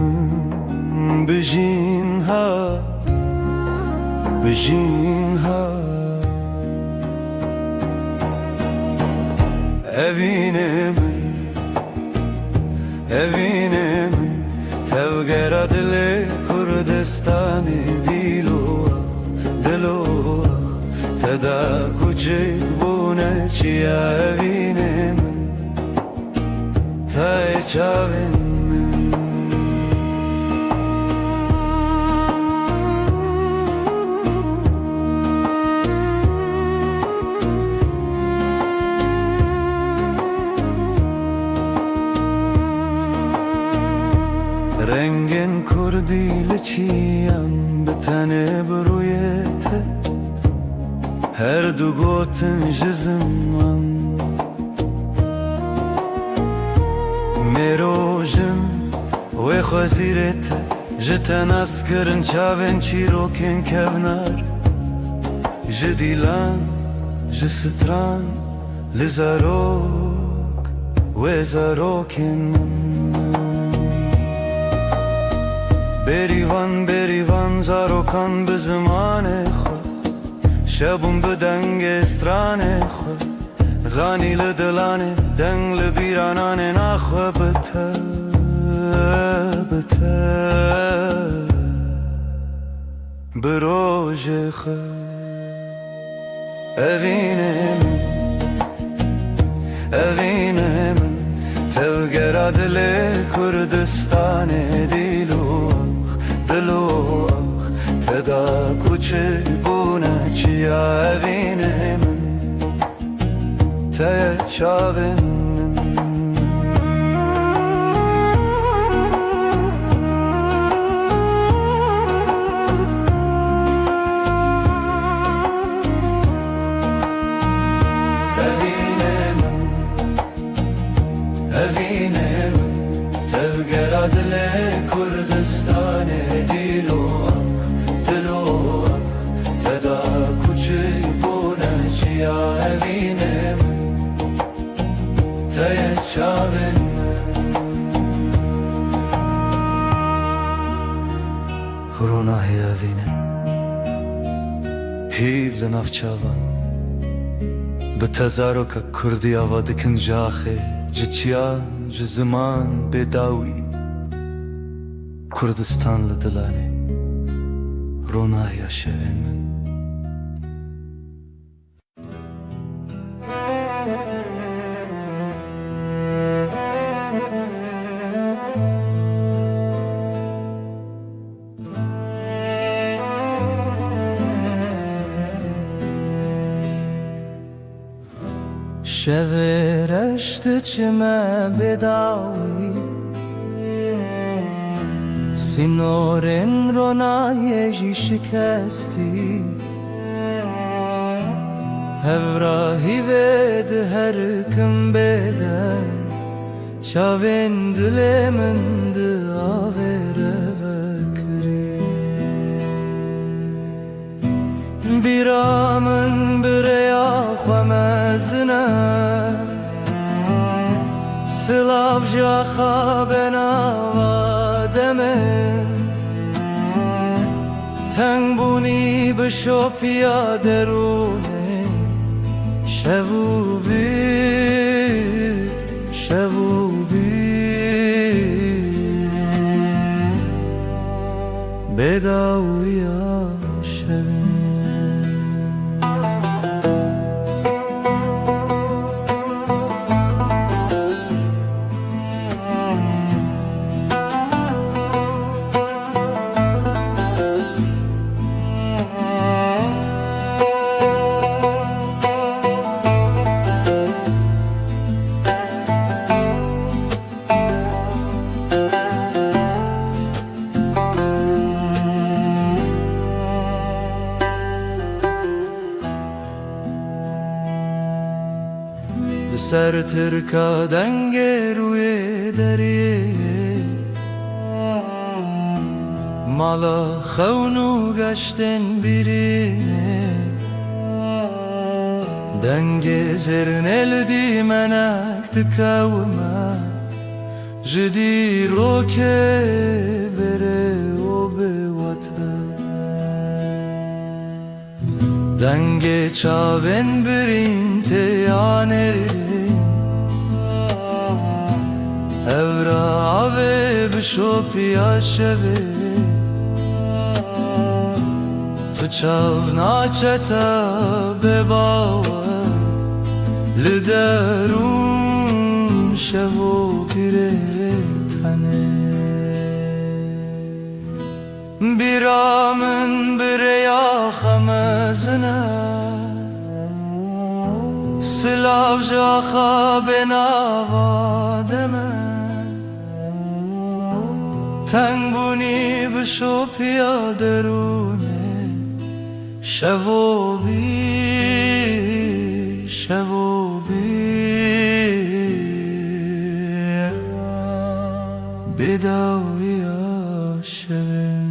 بجین هات بجین هات evinem evinem tevgera dile Kurdistan'ı diluah teda küçük bu ne çiya evinem tay çavin رنگن کردی لچیم به تنه برویته هر دو گوتن جزمان میروژم و خوزیرته جتن اسکرن چاون چیروکن کونار جدیلان جستران لزاروک و زاروکن بریوان زاروکان به زمان خود شبون به دنگ استران خود زانی لدلانه دنگ لبیرانان نخواه بته بته بروژ خود evine من تلگرا دل کردستان دلوخ تدا کوچه بونه چیا evine من ته چاون evine من تلگرا دل کردستان دلوخ تدا کوچه بونه چیا evine من ته چاون روناهی evine هیو لناف چاوان به تزاروکا کردی آوا دکن جاخه جچیان جزمان بداوی کردستان لدلانه روناهی شوین من شورشت چمه بداوی سینورن رونایجی شکستی هوراهی ود هر کم بدن چاوین دل من داوره وکری بیرامن بریا خمزنه سلاف جا خوابنا وادمه تنگ بونی بشو پیاده رونه شووبی بداویا شوی لسر ترکا دنگ روی دریه مالا خونو گشتن birine دنگ زرن الدی منک تکوما جدی روکه بره و به وطن دنگ چاون برین تیانرین Evra ave bishopia sheve Tu chavna cheta bebawa Liderun shevo piretane Biramın bireya khamazna Silav jaha benavademe تنگونی بشو پیادرونه شو بی بداوی آشون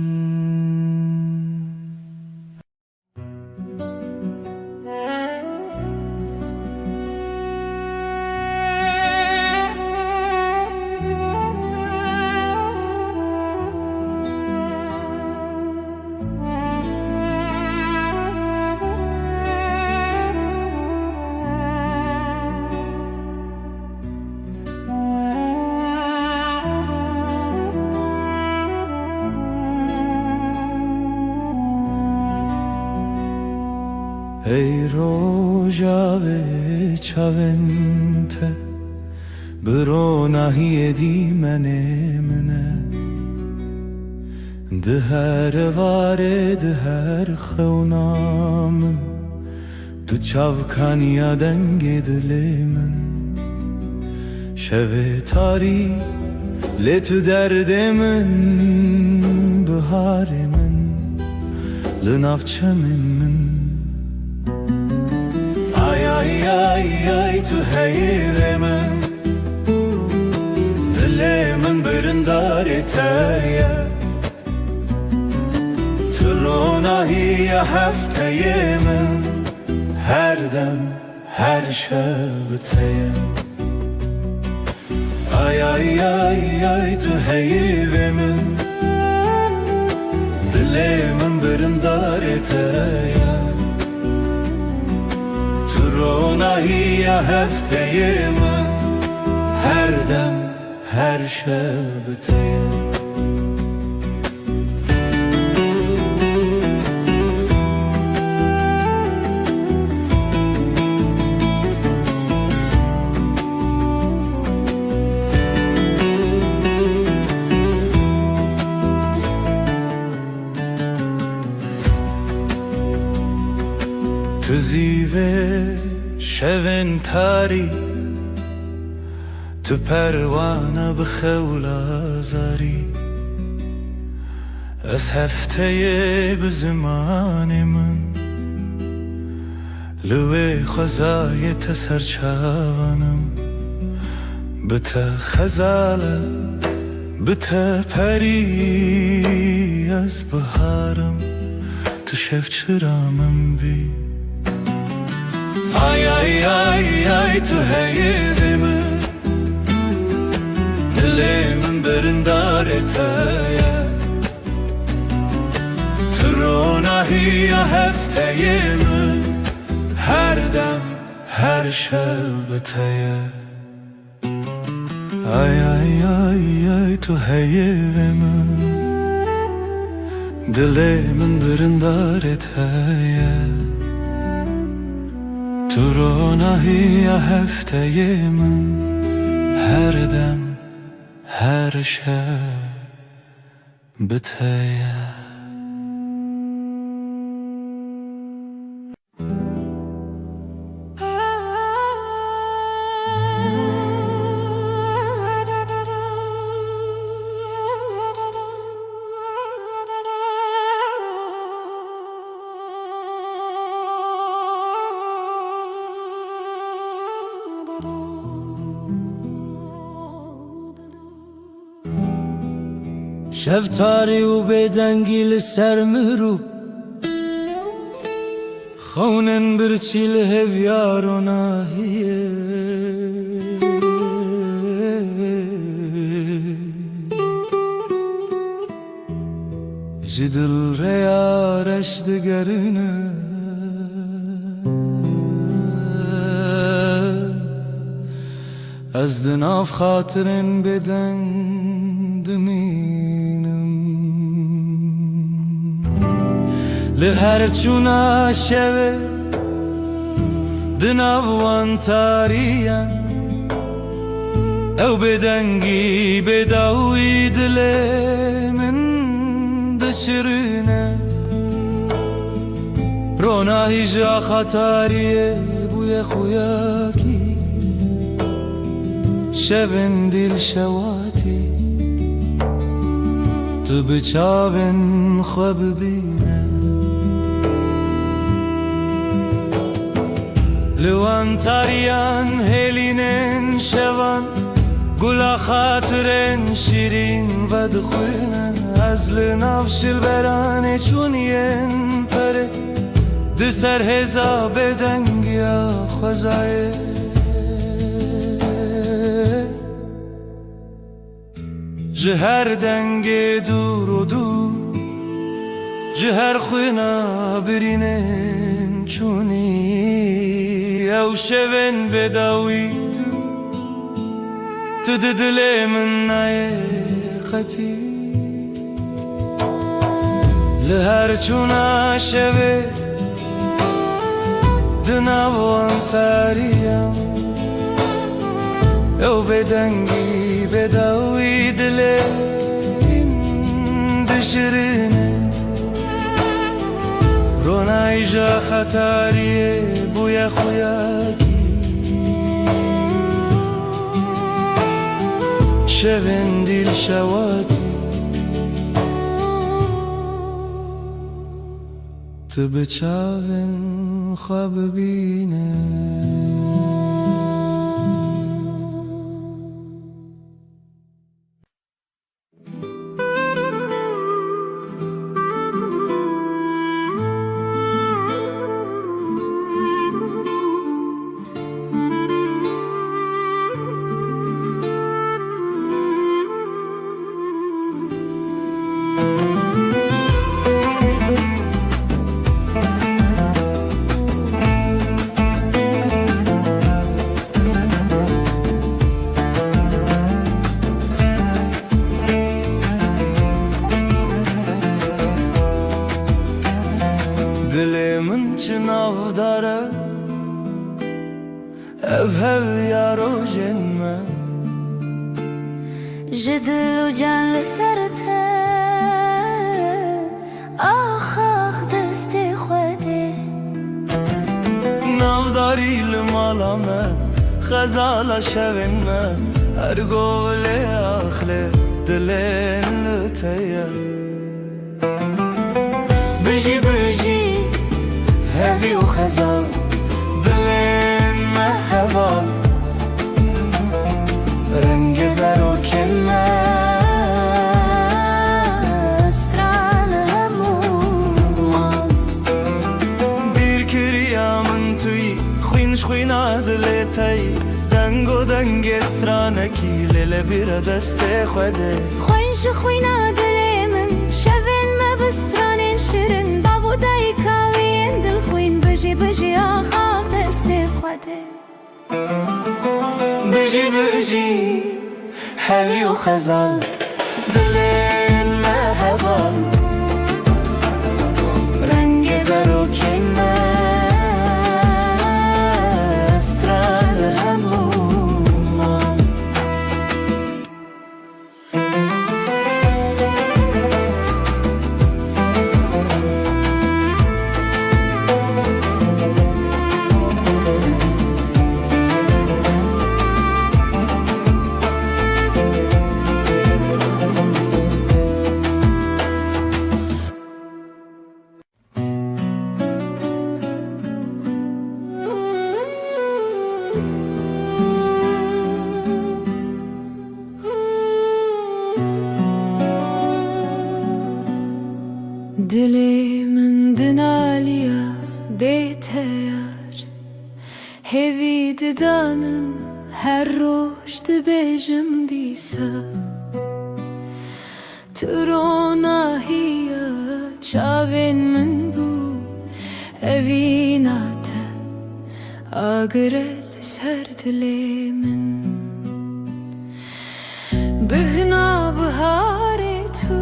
ای روژاوه چاونته برو نهی دیمنه منه ده هر واره ده هر خونامن تو چاوکانیا دنگ دل من شوه تاری لتو درد من بهار من لنافچه من Ay tu heyre men Dile men birindar eteye Turunahiye hafteye men Her dem her şebteye Ay tu heyre men Dile men birindar eteye Turunahiye hafteye men Her dem her şebteye Tu zive شون تاری تو پروانه بخولا زاری از هفته به زمان من لوی خزای تسرچانم بته خزاله بته پری از بهارم تو شف چرامم بی Ay tu heyime Dilimin birindar eteye Turunahiye hafteye min Her dem her şebteye Ay tu heyime Dilimin birindar eteye Turunahiye hafteye min Her dem her şebteye da da شفتاری و بدنگی لسر مرو خونن برچی لهویار و ناهیه جدل ریارش دگرنه از دناف خاطرن بدن دمینم لهر چونا شوه دناوان تاریان او بدنگی بداوی دل من دشرنه رونا هیجا خطاریه بوی خویاکی شبن دل شواتی تو بچاون خواب بینه لوان تاریان هلینن شوان گلا خاطرن شیرین و دخوینه از لنافش البرانه چونین پره دسر هزا بدنگیا خوزایه جهر دنگ دور و دور جهر خوینا برینن چونی او شون بداوی تو دل من نایقتی لهر چونا شوه دناوان تاریم او بدنگی بداوی دلیم دشرنه رونای جا خطاریه بوی خویاکی شون دیل شواتی تو بچاون خواب بینه دلمن چناو داره هف یارو جنمه جدل و جان لسرته آخ آخ دست خوده ناوداری لمالامه خزالا شوینمه هر گوله آخله دلین لطیه بجی بجی هفی و خزال دلین محوال رنگ زر و کلمه استرال همومان بیر کریا من توی خوینش خوینا دلتای دنگ و دنگ استرانکی لیل بیر دست خوده خوینش خوینا دل من شوین ما بسترانین شیرین بابو دای کاوین دل خوین بجی بجی آخاف دست خوده بجی بجی هوی و خزال دلین محوال رنگ زر و کلمه استرال همومان هیوی ددانم هر روش دبیجم دیسا تروناهیا چاوین من بو اویناتا آگرل سر دلی من بهنا بهاری تو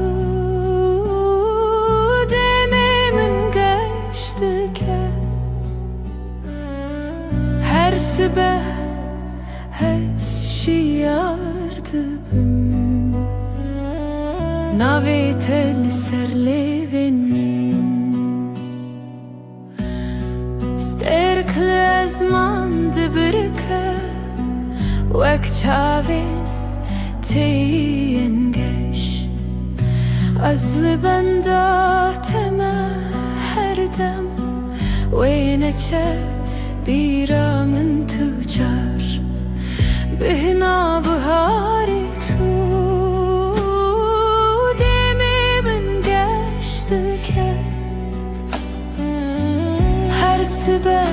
دمی من گشت که her sabah şiardım navetel serlevin sterkle zaman dıbrıka vek çavin teyengeş azlı benda tema her dem ve neçe بیرامن تو چار بهنا بهاری تو دمی من گشت که هر سبه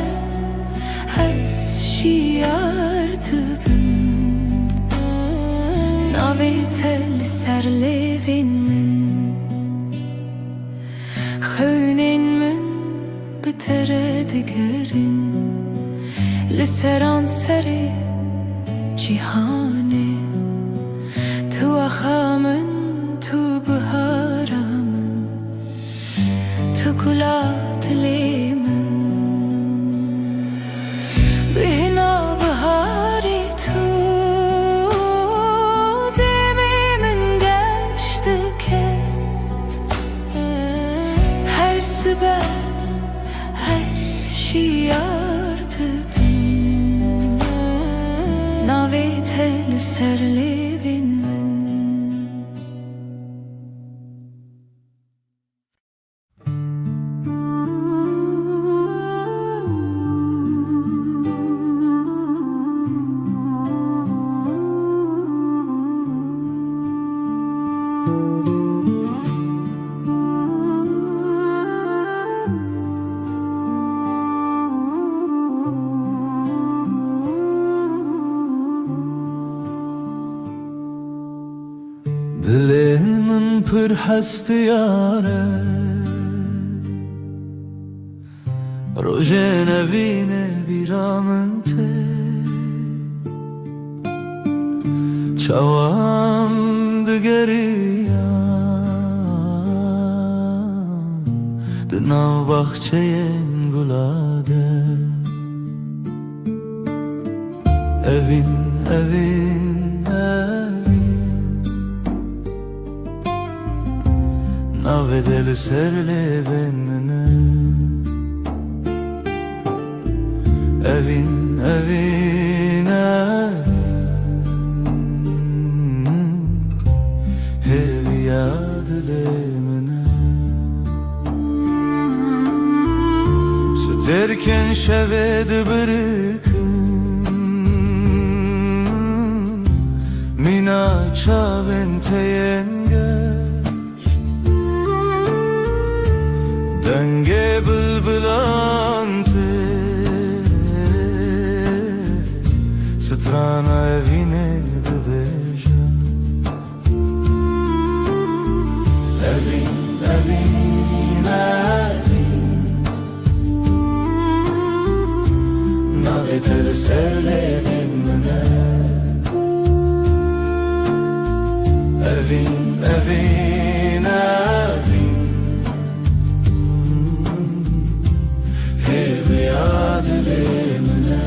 از شیار دبم ناوی تل سر لیوین من خونین من بتره دگرین لسران سری جیهانه تو اخامن تو بهارامن تو گلات لیمن بهنا بهاری تو دمی من گشت که هر sabah از şiardım navetel serlevin min دلمن پر هست یاره روژ نوین بیرامن ته چوام دگریم دناو باخچه‌ین گلاده evin evin evin navedel serleven mene evin evin evin hevi yadlemene sterken şeved bırkın mina çaven teyengeş denge bılbılante strana evine dıbeja evin evin evin navetel serlevin mene evin evin evin hevi adlemine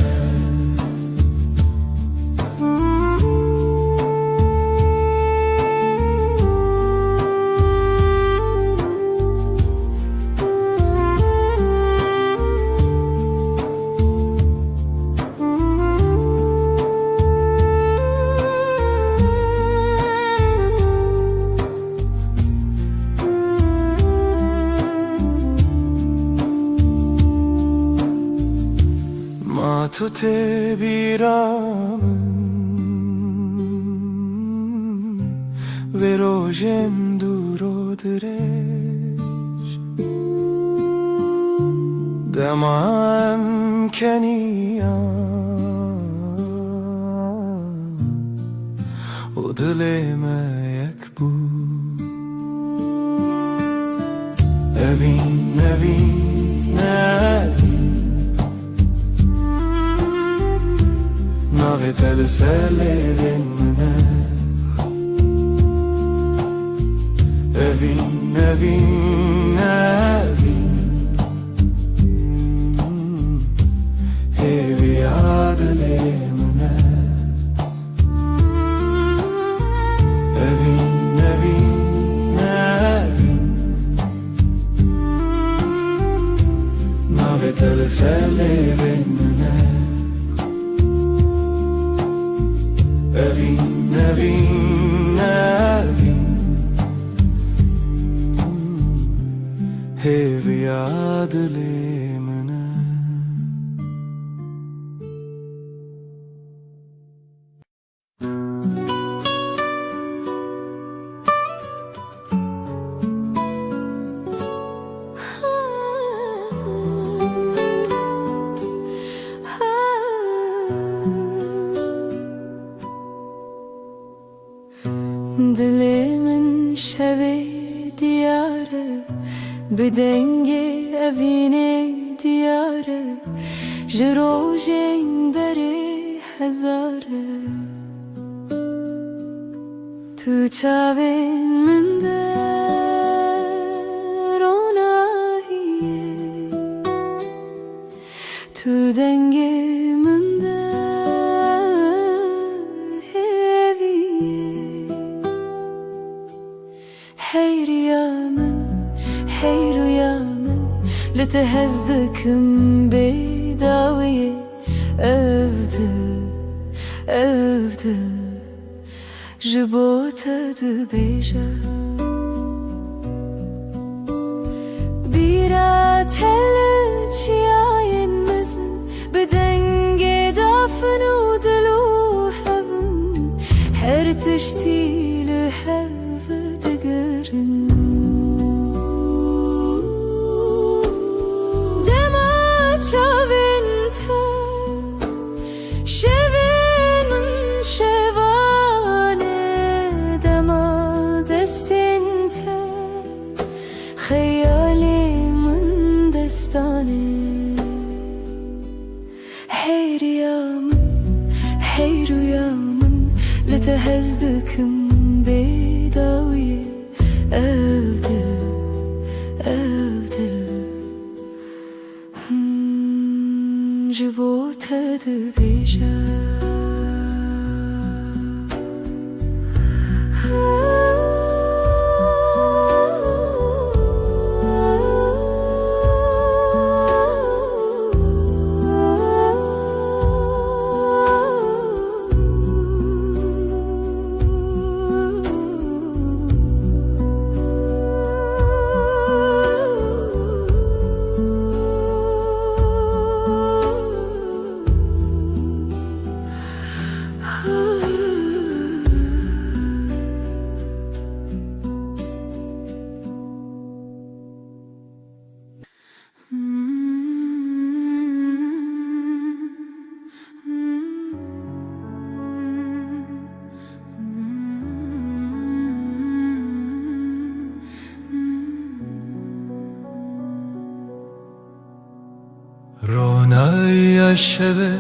تو ته بیرامن و روژن دورو درش دمام کنیم ناوی تل سلیبین منه Evin, evin, evin Evi adli mine Evin, evin, evin Navi tel selivin mine Evin, evin, evin Hevi adlimine Dilimin şevi diyarı بدنگی اوینه دیاره جروجین بری هزاره تو چاوین من دروناییه تو دنگی من هیویه هیریا من هی رویا من لتهزدكم بداوية أفضل أفضل جبوتة دبيجة بيرا تلج ياين مزن بدنجي دافن ودلو هفن هرتشتي لهف تقرن شاوینته شوین من شوانه دما دستینته خیالی من دستانه هیریا من هیرویا من لتهزدكم بداوية أفضل أفضل جبوتة دبيجة رونای شب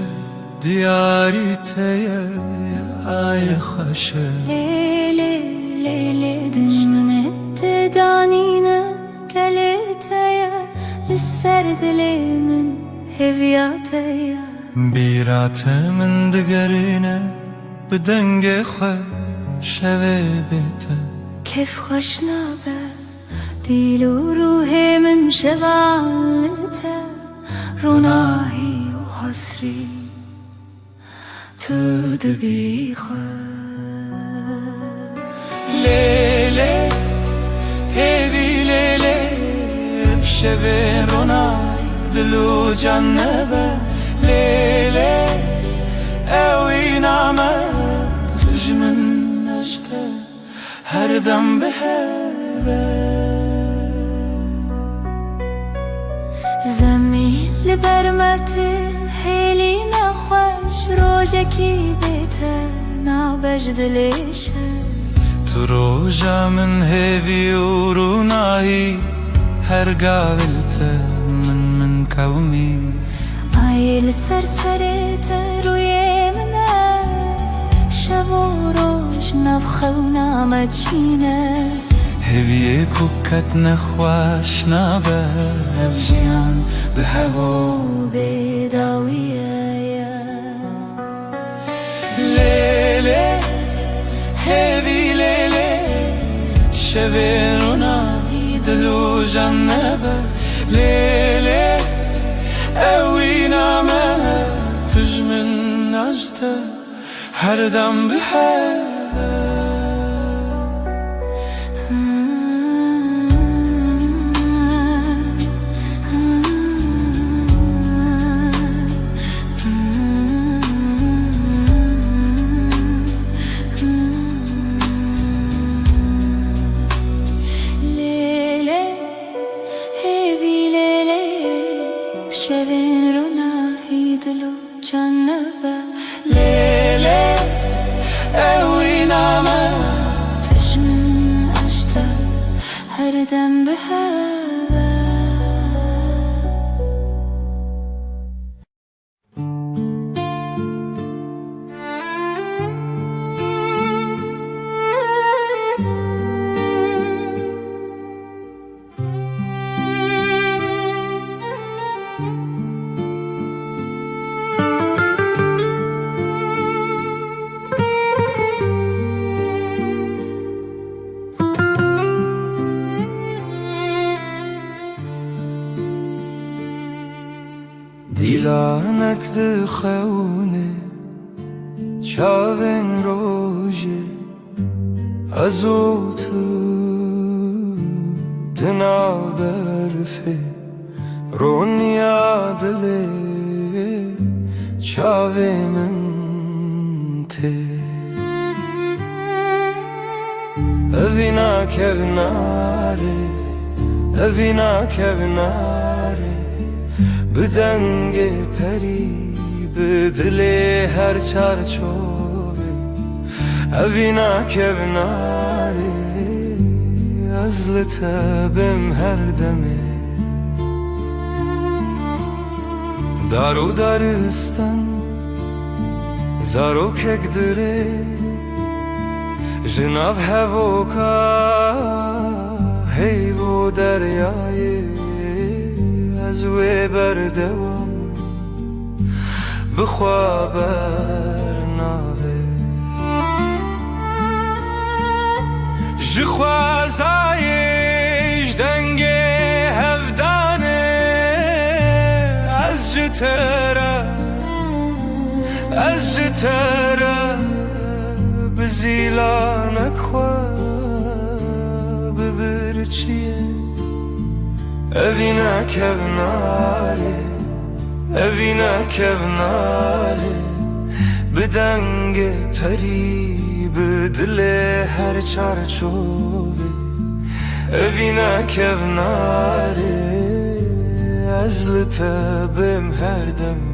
دیاری تیه ای خوشه ليلي ليلي دجمنة تدانينا كليتايا للسرد لي من هفياتايا بیرات من دگرینه بدنگ خواه شوه بیته كيف خوشنابه ديل وروحي من شغالته روناهي وحسري تدبي خواه لیله هیوی لیله بشوه رونای دلو جنبه لیله اوی نامه تجمن نجده هر دم بهره زمین لبرمته هیلی نخوش روژکی بیته نابجد لیشه تو روژا من هیوی و رونایی هر قابلته من قومی آیل سرسرته روی منه خوش نبخونا مچینه هویه کوکت نخواش نبه نبجیم به هوا بداویه لیله هوی لیله شویرونا دلو جنبه لیله اوی نامه تجمن نجته هر دم به شبین رو نهی دلو جنبه لیله اوی نامه تجمن عشته هر دم به هوا دیلانک دخونه چاوین روژه ازو تو دنا برفه رونیا دله چاوی من ته اوینا کوناره اوینا کوناره بدنگ پری به دل هر چارچوبه اوینا کوناره از لطبم هر دمه دارو دارستان زارو کک دره جناب هوکا هیو دریای از وی بردوام بخوا برناوه جخوازایش دنگ هفدانه از جتره از جتره بزیلانک خواه ببرچیه اوینا کوناره اوینا کوناره بدنگ پری به دل هر چارچوبه اوینا کوناره از لطبم هر دمه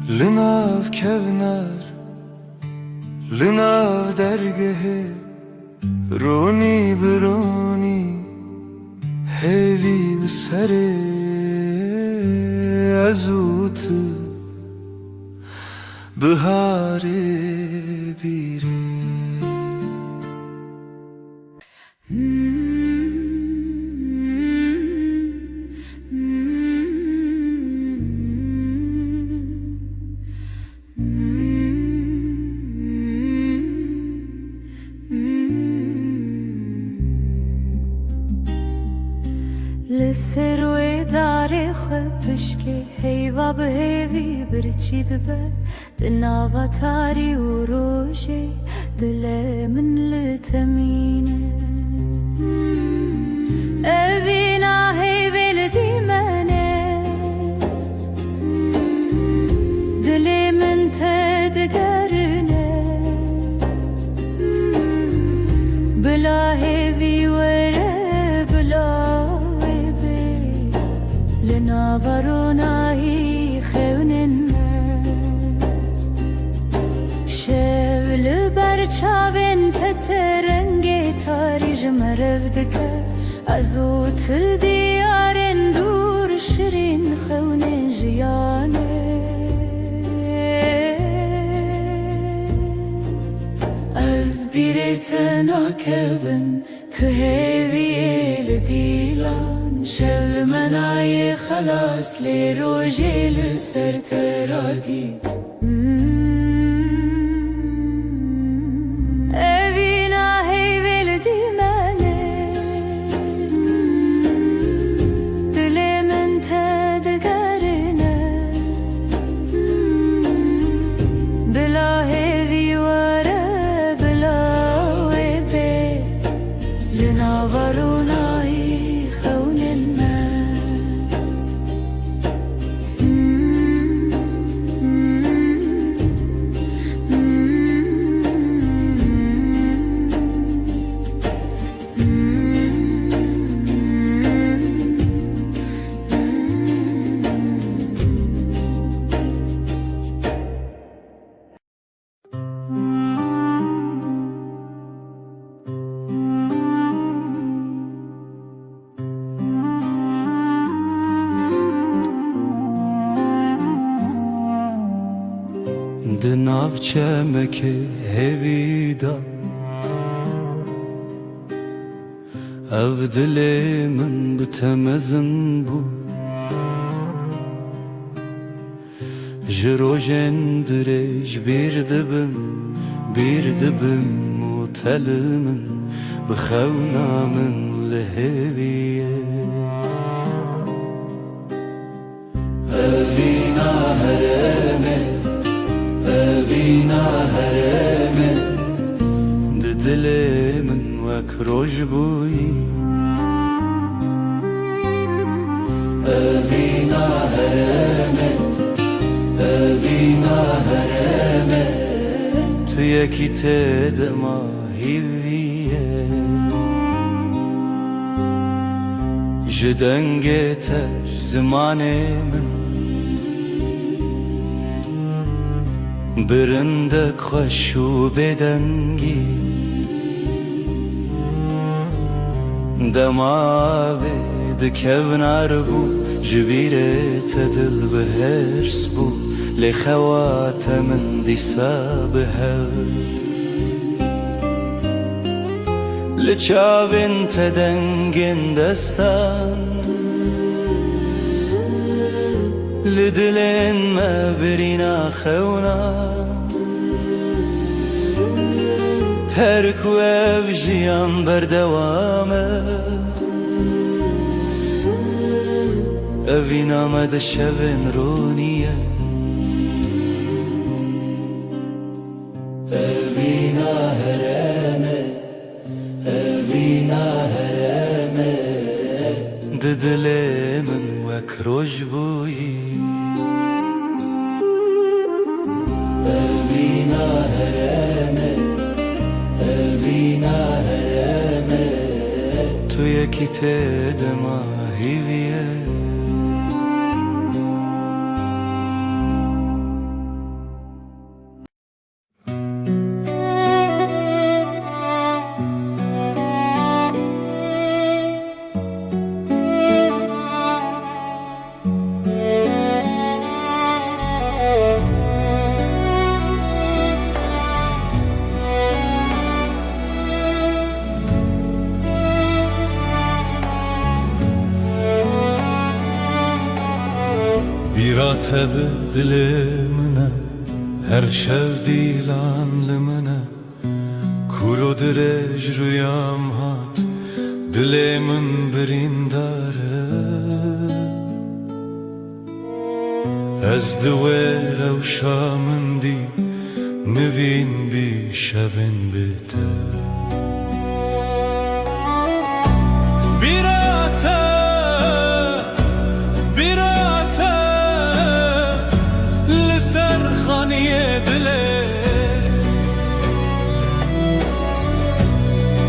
لناف کونر لناف درگه رونی برونی هیوی بسره ازوت بهاره بیره لسروی داره خبش که هیوا به هیوی برچید به دناوا تاری و روشی دل من لتمینه اوینا هیوی لدیمنه دل من تدگرنه بلا هیوی وره بلا بی لناورونایی خونن شول برچاوین تترنگی تاریج مرفدکه ازو تل دیارن دور شرین خونن جیانه از بیرت ناکبن تو هیوی لدیلان شل منای خلاص لی روژی لسر ترادید اوینا هیوی لدی منه دل من تدگرنه بلا هیوی وره لناورونایی خونن دناف چمک هویدا او دل من بتمزن بو جروجن درج bir dibim mutelimin بخونا من لهویه اوینا هرمه اوینا هرمه دل من وک روش بویی اوینا هرمه اوینا هرمه تو یکی تدما هیویه جدنگه تش زمانه من برندک خوشو بدنگی دماوی دکونار بو جبیره تدل بهرس بو لخوات من دیسا بهر لچاوین تدنگین دستان لدلين ما برينا خونا هر كواب جيان بردوامه اوينا مد شبن رونيه اوينا هرمه اوينا هرمه ددلي من وكروج بوي اوینا هرمه اوینا هرمه تو یکی تدما هیویه Tadı dilimine her şevdil anlımına kuru direj rüyam hat dilimin birindare ez duver ev şamın di mivin bi şevin bite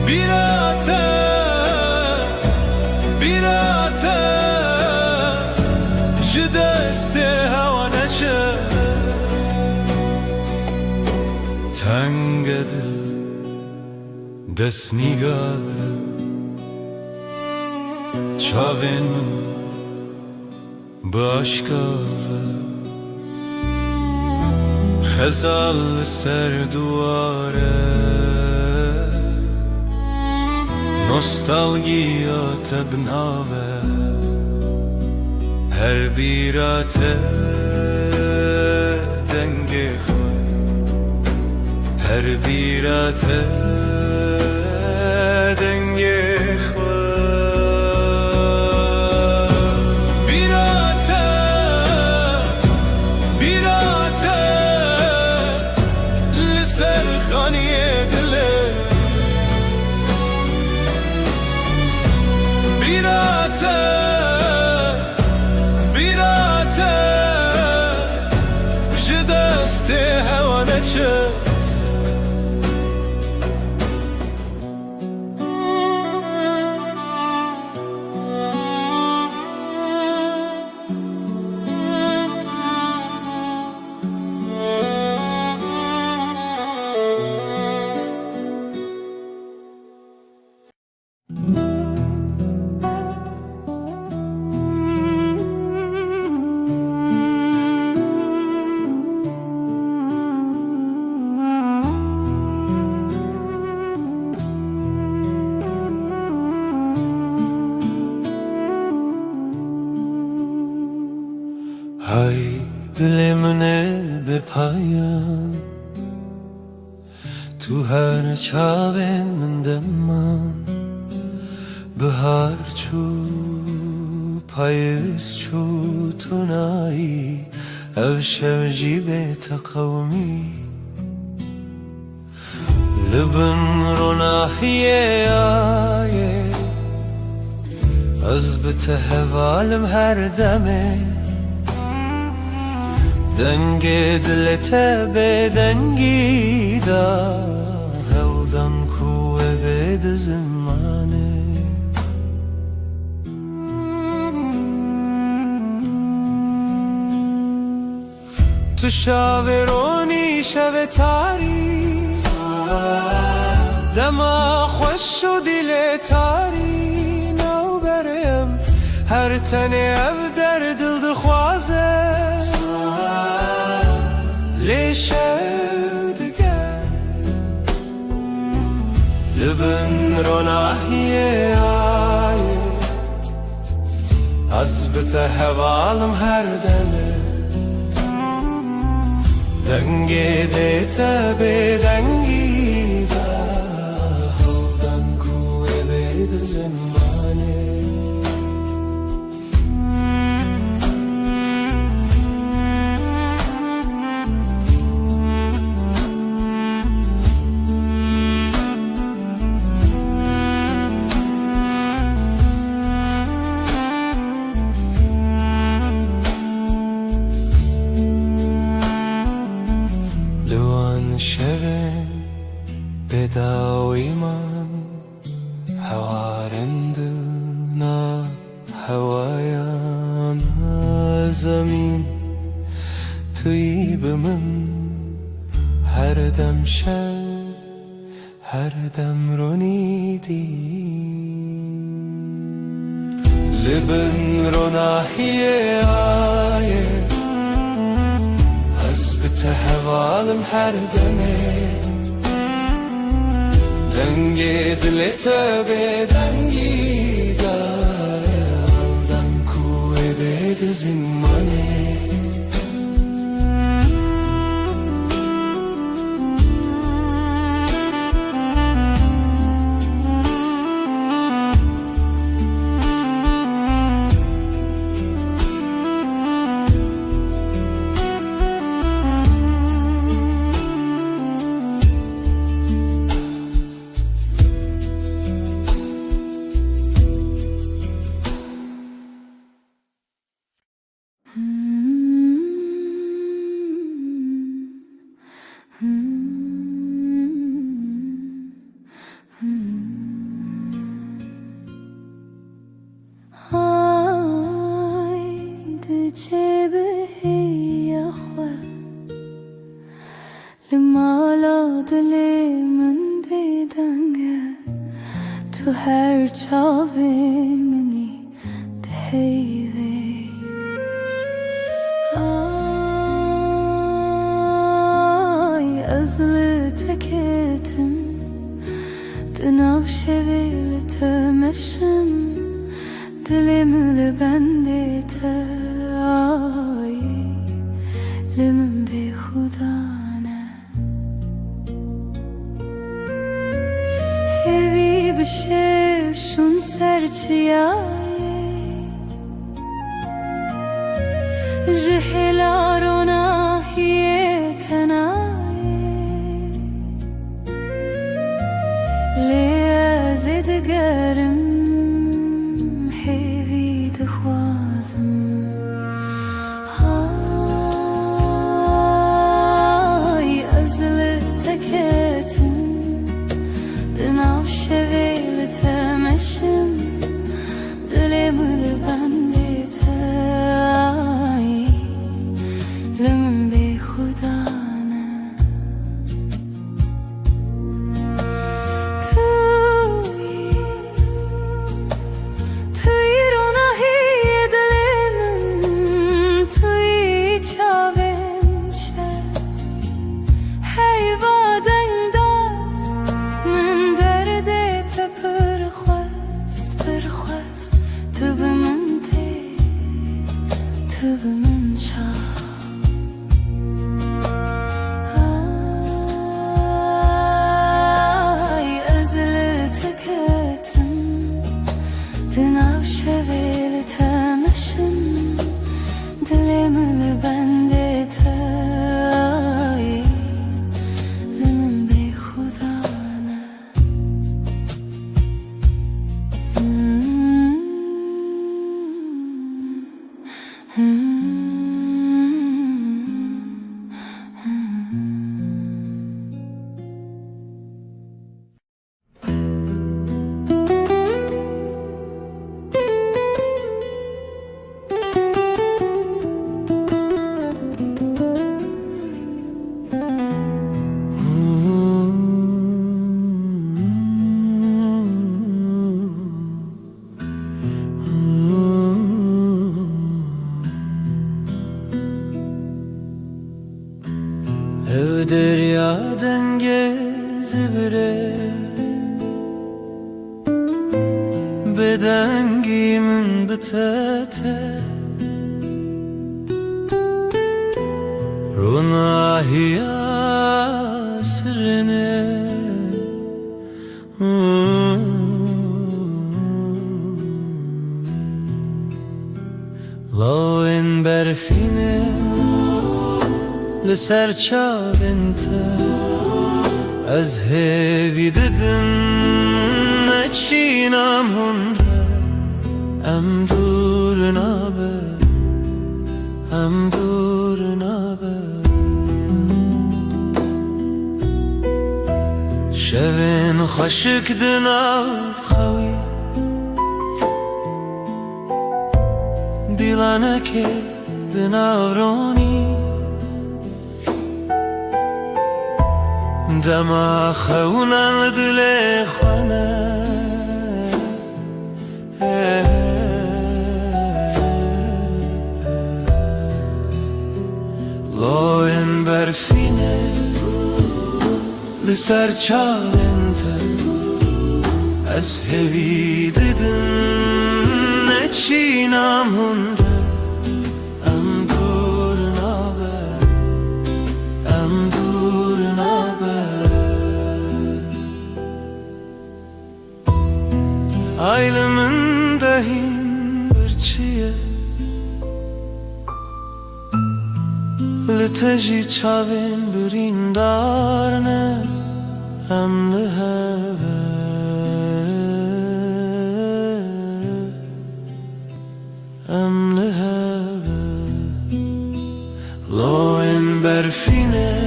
Bira تنگ دل دست نیگاره چاوین من باشکاره خزال سر دواره نوستالژیا تبناوه her birate denge khoy her birate denge khoy birate liser khaniye dile birate Hay dilimne be payan tu her çaven min deman Bihar çu payız çu tunayi ev şevji be taqavmi Libin ronahiye aye az bitehevalim her deme Denge dilete be dengi da Hevdan kuve be de zimane Tu şaveroni şevetari Dema خوش و dil tari Nav berem her tane ev der dil dixwaze لیشد گر لبن روناهیه آیه از بته هوالم هر دمه دنگی دیتا به دنگی دا هودن کوه بید زمانه شبن بداوی من هوارندنا هوایان زمین توی به من هر دم شب هر دم رونیدی لبن روناهیه آیه تهوالم هر دمه دنگی دلتا به دنگی دارم کوه بید زمانه Hmm. لمالا دلی من بیدنگه تو هر چاوی منی دهیوی آی ازلی تکیتم دناو شویل تمشم دلیم لبندیت آی لمن بی خدانه هیوی بشه شون سرچیایی جهلارونا هیه تنایی لیازد گرم هیوی دخوازم های ازل تکتم دناو شویل تمشم دلیم لبندیت آی لمن بی خدانه توی روناهی دلیم توی چاوینشه هیوادن دار من دردت پرخواست تو به من دی تو به من شا آی ازل تکتم دناو شویل تمشم دلیم لبندیت آی لمن بی خدانه Ev derya dengez bire Bedengimin bitete Runahiya sirine Lawen berfine لسر چاوینت از هیوی ددم نچینم هنره ام دور نابه شوین خشک دناو خوی دیلانه که دناو رونی دما خونن دل خانه لاین برفینه لسر چاوینت از هوی ددن نچینم هنره ام دور نابه Aylımın dahin birçiye Liteji çavin birindarne Emli heve Loen berfine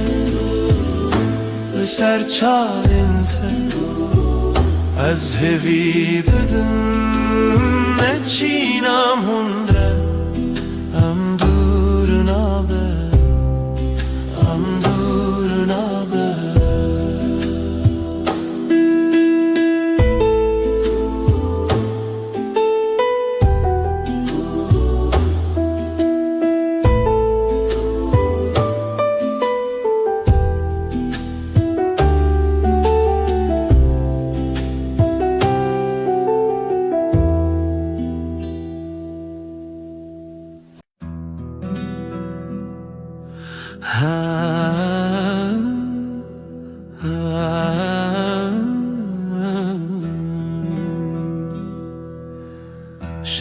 Ser çavinte از هوی ددم نچینم هنره ام دور نابه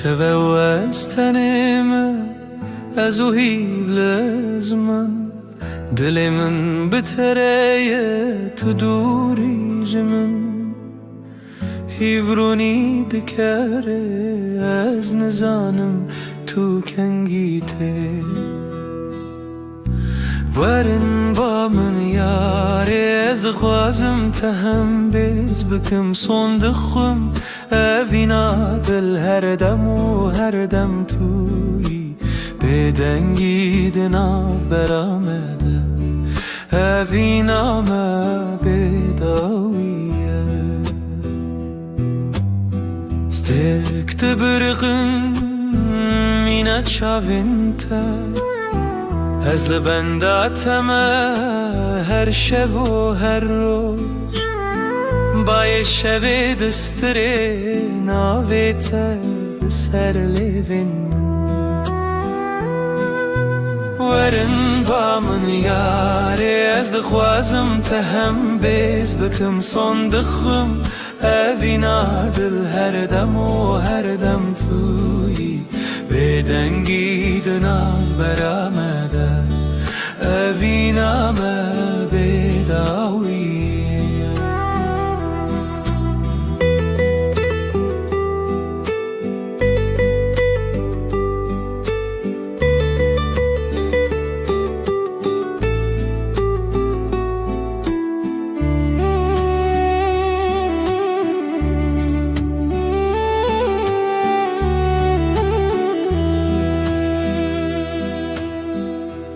شوه و از تنم از او هیبلز من دل من بتره تو دوری جمن هیورونی دکره از نزانم تو کنگیته ورن با من یاره از خوازم تهم بیز بکم صندخم اوینا دل هر دم و هر دم توی بدنگی دناف برامده اوینا ما بداویه سترکت برغن مینت شاوینته از لبنداتم هر شب و هر روز بای شب دستره ناویت سر لیوین ورن با من یاره از دخوازم تهم بیز بکم صندخم اوینا دل هر دم و هر دم توی بدنگی دناف برامده اوینا ما بداویه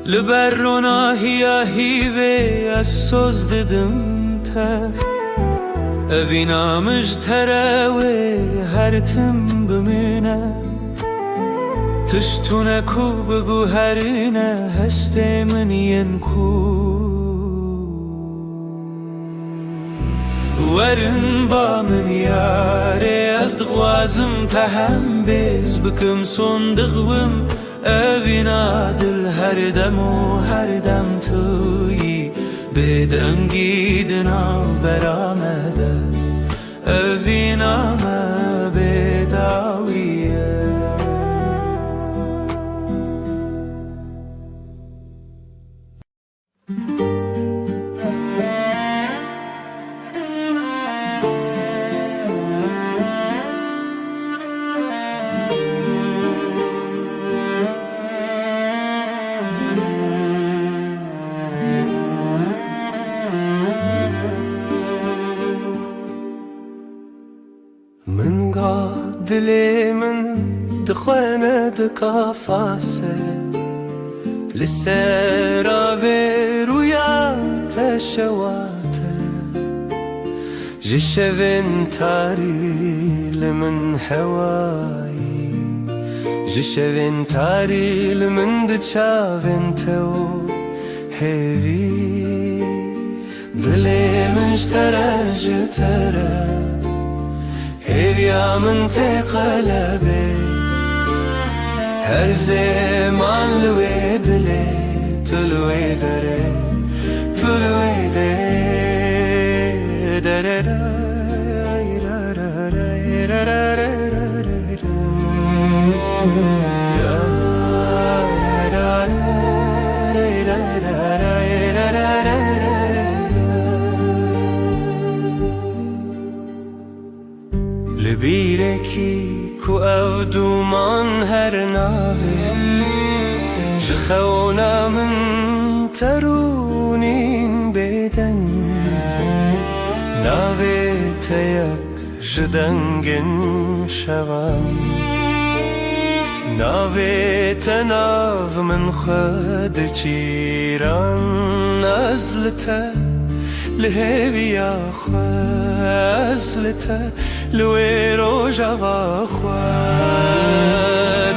لبرنا هیوه از سوز ددم تر اوینا مجتره و هر تم بمینه تشتونه کو بگو هرینه هست من ین کو ورن با من یاره از دغوازم تهم بیز بکم صندقوم اوینا دل هر دم و هر دم توی بدنگی دناف برامده اوینا ما بداویه من قاد دلي من دخوانه دكافاسه لسرا رويا تشواته جشفن تاري لمن هواي جشفن تاري لمن دشافن تو هيفي دلي من اشترى جترى هيا من في قلبي هر زمان لويد لي تلوي دري تلوي لبيركي كو او دومان هر ناوي جخونا من ترونين بدن ناوي تيك جدنگن شوام ناوي تناف من خد چيران ازلته لهوي آخوا ازلته لوي روجا واخوا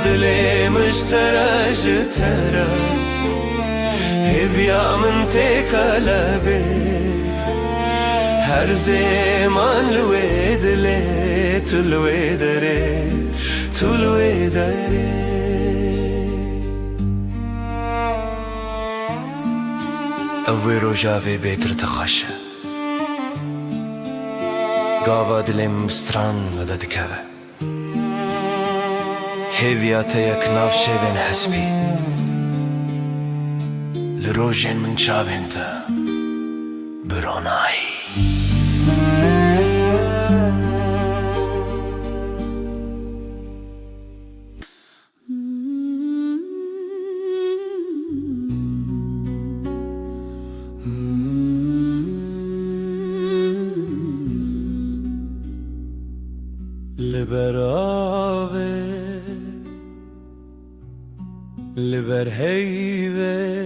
دلي مشترى جترى هبيا من تقلبي هر زمان لوي دلي تلوي دري تلوي دري اوي روجا في بيتر تخشى گاوا دلم ستران و دکوه هێویاتە یەک ناو شێوێن هەسپی لە ڕۆژێن من چاوێنتە برۆنایی لبر هیوه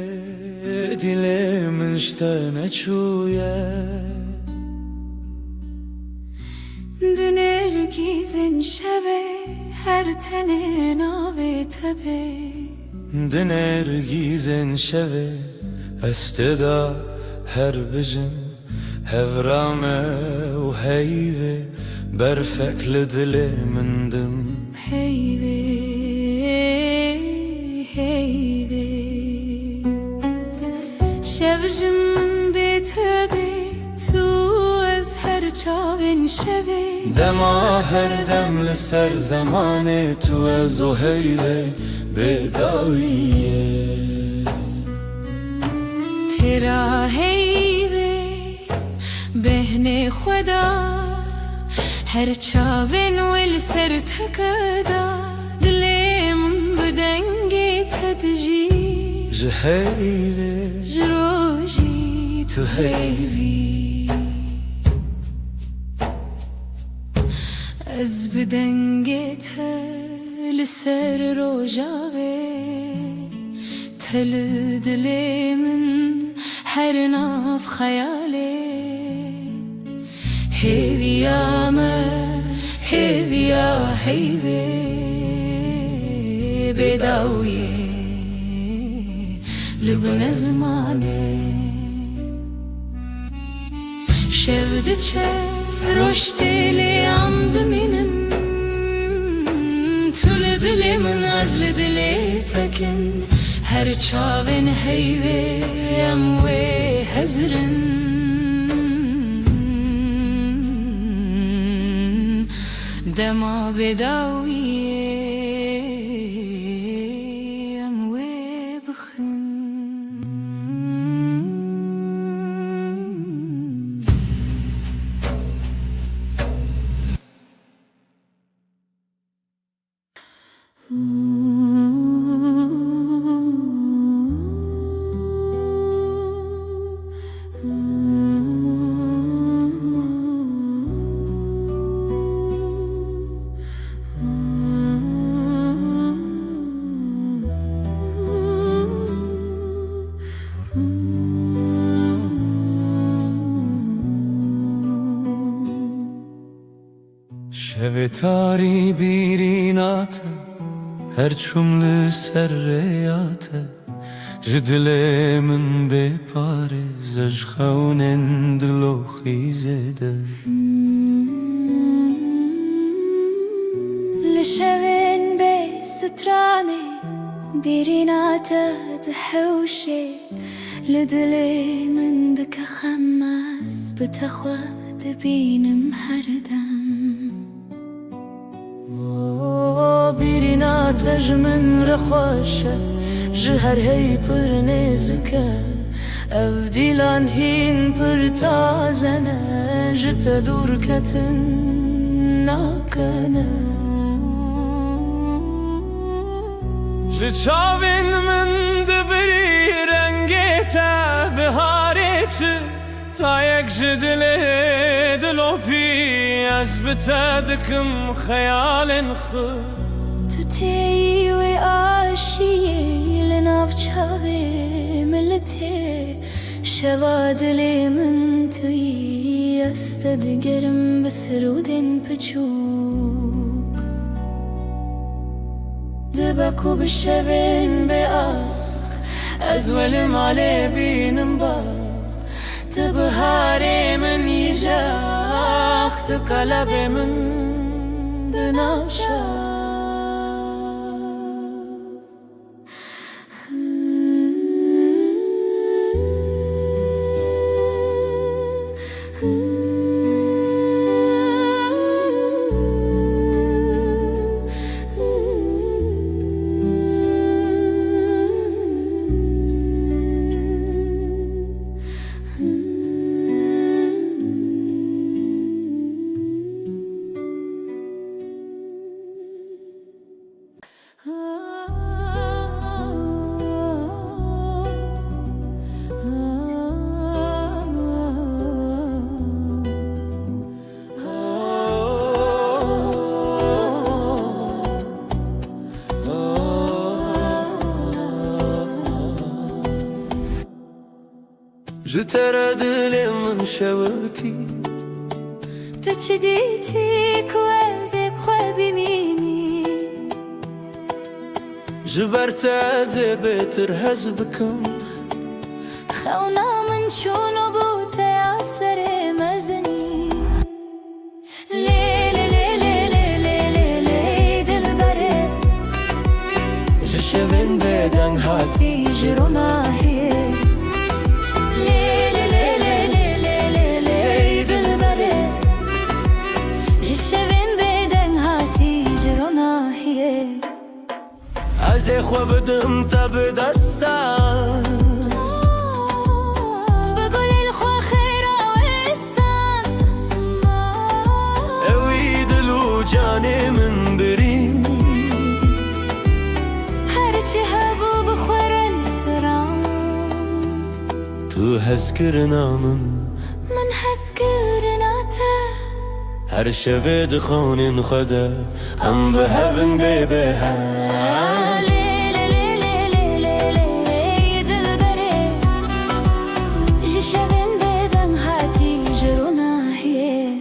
دل من شتنه چویه دنرگیزن شوه هر تنه ناوه تبه دنرگیزن شوه استدا هر بجم هفرامه و هیوه برفک لدل مندم هیوه هیوه شوجم بتبه تو از هر چاوین شوه دما هر دم لسر زمان تو از و هیوه بداویه ترا هیوه بهن خدا هر چاوین ول سر تکدا دلم بدنگی تدجی جهیوه جروجی تو هیوی از بدنگی تل سر روجاوه تل دلم هر ناف خیاله هیویا ما هیویا هیوی بداویه لبن زمانه شفده چه رشته عمد منن طول دل من از دل تکن هر چاوین هیوی اموی هزرن دما بداویه اموی بخن شب تاری بیرینات هر چوم لسر ریات جدل من بپاره زج خونن دلو خیزده لشوين بستراني بريناته تحوشي لدلي من دك خماس بتخوى تبين محردم بريناته جمن رخوشة جهر هي پر نزكه افديلان هين پر تازنه جت دور كتن ناكنه چاوین من دبری رنگیتا بهارچ تا یک جدل دلو پی از بتدکم خیال خود تو تیوی آشیه لناف چاوی ملته شوا دلی من توی استدگرم بسرودن پچوب دبکو بشوین به آخ از ولی مالی بینم باخ تبهاری من یجاخ تقلب من دناشا ترى دلي من شوتي تو چی دیتی که از بخواه ببینی جبرت از بهتر هز بکم خونا من شونو بوت اثر مزنی لیلی لیلی لیلی لیلی دل بره جشوین بدن هاتی تیجرونا هی لیلی لیلی لیلی لیلی دل بره جشوین بدن هاتی جرونا هی از خو بدم تب دستان بقول الخوا خيرا وستان اوی دلو جانی من برین هرچی هبو بخور السران تو هز کرنا من حس كرناته هر شوه دخونین خدا هم به هون ببه لیلی لیلی لیلی دل بره جشوین بدن هاتی جرونا هی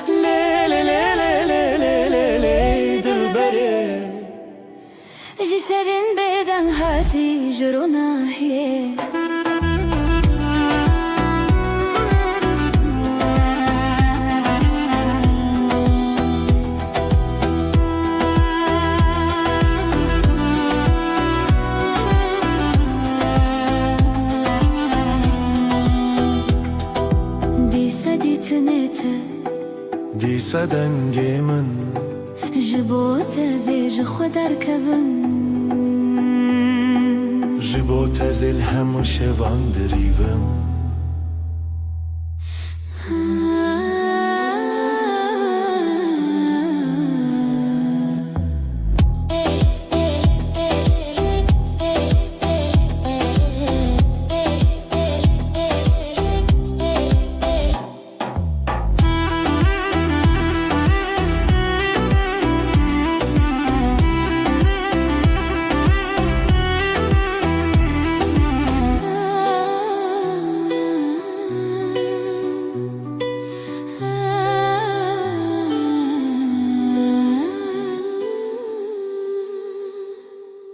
لیلی لیلی لیلی لیلی دل بره جشوین بدن هاتی جرونا هی دیسا دنگی من جبو تزیج خود ارکبم جبو تزل همو شوان دریوم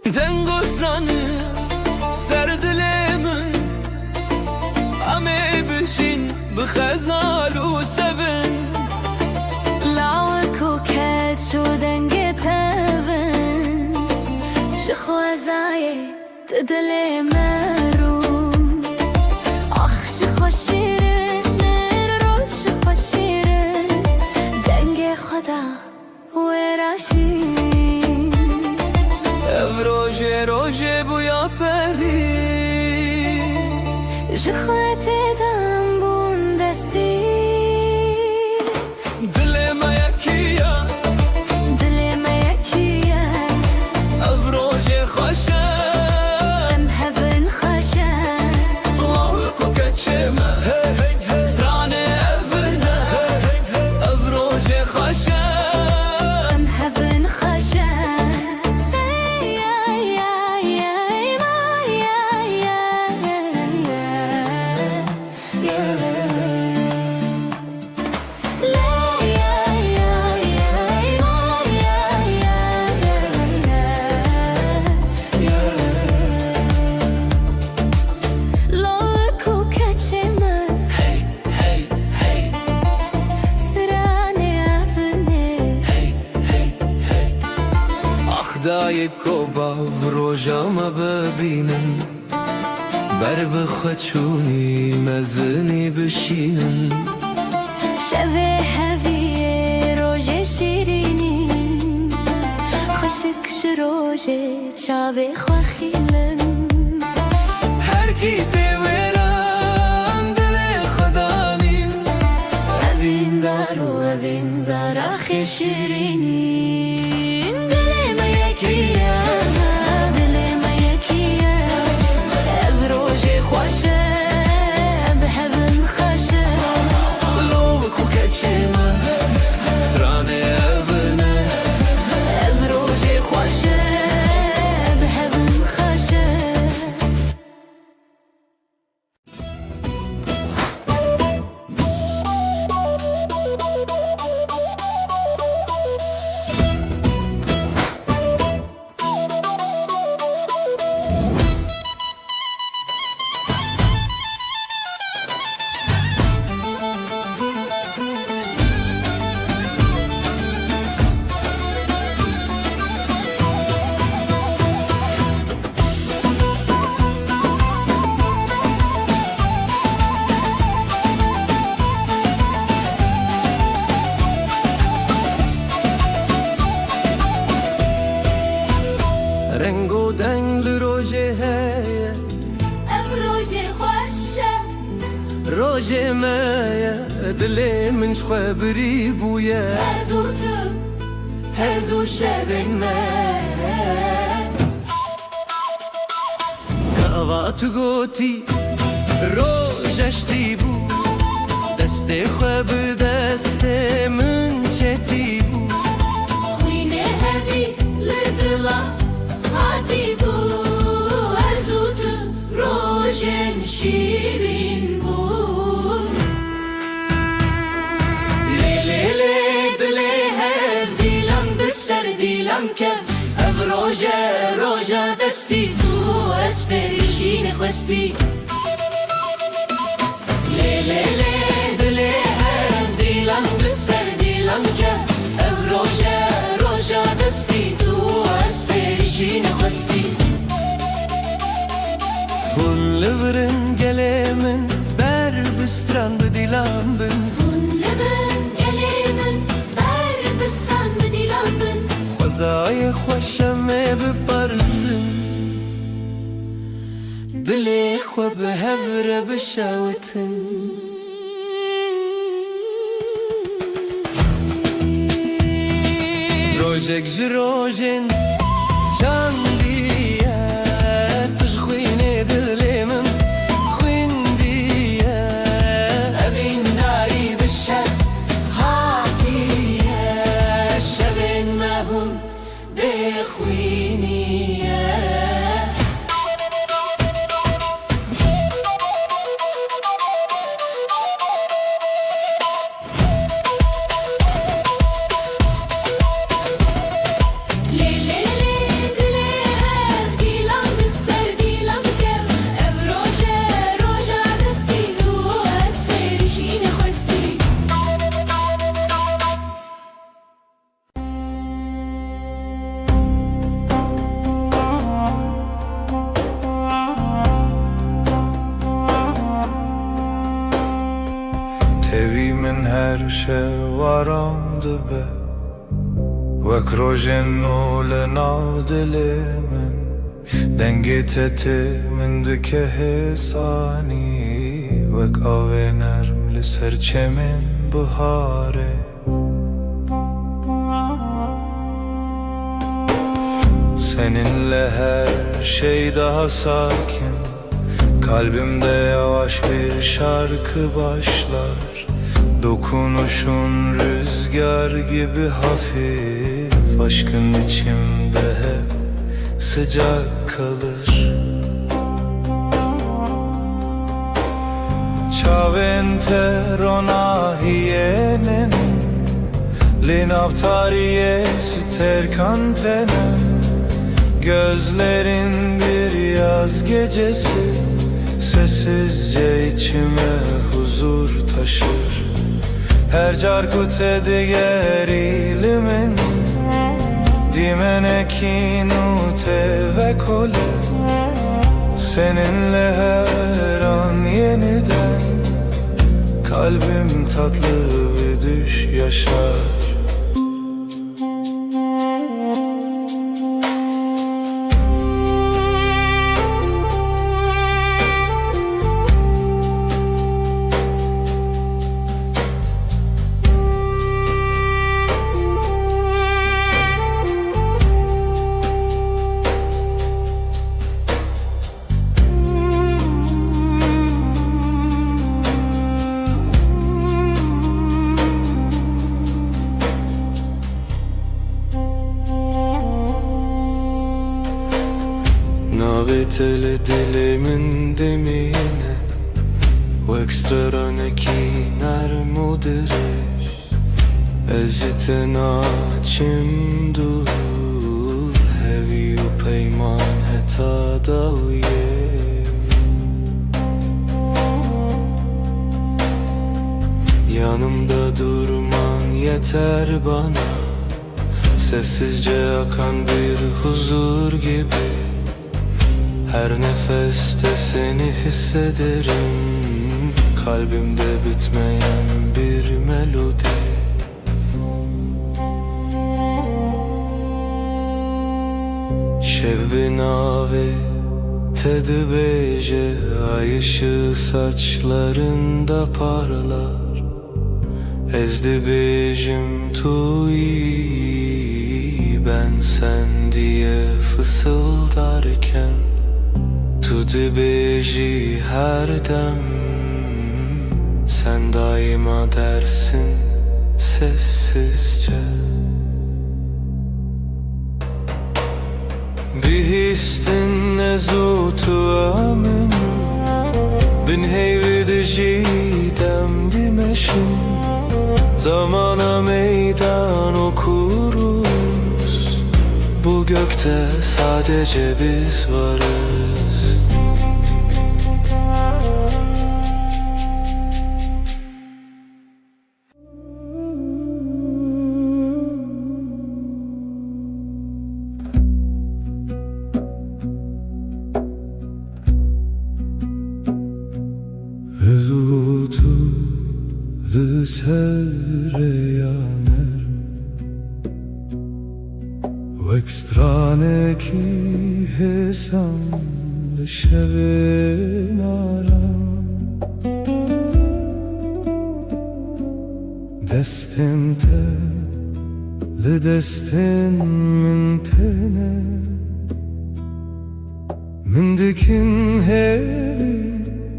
دنگسترانı سردلمن امي بشين بخزال وسبن لاوك وكات شو دنگتبن شخوازاي تدلي مروم اخ شخو شيرن رو شخو شيرن دنگ خدا وراشين روژه روژه بویا پری جخوات دم بون دستی دل ما یکیه دل ما یکیه او روژه خوشه ام هفن خوشه الله کو کچمه سترانه اونه او روژه خوشه ام هفن خوشه دای کوبا روژام ببینن بر بخچونی مزنی بشینن شوه هویه روژه شیرینین خشک شروژه چاوه خواخیلن هر کی دیوران دل خدانین اوین دارو اوین دار آخی شیرینین دل ما یکیه دل ما یکیه او روژه خوشه به هون خوشه لو کو کچمه سترانه اونه او روژه خوشه به هون خوشه روجه مایا دل من خبری بویا هزو تو هزو شبن من کاوات گوتی روجشتی بو دست خواب دست من چتی بو خوینه هدی لدلا هاتی بو هزو تو روژن شیرین بو لیلی دلی هف دیلم بسر دیلم کف اف روژه دستی تو اسفریشین خواستی لیلی دلی هف دیلم بسر دیلم کف اف روژه دستی تو اسفریشین خواستی Hun levren gelemen ber bistran bedilan bin Hunlebin gelimin ber bisan bedilan bin Khazay khoshame beparzin Dili khwab hevre beshawatin Rojek jirojin Chandiya Tujkhwine dilimin Khwindiya Evin nari bişer hatiye Şevin mehun bekhwiniye Tevimin her şey varamdı be Vek rojen ole nav dilimin Dengete min dike hesani Vek avener li serçemin bihare Seninle her şey daha sakin Kalbimde yavaş bir şarkı başlar Dokunuşun rüzgar gibi hafif Aşkın içimde hep sıcak kalır Çavente ronahiyenin Linavtariye siter kantene Gözlerin bir yaz gecesi Sessizce içime huzur taşır Her carkute diğer ilimin Dimeneki nute ve kole Seninle her an yeniden Kalbim tatlı bir düş yaşar Navitele dilimin demine Vekstraneki nermudireş Ezite naçim dur Hevi u peyman heta daviye Yanımda durman yeter bana Sessizce akan bir huzur gibi Her nefeste seni hissederim Kalbimde bitmeyen bir melodi Şevbi nave Tedbece ay ışığı saçlarında parlar. Ezdi bejim tuyi ben sen diye fısıldarken. Tu beji her dem sen daima dersin sessizce. Bir histin nezutu amin bin heyvidici demdimeşin. Zamana meydan okuruz, bu gökte sadece biz varız. Zutu sereyaner Vek strane ki hesam şevenaram. Destin te le destin min tene min dikin hevi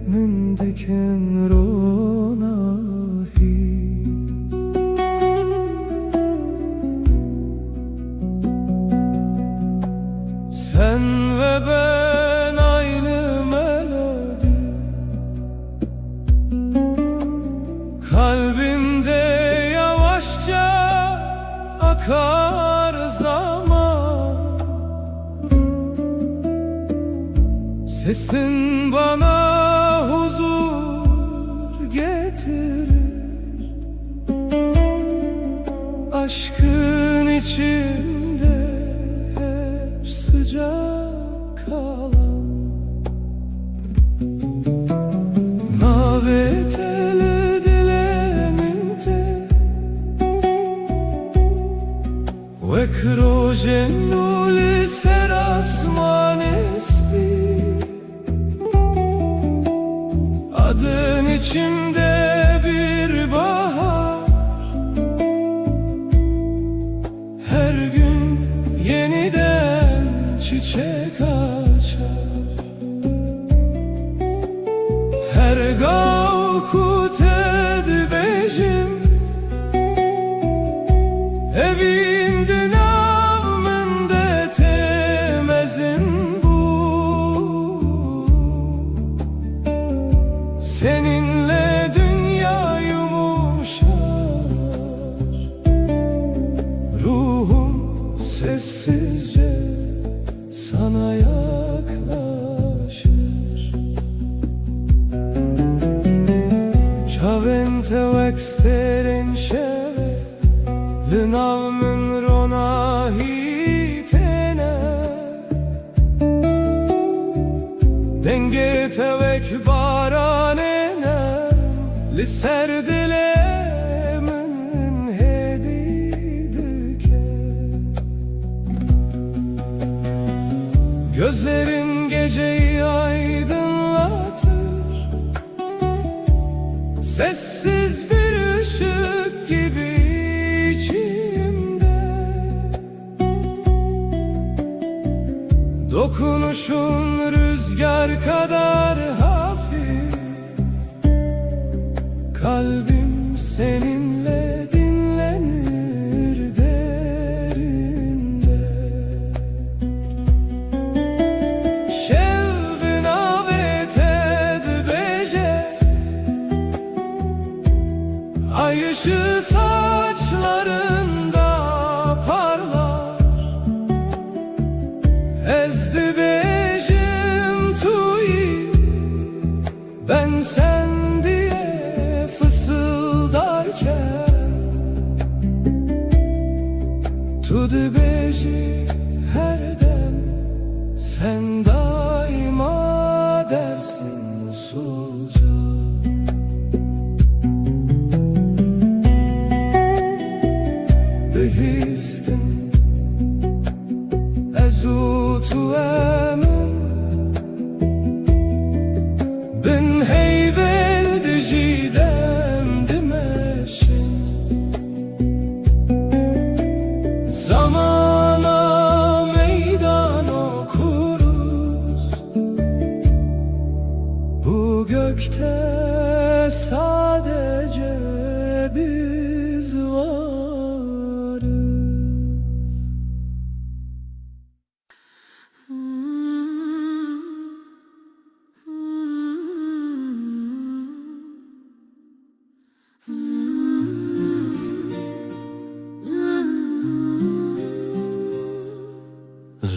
min dikin ronahi. Sen ve ben aynı melodi, kalbimde yavaşça akar zaman. Sesin bana huzur getirir, aşkın içimde hep sıcak kalan. Naveteli dilemimde ve krojenuli serasman esbi. Adın içimde bir bahar, her gün yeniden çiçek açar. Her gavku tedbecim evinde navmende temezin bu. Seninle dünya yumuşar, ruhum sessizce sana yaklaşır. Çavente veksterin şeve lınavmın ronahi tene. Denge tevek baranene li serdilemin hedidike. Gözlerin geceyi aydınlatır, sessiz bir ışık gibi içimde. Dokunuşun rüzgar kadar hafif, kalbim seninle dinlenir derinde. Şevbin avet edbece ay ışığı saçlarında parlar. Ezdi bejim tuyi ben sen diye fısıldarken. Tudu beji her dem sen daima dersin usulca.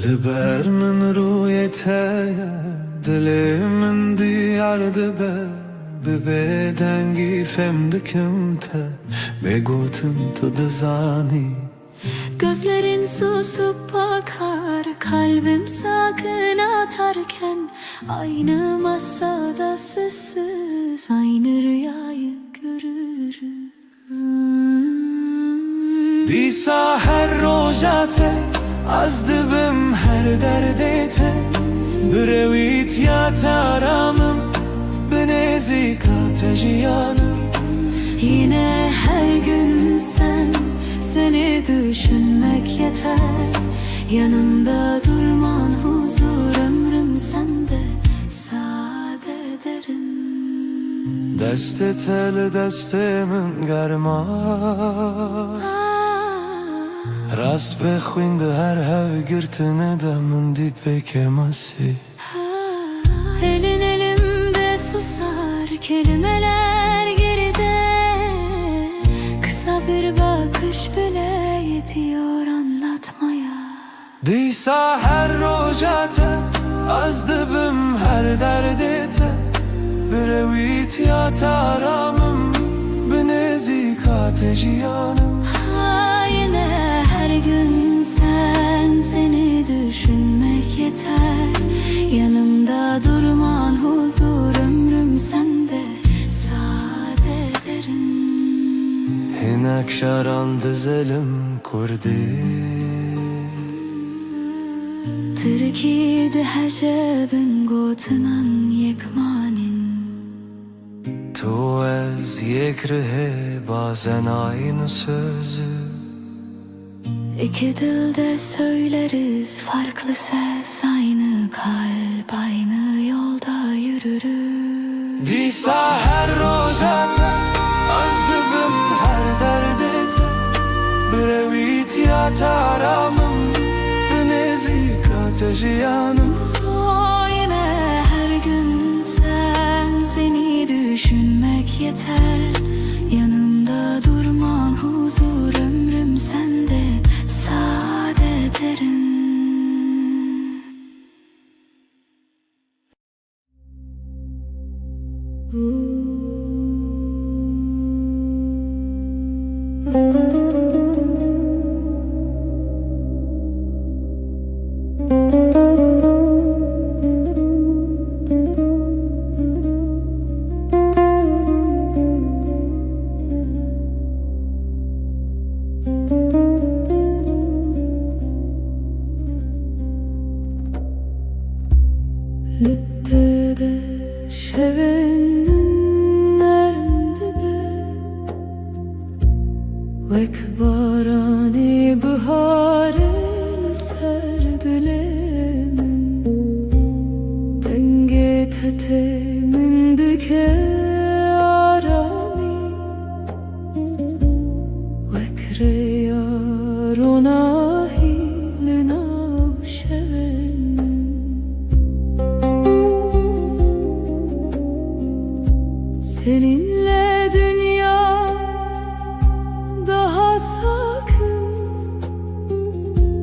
لبر من رویته دل من دیارdı be Bebedengi femdikim te Begotum tadı zani Gözlerin susup bakar, kalbim sakın atarken aynı masada sessiz aynı rüyayı görürüz. Disa her rojate az dibim her derdete Brevit ya taramım benezika tejiyanım Yine her gün seni düşünmek yeter. Yanımda durman huzur ömrüm sende sade derin. Deste tel destemin germa Rast bexwinde her hev girtine de min di pekemasi Elin elimde susar, kelimeler geride. Kısa bir bakış bile yetiyor anlatmaya. Disa her rojate az dibim her derdete Brevit ya taramım benezika tejiyanım Yine her gün seni düşünmek yeter. Yanımda durman huzur ömrüm sende sade derin. Hinek şaran dizelim kurdi Türkiye'de hecebin gotunan yekmanin. Tu ez yekrihe bazen aynı sözü İki dilde söyleriz farklı ses, aynı kalp aynı yolda yürürüz. Disa her rojate az dibim her derdete Brevit ya taramım benezika tejiyanım Yine her gün seni düşünmek yeter. Yanımda durman huzur ömrüm sende sade derin. Littede şevenin nerede Vek barani bihare serdilemin Denge tetemin dike arami Vek reyarona hilina şevenin Seninle dünya daha sakın.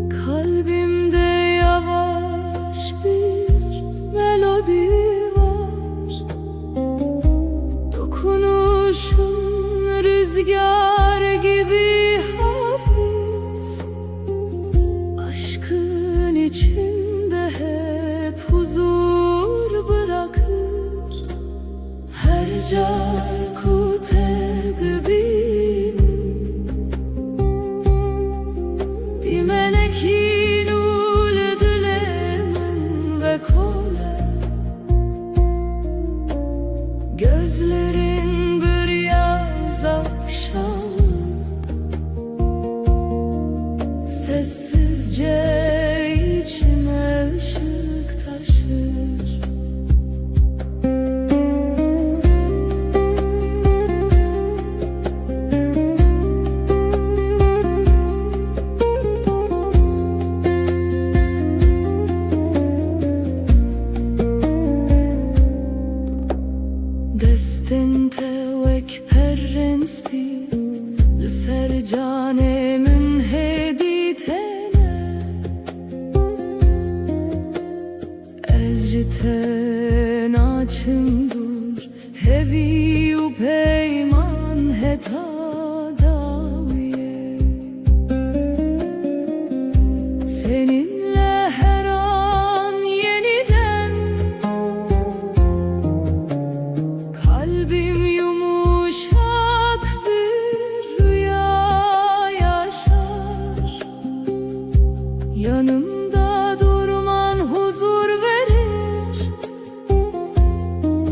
Kalbimde yavaş bir melodi var. Dokunuşun rüzgar gibi hafif. Aşkın içinde hep huzur bırakır. Her carkut edibinin Dimenekin ul dilemin ve kole Gözlerin bir yaz akşamı Sessizce içime ışık taşır. Destin tevek perrens bi Liser canemin heditene tedaviye. Seninle her an yeniden kalbim yumuşak bir rüya yaşar. Yanımda durman huzur verir,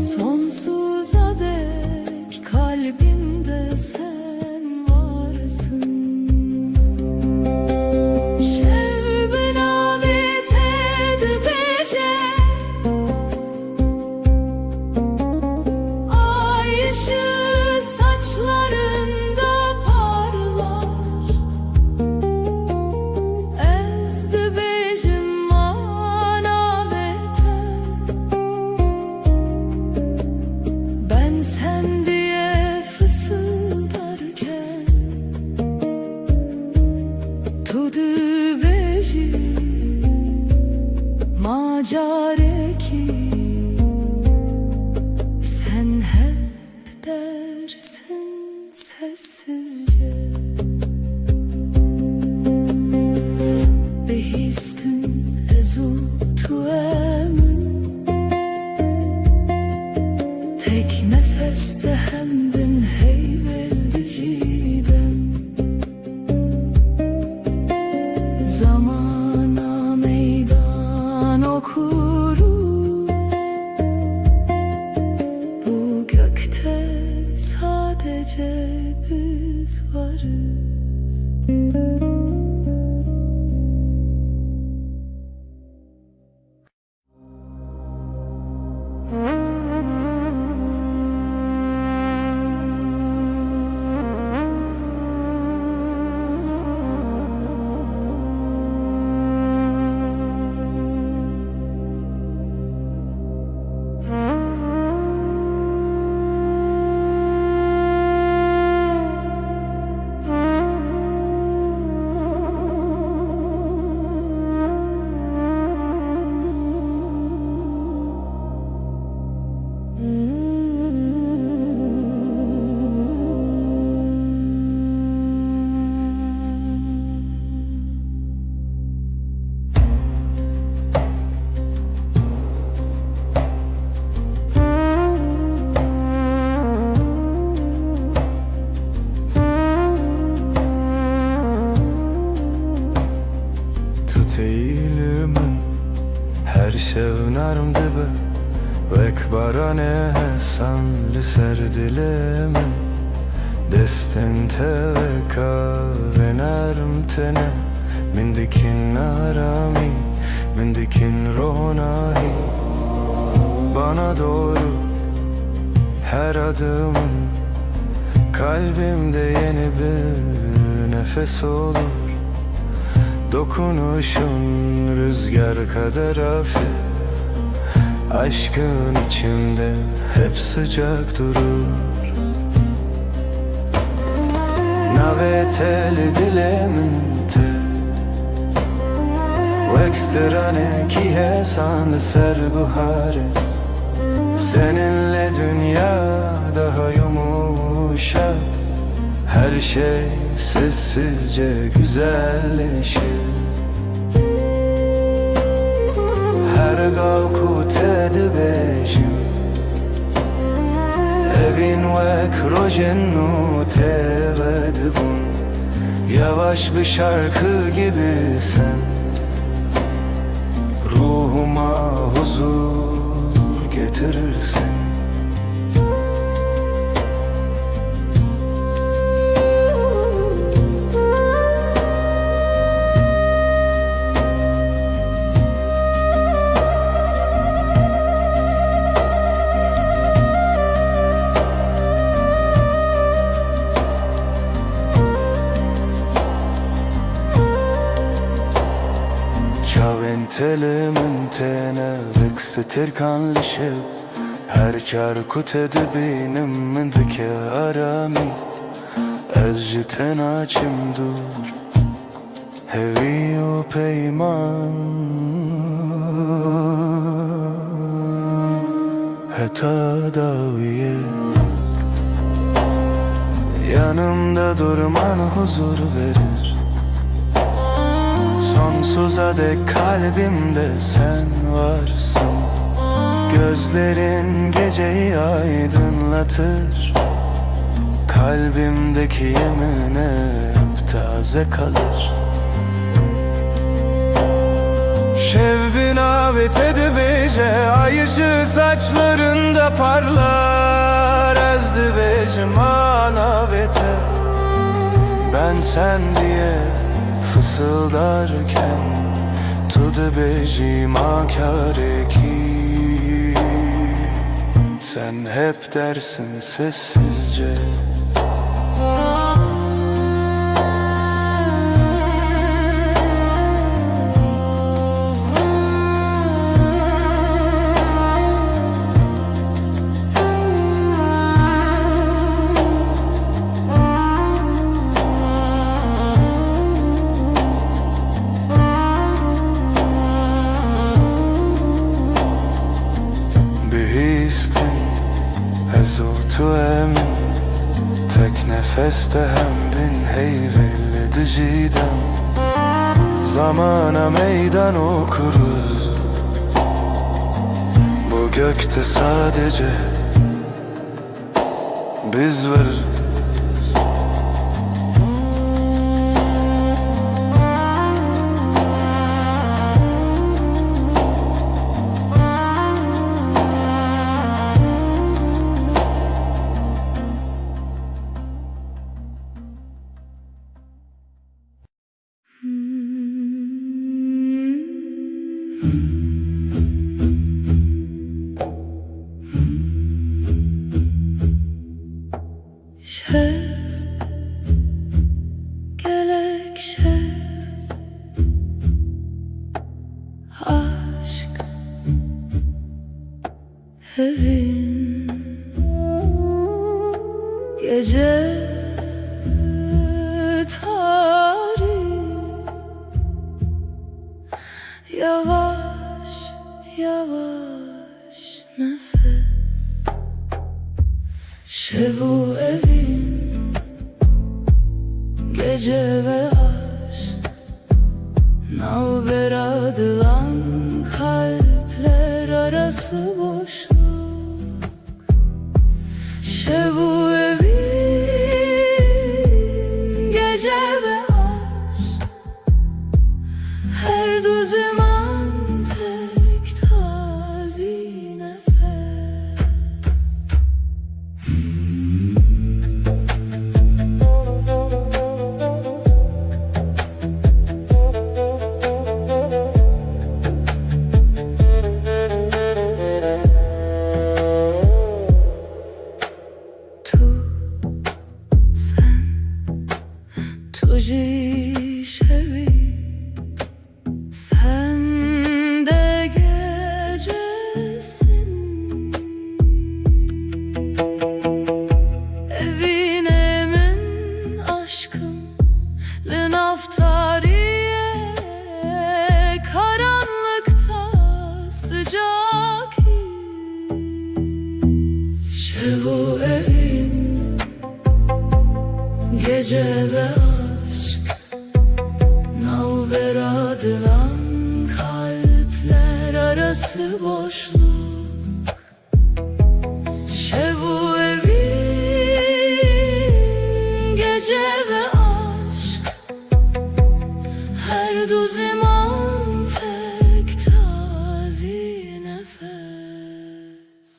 sonsuza dek kalbimde sen varsın. Şev benavet edbece, ay ışığı saçlarında parlar. Ezdi bejim manavete, ben sen diye fısıldarken tudu beji macareki. Sen hep dersin sessizce, behistin ezu tuemin. Tek nefeste hem bin heyveldi jidem. Zamana meydan okuruz, bu gökte sadece biz varız. Tut eğilimin her şevnarım dibe, vek barane hesan li ser dilimin. Destin teveka ve narm tene, min dikin arami, min dikin ronahi. Bana doğru her adımın kalbimde yeni bir nefes olur. Dokunuşun rüzgar kadar hafif, aşkın içimde hep sıcak durur. Naveteli dilemente, vekstrane ki hesan ser buhare. Seninle dünya daha yumuşak, her şey sessizce güzelleşir. Her gavkut edibejim, evin vek rojennu tevedibun. Yavaş bir şarkı gibi sen, ruhuma huzur getirirsin. Telimin tene veksetir kanlışıp, her çarkut edibinem min vike arami. Ez ten açım dur, hevi o peyman. Heta daviye Yanımda durman huzur verir. Sonsuza dek kalbimde sen varsın. Gözlerin geceyi aydınlatır. Kalbimdeki yemin hep taze kalır. Şevbin avet edibece, ay ışığı saçlarında parlar. Ezdi becim anavete, ben sen diye fısıldarken tudu becim akareki. Sen hep dersin sessizce. Ezutu emin tek nefeste hem bin heyvelli diciden. Zamana meydan okuruz. Bu gökte sadece biz varız. Şev, gelek şev, aşk evin gece tarih. Yavaş yavaş nefes. Şevu evin gece ve aşk. Navberadılan kalpler arası boşluk. Şevu evin gece ve aşk. Her du zaman tek tazi nefes. Tuji şevi, sen de gecesin. Evin emin aşkım, lenaftariye. Karanlıkta sıcak his. Şevu evin gece ve navberadılan kalpler arası boşluk. Şevu evin gece ve aşk. Her du zaman tek tazi nefes.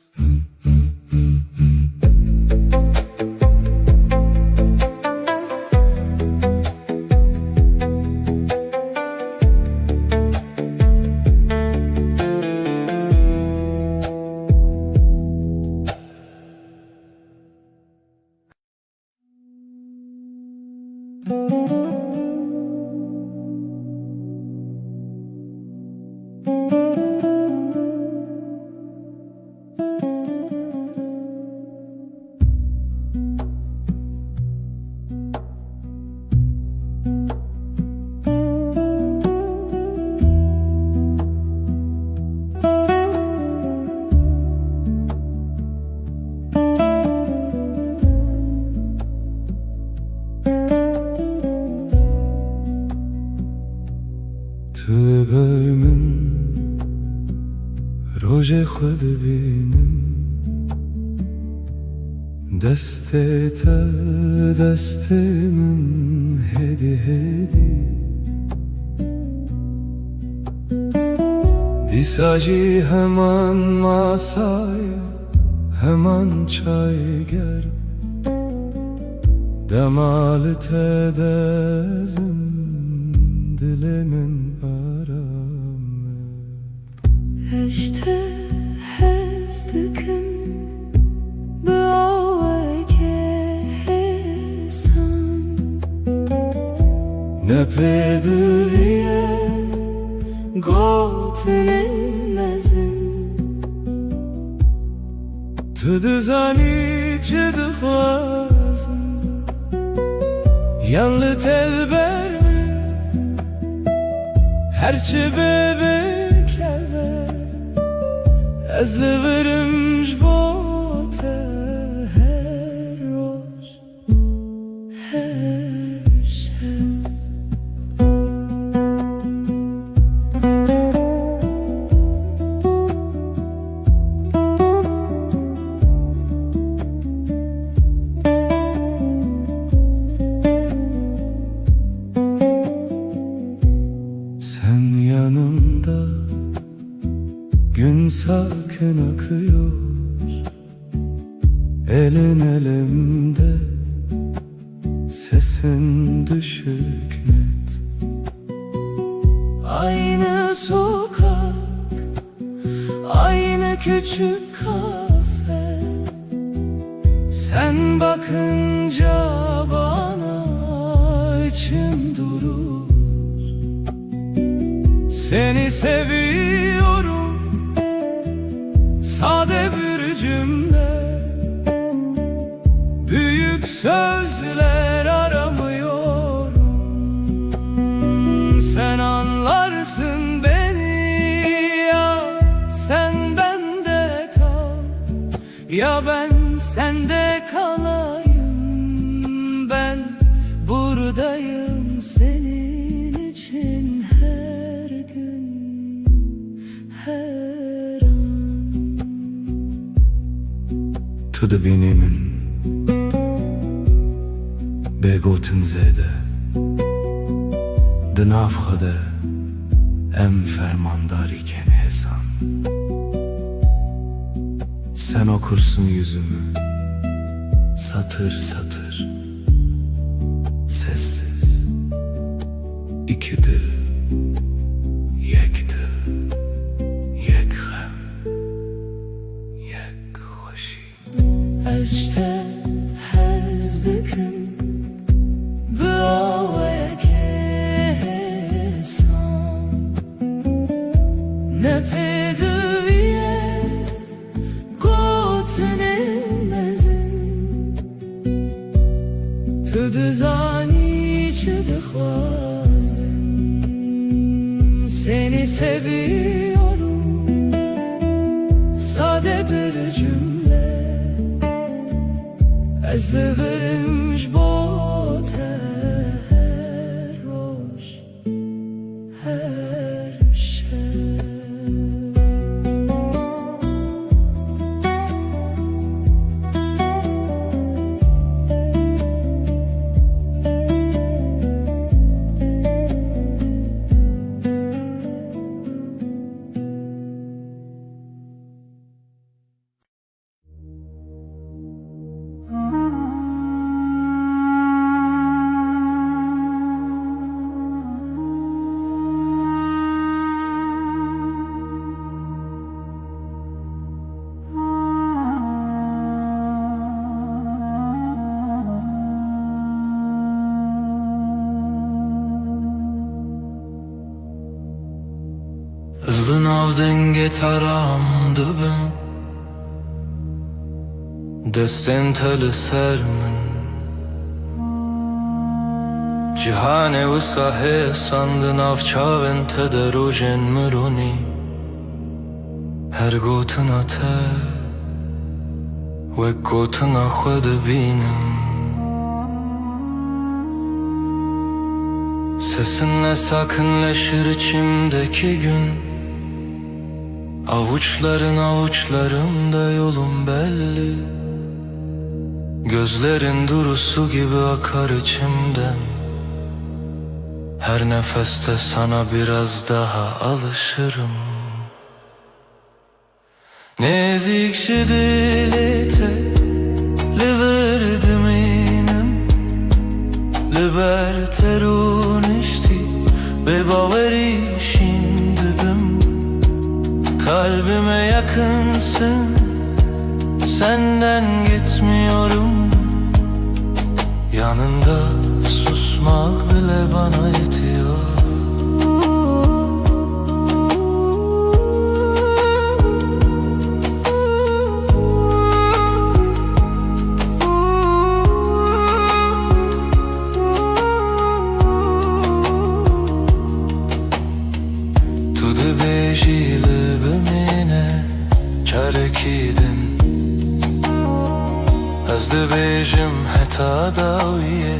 من روژ خود بینم دست تل دست من هدی هدی دیساجی hemen masaya hemen çay ger Demalı tedezim dilimin aramı Eşte hezdikim Böğeke hesan Ne pediye Gotlemezin Tüdüzani çıdıfazın Yanlı telber mi Herçi bebek eve Ezli verimş bote Her roş Her şey Sen yanımda gün sakin akıyor Elin elimde sesin düşük net Aynı sokak Aynı küçük kafe Sen bakınca bana içim durur Seni seviyorum Sade bir cümle Büyük sözler aramıyorum Sen anlarsın beni ya Sen bende kal Ya ben sende kalayım Ben buradayım senin için her gün her an Tu dibinimin begotin zede Dınav xade em fermandar iken hesan Sen okursun yüzümü satır satır Sessiz İki dil Yek dil Yek hem Yek hoşi Eşte hezdikim Böğeke hesan Ne pediye Gotlemezin Tüdüzani çıdıfazın Seni seviyorum Sade bir cümle Ezli verimş bote her roş her şey Hızlı navdın getaram dibim Destin teli ser min Cihane wisa hesan Nav çavên te de rojên mironî Her gotina te Wek gotina xwe dibînim Sesinle sakinleşir içimdeki gün. Avuçların avuçlarımda yolum belli. Gözlerin durusu gibi akar içimden. Her nefeste sana biraz daha alışırım. Nezikşi dilite liverdim inem Liberterun işti ve baveri şimdidim. Kalbime yakınsın, senden gitmiyorum. Yanında susmak bile bana yetiyor. Tu dibêjî li bimîne çarekîdin. Ez dibêjim heta dawiyê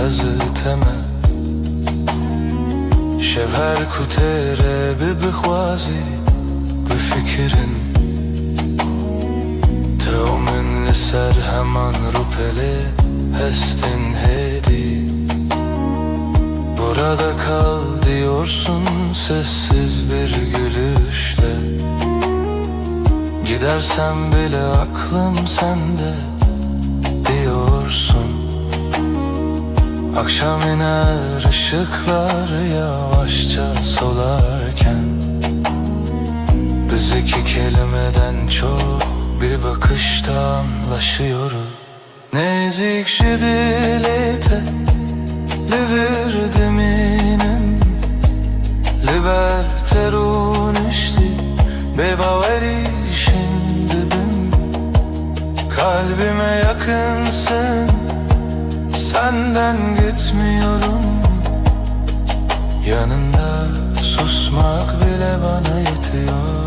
ez teme. Şev her ku têre bibixwazî bifikirin. Tew min li ser heman rûpelê hestin hêdî. Burada kal diyorsun sessiz bir gülüşle. Gidersem bile aklım sende diyorsun. Akşam iner ışıklar yavaşça solarken. Biz iki kelimeden çok bir bakışta anlaşıyoruz. Nezikşi dilite liverdim inem Liberterun işti bebaveri şimdidim. Kalbime yakınsın, senden gitmiyorum. Yanında susmak bile bana yetiyor.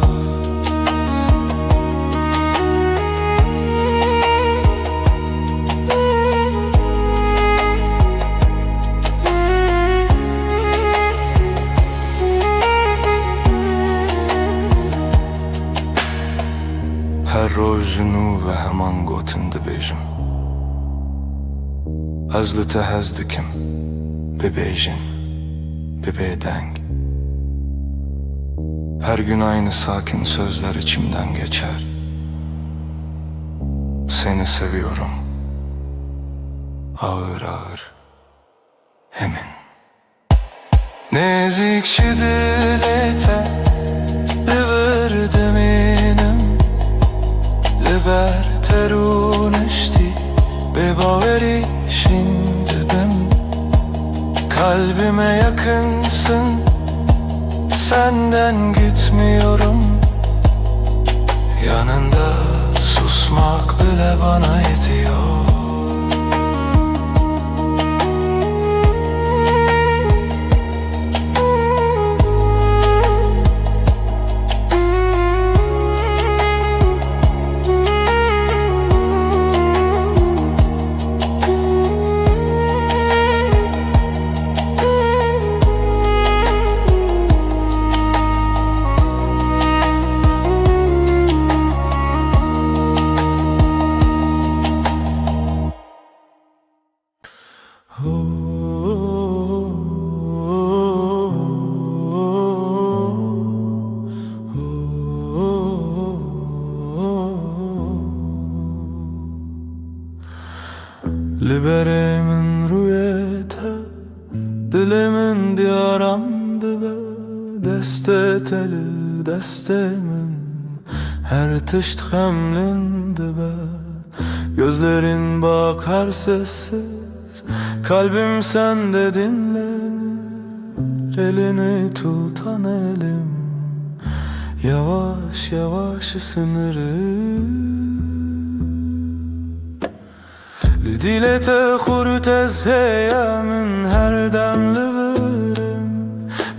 Her rojunu ve heman gotin dibêjim. Ez li te hez dikim bibêjin, bibêdeng. Her gün aynı sakin sözler içimden geçer. Seni seviyorum, ağır ağır, emin. Nezikşi dilite liverdim inem Liberterun işti bebaveri şimdidim. Kalbime yakınsın, senden gitmiyorum. Yanında susmak bile bana yetiyor. Liberemin rüyete, dilimin diyaramdı be. Deste teli destemin, her tışt hemlindi be. Gözlerin bakar sessiz, kalbim sende dinlenir. Elini tutan elim, yavaş yavaş ısınırım. Lidilete hurtez heyemin her demli vırım.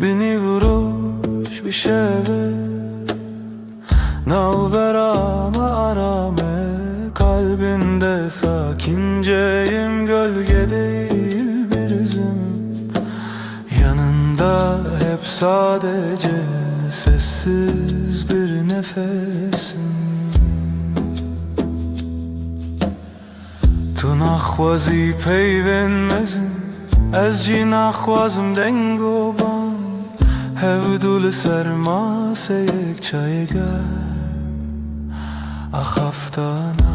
Beni vuruş bir şeve nalberama arame. Kalbinde sakinceyim, gölge değil bir izim. Yanında hep sadece sessiz bir nefesim. Tu naxwazî peyvên mezin, ez jî naxwazim deng û ban. Hevdû li ser maseyek çayê germ axaftana.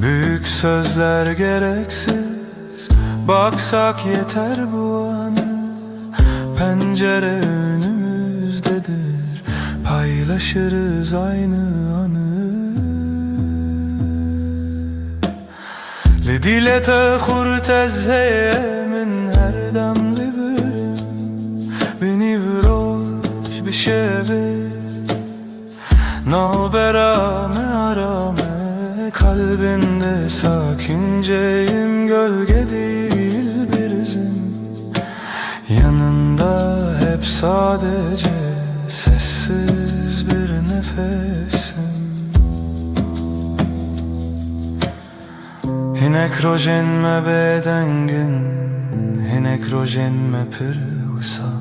Büyük sözler gereksiz, baksak yeter bu anı. Pencere önümüzdedir, paylaşırız aynı anı. Li dîle te xurt ez heye min her dem li birim. Binî viroj bi şevê navbera me arame. Kalbinde sakinceyim, gölge değil bir izim. Yanında hep sadece sessiz bir nefesim. Hinek rojen me bedengin, hinek rojen me pırvısa.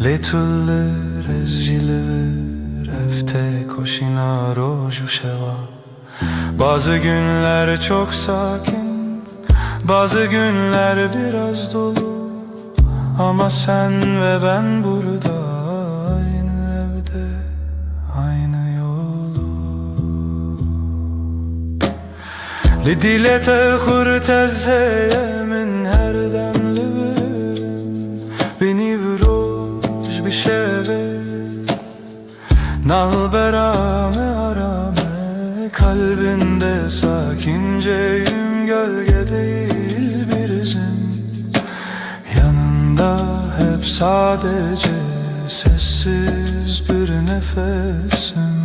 Letullir ez jilivir, efte koşina roju şeva. Bazı günler çok sakin, bazı günler biraz dolu. Ama sen ve ben burada, aynı evde, aynı yolu. Li dîle te xurt ez heye min her dem li birim. Binî viroj bi şevê navbera me arame. Kalbinde sakinceyim, gölge değil bir izim. Yanında hep sadece sessiz bir nefesim.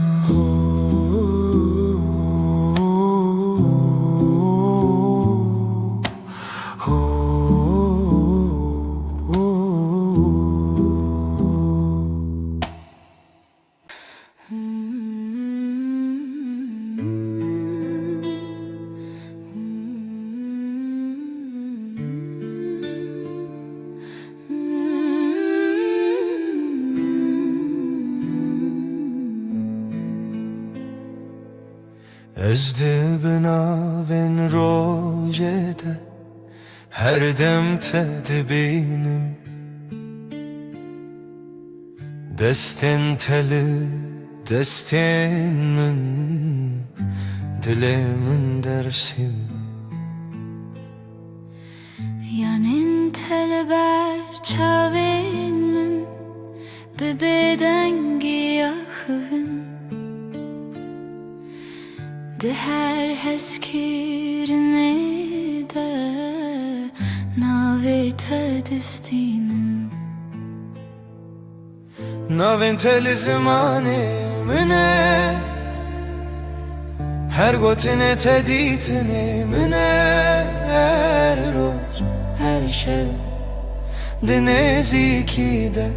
Ez dibina rojede, her dem te dibînim. Destên teli destên min, dilê min dersim. Yanên te ber çavên min, bi bêdengî axivin. Di her hezkirinê de navê te distînin. Navên te li zimanê min e, her gotinê te dîtinê min e. Her roj, her şev di nêzîkî de,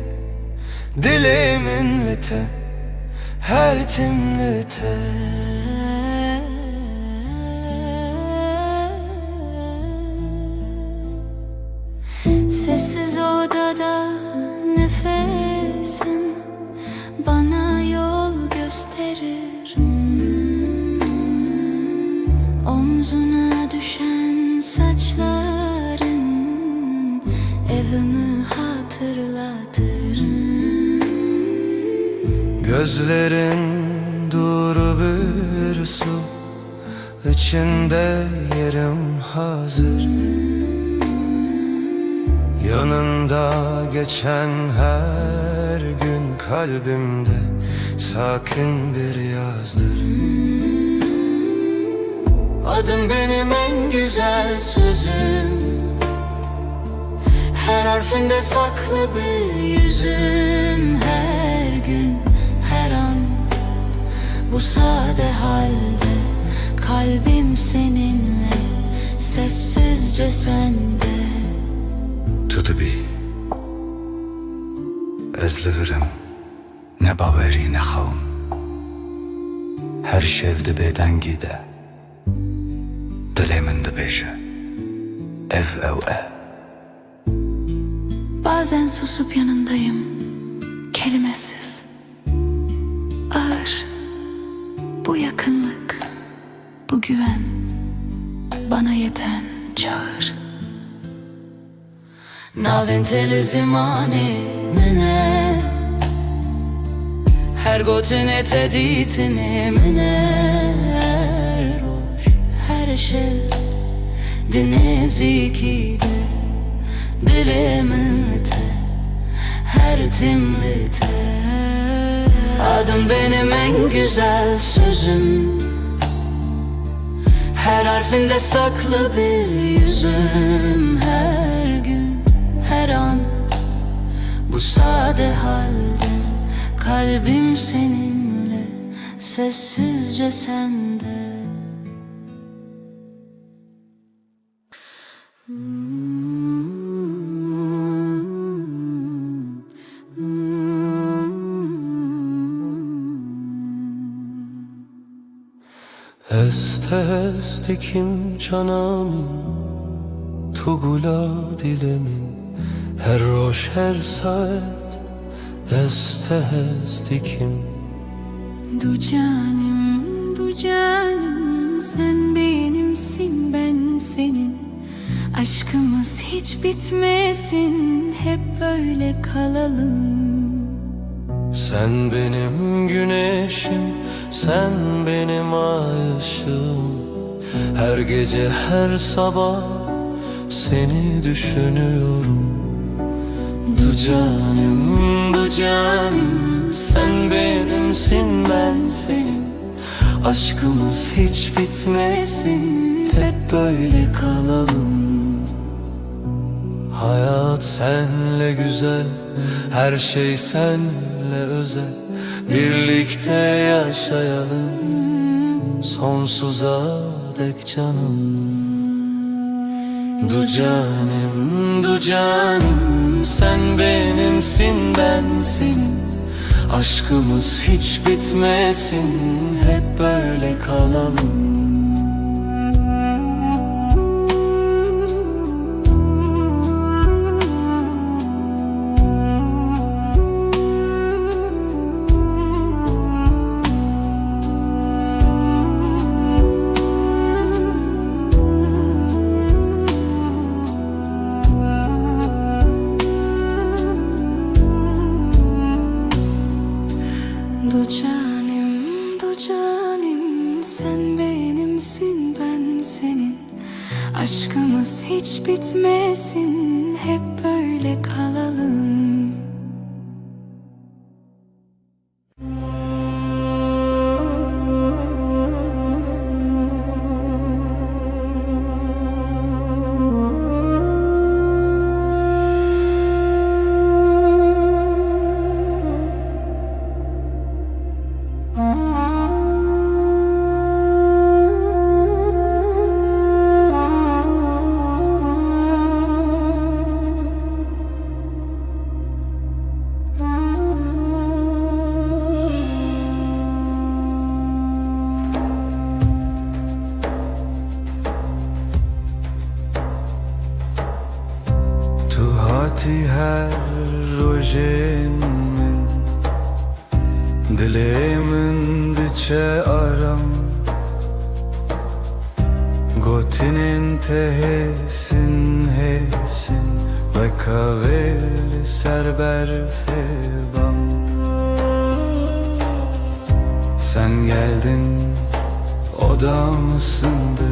dilê min li te, her tim li te. Sessiz odada nefesin bana yol gösterir. Omzuna düşen saçların evimi hatırlatır. Gözlerin duru bir su, içinde yerim hazır. Yanında geçen her gün kalbimde sakin bir yazdır. Adın benim en güzel sözüm, her harfinde saklı bir yüzüm. Her gün, her an, bu sade halde kalbim seninle, sessizce sende. Tu dibî, ez li virim, ne bawerî ne xewim. Her şev di bêdengî de, dilê min dibêje, ev ew e, Bazen susup yanındayım, kelimesiz. Ağır bu yakınlık, bu güven, bana yeten çağır. Naventele zimani mene, her gotine teditine mene, roş her şey dineziki de dilimin te, her timlite. Adım benim en güzel sözüm, her harfinde saklı bir yüzüm. Her gün, her an, bu sade halde kalbim seninle, sessizce sende. Estes dikim canamin tu gula dilemin, her roş her saat estes dikim. Du canım, sen benimsin, ben senin. Aşkımız hiç bitmesin, hep böyle kalalım. Sen benim güneşim, sen benim ay ışığım. Her gece her sabah seni düşünüyorum. Du canım, sen benimsin, ben senin. Aşkımız hiç bitmesin, hep böyle kalalım. Hayat senle güzel, her şey senle özel. Birlikte yaşayalım sonsuza dek canım. Du canım, sen benimsin, ben senin. Aşkımız hiç bitmesin, hep böyle kalalım. Du canım, sen benimsin, ben senin. Aşkımız hiç bitmesin, hep böyle kalalım. Hati her rojen min, dilemin diçe aram. Gotinin tehesin hesin, ve kaveli serber febam. Sen geldin, odam ısındı.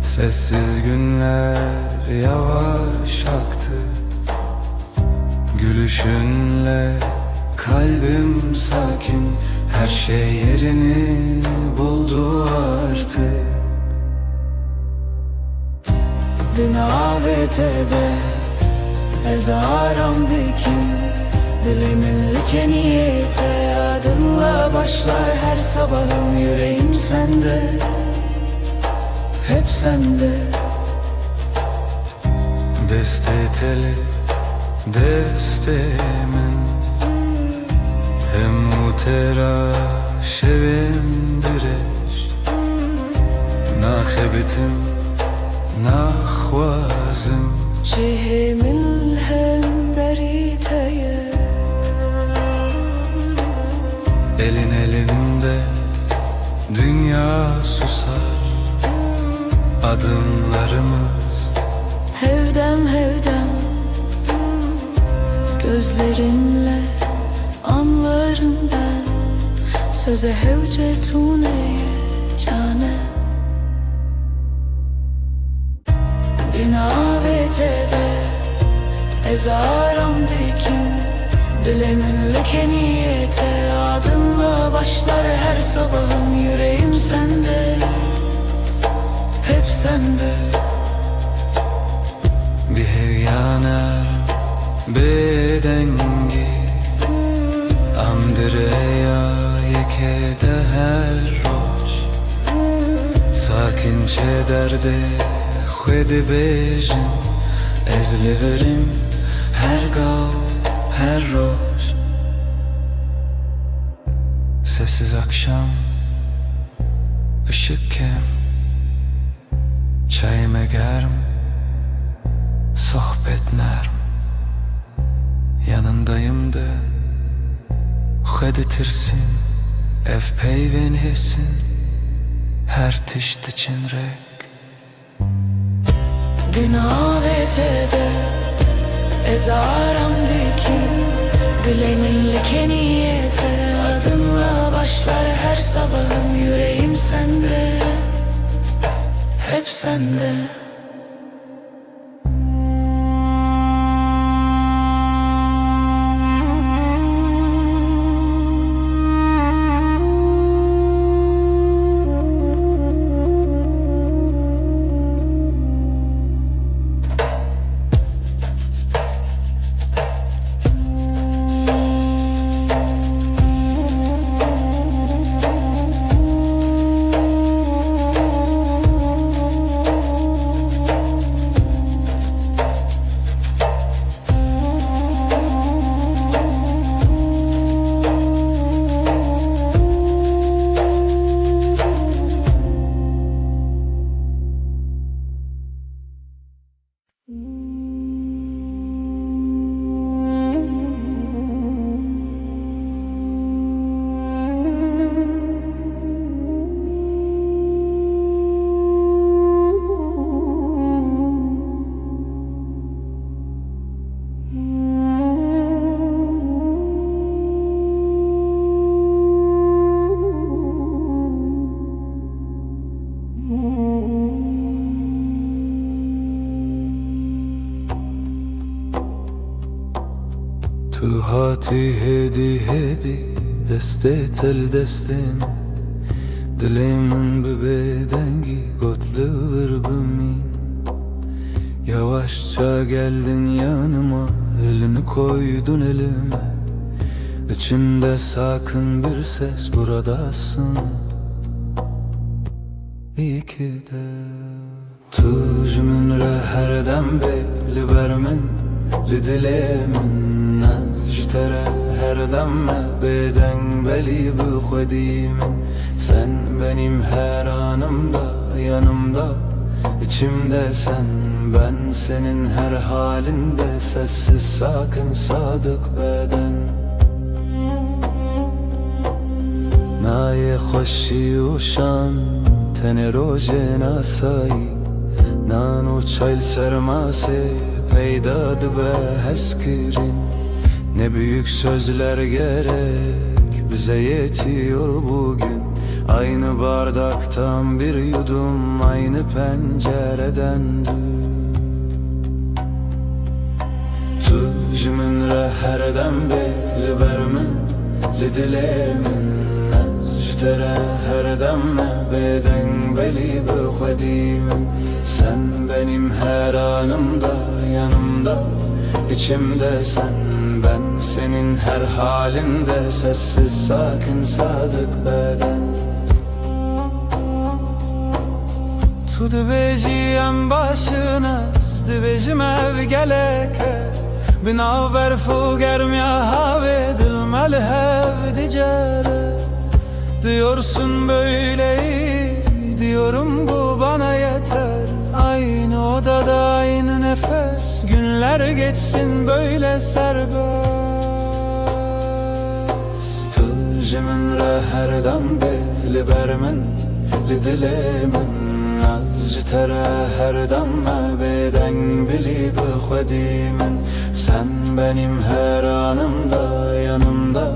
Sessiz günler yavaş aktı. Gülüşünle kalbim sakin, her şey yerini buldu artık. Dinavete ezaram dikim, dilimin like niyete. Adınla başlar her sabahım, yüreğim sende, hep sende. Desteteli destemin, hem mutera şevindireş. Nakhebitim nakhwazim, Cihimin hem beriteye Elin elimde dünya susar, adımlarımız Hevdem hevdem gözlerinle anlarım ben Söze hevce tuneye cane Dinavetede ezaram dikin Dilemin leke niyete adınla başlar her sabahım Yüreğim sende, hep sende bir hevyaner bedengi Amdireya yekede her roş Sakin derde xwedi bejim ezliverim her gav her roş Sessiz akşam ışık kem Çayime germ sohbet nerm Yanındayım da xwedi tirsin ev peyvên hesin her tişt için rek Dinavetede ezaram dikin Dilemin leke niyete adınla başlar her sabahım Yüreğim sende, hep sende Tu hati hedi hedi deste tel destem Dilemin bedengi gotluver bimin Yavaşça geldin yanıma elini koydun elime İçimde sakın bir ses buradasın İyi ki de Tu jimre herdem belli bermin li dilemin Jtere her demme beden beli bu xwedimin Sen benim her anımda yanımda içimde sen Ben senin her halinde sessiz sakin sadık beden Naye xoşi uşan tene roje nasai Nano çayl sermase peyda dibe heskirin Ne büyük sözler gerek bize yetiyor bugün Aynı bardaktan bir yudum aynı pencereden Tu jimin re herdem belli bermin li dilemin Jtere herdem me beden beli bu xwedimin Sen benim her anımda yanımda içimde sen Ben senin her halinde sessiz sakin sadık beden Tu dibêjiyem başına dibêjim ev geleke Bina berfu germiya have dilmel hev dicere Diyorsun böyle iyi diyorum bu bana yeter Aynı odada aynı nefes günler geçsin böyle serbest. Tücümün her dem dili bermin li dilimin az tere her demme beden bili bıkhvedimin. Sen benim her anımda yanımda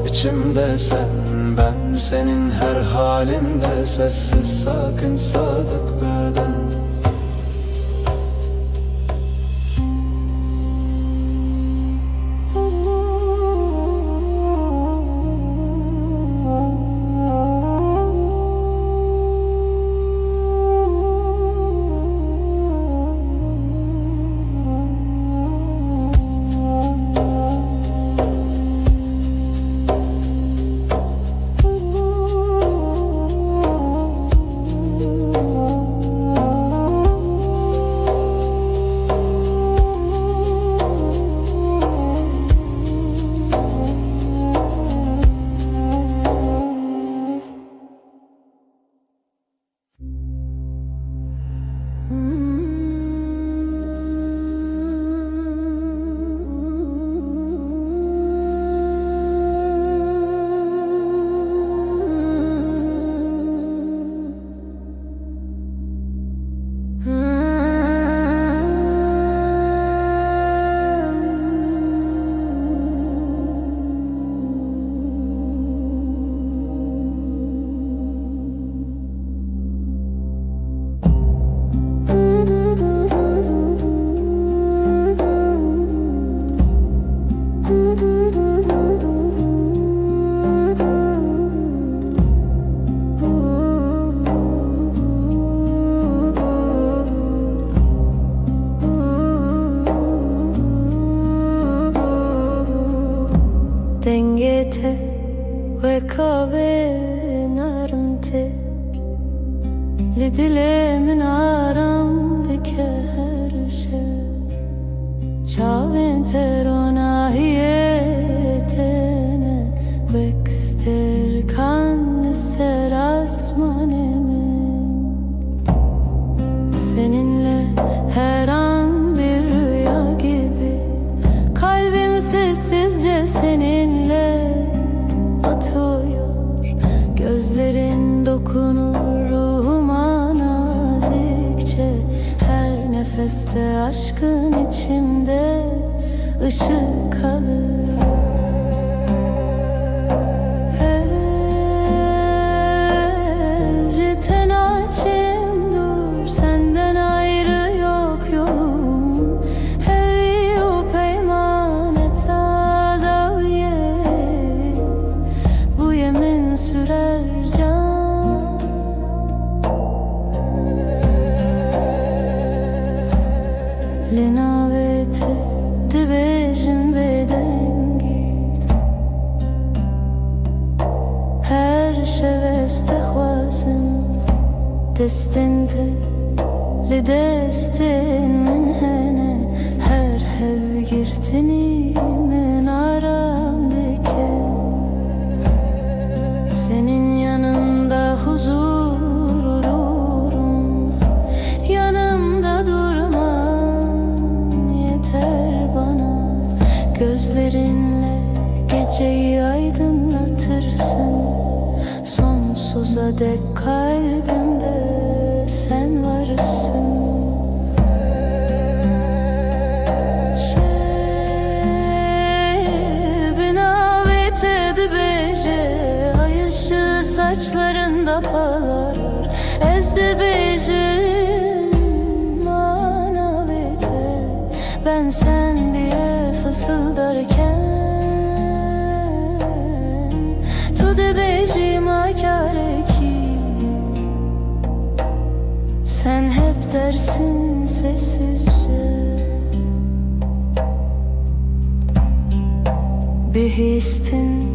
içimde sen, ben senin her halimde sessiz sakin sadık beden. Dengete ve kahve narmte li dilimin aramdaki her şey çavin terona hiyetene vekster kan ser asmanemin. Seninle her an bir rüya gibi kalbim sessizce seninle atıyor. Gözlerin dokunur ruhuma nazikçe, her nefeste aşkın içimde ışık kalır. Ezciten açım dur, senden ayrı yok yolum. Hevi o peymanet adaviye, bu yemin sürer can. Linavete dibejim bedengi, her şeveste xwazim destinde li destin min hene, her hev girtini min aramdike. Senin yanında huzur olurum, yanımda durman yeter bana. Gözlerinle geceyi aydınlatırsın, sonsuza dek kalbimde sen varsın. Binavete dibeje, ay ışığı saçlarında parlar. Ezdi bejim manavete, ben sen diye fısıldarken tu de bejim akare ki, sen hep dersin sessizce. Bihistin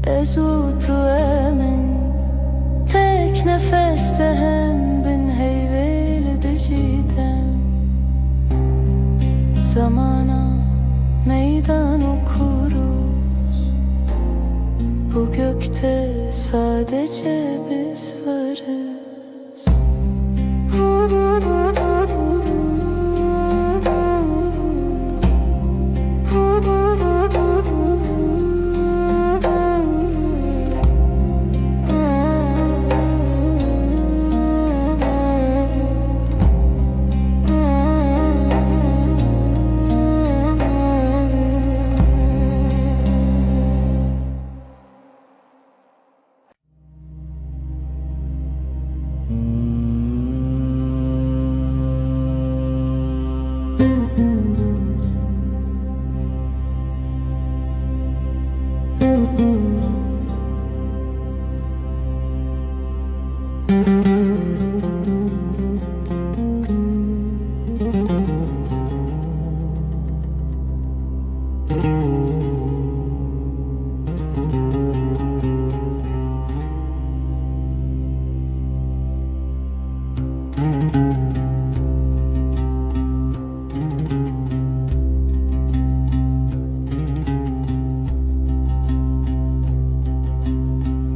ezutu emin, tek nefeste hem bin heyveli diciden. Zamana meydan okuruz, bu gökte sadece biz varız.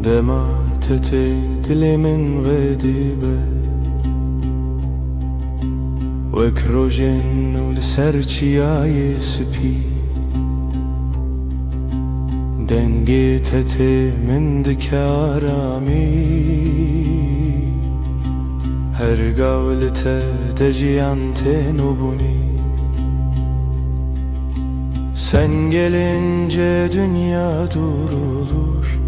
دمعت دل من غديبة وكروجن ولسرچياي سبي دنگيت من دكارامي her gavlete deciyan tenubuni sen gelince dünya durulur.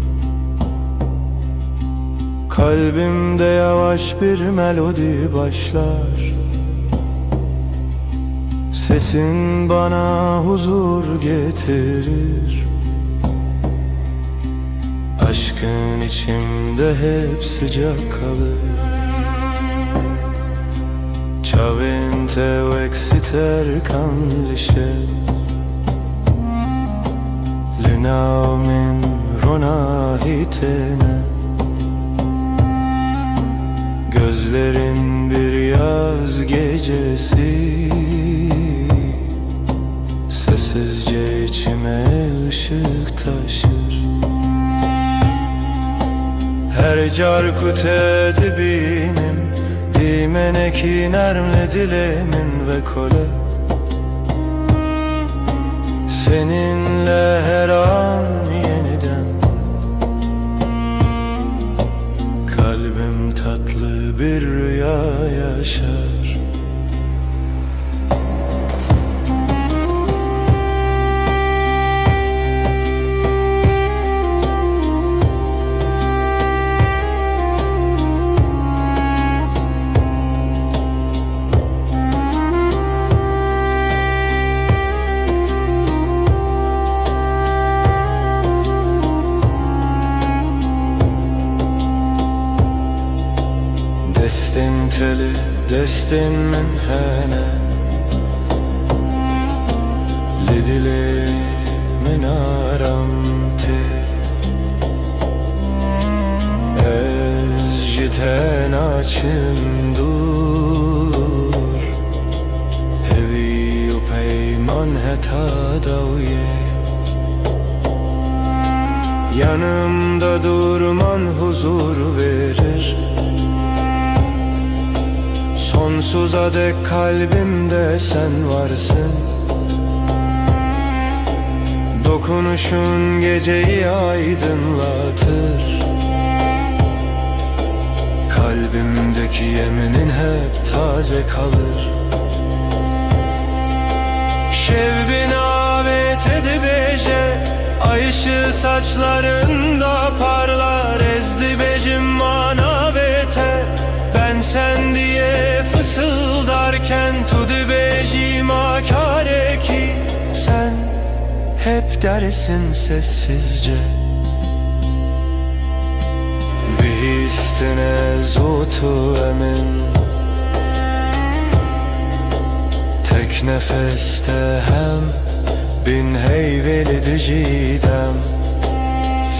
Kalbimde yavaş bir melodi başlar. Sesin bana huzur getirir. Aşkın içimde hep sıcak kalır. Ciao in te exiter canlisce Linao min rona hitene Gözlerin bir yaz gecesi Sessizce içime ışık taşır. Her carkut edibinin Dimeneki nermle dilemin ve kole Seninle her an yeniden Kalbim tatlı bir rüya yaşar. Destin teli, destin min hene Lidili min aram te Ez jiten açım dur Hevi u peyman heta daviye Yanımda durman huzur verir. Sonsuza dek kalbimde sen varsın. Dokunuşun geceyi aydınlatır. Kalbimdeki yeminin hep taze kalır. Şevbin avet edibeje Ay ışığı saçlarında parlar. Ezdi becim manavete Ben sen diye fısıldarken Tudi becim akare ki Sen hep dersin sessizce Bihistine zotu emin Tek nefeste hem bin heyveli dicidem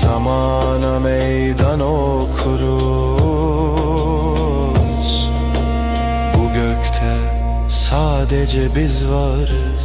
Zamana meydan okuruz. Bu gökte sadece biz varız.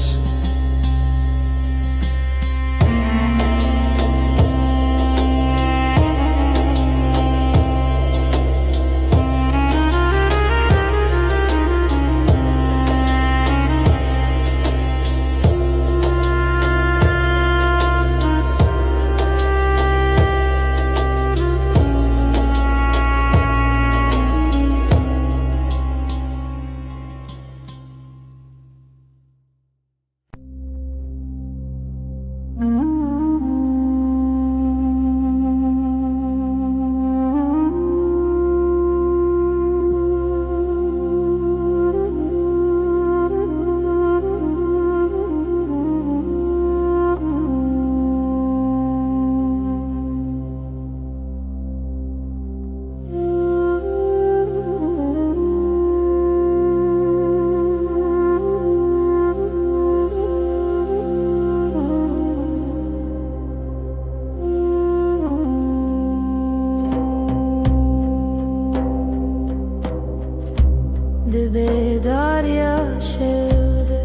var yaşadı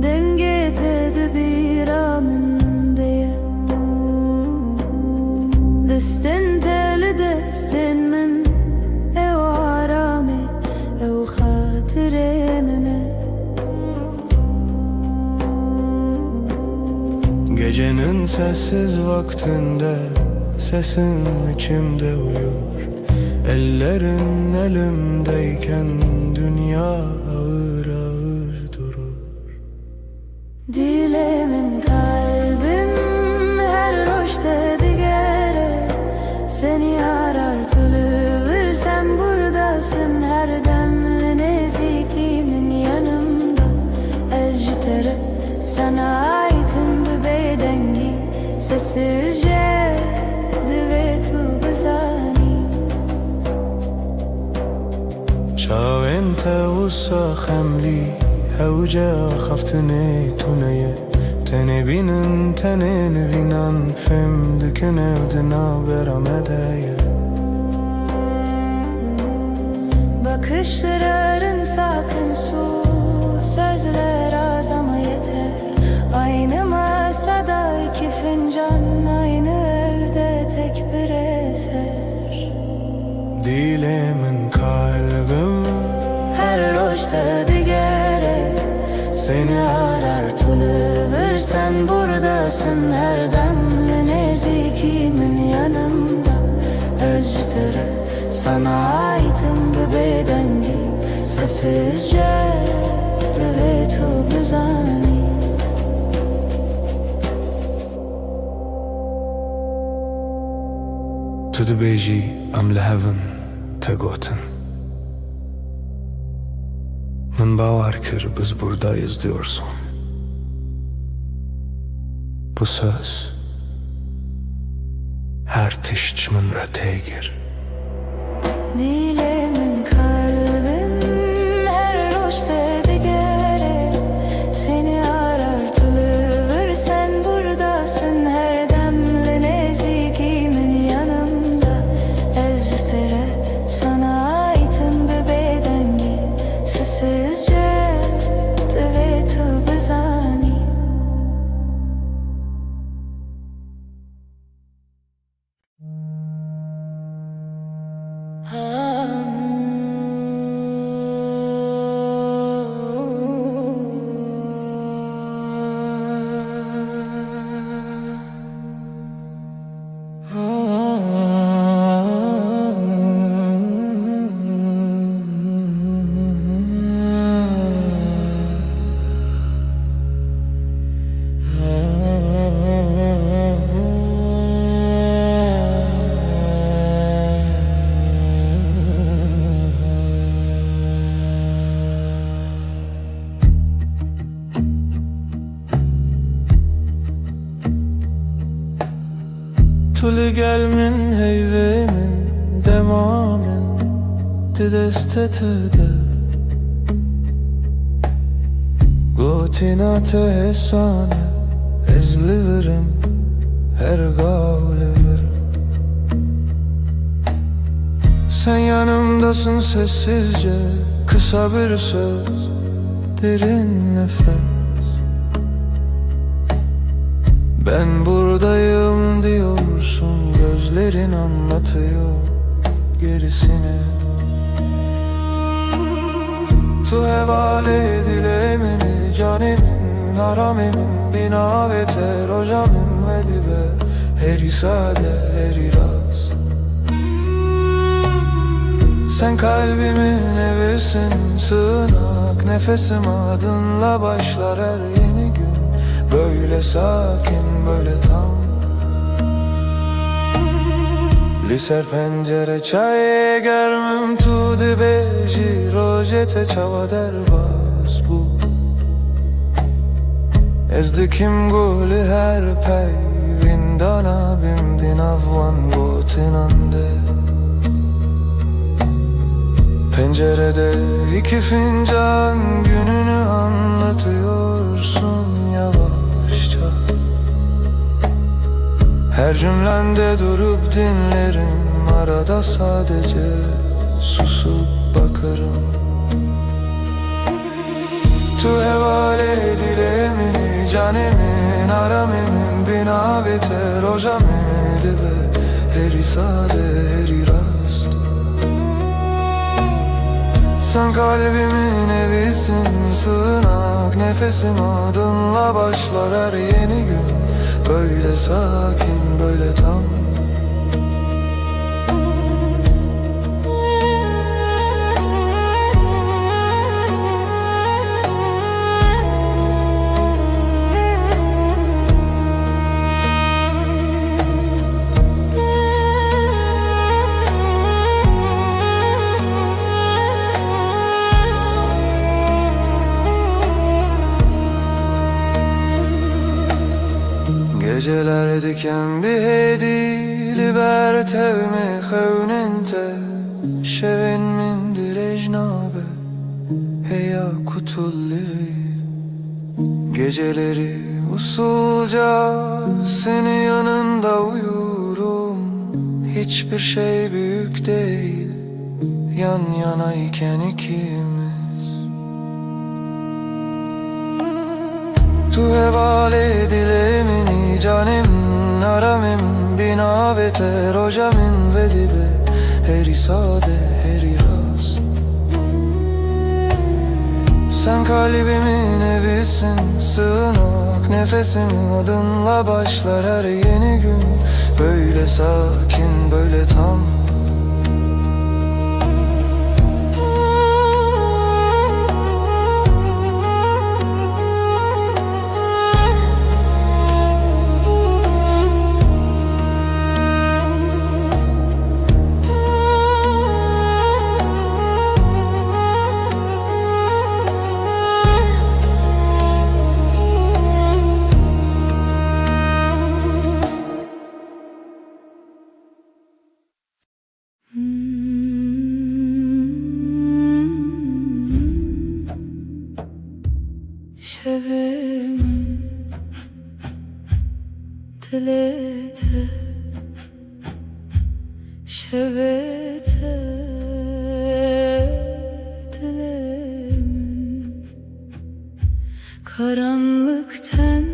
Denge tedbir amın diye Destin teli destin min Ev arame ev hatırememe Gecenin sessiz vaktinde sesin içimde uyur. Ellerin elimdeyken dünya ağır ağır durur. Dilemin kalbim her roşta digere Seni arar tülüvür sen buradasın her demli nezikimin yanımda Ezcitere sana aitim bir bedengi Sessizce divetu bezani شاو انت وسا خملي هوجا خفتني تونية تاني بينن تاني نفينان فم دكن evdina beramedeye Bakışların sakın su Sözler az ama yeter Aynı masada iki fincan Aynı evde tek bir eser Dilemin kalbim Her roşta digere Seni arar tülüvür sen buradasın her demli nezikimin yanımda Özcütere sana aitim bir bedengi Sessizce divetu bezani تو دبیجی ام لهون تگوتن من باور kır biz buradayız diyorsun. Bu söz her tişçimin rötegir. Dilemin kalbim her roşta digere Seni arar tülüvür sen buradasın her demli nezikimin yanımda Eztere sana aitim bir bedengi Sessizce divetu bezani Tülü gelmin heyvemin demamin Didestetede Gotinate hesane ezliverim her gavleverim Sen yanımdasın sessizce kısa bir söz derin nefes Ben buradayım diyorsun gözlerin anlatıyor gerisini Tu hevale dilemeni canimin haramimin bina veter hocamim ve dibe heri sade heri rast Sen kalbimin evesin sığınak nefesim adınla başlar her yeni gün Böyle sakin böyle tam Liser pencere çay germim tu dibeji rojete çava derbas bu Ezdikim guli her pey vindana bimdin avvan gotinande Pencerede iki fincan gününü anlatıyorsun yavaşça Her cümlende durup dinlerim arada sadece susup bak bakarım. Tu hevale dilemini canemin aramemin binavete rojamede be heri sade heri rast. Sen kalbimin evisin sığınak nefesim adınla başlar her yeni gün. Böyle sakin böyle tam. Geceler diken bir hedi libertev me xewnente şevin min direjnabe heya kutulli. Geceleri usulca seni yanında uyurum. Hiçbir şey büyük değil yan yanayken ikimiz. Tu hevale dilemini canim naramim binavete rojamin vedibe heri sade heri rast. Sen kalbimin evisin sığınak nefesim adınla başlar her yeni gün. Böyle sakin böyle tam. Şevimin dilete şevete dilemin karanlıktan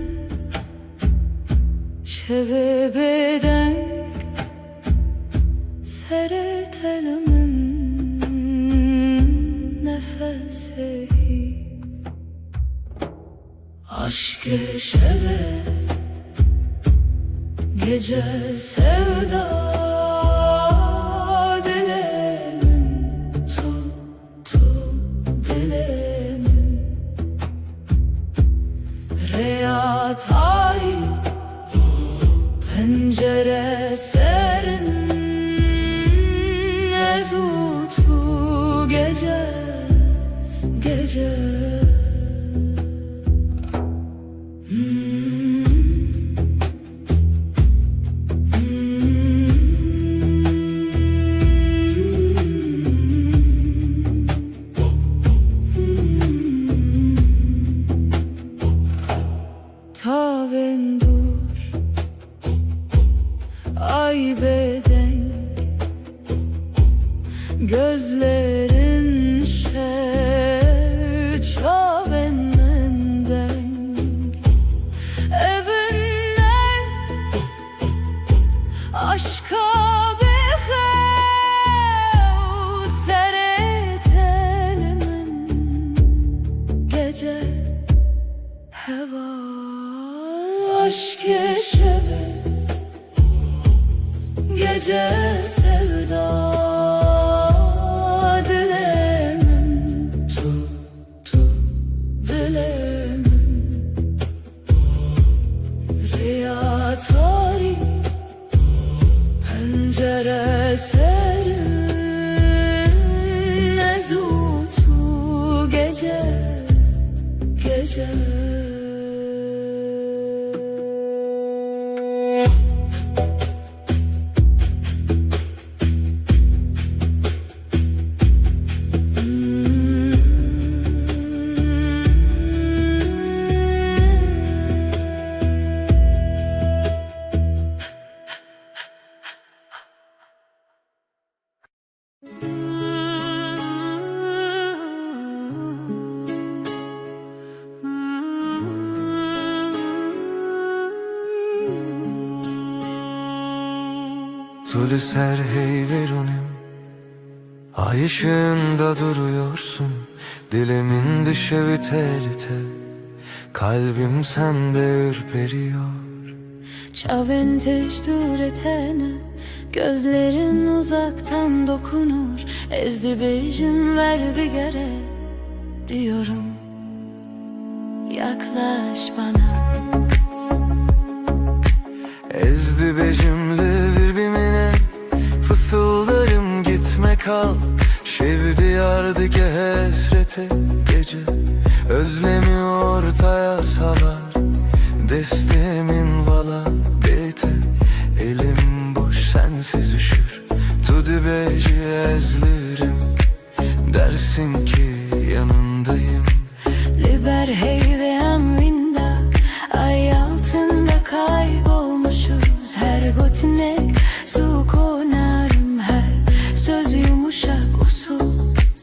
şevebeden seretelimin nefesi. Aşk-ı şeve gece sevda dilemin tu dilemin reya tari pencere serin ezutu gece gece. Tavendur ay bedenk gözlerin şer çaven mendenk evinler aşka behev seretelimin gece heva. Aşk-ı şeve gece sevda dilemin tu dilemin riya tari pencere serin ezutu gece gece. Tülü ser hey verunim, ay ışığında duruyorsun. Dilimin düşevi tel tel, kalbim sende ürperiyor. Çavin tecdür etene, gözlerin uzaktan dokunur. Ezdi bejim ver bir gere diyorum, yaklaş bana. Ezdi bejimli birbirine, fısıldarım gitme kal. Şevdi yardı ki hesrete gece, özlemi ortaya salar. Destemin vala bete, elim boş sensiz üşür. Tudu beci ezlirim, dersin ki yanındayım. Liber hey ve amvinda, ay altında kaybolmuşuz. Her gotinek su konarım, her söz yumuşak usul.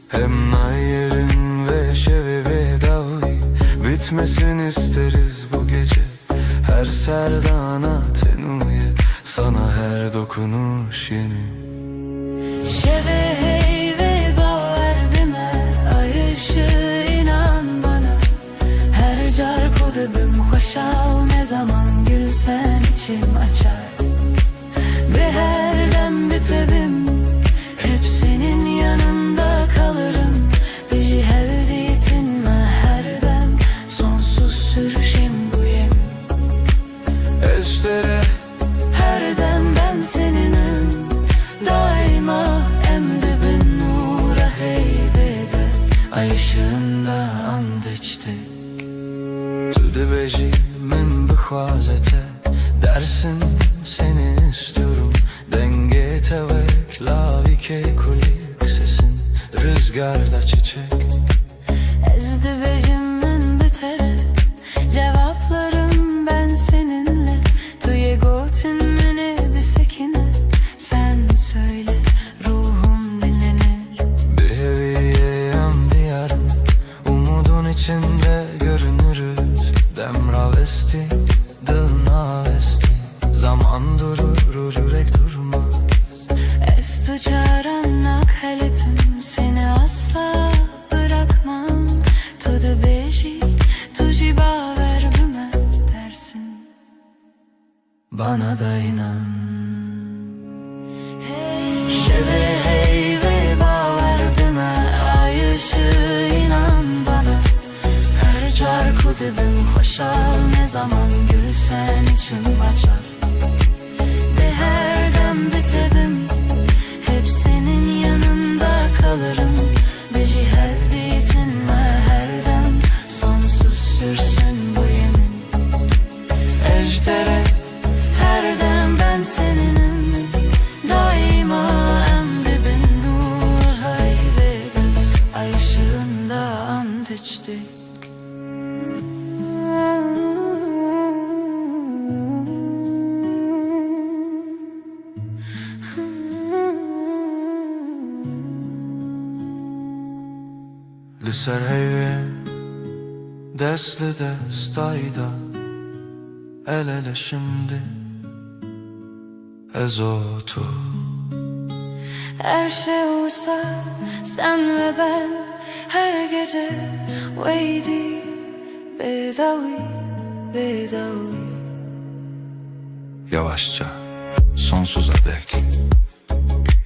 Hem nayerin ve şevi vedavi, bitmesin isteriz bu gece. Her serdana tenuye, sana her dokunuş yeni. Şeve hey ve baver bime, ay ışığı inan bana. Her car kudubim hoşal, ne zaman gülsen içim açar. Ve her dem bitebim, hep senin yanında kalırım. Bizi hevditinme her dem, sonsuz sürüşüm bu yem. Estere Her dem ben seninim, daima emdibin nura heybede. Ay ışığında and içtik. tüde beji min bıkhvazete, dersin seni istiyorum. Denge tevek lavike kulik sesin, rüzgarda çiçek. Ezdi bejimin bitere, cevaplarım ben seninle. Tuye gotin mene bir sekine, sen söyle ruhum dinlenir. Bir heviyeyem diyarım, umudun içinde görünürüz. Demravesti, dılnavesti, zaman durur, yürek durmaz. Estu çaranak haletim, seni asla bırakmam. Tudu beji, tuji baver büme dersin, Bana da inan. Şeve hey ve baver büme, ay ışığı inan bana. Her car kudubim hoşal, ne zaman gülsen içim açar. De her dem bitebim, hep senin yanında kalırım. Bizi hevditinme her dem, sonsuz sürsün bu yemin. Ejderha Her dem ben seninim, daima emdibin nur haybede. Ay ışığında ant içtik. Liser heyve, destli destayda, el ele şimdi, ezotu. Her şey olsa sen ve ben, her gece veydi bedavi bedavi. Yavaşça, sonsuza dek,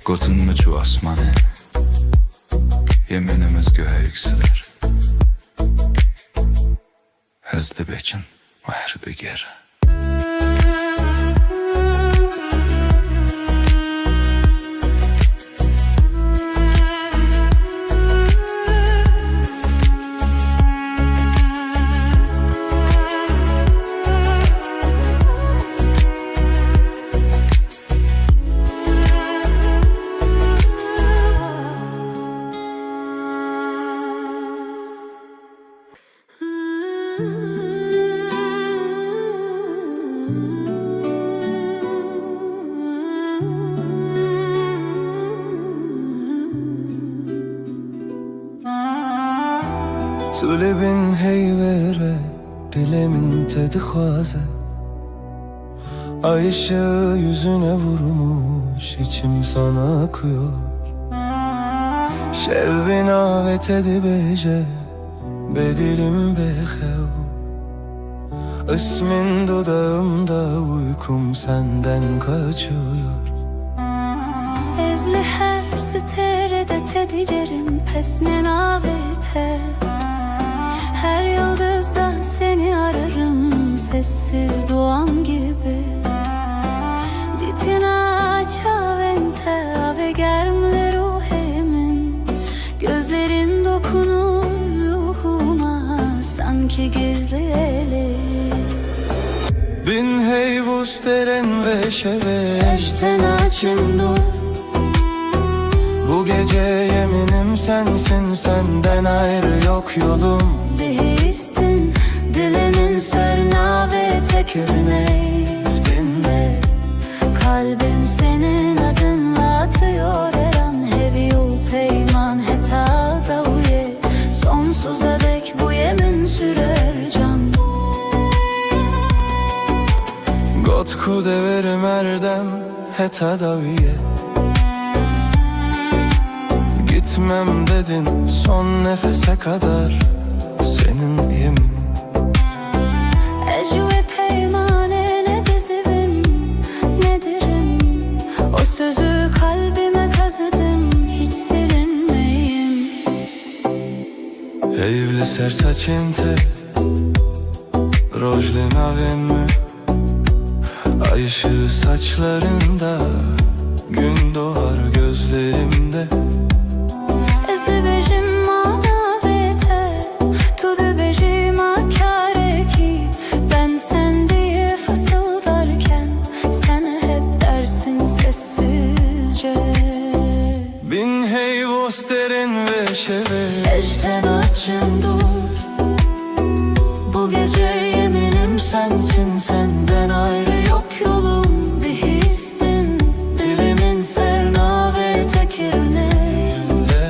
gotun mu asmane, yeminimiz göğe yükselir. Hezdi beçin ve her bir gere. Tulebin heyvere, dilimin tedi xwaze. Ay ışığı yüzüne vurmuş, içim sana akıyor. Şevvi navet edibece, bedilim behev. İsmin dudağımda, uykum senden kaçıyor. Ezli her sterede tedilerim pesne navete. Her yıldızda seni ararım, sessiz duam gibi. Ditina çavente ave germle ruhemin. Gözlerin dokunur ruhuma, sanki gizli eli. Bin heyvusteren ve şeve, Eşten açım dur. bu gece yeminim sensin, senden ayrı yok yolum. Dehistin dilimin sernave tekirneydin ve kalbim senin adınla atıyor her an. Heviyu peyman heta davuye, sonsuza dek bu yemin sürer can. Gotku deverim erdem heta daviye. Gitmem dedin son nefese kadar, seninleyim. Ecve peymane ne dizivim ne derim. O sözü kalbime kazıdım, hiç silinmeyim. Evli ser saçente, rojli navenme. Ay ışığı saçlarında, gün doğar gözlerimde. Ez dibêjim ma navê, tu dibêjî ma kâre kî. Ben sen diye fısıldarken, sen hep dersin sessizce. Bin heyvosterin ve şeve, Eşten açım dur. Bu gece yeminim sensin, senden ayrı yok yolum. Bir histin dilimin sernave tekirneğinde.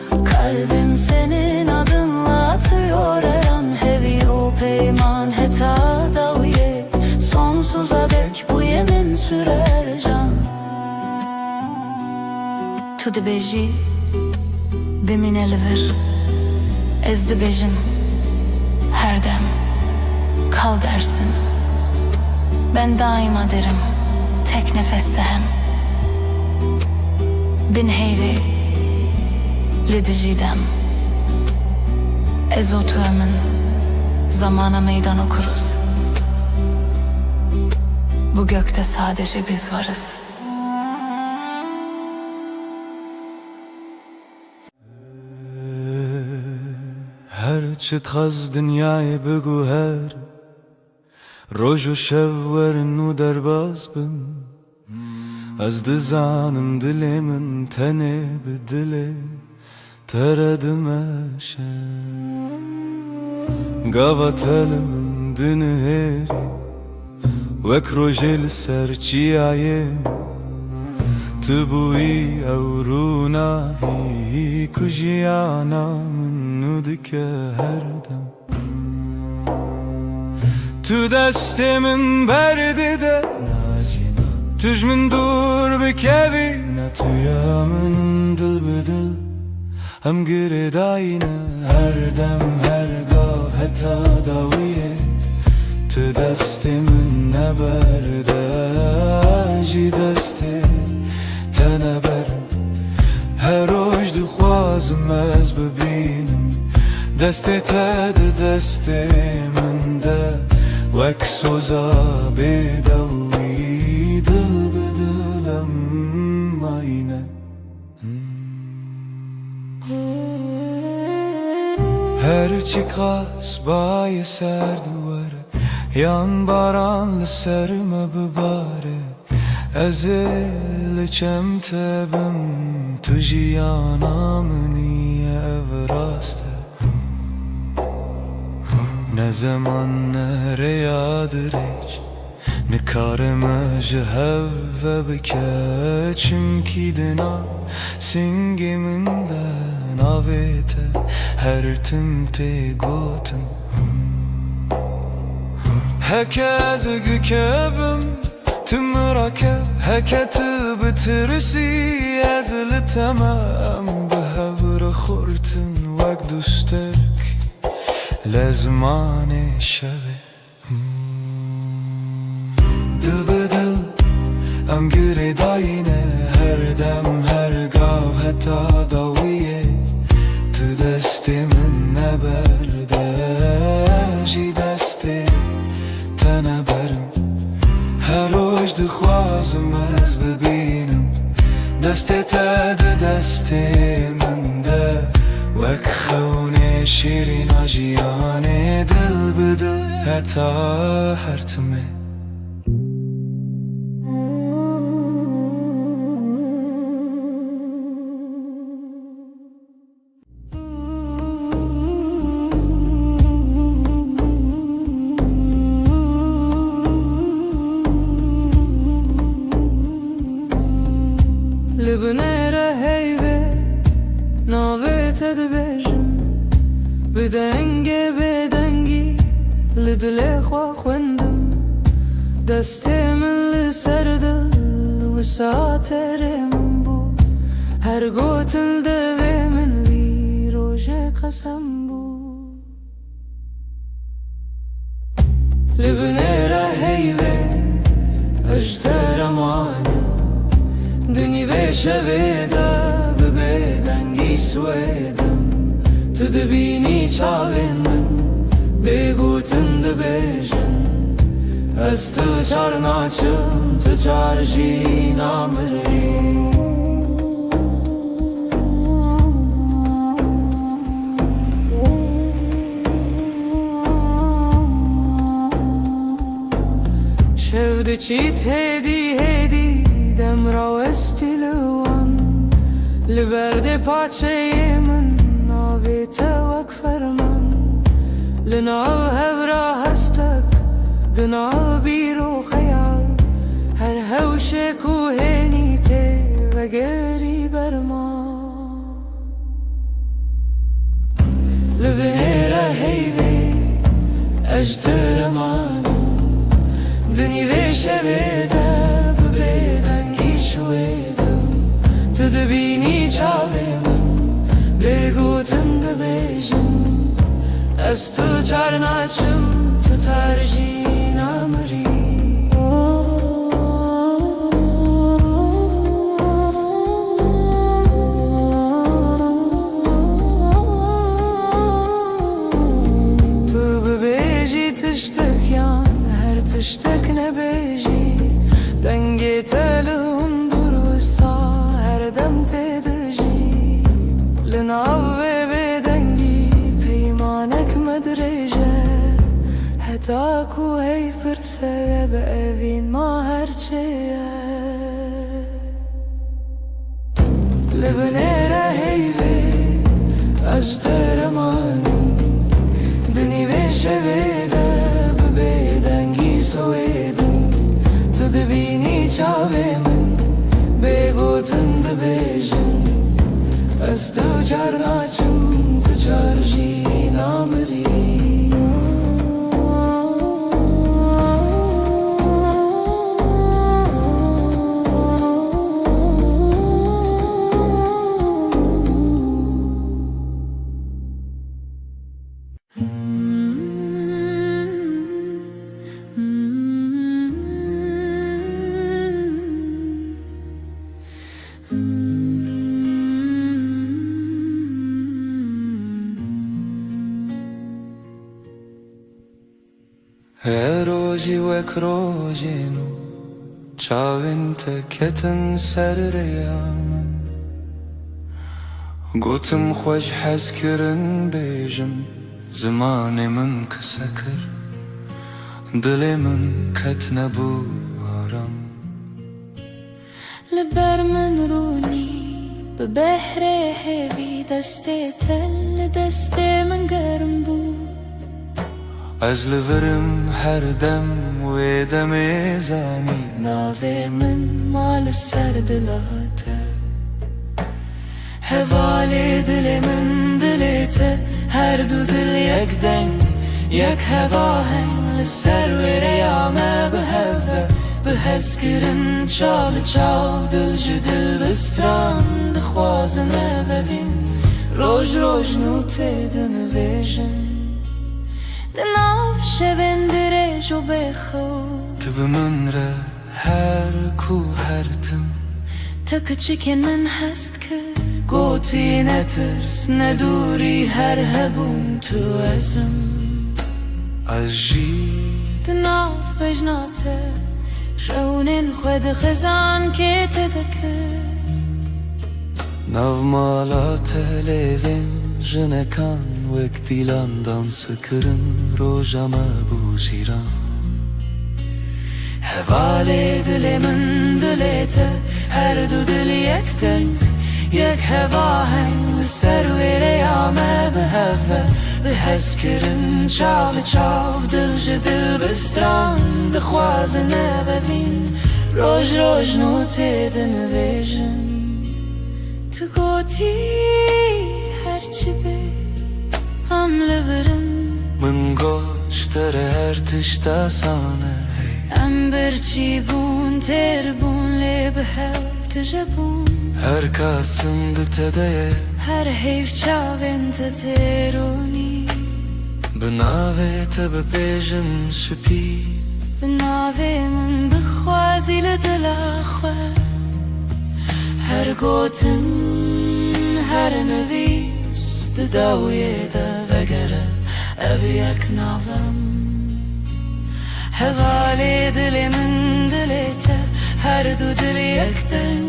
Kalbim senin adınla atıyor her an. Heviyo peyman heta daviye, sonsuza dek bu yemin sürer can. Tu dibêjî bimin elivir, ez dibêjim her dem kal dersin. Ben daima derim tek nefeste hem. Bin heyvi li dijîdem, ez o tu emin zamana meydan okuruz. Bu gökte sadece biz varız. her çıkaz dünyayı bugü her. Roju şevverin u derbaz bin. Az dizanım dilimin tene bedile, teredim eşe. Gavat elimin dini heri, vek rojel ser çiyayem. تبوي أورونا هي كجيانا من نودك هردم تو دستی من بردده تج من دور بکوی نتویا من دل بدل هم گرد آینه هر دم هر گاه حتی داویه تو دستی من نبرده جی دستی تنبر هر روز دخوازم از ببینم دست تد دست من ده وک سوزا بدوی دل بدلم aynı. Her çıkas bayi ser duvarı, yan baranlı serme bibare. Ezil çemtebim tujiyana niye evraste. Ne zaman nereyadır hiç, ne kareme jehevve bikeçim ki dina singiminden avete her timte gotum. هكذا كevim تمركب هكتب ترسي أزل تمام بهبر خورتن وقت دوستك لزمان شبه دل بدل ام گری داینه هر دم هر گاه حتی داویه تو دست من نبرده جی دست تنبرم هر روز دخوازم از ببینم دست تد دست من ده وک خونه شیرین آجیانه دل بدل حتی هرتمه لبنيرة هيبة ناويت دبجم بدنگي بدنگي لدلي خوا خوندم دستي من لسردل وساتر من بو هر قوتل دوي من وي روجه قسم بو لبنيرة هيبة اجتر اماني دنی به شویده به بدنگی سویدم تو دبینی چاوین من بگوتن دبیجن از تو چار ناچم تو چار جی نامری شود چیت هدی هدی دم راوستی لوان لبرد پاچه من ناوی توک فرمان لناو هورا هستک دناو بیرو خیال هر هوش کوهنی ته و گری برما لبنیره هیوی اجتر مانم دنی ویشه بیده شویدم تو دبینی چاوی من بگوتن دبیجم از تو چار ناچم تو ترجی نامری تو ببیجی تشتک یان هر تشتک نبیجی دنگی تلون دروسا هر دم تدجی لناوی بدنگی پیمانک مدرجه حتا کو هی فرسه به اوین ما هرچه لبنیره هیوی اجتر مانم دنی به شویده به بدنگی سویدم تو دبینی چاوی من بگوتن دبیجن از تو چار ناچم تو چار جی نامری روزی وک روزینو چاوین تکتن سر ریامن گوتم خوش حس کرن بیجم زمان من کسکر دل من کت نبو آرام لبر من رونی به بحر هوی دست تل دست من گرم بود از لورم هر دم و دم زنی ناوی من مال سر دلاته حوالی دل من دلیته هر دو دل یک دنگ يك هواهن لسر وريامه بهوه بهزكرن چال چاو دل جدل بستران دخوازنه ببین روش روش نوته دنویجن دناف شبن درج و بخود Tu من را her ku her tim تا küçükken من هست که گوتی نترس ندوری هر هبون تو ازم Aji دناف بجناته شونین خود خزان که تدکر Nav mala televin Jinekan wek dilan dansı kırın Rojama bu jiran هوالي دل من دلته هر دو دل يكتن يك هواهن لسر وريامه بهوه بهزكرن چاو چاو دل جدل بستران دخوازنه ببین روش روش نوته دنویجن تو گوتی هرچی به حمله برن Min goştere her tişta sana ام برچی بون تر بون لی بهو تجبون Her kasımdı tedeye هر حیف چاوین تترونی Binave tebe bejim süpi بناوی من بخوازی لدل خواه هر گوتن هر نویس دداوی دا وگره او یک ناوم هوالی دلی من دلیته هر دو دل یکتن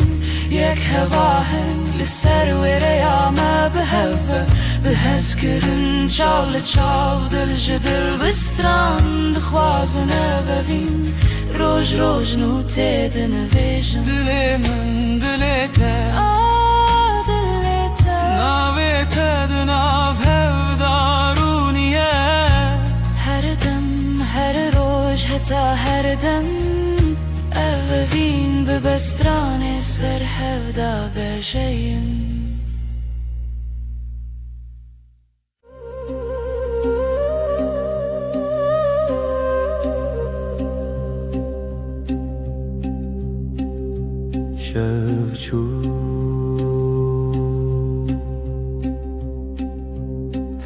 یک هواهن لسر وريامه بهوه بهزكرن چال چاو دل جدل بستران دخوازنه ببین روش روش نوته دنویجن Dilimin dilete دلیته Navete dünav hevdaruniye هر دم هر روش حتی هر دم اوین ببستران سر هفدا بجین Şevçu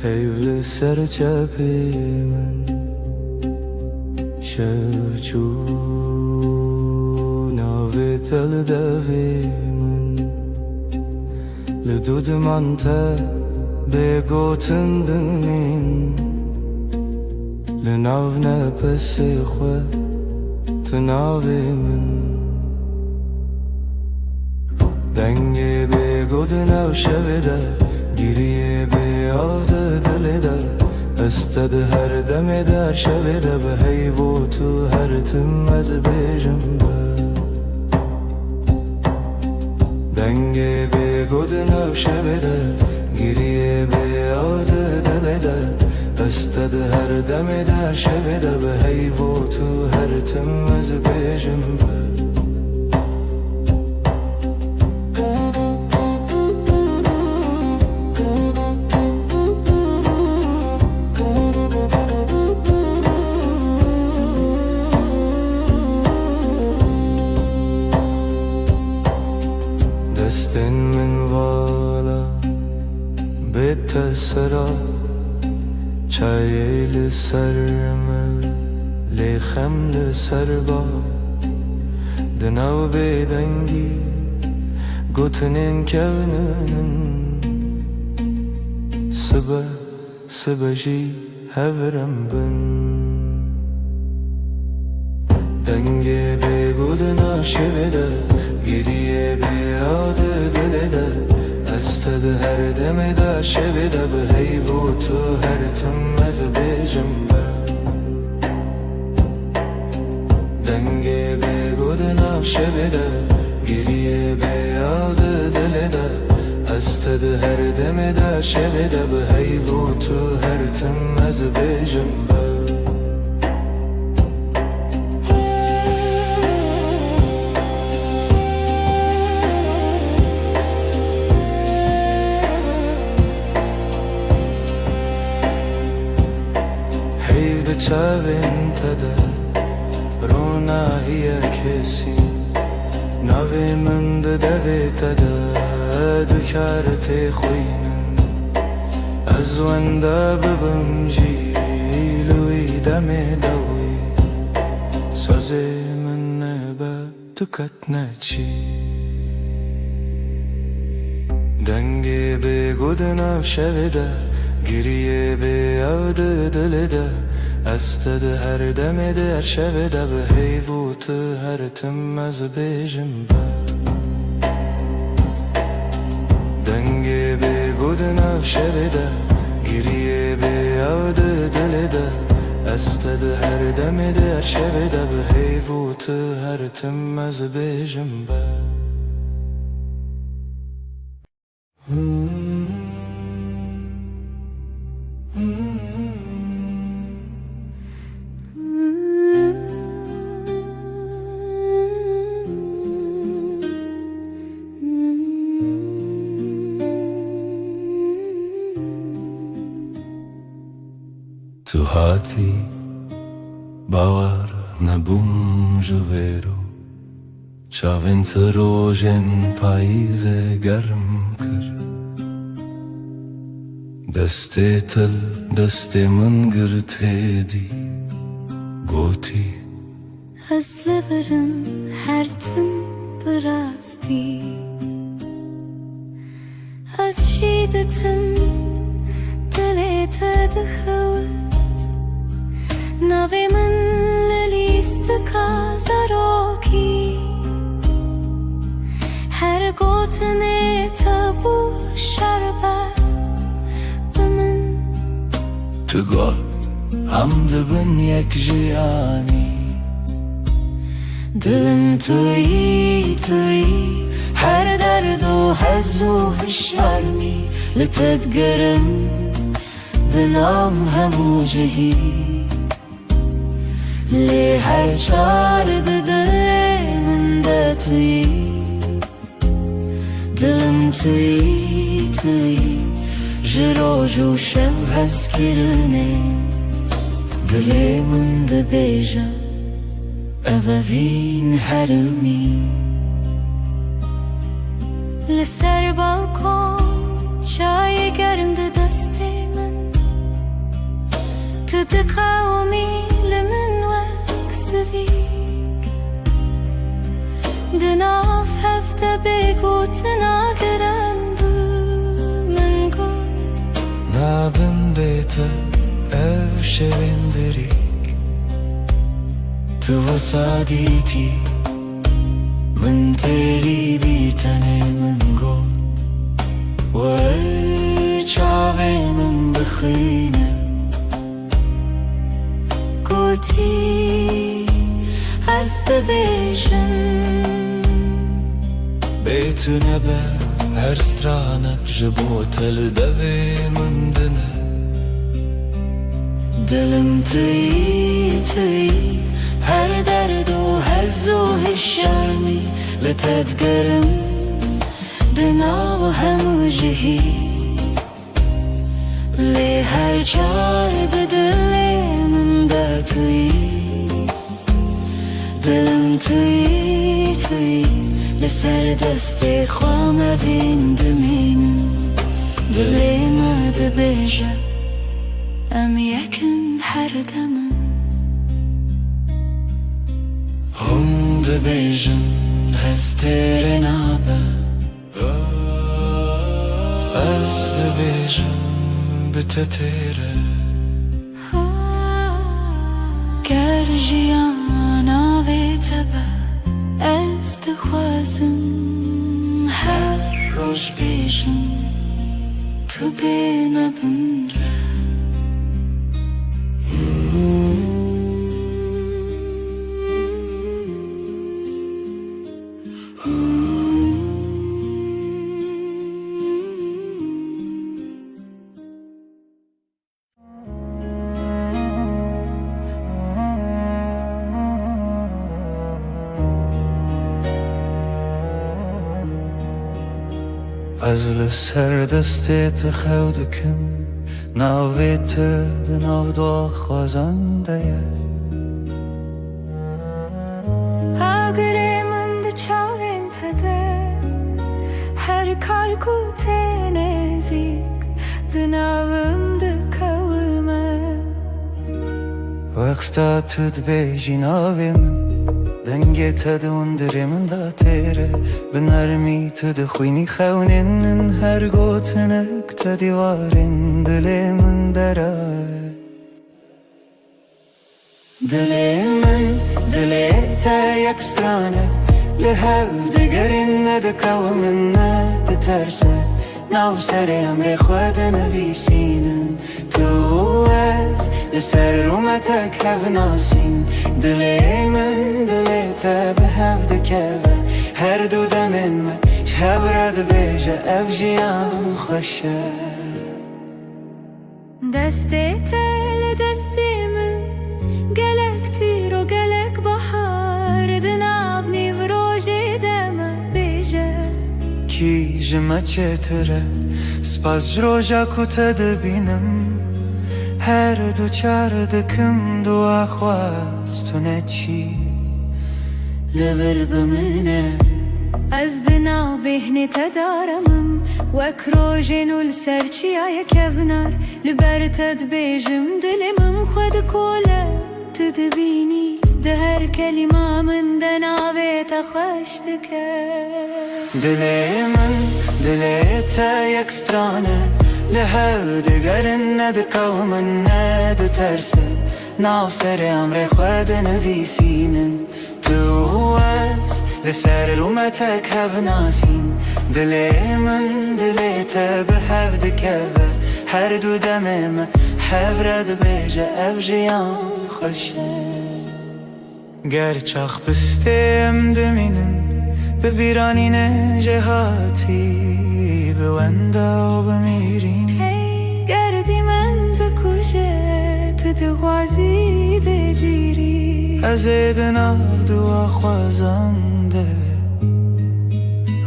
Hevli serçepimin Şevçu Navet el devimin Lidud mante begotin dimin Linav nepesi xwe Tinavimin Denge begodin ev şevide Giriye beyavde dilide Ested her demeder şevide Be heyvotu her timmez bejim be Denge begodin ev şevide Giriye beyavde dilide Ested her demeder şevide Be heyvotu her timmez bejim be Destin min vala betesera Çayeli serme Lexemli serba Dinav bedengi Gotinin kevninin Sıbeji hevrem bin Denge begodina şevede Geriye beyadı dilede Ested her demede şevede Be heyvotu her timmez bejim be Denge begodina şevede Geriye beyadı dilede Ested her demede şevede Be heyvotu her timmez bejim be چاوین تده روناهی کسی نوی من دوی تده دکارت خوینم از ونده ببم جیلوی دم دوی سازی من نبا دکت نچی دنگی به گودناف شویده گریه به عود دلده استد هر دمده هر شویده به حیوت هر تم از بیجم با دنگی به گودناف شویده گریه به عود دلده استد هر دمده هر شویده به حیوت هر تم از بیجم با تو هاتی باور نبوم جویرو چاوین تروژن پاییز گرم کر دسته تل دسته من گرتیدی گوتی از لبرم هر تن براستی از شیدتم دلت دخوت نوی من لیست کازاروکی هر گوتنه تبو شربت بمن تو گل هم دبن یک جیانی دلم توی هر درد و حز و هشارمی لتدگرم دلم همو جهی لی هر چار دل من ده توی دلم توی جروج و شب هست کرنه دل من ده بیجم اوین هرمی لسر بالکن چای گرم ده دست من تو ده قومی لمن وکسویک ده ناف هفته بگو تناگرن بو من گو نابن بیتا او شویندریک تو وسادیتی من تیری بیتنه من گو ور چاوی من بخینه گوتی از بیشم بیتو نبه هر سترانک جبو تل دوی من دنه دلم توی هر درد و حز و هشارمی لتدگرم دنا و همو جهی لی هر چار دل من ده توی دلم توی لسر دست خوام بین دمینم دلی ما ده بیجه ام یکن هر دمم هم ده بیجن هستر نابه از ده بیجن بتتیره گر جیانا وی تبه از دخوازم هر روش بیجم تو بینه بنره از لسر دستت خودکم ناوی تو دناو دو خوازنده اگره من ده چاوین تده هر کار کو تنزیک دناوم ده کلمه وقتا تود بیجی ناوی من دنگی تد اندره من دا تیره بنرمی تد خوینی خونین هر گوتنک تدیوارین دل من دره دل من دل تا یک سترانه لحو دگرین ندکو من ندترسه ناو سر امر خود نویسینن تو از لسر رومتک هف ناسین دل من دل تا به هف دکوه هر دو دمن من شب رد بیجه اف جیان خوشه دسته تل دسته من گلک تیر و گلک بحر دناو نیو روژه دم بیجه کی جمع چتره سپاس جروجا کتا بینم هر دو چار دکم دو اخواست تو نچی لور بمنه از دناو بهنی تدارمم وک روژه نول سرچی آیا کبنار لبر تد بیجم دلمم خود کوله تدبینی ده هر کلمه من دناوی تخشت که دل من دل تا یک سترانه لحو دگرن ندکو من ندترسه ناو سر امر خود نویسینن تو از لسر رومتک هف ناسین دل من دل تا به هف دکوه هر دو دمم هف رد بیجه اف جیان خوشه گر چاخ بستیم دمینن ببیرانین جهاتی بوندا و بمیرین هی گردی من بکوشه تو دغوازی بدیری از دناو دو خوازنده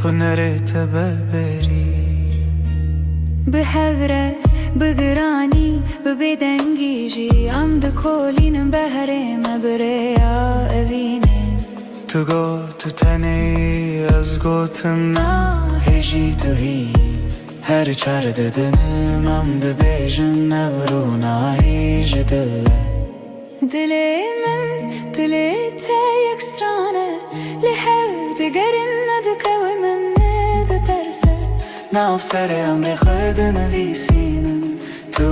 هنرت ببری به هوره بگرانی ببدنگیجی ام ده کولینم بهره مبریا اوینه تو گو تو تنی از گوتم هجی تو هی هر چار ددنم ام ده بیجن نورو ناهیج دله دل من دل تا یک سترانه لحو دگرن ندکو من ندترسه ناف سر امر خود نویسینن تو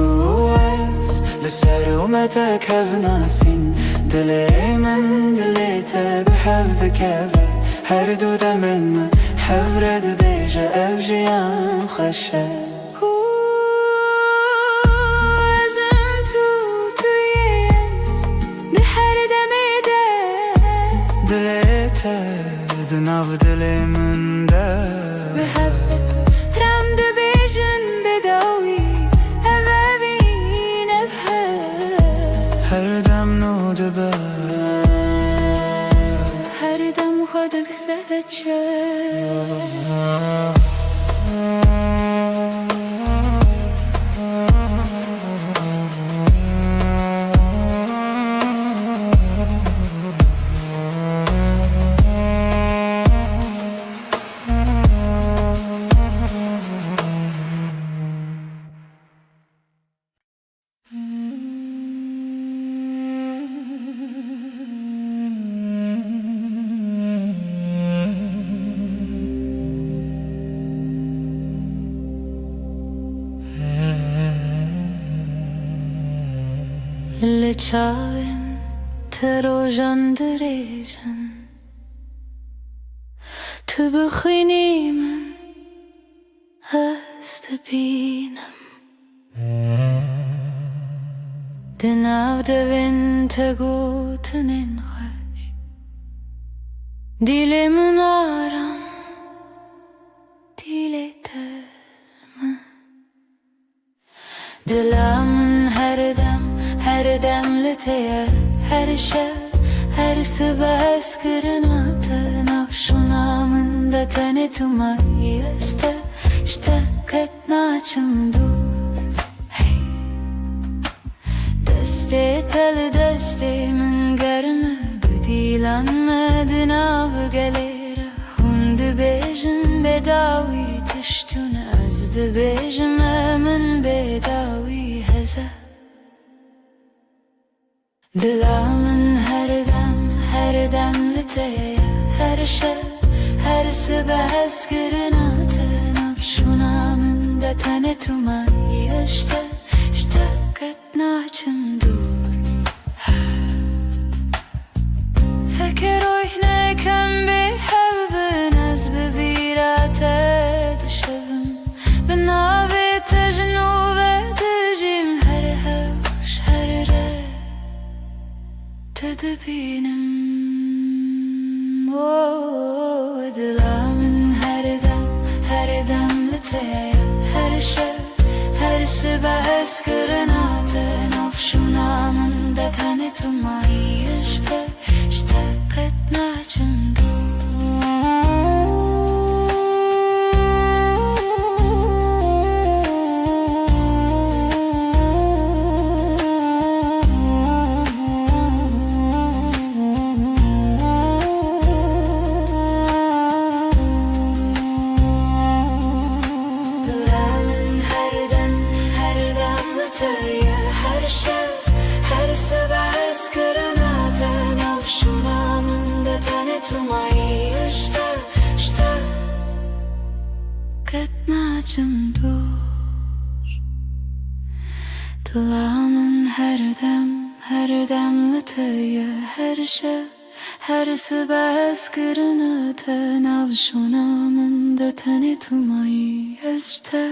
از لسر اومتک هف ناسین دل من دل تا به هف دکوه هر دو دمن من هف رد بیجه اف جیان خوشه ازم تویست ده هر دمه ده دل تا دناو دل من ده به هف رم ده بیجن بداوی اوین هر دم نو دبه هر دم خودک سهت شد لچاوین تروژن دریجن تو بخوینی من هست بینم دناو دوین تگوتنین خوش دیل من آرام دیل ترم دلم هر دم لته هر شب هر صبح اسکرنات نفشونا من ده تنه تو مایی است اشتاقت ناچم دور تل دستی من گرمه بدیلان مدن آب گلیره هند بیجم بداوی تشتون از بیجم من بداوی هزه دلامن هر دم لتیه هر شب هر sabah eskerinatın Apşunamın da tane tumayı İşte katnaçım dur Heker oyne kem bi hevbin Az bebirate dışavım Ben avi tecnu ve dicim Her hevş her re Tedbinim Dilamın her dem liteye Her şev, her sabah eskerinatın Afşunamın da tane tumayı İşte katnaçım her şev, her sabah eskerinatın Afşunamın da tane tumayı İşte katnaçım dur Dilamın her dem liteye Her şev, her sabah eskerinatın Afşunamın da tane tumayı İşte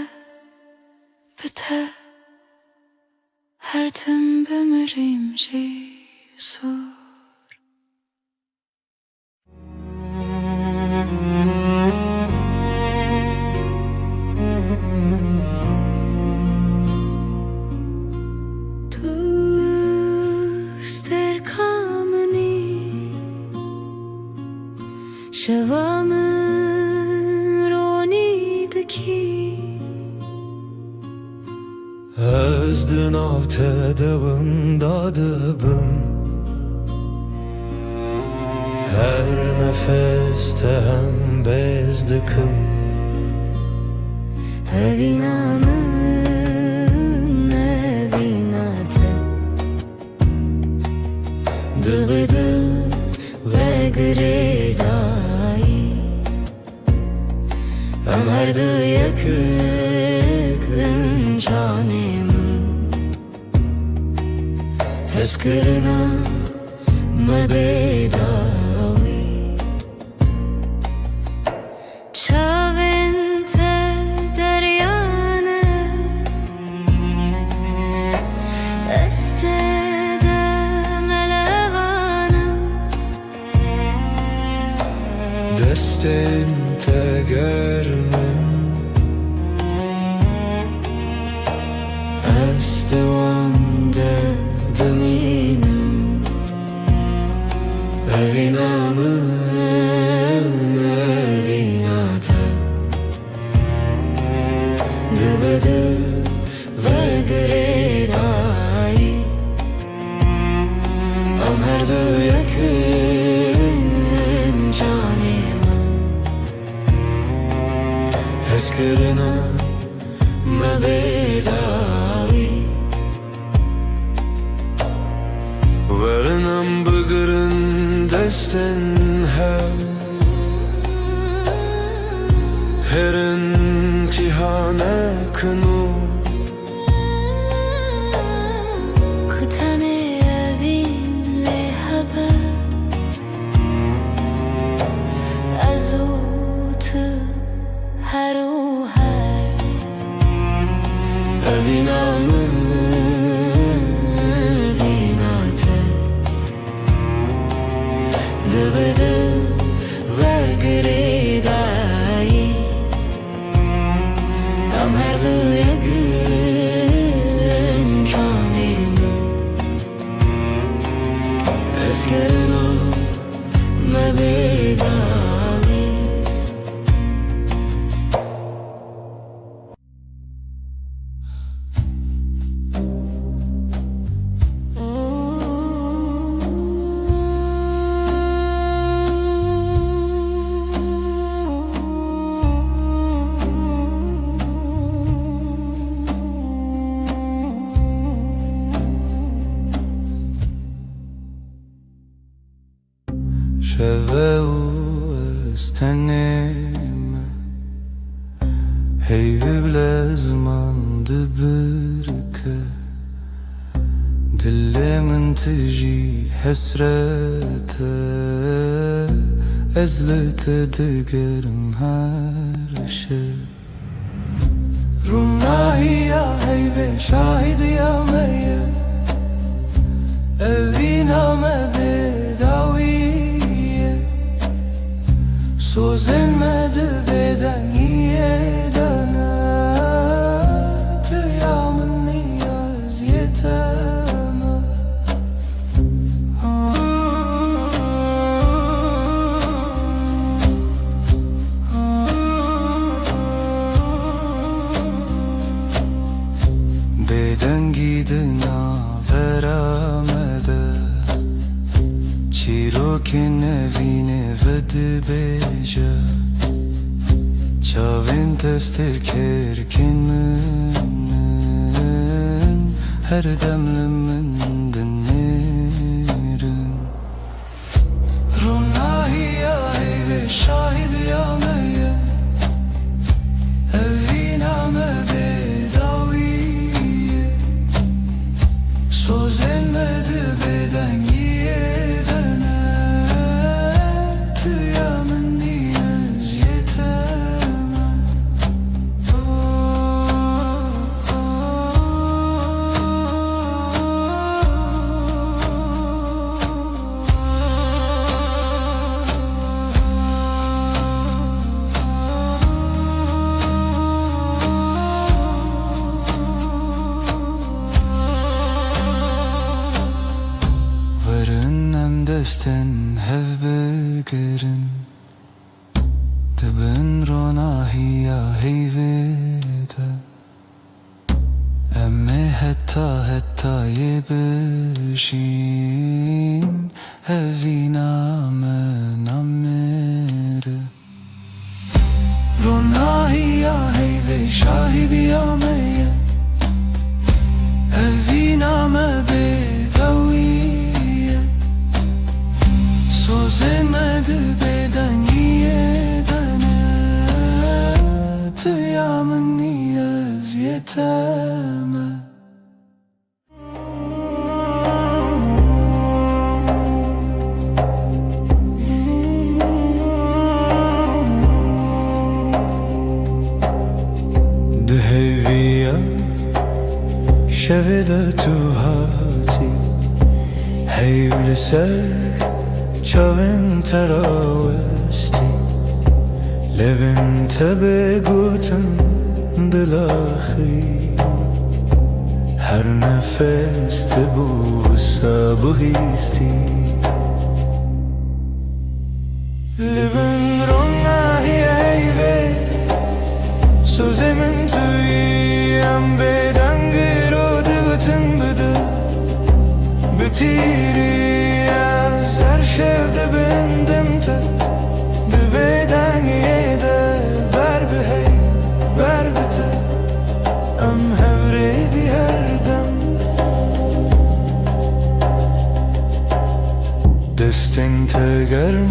biter Her tim bemirim Jesur Tuster kameni Şevamın ronidaki Özdün av tedavında dıbım Her nefeste hem bezdikim Evinamın evinatı Dıbıdı ve gredayı Ömerdi yakın canımın Eskirina mebedavi Çavente deryane Estede melevana Destin tegermin Estevande deminim Evinamın evinatı Dıbıdı ve gredayı Ömerdi yakın canımın Eskirina mebedavi Verenam bıgırın destin Herin cihane kını Kutane evinle haber Azutu her o her Evinamın evinatı Dıbıdı ve gredayı Ömerdi yakın canımın Eskirina mebedavi Heyvle zmandı birke Dilimin tiji hesrete Ezlete digerim her şey Rumnahi ya heyve şahidi ya meyye Eviname bedaviye Sozenmedi bedeniye dana Tıyamın niyaz yeteme Beden gidina veramede Çirokin evine vedi beja Çavin testir kerkin mümin Her demlimin dinlerin Runahi ya heyve şahidi ya meyye Eviname bedaviye Sozelmedi beden yedene Tıyamın niyaz yeteme Varın desten hev begerin Dibin ronahiya heyvede Emme hetta yebişin Eviname namere Ronahiya heyve şahidi ya meyye Eviname bedaviye Sozenmedi beden yedene Tıyamın niyaz yeteme Deheviya şevede tuhati Heyvli ser Çavin teravesti Levin tebe gutun dilahi Her nefeste bu sabı histi Levin ronahi eyve Sözemin tüyem beden giro dıgıtın bıdı Bitiri Ser şevde bendimte Dibeden yede Ber bihey Ber bite Em hevredi her dem Destin tegerim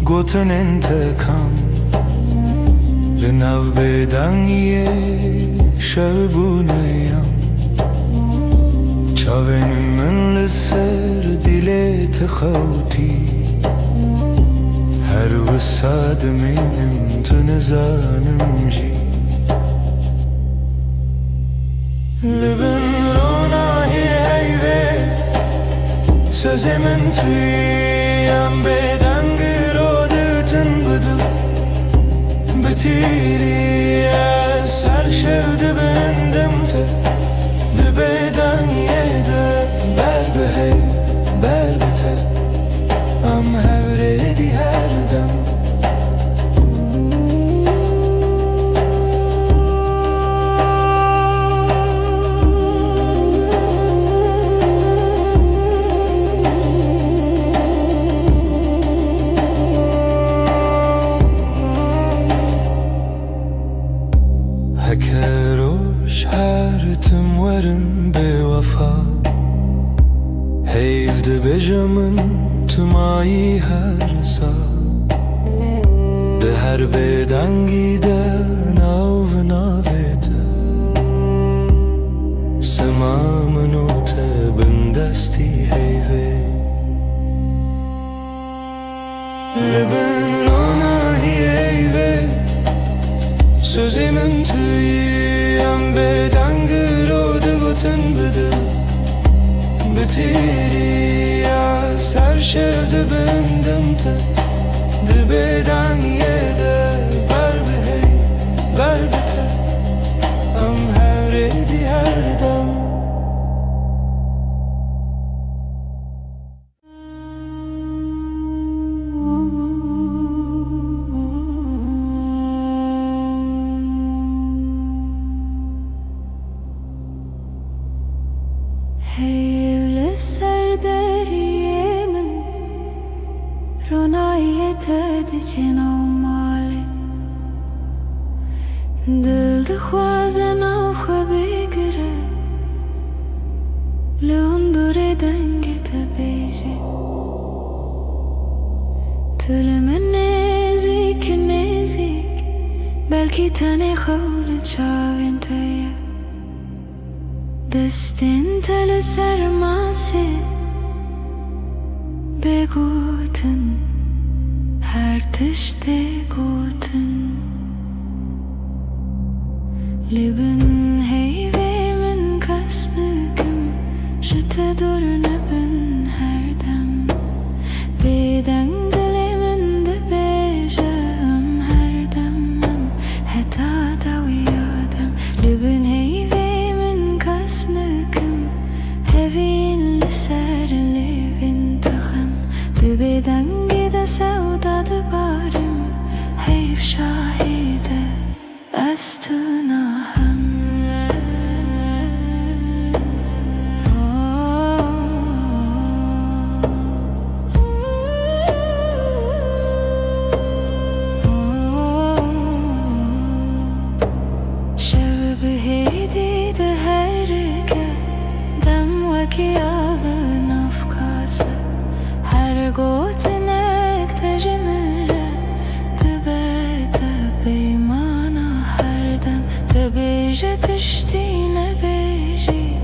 Gotun intekam Linav beden ye Şevbuneyam Çavin من لسر دلت خوتي هر وساد منم تنزانم جي لبن روناهي هيوه Sözümün tüyem beden gırodutun budu Bitiriye ser şevdi bendimte Dibeden yede Ber behey, ber bite Am hevredi her dem Hekeroş her tüm varın bevafa Heyvde bejamın tüm ayı her sağ De her beden giden av توی ام بدنگ رو دگوتن بدم بتیری از هر شد بندم تا دبدنگ یه ده بر بهی بر بته ام هر دی هر دم Hevle serderiyemin Ronayet edicen avmali Dil de khwazen av khbegre Leondure denget beji Tülümün nezik nezik Belki tane khawle çavin teye Destin tele sermase Beguten her tişte guten Leben heyvemin kasbüküm Jete durne ben her dem Beden dilemin de bejem her demem Heta da uyadem Leben heyvemin kasbüküm Hevin ser levin takham Dibeden gide sevda barim Heyv şahide Astınaham Şevbi heydi de herke Dem vekiyalın afkası Her gotinek tecmile Tibete beymana her dem Tebije tiştine beji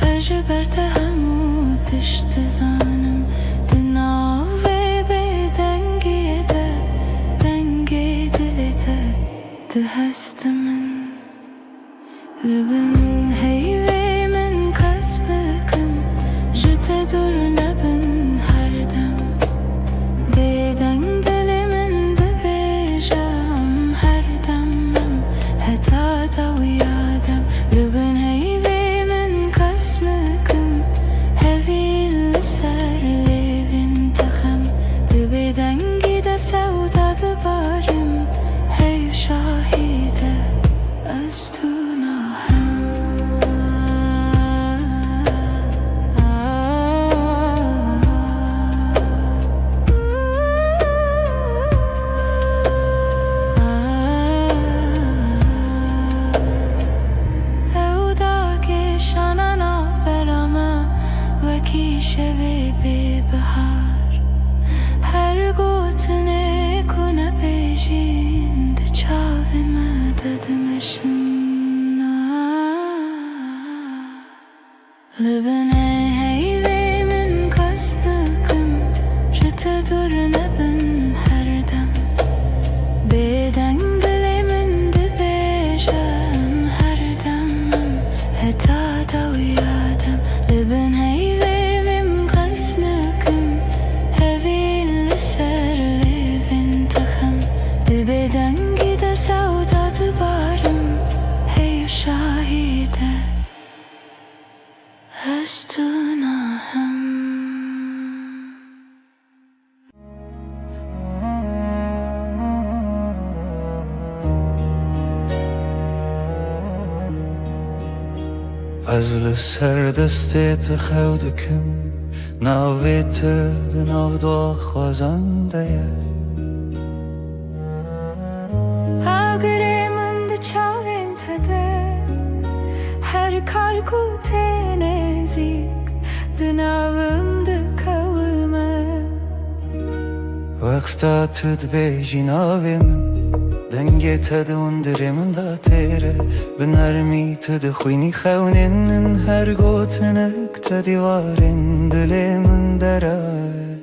Ejber tehemut tiştizanım Dinav ve bedengiye de Denge dilete Dihestimin Lübün heyvemin kasbüküm Jete durne ben her dem Beden dilimin de bejem her demem Heta da uyadem Lübün heyvemin kasbüküm Hevin ser levin takham Dibeden gide sevda barim Heyv şahide Astınaham Evda ke şanana berama Veki şevi bi bahar Her gotine kuna bejin De çavime dedemeşin Libene heyvemin kasbüküm Jete durne ben her dem Beden dilimin de bejem her demem Heta da uyadem Liben heyvevim kasbüküm Hevin ser levin takham Dibeden gide sevda barim Heyv şahide Astınaham Azlı serdestet xewdikim Navê te di nav xwazan de ye Agremin de çavin tede Her karku tenezik Dınavım de kavime Vaksta tüd bejî navê min Dengê te di hundirê min da têre Bi nermî tu dixwînî xewnên min Her gotinek te dîwarên dilê min deraye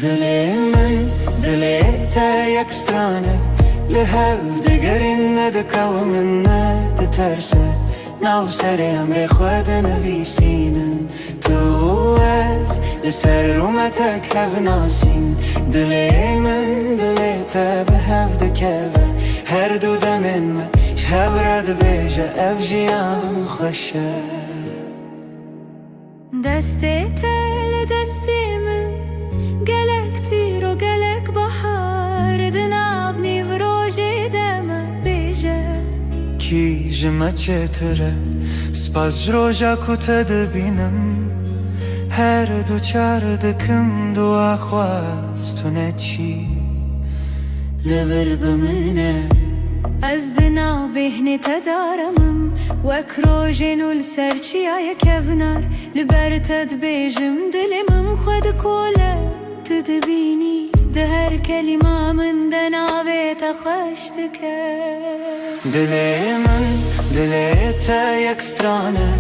Dilê min dilê te yek stranek لهف دگرین ند قومن ند ترسه ناو سر امر خود نویسینن تو از لسر رومتک هف ناسین دلی من دلی تا به هف دکوه هر دو دمن من شهب رد بیجه اف جیان خوشه دستی تل دستی من گلک تیر و گلک بحر دناو نیو روژی دم بیجه کی جمع چتره سپاس جروجا کتا دبینم هر دو چار دکم دو آخواستونه چی لبر بمنه از دناو بهنی تدارمم وک روژین و لسرچی آیا کبنار لبر تد بیجم دلمم خود کوله تدبینی ده هر کلمه من دناوی تخشتکه دلی من دلی تا یک سترانه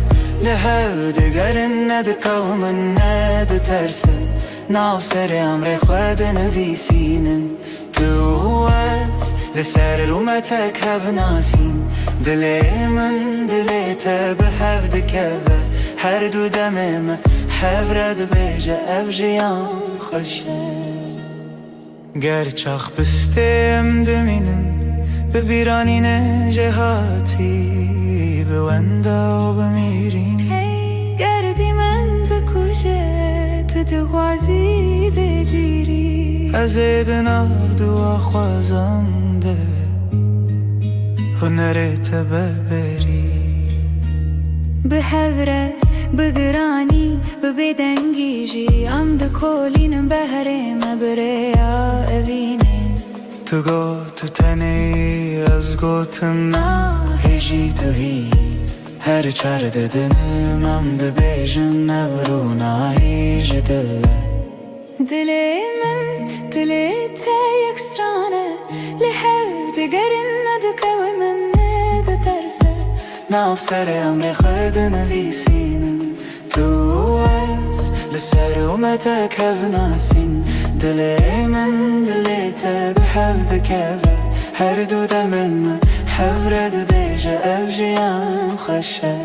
لهو دگرن ند قومن ند ترسه ناو سر امر خود نویسینن تو از لسر رومتک هف ناسین دلی من دلی تا به هف دکوه هر دو دمم هف رد بیجه اف جیان خوشه گرچاخ بستیم دمینن به بیرانین جهاتی به وندا و بمیرین گردی من بکشه تو دغازی بدیری از ایدن دعا خوازنده هنرت ببری به هوره بگرانی به بدنگیجی ام دکولینم بهرم بریا اوینه تو گو تو تنی از گوتم هجی تو هی هر چار ددنم ام ده بیجن نورو هیج دله دلی من دلی تا یک سترانه لحف دگرن ندکو من ند ترسه ناف سر امر خود نویسینن تو از لسر اومتک هف ناسین دلی من دلی تا به هف دکوه هر دو دمن من هف رد بیجه اف جیان خوشه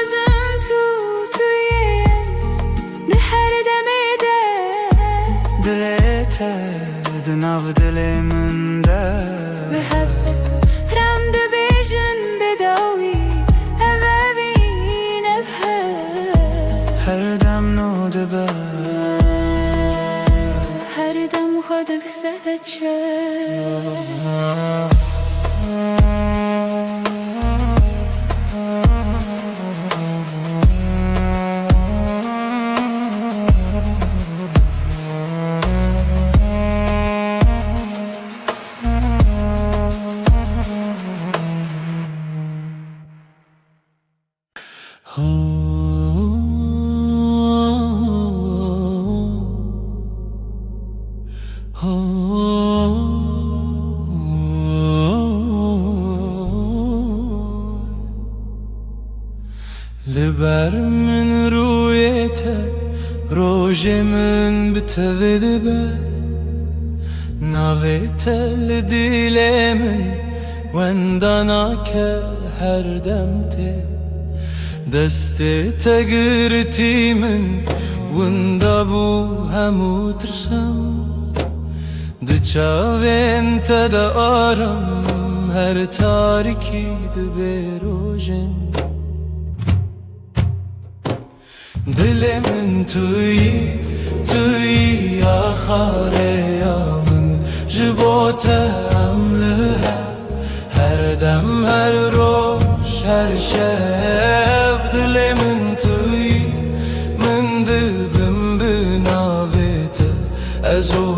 ازم تویست ده هر دمی ده دلی تا دناف دلی من ده به هف رم ده بیجن بداوی اوین هر دم نو دبه هر دم خودک سهچه لبر من رویته روژ من بتوید به ناویته لدیل من وندانا که هر دم ته دستی تگرتی من وندا بو همو ترسم ده چاوین تا ده آرم هر تاریکی ده بیروژن دل من توی آخاره یا من جبوته عمله هر دم هر روش هر شب دل من توی من دبم بناویته از او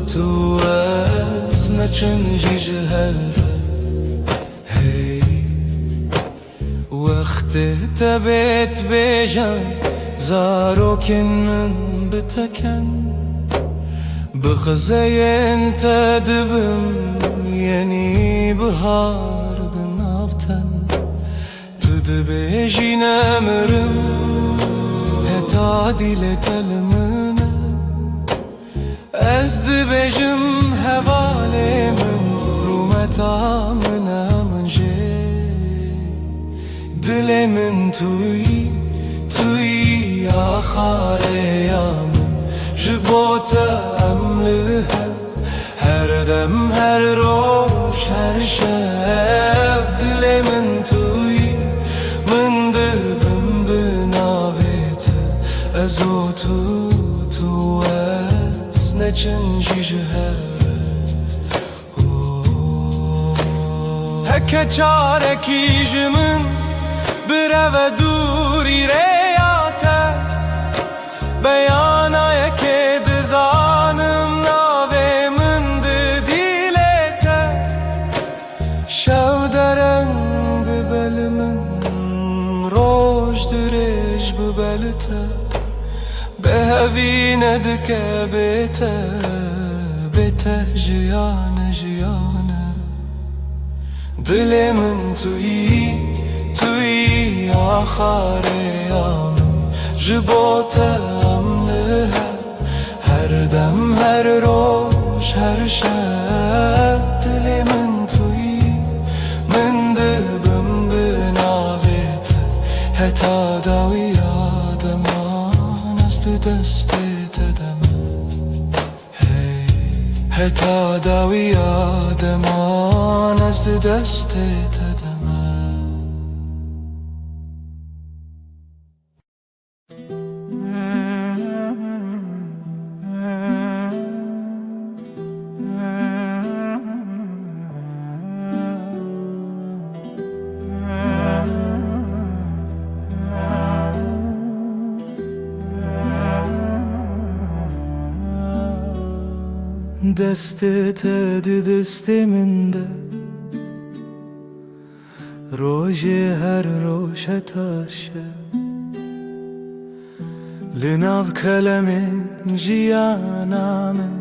تو از نچنجی جهره وقت تبت بیجن زاروکن من بتکن بخزین تدبم یعنی بهار دنافتن تو دبیجی نمرم هتا دیل تلمنه Ez dibêjim hevalê min rûmeta min e min jê Dilê min tuyî, tuyî axarêya min Ji bo te em li hev her dem her roj her şev Dilê min tuyî, min dibim bi navê te Ez û tu ez neçin jî ji hev Heke çarekî ji min bireve dûrî rêya te Beyana yekê dizanim navê min di dîlê te Şev dereng bi belê min roj dirêj bi belê te Bihevî nedike bê te jiyane jiyane Dilê min tuyî, tuyî axarêya min Ji bo te em li hev her dem her roj her şev Dilê min tuyî, min dibim bi navê te Heta dawiya deman ez di destê te demam Heta dawiya deman ez di destê te demam Destê te di destê min de Rojê her roj heta şev Li nav kelemên jiyana min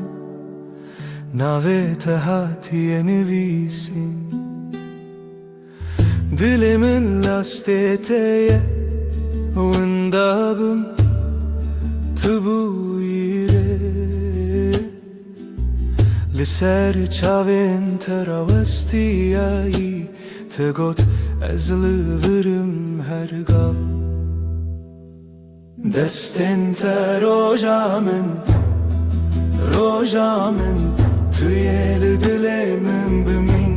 Navê te hatiye nivîsîn Dilê min lastê te ye Winda bim tu bûyî rê Li ser çavên te rawestiyayî Te got ez li virim her gal Destên te roja min, roja min Tu yê li dilê min bimîn,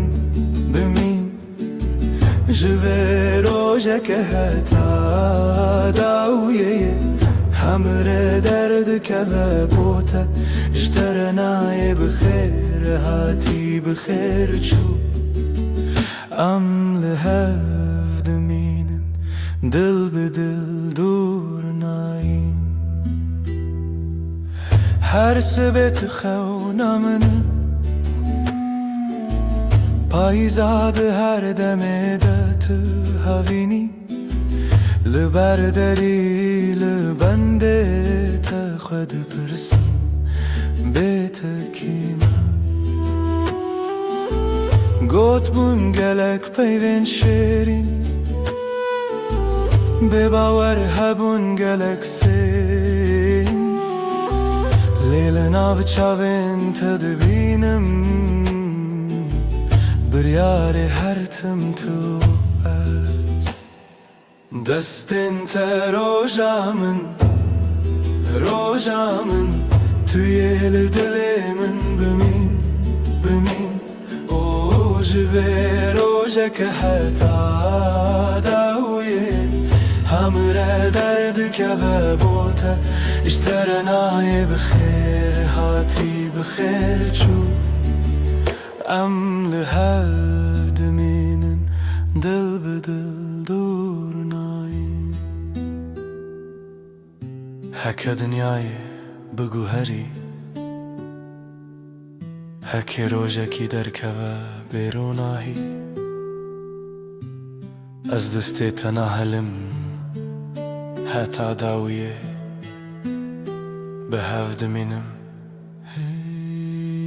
bimîn Ji vê rojeke heta dawiyê Hemre derdikeve bo te Ji te re nayê bi xêr hatî bi xêr çû Em li hev dimînin dil bi dil dûr nayîn Her sibê tu xewna min Payîza di her demê de tu hevînî Li ber derî li bendê te xwe dipirsim bê te kîme Got bûn gelek peyvên şêrîn Bê bawer hebûn gelek sên Lê li nav çavên te dibînim Biryarê her tim tu ez Destên te roja min, roja min Tu yê li dilê min bimîn, bimîn Ji vê rojeke heta dawiyê Hemre derdikeve bo te Ji te re nayê bi xêr hatî bi xêr çû Em li hev dimînin dil bi dil dûr nayîn Heke dinyayê bigu herî Hekê rojekî derkeve bêrûnahî Ez destê te nahelim heta dawiyê Bi hev dimînim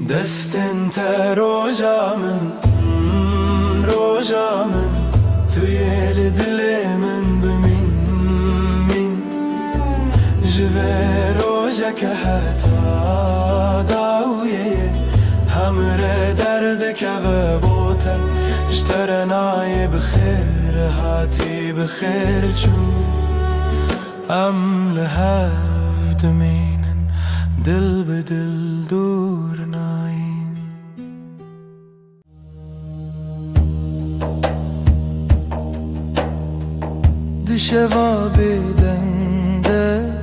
Destên te roja min, roja min Tu yê li dilê min bimîn, mîn Ji vê roj روجك هتا داوية همرة دردك ببوتا اشترناي بخير هاتي بخير جو أم لهاف دمينن دل بدل دور ناين دشوا بدنده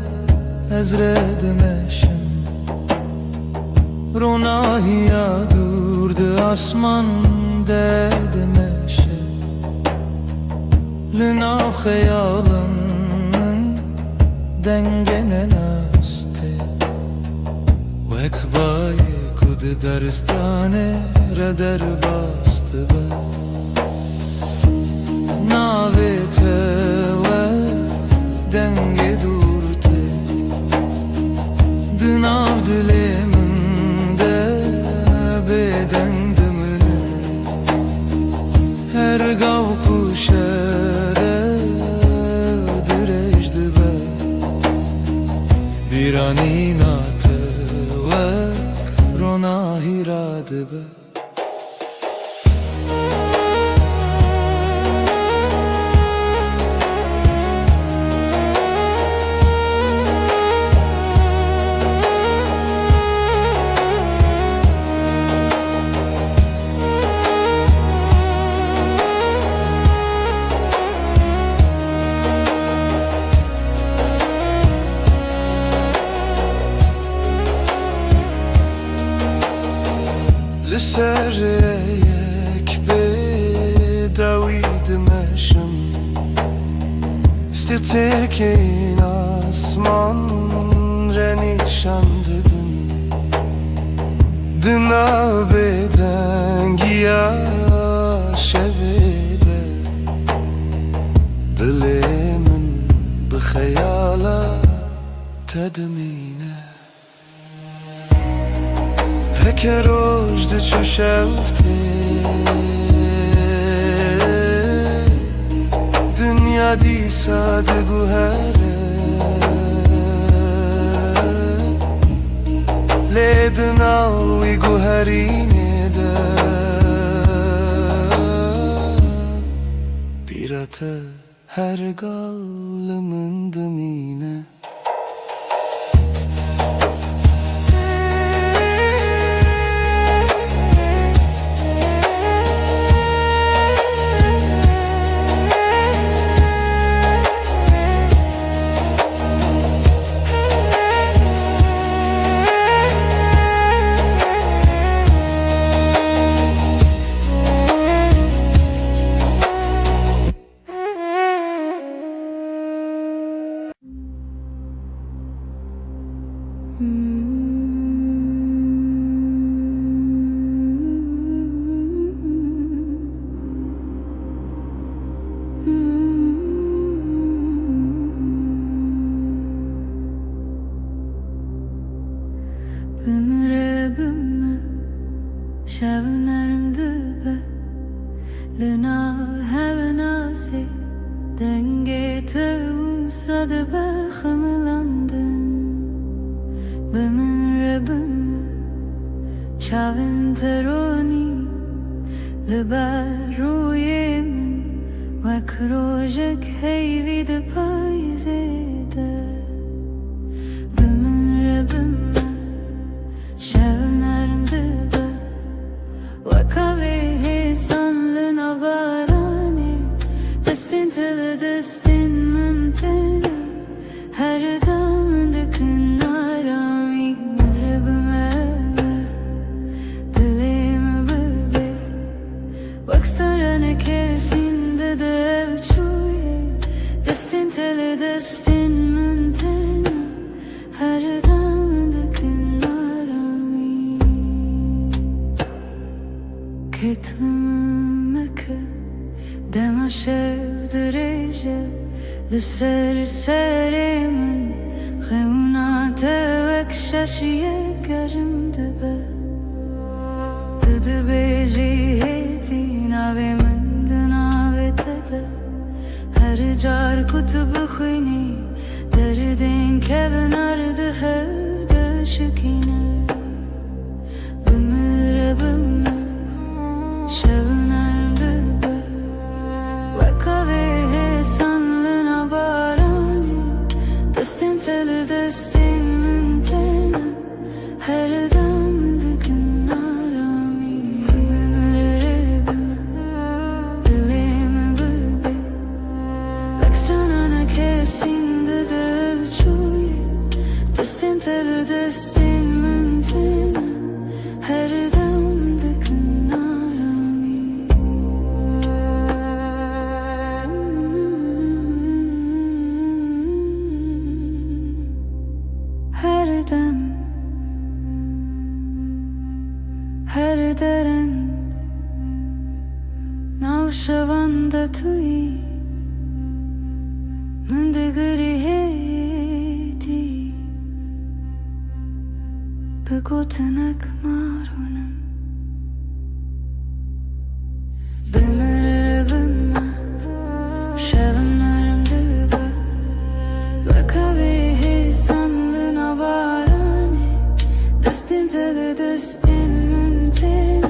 ezredmeşim Ronahiya durdu asman dedemeşe Lina hayalının dengene naste Vekbaye kudu daristane reder bastı be Navete ve denge durte Dınav diliminde beden dımını Her gav kuşere direjdi be Bir an inatı vek rona hiradı be Sereyek bedaviydim eşim İstetirken asman renişan dedin Dına beden giya şevede Dilimin bixeyala tedmine Heke rojde çu şevte Dünya disa de guhere Lednavi guherine de Birate her gallımın dımine Ömre bümme şevnerim dübe Lina hevenasi denge tevsadı be xımlandın Ömre bümme şevin teroni Liber ruyemin Vek rojek heyvi de payzede Ömre bümme Şevnerim dibe Vakavi hesanlı nabarani Destin tili destin müntene Her damdıkın arami Mırrabıme Dilimi bebe Vakstarane kesinde de evçuye Destin tili destin müntene Her damdıkın Ketlemeke dema şevdireje Lser serimin Xevna tevek şaşiye gerim dibe Tıdı beji heti nave min dinave tede Her car kutubu xini Serdin kevin ardı hevde şikine Bımıra bımır şevin ardı be Vaka ve sanlına barani Destin teli destin mintena Her dam dikin arami Bımıra bımır Dilimi bıbe Vekstranana kesin Destin teli destin mintena Her dam dikin arami Her dem Her deren Navşavanda tui Mındigri heti Begotenek marunum Bımır bımır Şevimlerim dibe Vakavi sanlına barani Destin teli destin mintena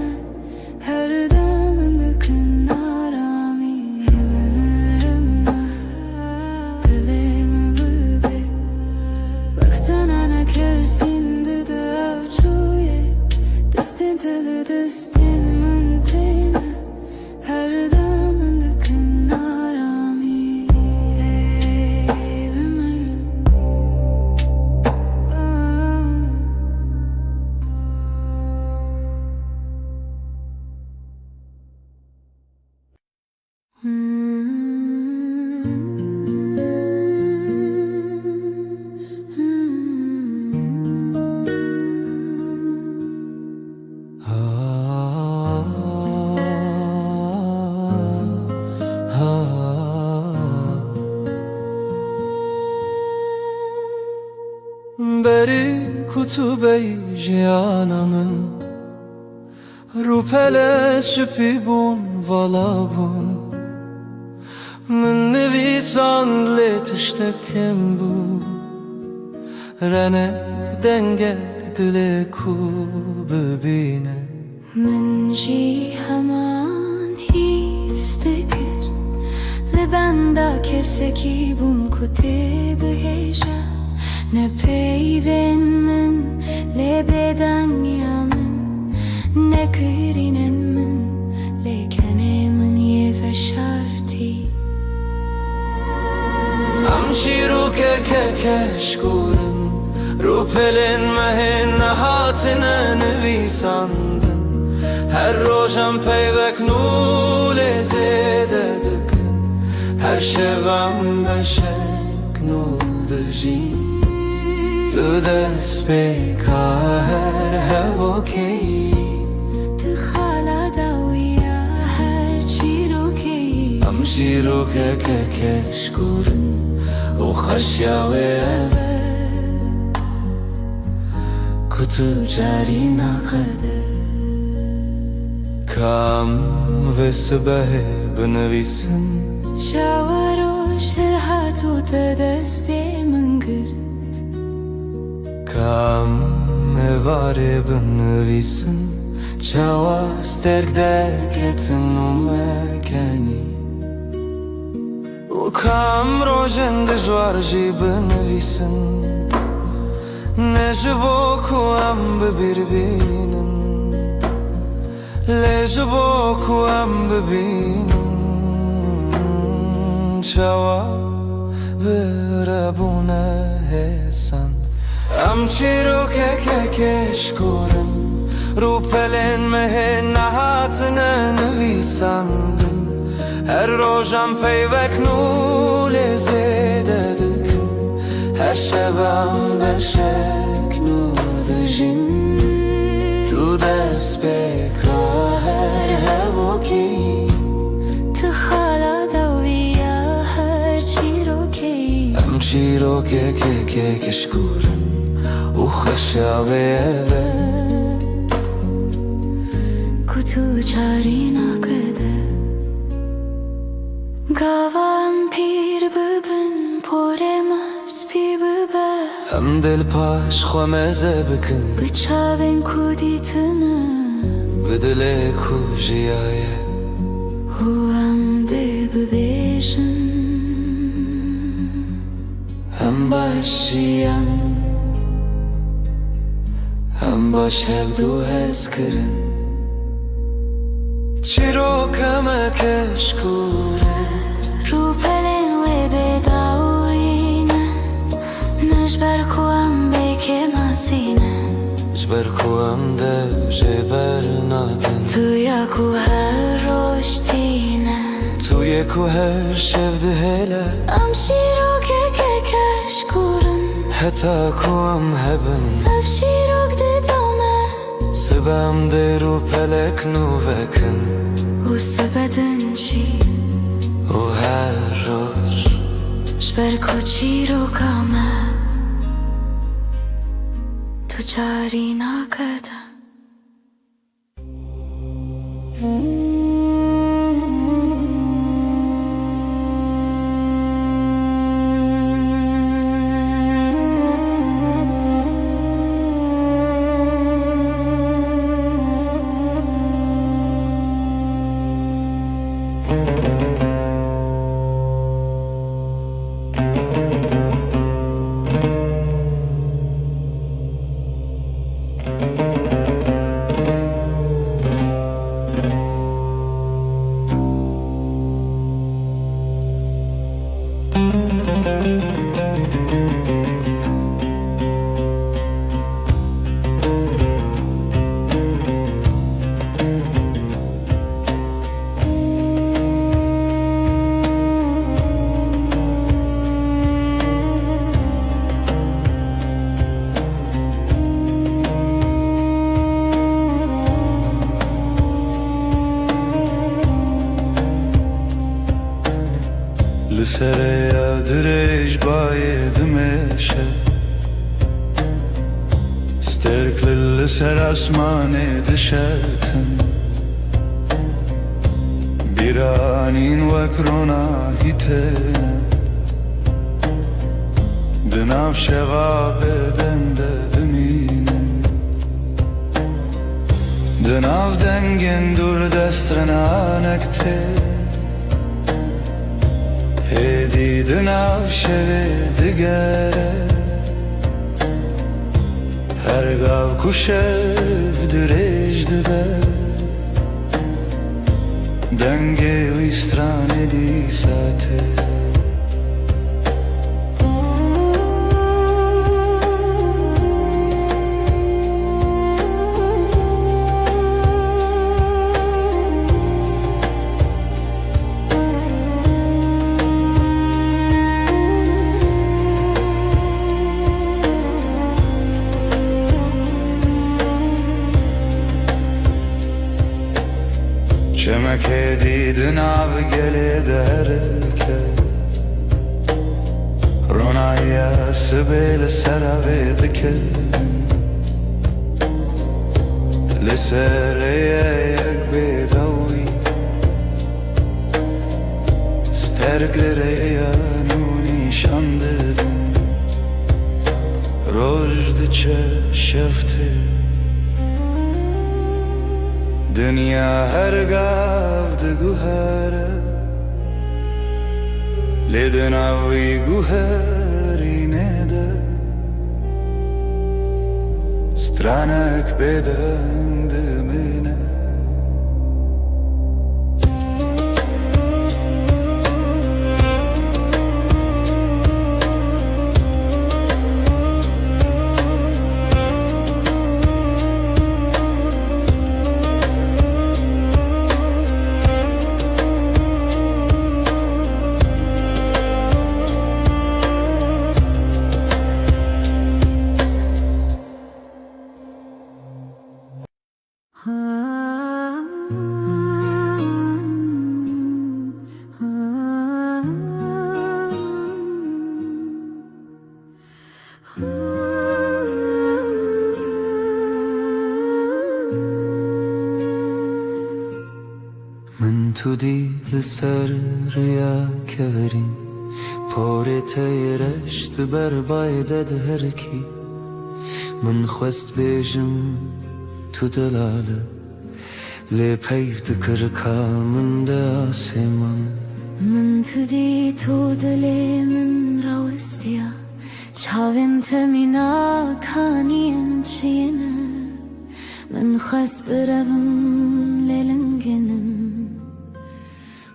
Her damın dikin arami Bımır bımır Dilimi bıbe Baksana ne kersin dedi Destin teli destin mintena Her damın dikin arami Ey bımırım Beri kutube jiyanamın Rupele süpibun valabun Min nevisan le tiştekem bu Renek denge dile ku bibine من جی همان هیستگر لبنده کسکی بوم کتی بهجا نه پیوین من لبدن یامن نه کرینن من لیکنه من یه فشارتی Amşiru keşkurun Rupelin mehin hatine nevisandın Her rojam peyvek nule zede dıkın Her şevem beşek nudajin Tu despeka her hevoki تخالا داویا هر چی رو کی Amşiru keşkurun O خشیاوه Kutu cari naqede Kam ve sıbehe bnevisin شاوروش الهاتو تدستی من گرد Kam evare bnevisin Çava sterk derketin umekeni U kam rojen dejwar ji bnevisin Ne jibo ku am birbinin Le jibo ku am bibinin Çava verabune hesan Am çiro keşkurun Rupelen mehen nahatine nevisandın Her rojam peyvek nule zede dıkın Her şevam beşek nudajin Tu despeka her hevoki تخالا داویا هر چی رو کی Am çiro keşkurun U خشیاوه کتو چاری نکده گاوام پیر ببن پرم از پیر دل پاش خو مزه بکن بچاوین کودیتنه بدل کو جیایه هو هم ده ببیجن هم باشیم هم باش هفدو هز کرن چی رو کمکش کوره رو پلین و بداوینه نجبر کوام بکه ماسینه جبر کو هم ده جبر ناتن تویا کو هر روشتینه توی کو هر شفده هله ام شیروک که کشکورن حتی کو هم هبن اف شیروک دیدامه سبم ده رو پلک نووکن و سبدن چی و هر روش جبر کو چیروکامه تو جاری نکدن لسر یادرش باید میشه استرکل لسر اسمان دشتن بیرانین وکرونا هیتنه دناف شغاب دنده دمینن دناف دنگن دور دسترنا نکته هدی دناف شوه دگره هر گاو کشف درج دبه دنگه ویسترانه دی ساته چمکه دیدن آب گله درکه رونایی سبیل سراوی دکه لسر یک بیداوی سترگره نونی شانددن رجد چه شفته دنیا هر گاو ده گوهره لیدن آوی گوهری نده سترانک بدن دمینه من تو دی لسر ریا کورین پۆرێتە ئێرەشت بەربای دەدهەرکی من خوست بێژم تو دەلالە لێ پەیف دکرکا من دەسێمان من تو دی تو دلێ من ڕاوەستیە چاوێن تەمینا کانیەن چینە من خەست برەبم لێ لەنگێنم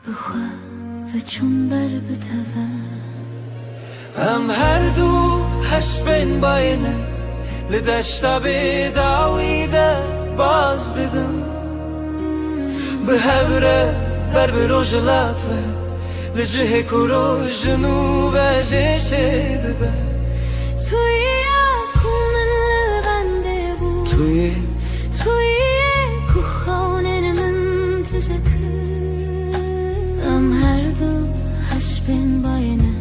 بخوا بەچوون بەر بتەوە ئەم هەردوو هەشبێن باینە لە دەشتا بێداویدا باز ددم بهەورە بەر بڕۆژەڵاتوە لە ژهێک و ڕۆژن و بەژێشێ دەبە تویە کو من لە بەندێ بوو توی تویە کو خاونێن من تژە کرد ئەم هەردوو هەشبێن باینە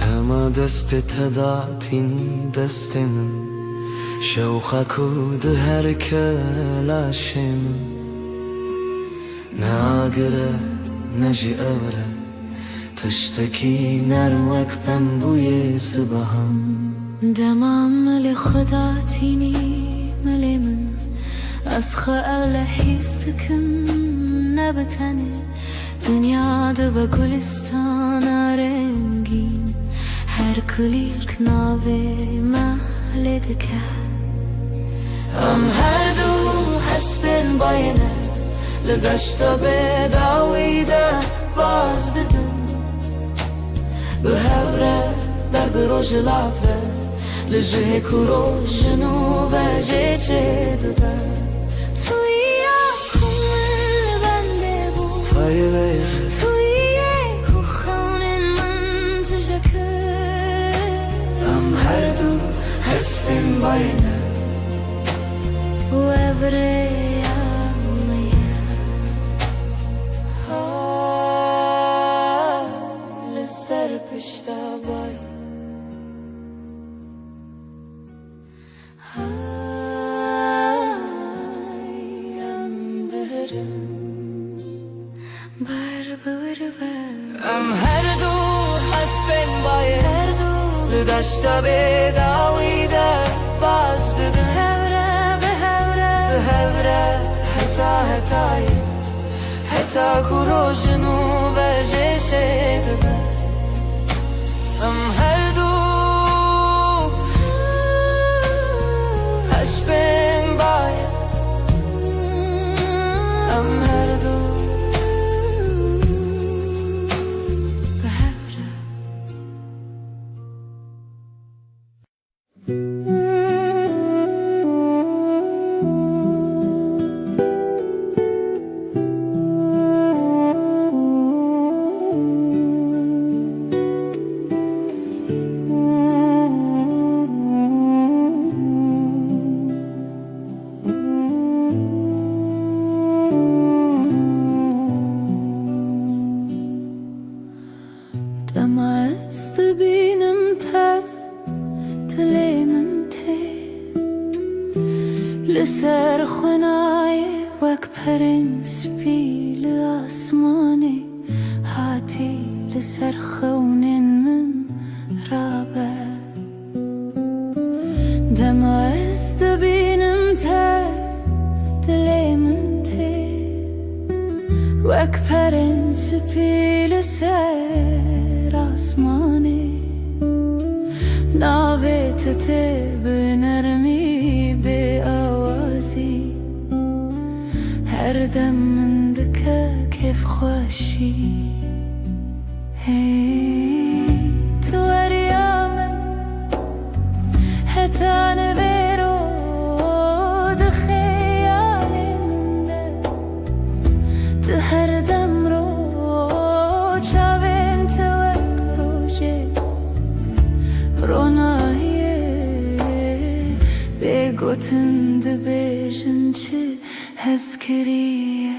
دەما دەستێت تەداتینی دەستێ من شەوقەک و دهەرکە لاشێ من ناگرە نەژی ئەورە تشتێکی نەروەک پەم بوویێ سبەهەم دەما مەلێ خەداتینی مەلێ من ئەسخە ئەلە هیستکم نەبتەنێ دنیا دەبە گولستانە رەنگین هەر کلیک ناوێ مەلێ دەکات ئەم هەردوو هەسبێن باینە لە دەشتە بێداویدا باز ددم بهەورە بەر بڕۆژەڵاتوە لە ژهێک و ڕۆژن و بەژێ چێ دەبە تویە کو من لە بەندێ بوو تویە کو خاونێن من تژە کرد ئەم هەردوو هەسبێن باینە وەڤرەیەمەیە لەسەر پشتە بای ئەم هەردوو هەسبێن باە هەردوو لە دەشتە بێداویدا باز ددن هەورە بەهەورە بەهەورە هەتا هەتایە هەتاکو ڕۆژن و بەژێشێ دەبە ئەم هەردوو هەشبێن باە ئەم هەردوو لسر خنای وک پرنسپی لآسمانی هاتی لسر خونین من رابه دما است بینم تا دلی من تی وک پرنسپی لسر آسمانی ناویت تی بنرمی به آوازی هر دم من دکه کیف خوشی تو اریامن حتی نویرو دخیالی من ده تو هر دم رو چاوین تو وک روژه رونایه بگوتن دبیجن چه هز کریه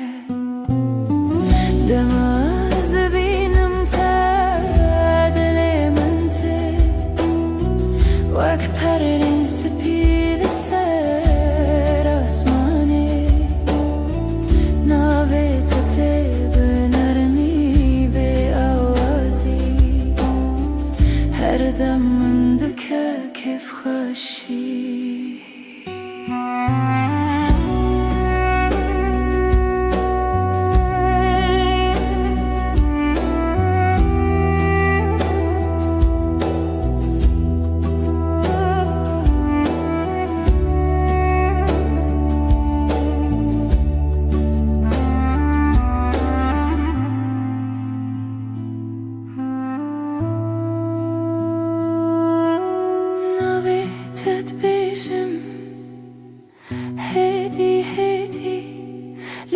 دماز دبینم تا دلی من تی وک پرین سپید سر آسمانی ناوی تا تی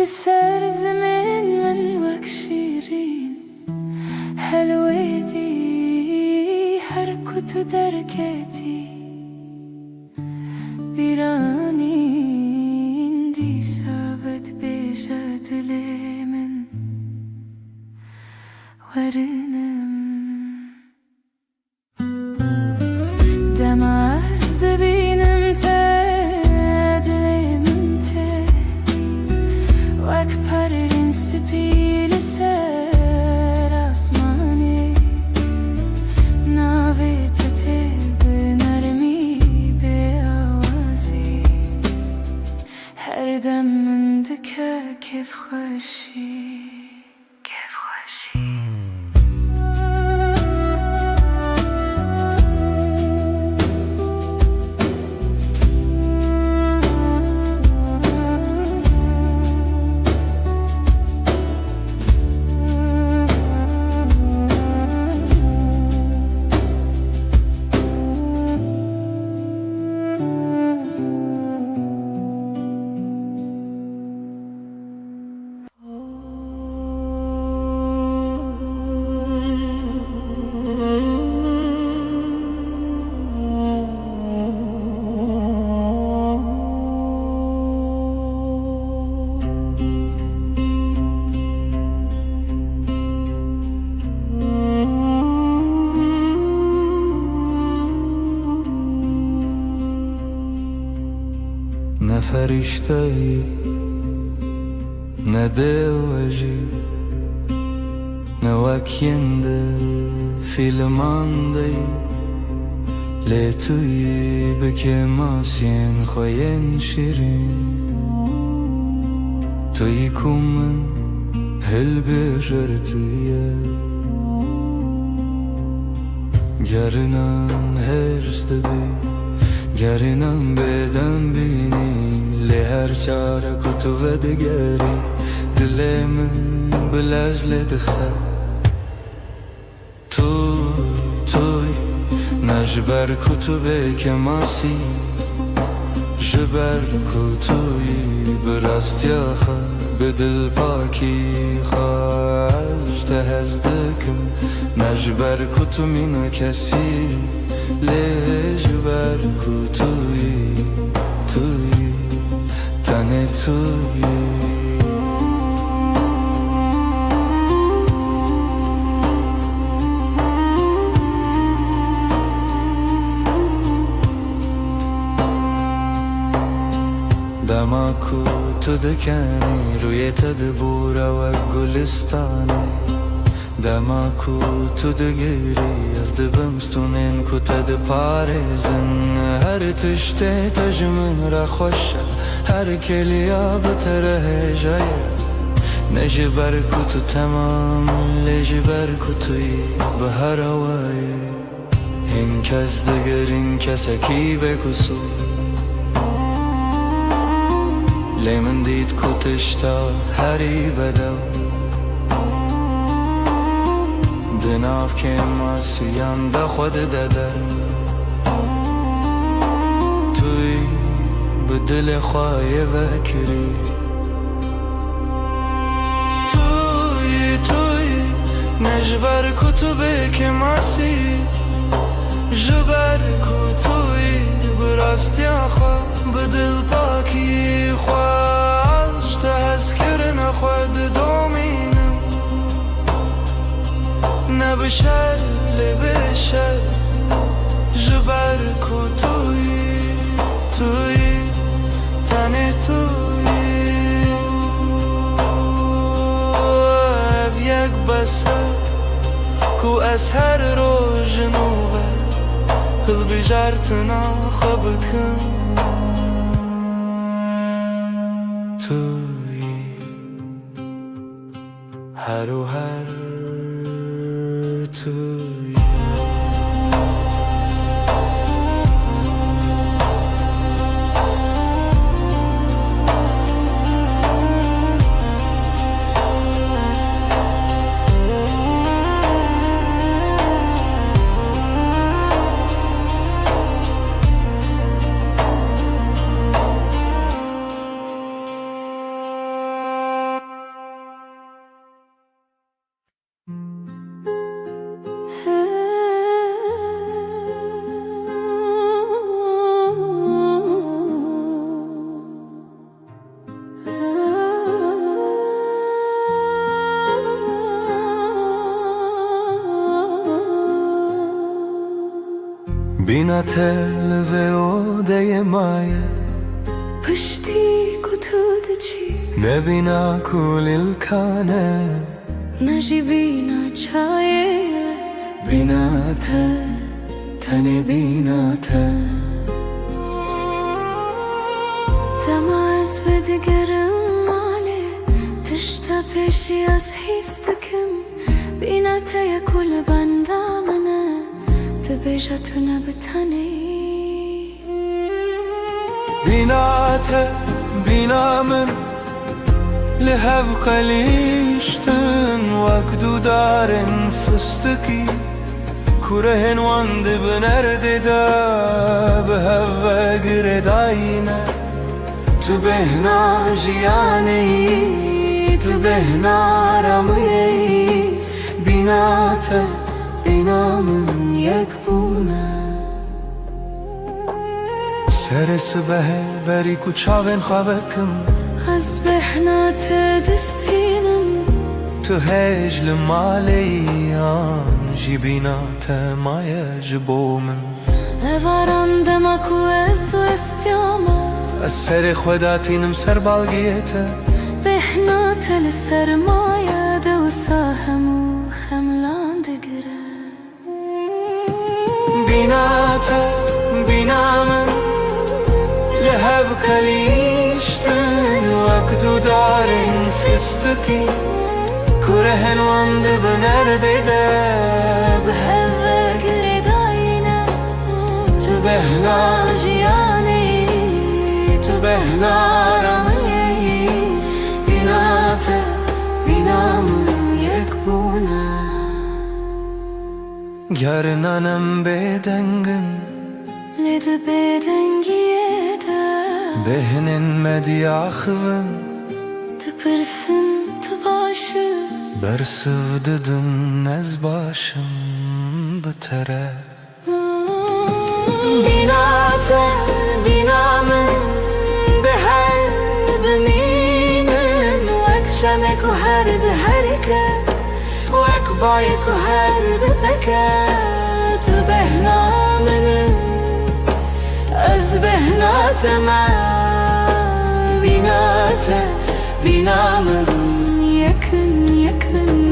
لسر زمن من وك شيرين حلوة دي حركة دركتي بیرانین دی ثابت بجد من ورنم دم از دبینم تدل من ته وک پرین سپیل سر آسمانی ناوی تتب نرمی هر دم من دکه کیف خوشی نه فرشته‌ای نه دیوژی نه وکینده فیلماندهی لی توی بکه ماسین خوین شیرین توی کومن هل بجرتیه گرنم هرس دبی گرنم بدن بینی لی هر چاره کتو و دگری دل من بلزل دخل توی نجبر کتو که ماسی جبر کتوی براستی آخه به دل پاکی خواهد تهزدکم نجبر کتو مینو کسی لجبر کتوی تنه توی دماکو تو دکنی روی تدبور و گلستانی دماکو تو دگیری از دبمستونین کو تد پارزن هر تشته تجمن را خوشه هر کلیا بتره جایه نجبر کتو تمام لجبر کتوی به هر وای این کس دگرین کسکی بکسو لی من دید کتشتا هری بدو دناف که ماسیان دا خود دادر توی به دل خواهی وکری توی نجبر کتو که ماسی جبر کتوی براستی آخوا به دل پاکی خواهش تحسکر نخواد دومینم نبشر لبشر جبر توی تنه توی اب یک بسر کو از هر روز نوبه هل بجارتنا خبکن توی هر و هر توی Bina tel ve odeye maye Pışti kutudaci Nebina kulil kane Najibina çaye Binate Tane binate Temaz ve digerim male Tışta peşi az histakim Binate kul bandamene Tebejatuna bitane Binate binamın Lehev kaliştin Vakdu daren fıstıki Kurehen vandı bınerde da Behevve giredayine Tu behna jiyaneyi Tu behna ramiyeyi Binate Binamın yekbune Seresi behe beri kuçaven xavekim Hazbehna tedistinem Tu hejl maleyan Jibinate maye jibomin Evaran demaku ezu estiyama Eseri khwedatinem ser balgiyete Behna tel sermaye de usahemu khemlan digre Binate binamın Lehev kaliştin Vakdu darin fıstıki Kurehen vandı bınerde de Beheve giredayne Tu behna Jiyaneyi Tu behna ramiyeyi Binate Binamın yekbune Gernanem bedengin Lede bedengiye de Behnin medyahvın Tıpırsın tıbaşı Bersivdidin ez başım bitere Binate binamın Deher bninin Vek şemeku herdi herike Vek bayeku herdi peke Tu behnamını Ez behnate me Binate binamın Yakın yakın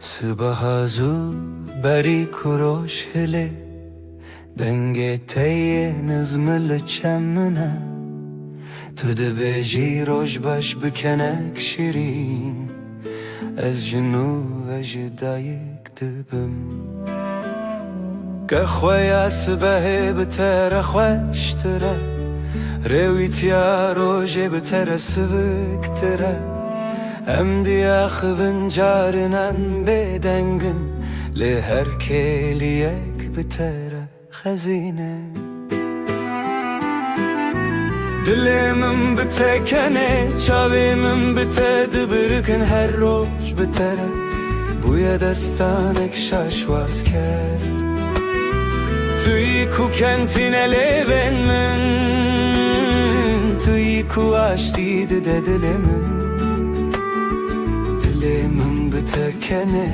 Sıbahazu beri kuroş hele Denge teye nizmil çemine Tu dibêjî roj baş bikenek şirîn Ez jinû ve ji dayîk dibim Ke xweya sibehê bi te re xweştir e Rêwîtiya rojê bi te re siviktir e Em diyaxivin carinan bêdengin Lê her kêliyek bi te re xezîne Dilê min bi te kene Çavê min bi te dibirikin her roj bi te re Bûye destanek şaşwaz ker Tu yî ku kentîne lêvên min Tu yî ku aştî dide dilê min Dilê min bi te kene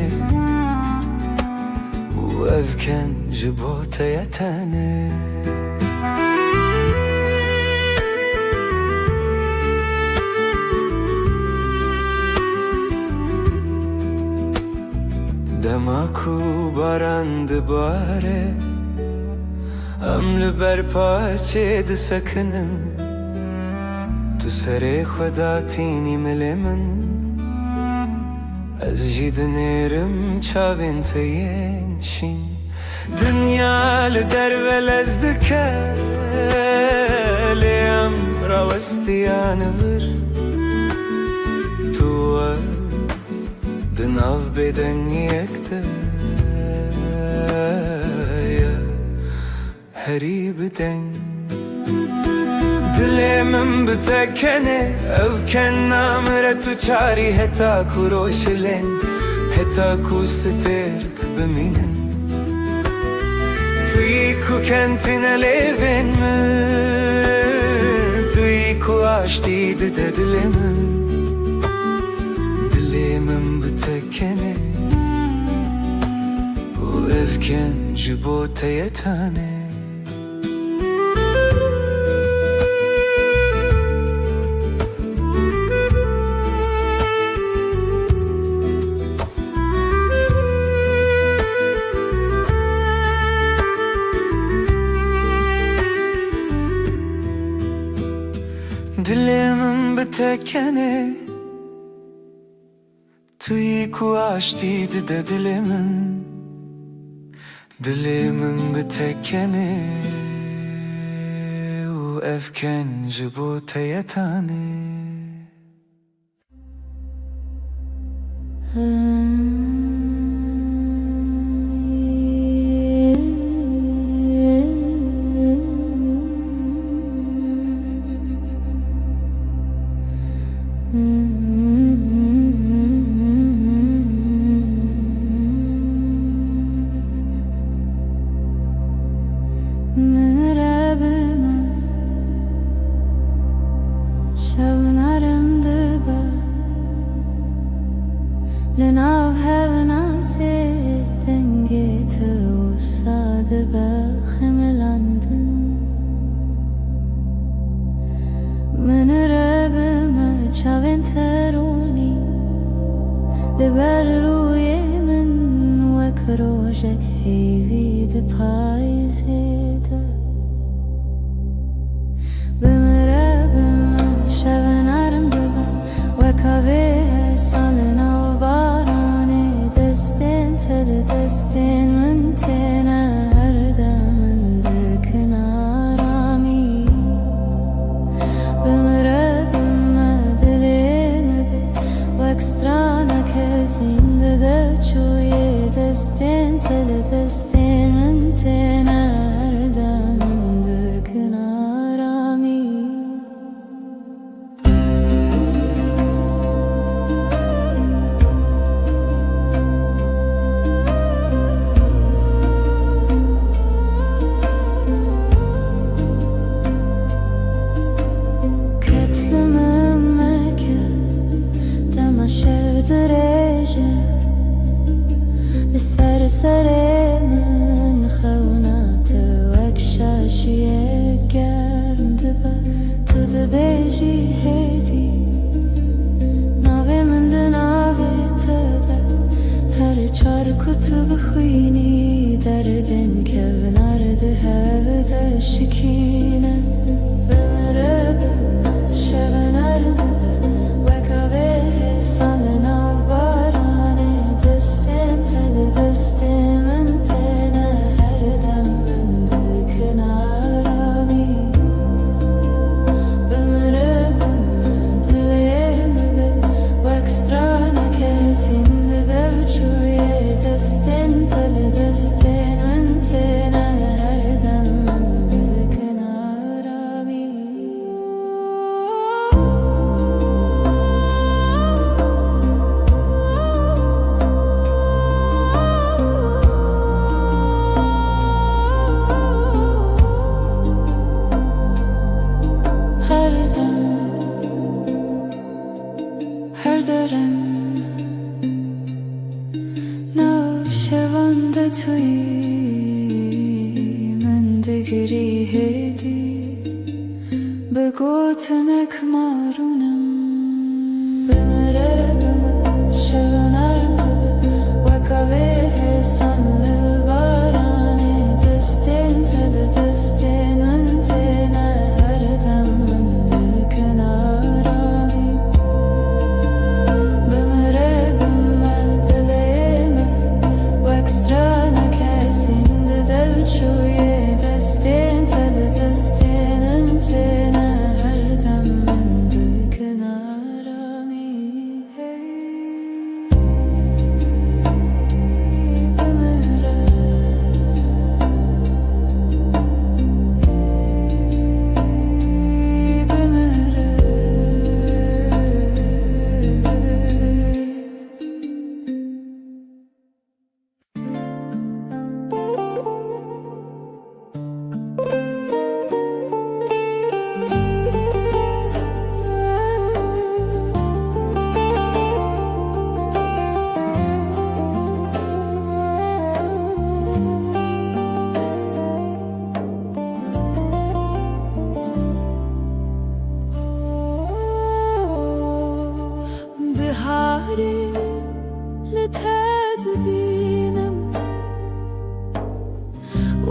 û evken ji bo te ye tene دماکو بارند باره امل برپاچه د سکنن تو سر خدا تینی ملمن از جید نیرم چاوین تینشین دنیا لدر ولزدکه لیم راوستیان ور تو دناف بدن یکده هری بدن دلمم بتکنه او کن نامره تو چاری هتا کو روشلن هتا کو سترک بمینن توی کو کنتین لیون توی کو آشتی ده دلمم دلمم بتکنه و افکن جبو تیتانه دلمم بتکنه توی کو آشتی ده دلمم بتکنه و افکن جبو تیتانه لناو هفنا سيدنگي توساد بخملاندن من ربما چاوين تروني لبر روی من وكروجك هيفي دپايزيده بمربما شبنارم دبا وكاوه سالنا دستین من تینا هر دمن دکن آرامی بمربم دلیم بی وکسترانا کسین ده چوی دستین من تینا هر دمن دکن آرامی سر من خونات وكشاشية گرم دبا تو دبيجي هيدي ناوي من دناوي تدا هر چار كتب خويني دردن كفنار دهودا شكينة بمرب شبنار دبا وكاوه سالنا باراني دستين دستین من تینا هر دم من دکن آرامی بمربم دلیم بی وکسترانا کسین ده چوی دستین من تینا هر دم من دکن آرامی her dörem navşevanda tuy من دگری هدی بگوتنک مارونم بمره بم شونارم وکاوه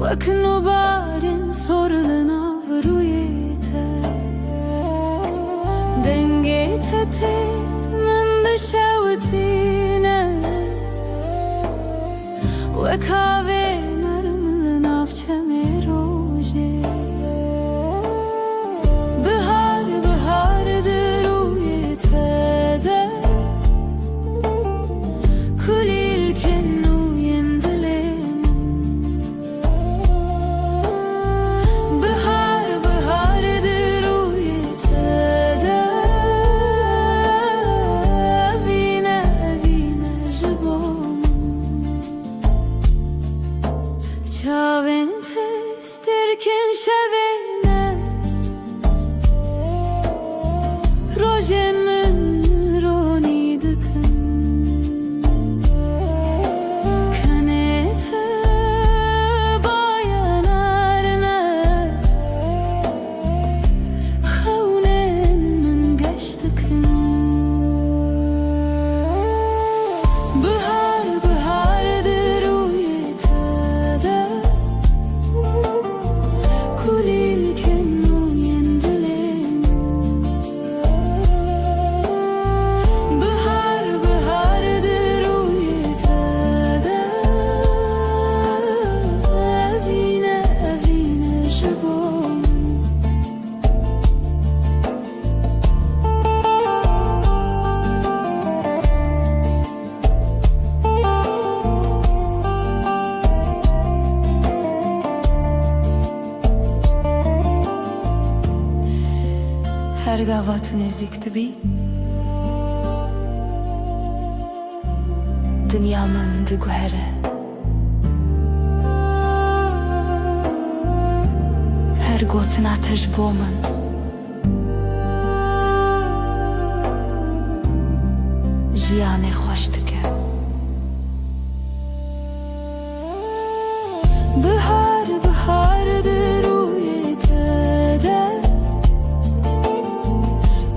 Vakın o barin soruluna vrujete Dengete te mende şevtine Ve kahve narmlı navçe meroje Bahar bahardır uyete de Kulil kennu yendilemin Bahar bahardır uyete de Vine vine jibom Çavente sterken şevene Rojen min roni dıkın Kanete bayanarne Xavnen min geçtıkın Bahar bahardır uyete de Kulil kennu yendilemin Bahar bahardır uyete de Evine evine jibom Her gavat nezik bi Dünyamın gühere Her gotin ateş bomun Jiyane hoş dike Bahar bahardır uyete de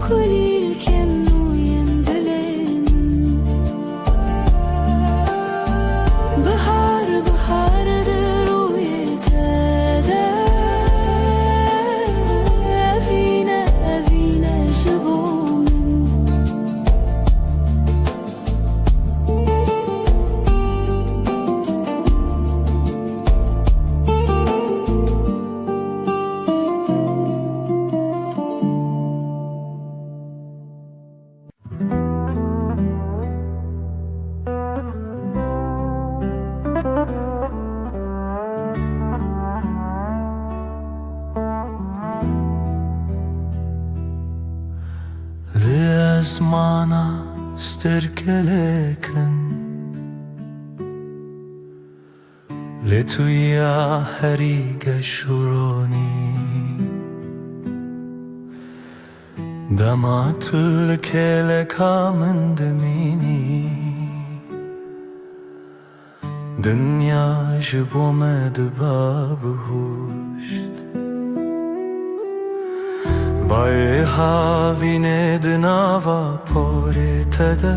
Kulil kennu yendilemin Bahar bahardır uyete de Evine evine jibomin Liazmana sterkeleken Letuya heriga shuroni Damatul kele kamen demini Dünya jibomed babhusht Bay havine dnava porete de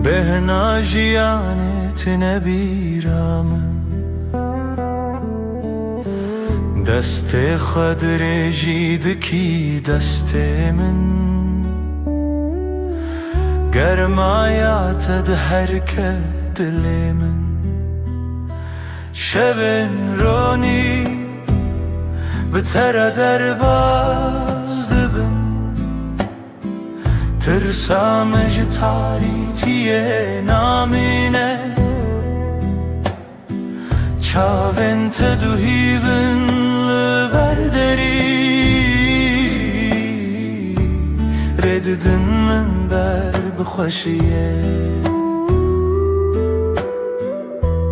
Behna jiyanetine biramın Deste khadre jidki deste min Germayat de herke dilemin Şevin roni Btere derbaz dibin Tirsamej taritiye namine Çavente duhivin berderi Reddin min ber bixweşiye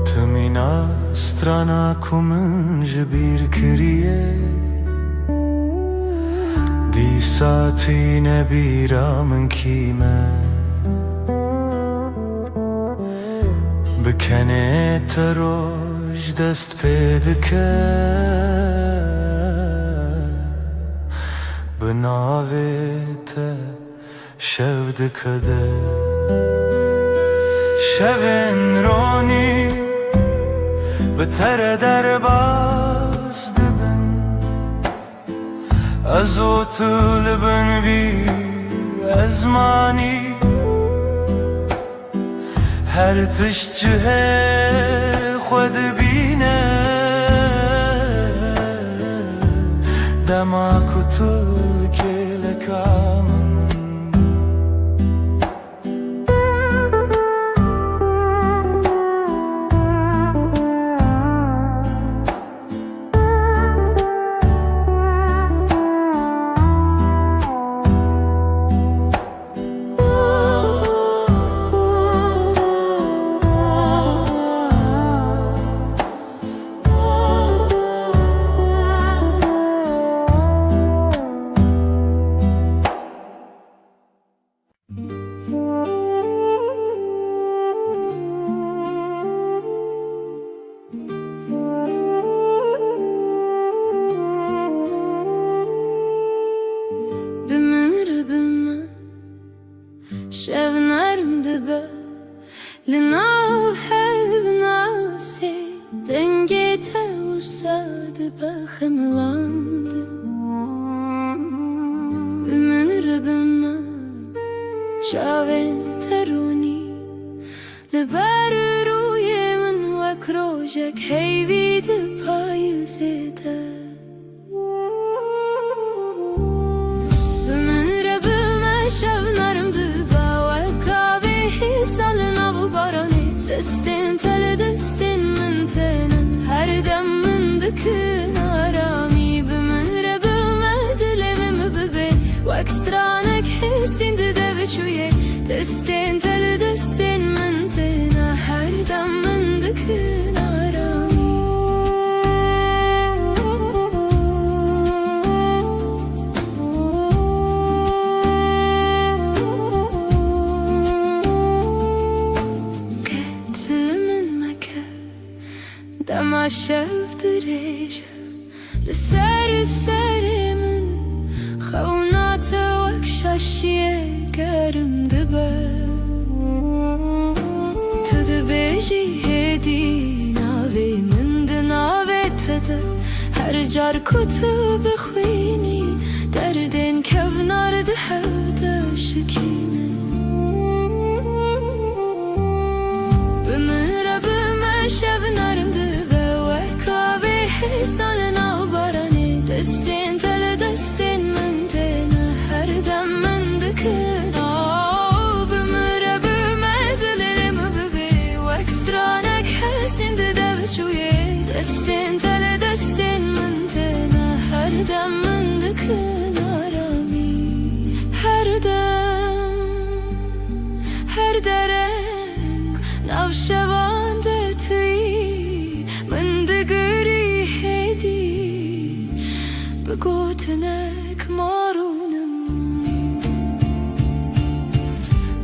Tımina strana kumin jibir kiriye Di saatine biramın kime Bikene teroj dest pedike Binavete şevdikede Şevin roni بتر در باز دبن از او طلبن بی ازمانی هر تشجه خود بینه دما کتل که لکامن شبنرم دبه لناو هب ناسي دنگت وساد بخملاند من ربما شاوين تروني لبر روی من وکروجک هیوید پایزده من ربما شبنرم دبه سالن ابو بارانی دستین تل دستین من تنن هر دم من دکن آرامی بمن ربم دلم ببه و اکسترانک حسین دده بچویه دستین تل دستین من تنن هر دم من دکن آرامی دما شفت ريشة لسر من خونات وكشاشية كرم دبا تدبيجي هدي ناوي من دناوي تدا هر جار كتب خويني دردين كفنار دهودا شكينة بمن ربما شبنارم سالن او بارانی دستین تل دستین من تنه هر دم من دکن آب مره بمدلم ببی و اکسترانک حسین دده بچویه دستین تل دستین من تنه هر دم من دکن آرامی هر دم هر درنگ نوشوانده توی من دگری بگوتنک مارونم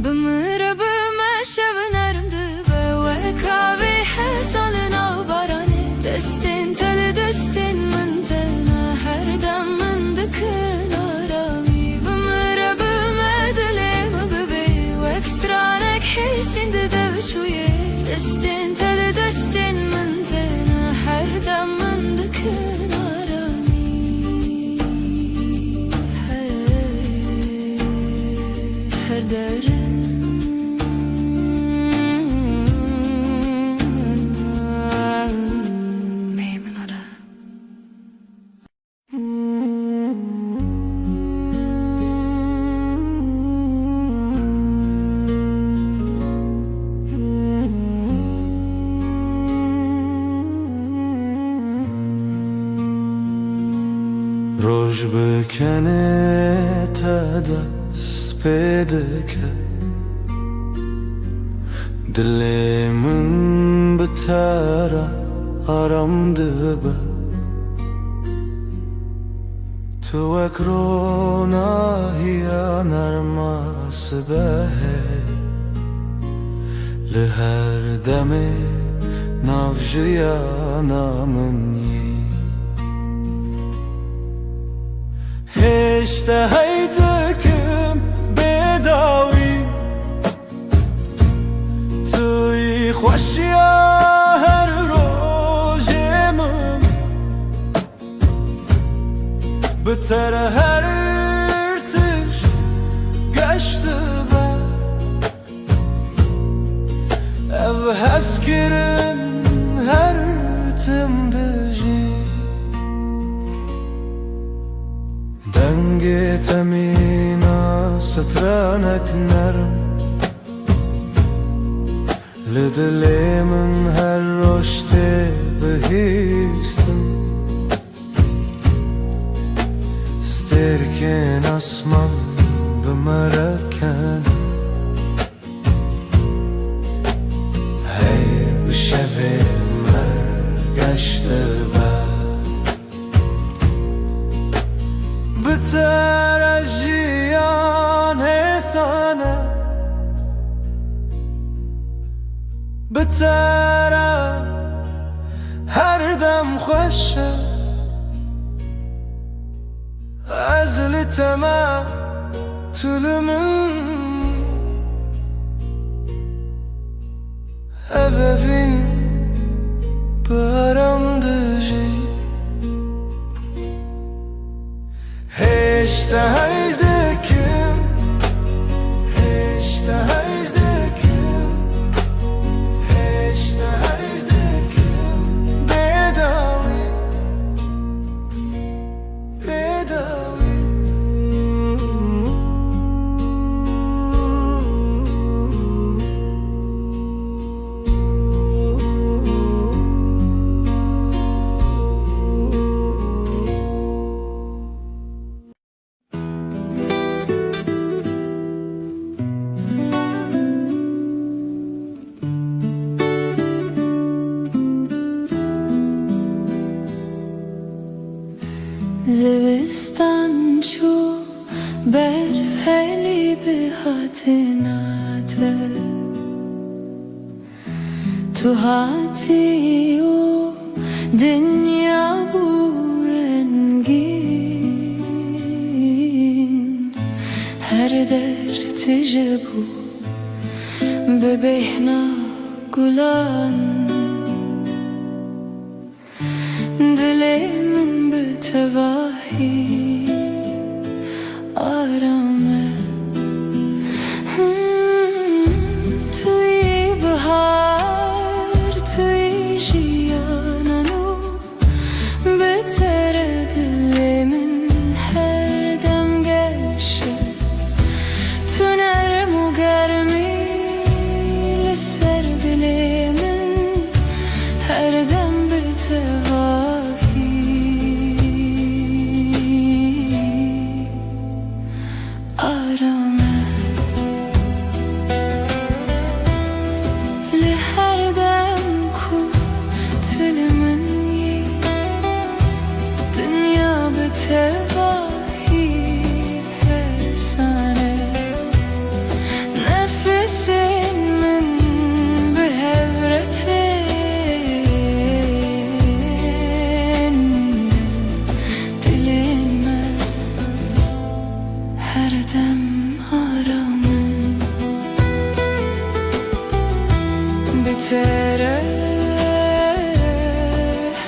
بمره بما شبنرم دبه و کاوی حسالن او بارانی دستین تل دستین من تنه هر دم من دکن آرامی بمره بما دلم ببی و اکسترانک حسین دده بچویه دستین تل دستین من تنه هر دم من دکن روش بکنه تا دست پیدا کرد دل من بتره آرام دبه تو اکرونا هیا نرماس به لهر دمه نافجیا نامنی هشته هیدکم بداوی توی خوشیا هر روز tere her tır geçti be ev heskirin her timdici dengi temina سترانك نرم لدلي من هالرشت بهيستم ستركن أصمم بمركان هاي بشفي مرقشت بترجيان هسانة بترى هر دم خوشه أزلت ما تلمني أبفين برمدجي هشت هزدكم هشت هزدكم هشت هزدكم بداوي بداوي زوستان چو برفلی به حتناته تو هاتی و دنیا بورنگین هر در تجبو ببهنا گلان دلی من بتواهی آرامه توی بهار توی جیانانو بتر دلی من هر دم گشه تو نرم و گرمی لسر دلی من هر دم بتواهی آرامه لهر دم کو تل منی دنیا بتواهی حسانه نفس من بهورتن دل من هر دم آرامه بتره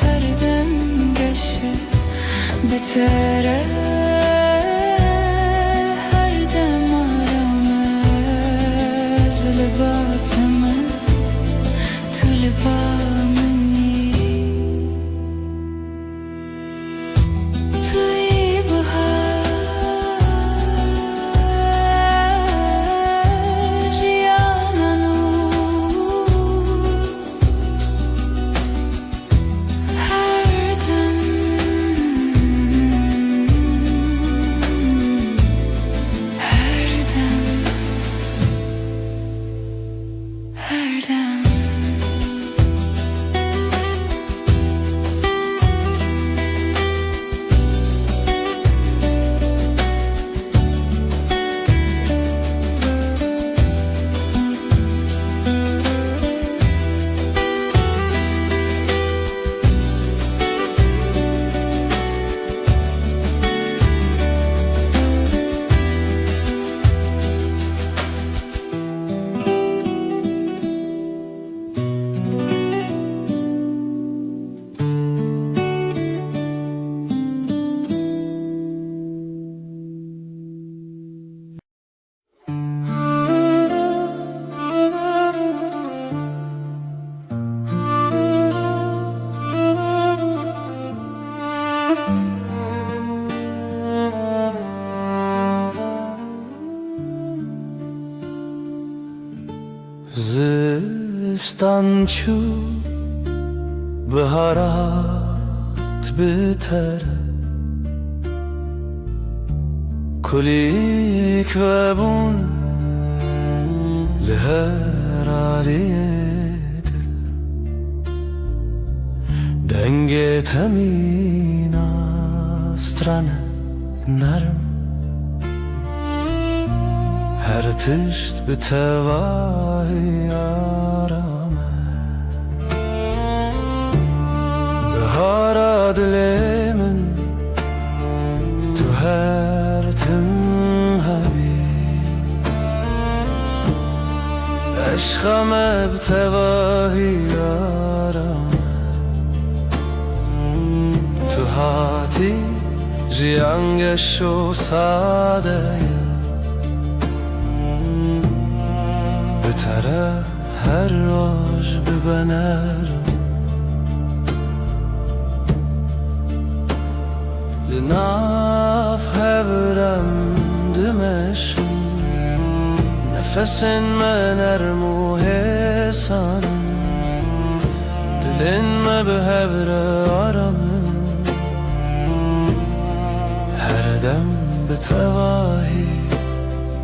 هر دم گشه بتره هر دم آرامه زلباتمه تو لبا منی توی بهار جیانانو هر دم هر دم هر دم زستان چو بهارات بتر کلیک و بون لهر علیه دل دنگ تمین استرانه نرم هر تشت به تواهی آرامه بهارا دل من تو هر تمهبی عشقم به تواهی آرامه تو هاتی جیانگش و ساده بتره هر روز ببنرم لناف هبرم دمشن نفسن من ارمو حسانم دلن ما به هبر آرامم هر دم به تواهی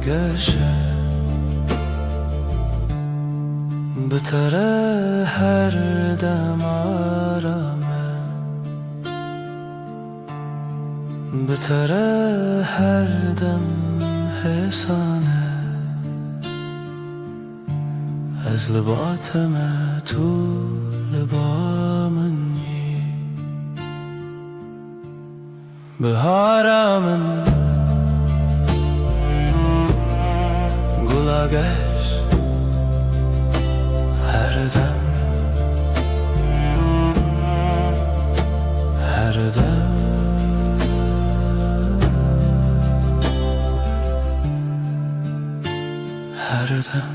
گشه بتره هر دم آرامه بتره هر دم حسانه از لباتم تو لبا منی بهارم گلاگش هر دم هر دم هر دم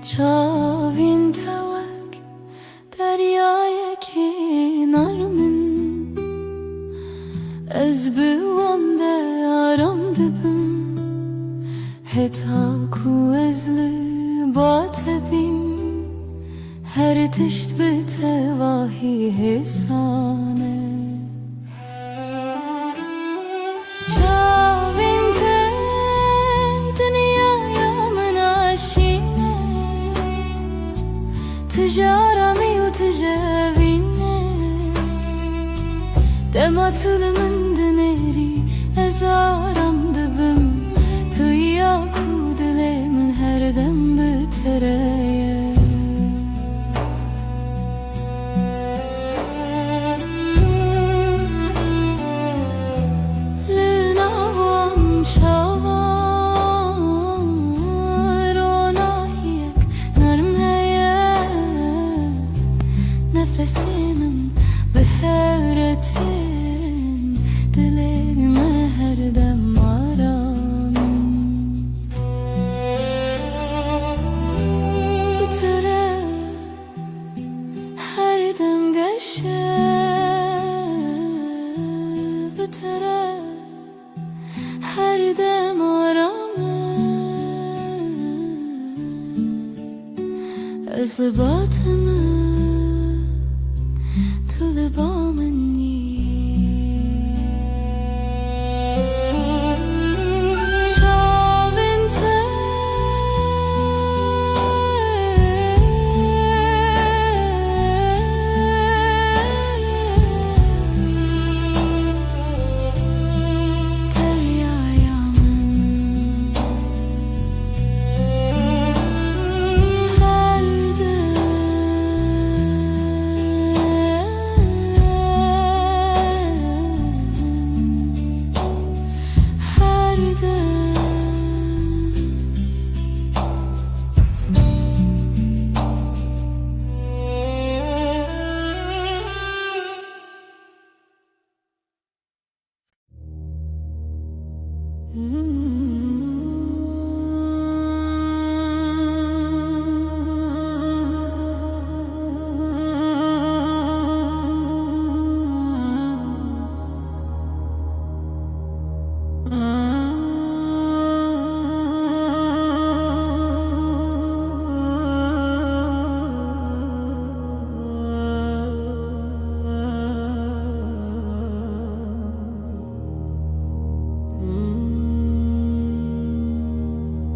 چاوین توک دریای کنار من از بوانده آرام دبم هتا کو از لبات بیم هر تشت به تواهی حسانه چاوین ته دنیا من آشینه تجارمي وتجاويني دما طول من دنيري ازارم دبم تو ياكو دلي من هر دم بتريه لناوان شاوان روناهيك نرم نفسيمن بهارتين دليما هر دم آرامم بتره هر دم گشه بتره هر دم آرامم از لباتم تو لبا منی چاوین ته دریایا من هر دم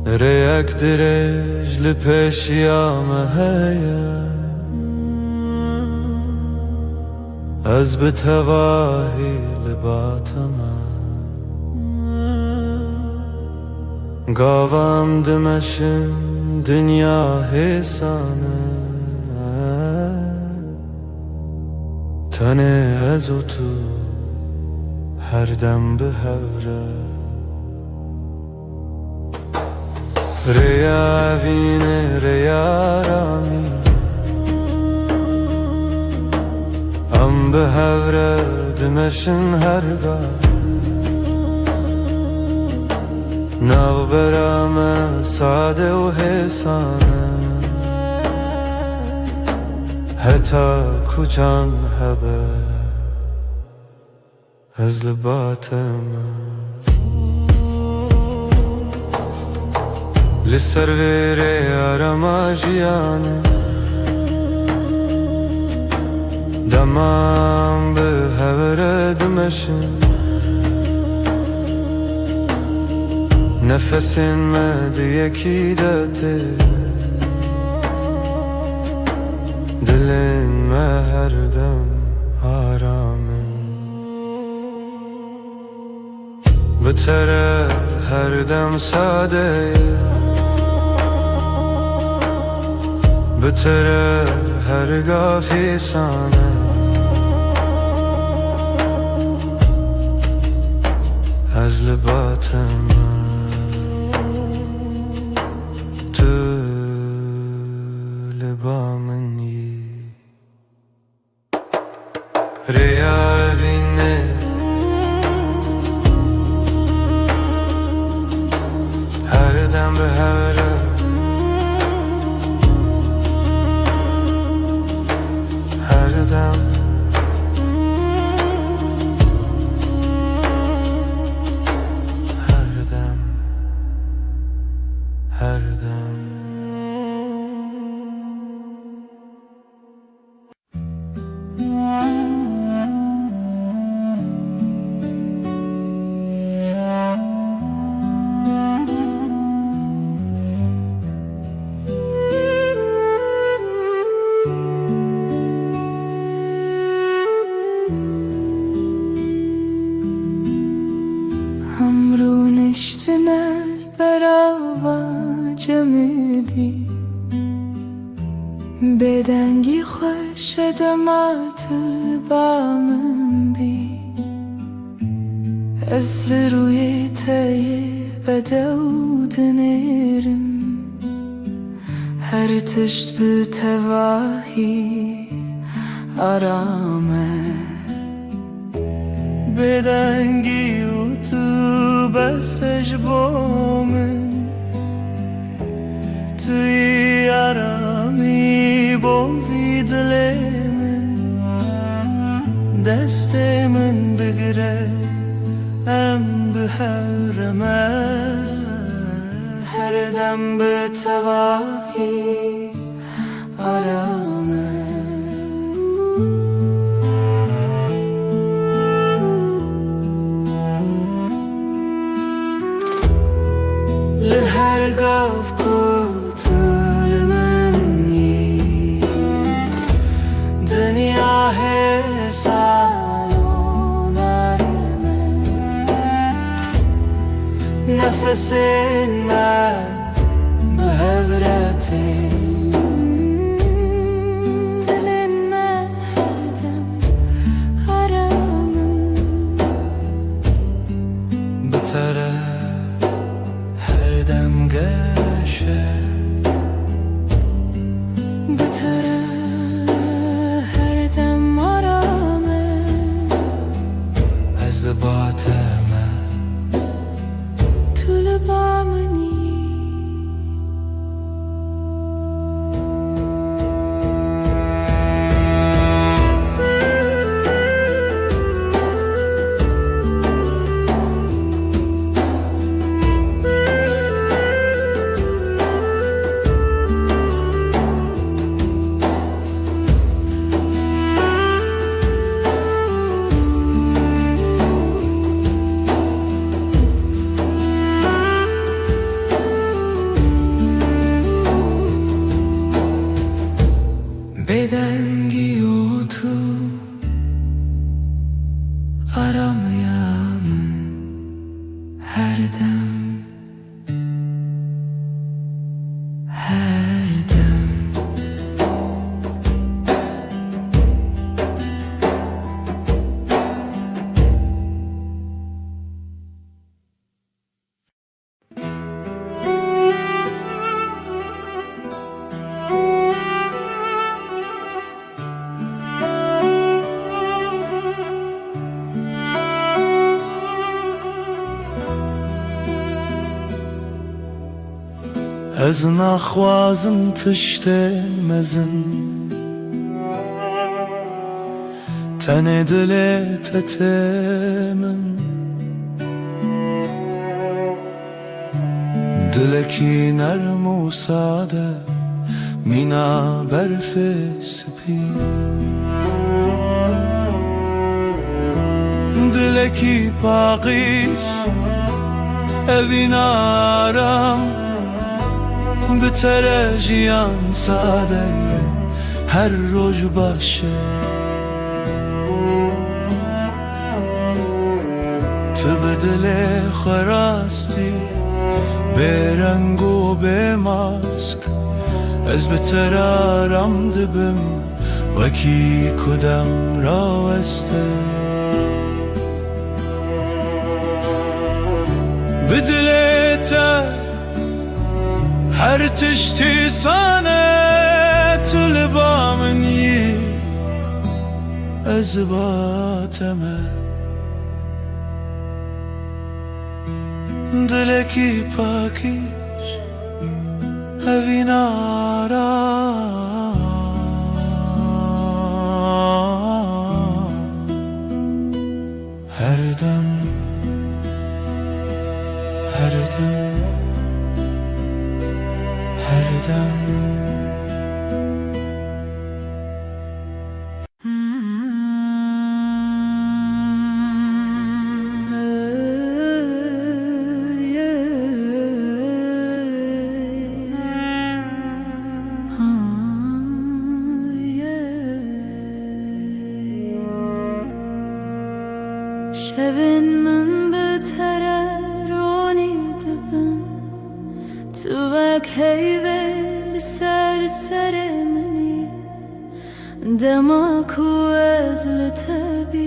ريك درج لبيش يا مهيا از بتواهي لباتما قاوام دمشن دنيا هسانه تنه از تو هر دم به هوره ریا وینه ریا رامی ام به هوره دمشن هرگاه نو برام ساده و حسانه حتی کجان هبه از لباتم لسر ویره آرما جیانه دمام به هوره دمشن نفسین مد یکی داته دلین ما هر دم آرامن بتره هر دم ساده بتره هر گافی سانه از لباتم تو لبا منی ریا وینه هر دم به هوره هر دم هر دم هر دم همرو نشتنه براوا جمدی بدنگی خوش دمات بامن بی از روی تای بدود نرم هر تشت به تواهی آرامه بدنگی و تو بسش بامن توی آرامی بوی دل من دست من بگره ام به هرمه هر دم به تواهی آرامه لهر گاف کتل منی دنیا حسان و نرمه نفس من به هورته دل من هر دم آرامم بتره هر دم گشه بتره هر دم آرامه از لباتم تو لبا منی از نخوازم تشته مزن تن دلت تمن دلکی نرم و ساده مینا برف سپی دلکی پاقیش evin aram Bitere jiyan sadeye her roj başı Tibdile kharasti bereng u bemask Ez bitere aram dibim Vaki kudam raweste بدلته هر تشتی سانه تلبا منی از باتمه دلکی پاکیش اوین آرام هر دم her dem Şevin min betere roni dibin Tu vek heyve li ser seremni Dema ku ez li tebim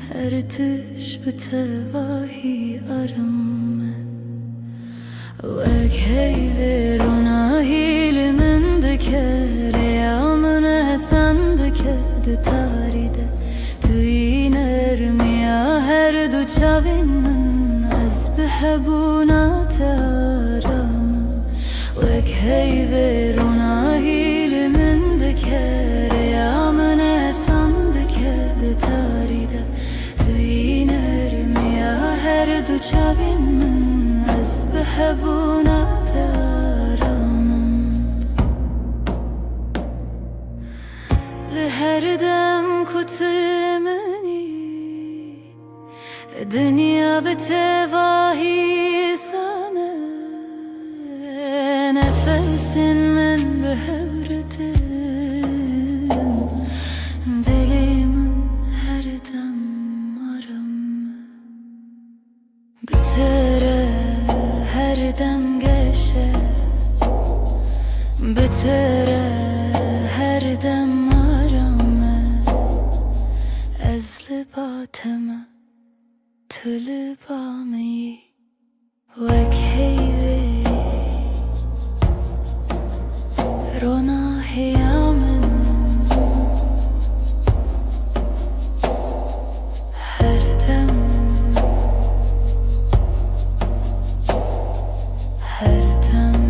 Her tiş bi tevahi aram Vek heyve ronahi li min dikere Ya min esen dikede taride her du çavin min ez behebunat aramın Vek heyve ronahi min dikere ya min esan dikede taride Tu inermi ya her du çavin min ez behebunat aramın Li her dem kutulemeni Dünya betevahi sana Nefesin min behevretin Dilimin her dem aram Bitere her dem geçe Bitere her dem aram Ezli bateme Tılbami vek heyve Rona heyamen Her dem Her dem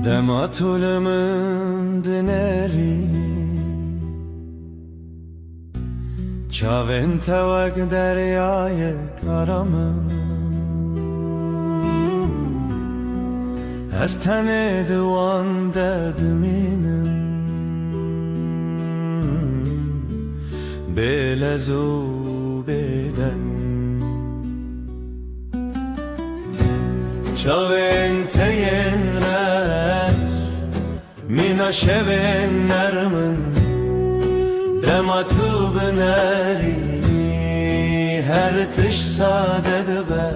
Dematulımın dineri Çavin tevek deryayı karamın Ez tene divan derdiminim Belezu beden Çavin teyen Mina şevin nermin Dematu bineri Her tiş sade dibe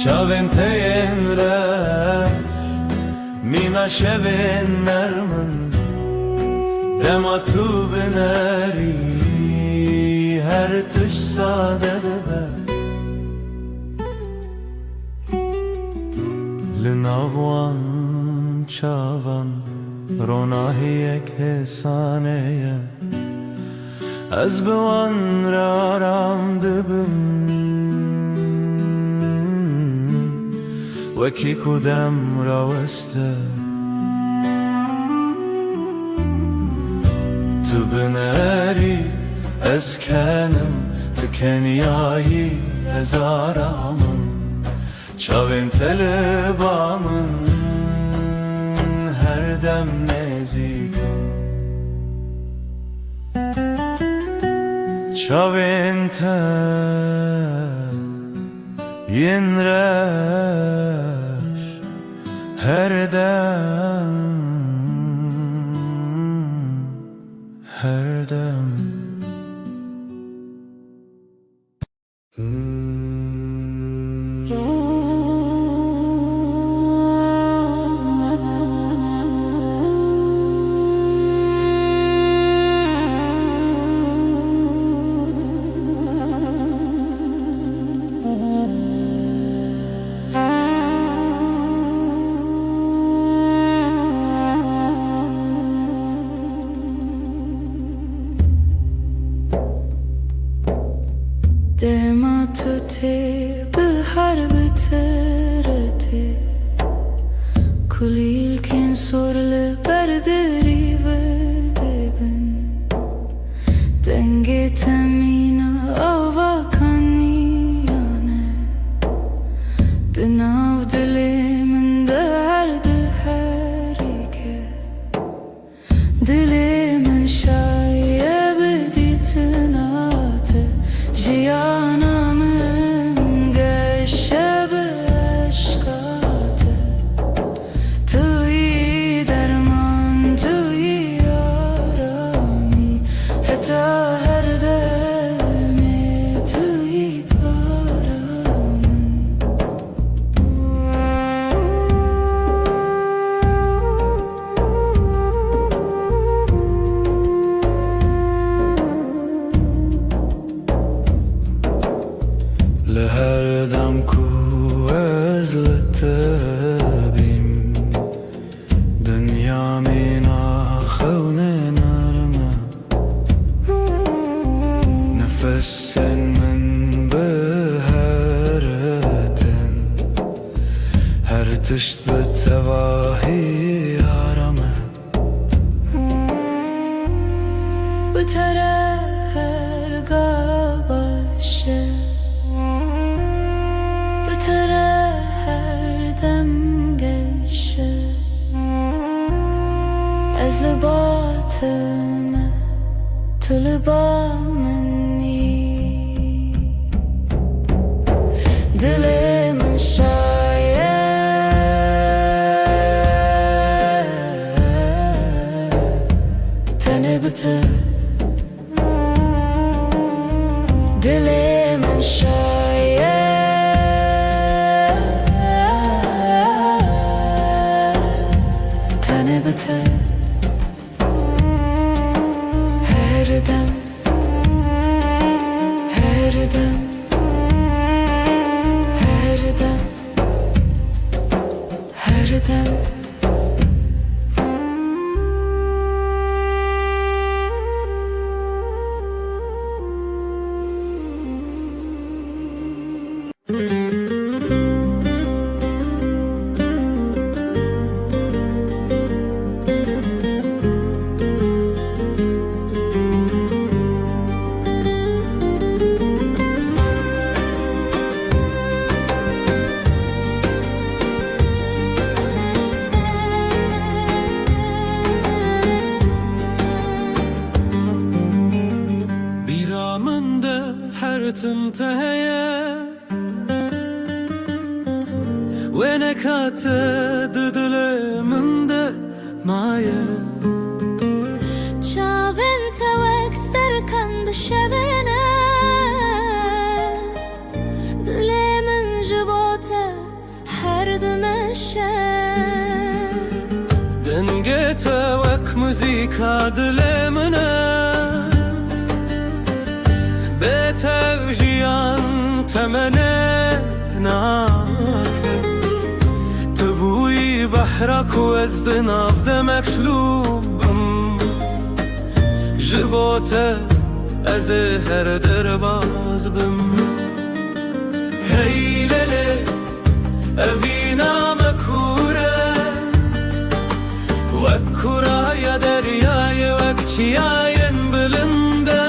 Çavin teyemre Mina şevin nermin Dematu bineri تش ساده ببر لناوان چاوان روناهی یک حسانه از بوان را رام دبم وکی کدام را وسته تو بناری از کنم تو کنیایی هزارامم چاوین طلبامن هر دم نزیکم چاوین تا ین رش هر دم هر دم دما تو تی به حرب ترتی کلیل کن سرل بردری و دبن دنگ تمینا آوا کنیانه دناو دلی من درد هری که دلی من شایب دیتناته جیانمın گشه به عشقاته توی درمان توی آرامی حتی هر دمی توی پارامın لهر دم کو از لطبیم دنیا مینا خون نرمه نفس من به هرتن هر تشت به تواهی آرامه bu tara her gabaşı bu tara her dem geçe ez libatime tu libameni dilimin şayet tene bitir dilimin şayet tene bitir her dem her dem her dem her dem بیرامنده هر تم تهیه و نکات دل منده مایه چاوین توک سترکن دشوینه دلمن جبوته هر دمشه دنگه توک موزیکا دل منه به تمنه ناکه تبوی بحرک و از دناف دمکشلوبم جبوته از هر در باز بم هیلله اوینا مکوره وکورا یا دریای وکچیاین بلنده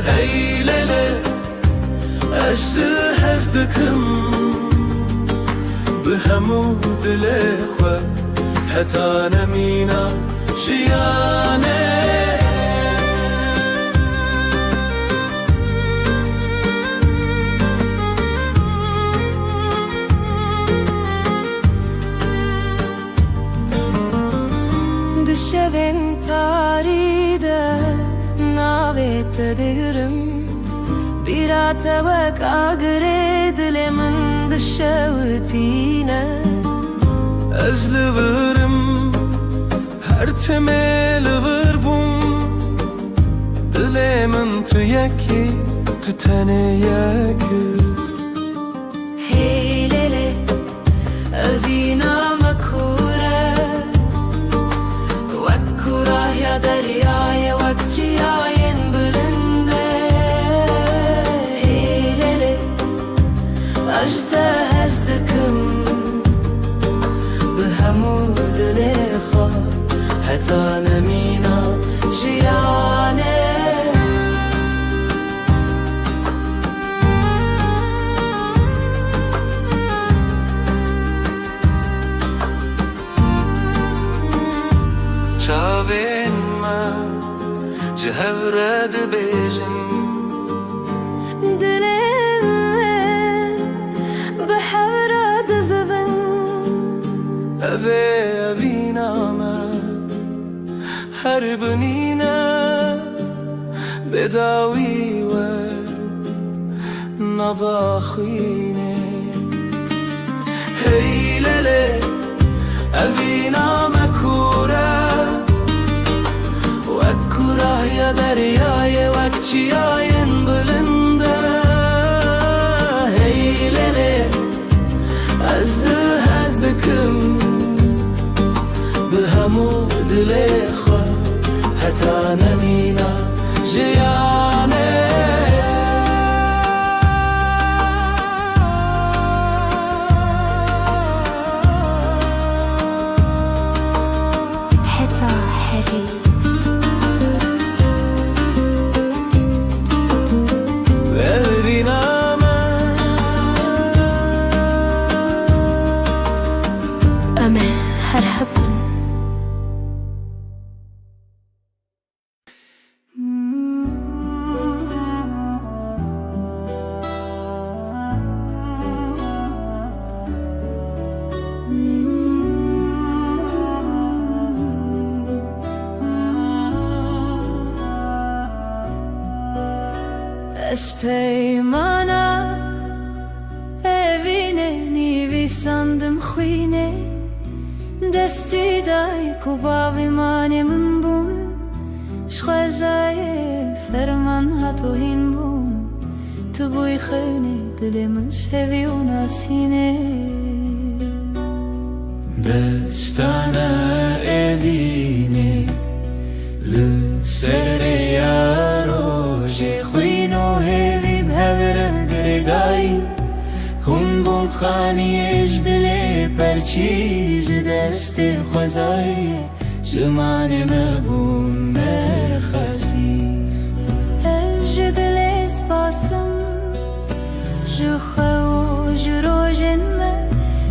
هیلله اجزه هزدکم به همو دل خو حتا نمینا جیانه Dışevin taride navet dirim bir atavak agre dilemin dışevtine Ezlivirim her temel virbum dilemin tüyeki tütene yakıt Heylele evina makure Vakkura ya deryaya vakciyayen bülünde Heylele ajda hezdikim بهمو دل خوا حتی نمینا جیانه چاوین ما جهورد بیجن دلم بحورد زبن اوینا ما هر بنینا بداوی و نواخینه هیلله اوینا مکوره وکوره یا دریای وکچیاین بلنده هیلله ازدکم به همو دل خوا حتی نمینا جیانه حتی حری أما هرحبن Espeymana evine nivi sandım khine desti dai kubavi mane min bun shkhazaye ferman hatohin bun tu boy khane dilimiz hevi unasine destana evine le sereyaro جخوینو هیوی بهور گردایی هون بون خانی اجدل پرچیج دست خوزایی جمان مبون مرخصی اجدل اسباسم جخو جروجن ما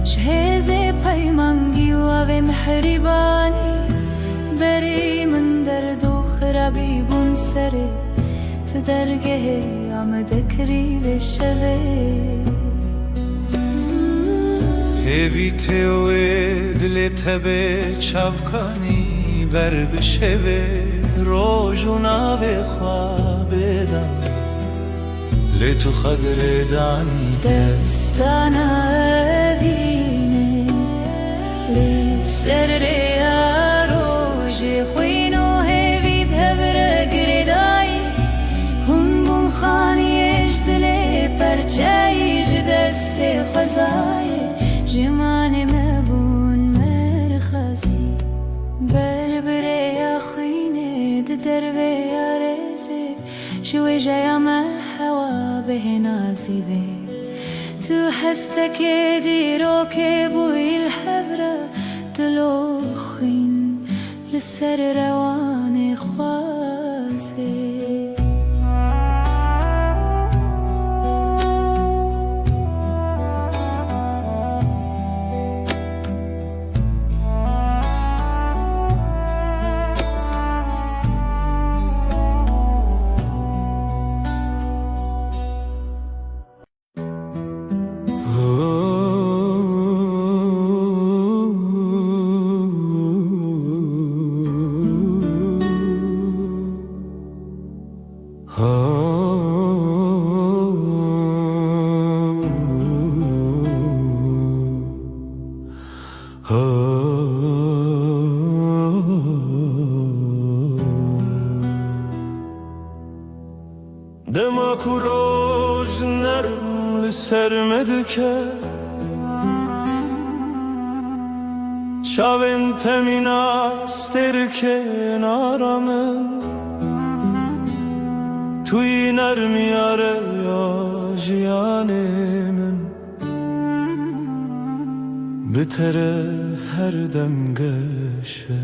شهز پیمانگی و محربانی بری من درد و خرابی بون سره تو درگه آمده کری به شوه هیوی تیوه دل تبه چافکانی بر بشوه روژو ناوه خوابه دم لتو خبر دانی دستانا بینه لسر ریا روژه خوینو هیوی بهبره گردایی خانی اجدله دروي يا رزق شوي جاية ما هوا به نازبه تو هستك دي روكب والحبرة تلوخين لسر روان خواسي Dema kuroj nerm li ser dike Çavên temîna sterkên aramın Tu yî nermiyare ya jiyanê min Bi tere her dem geşe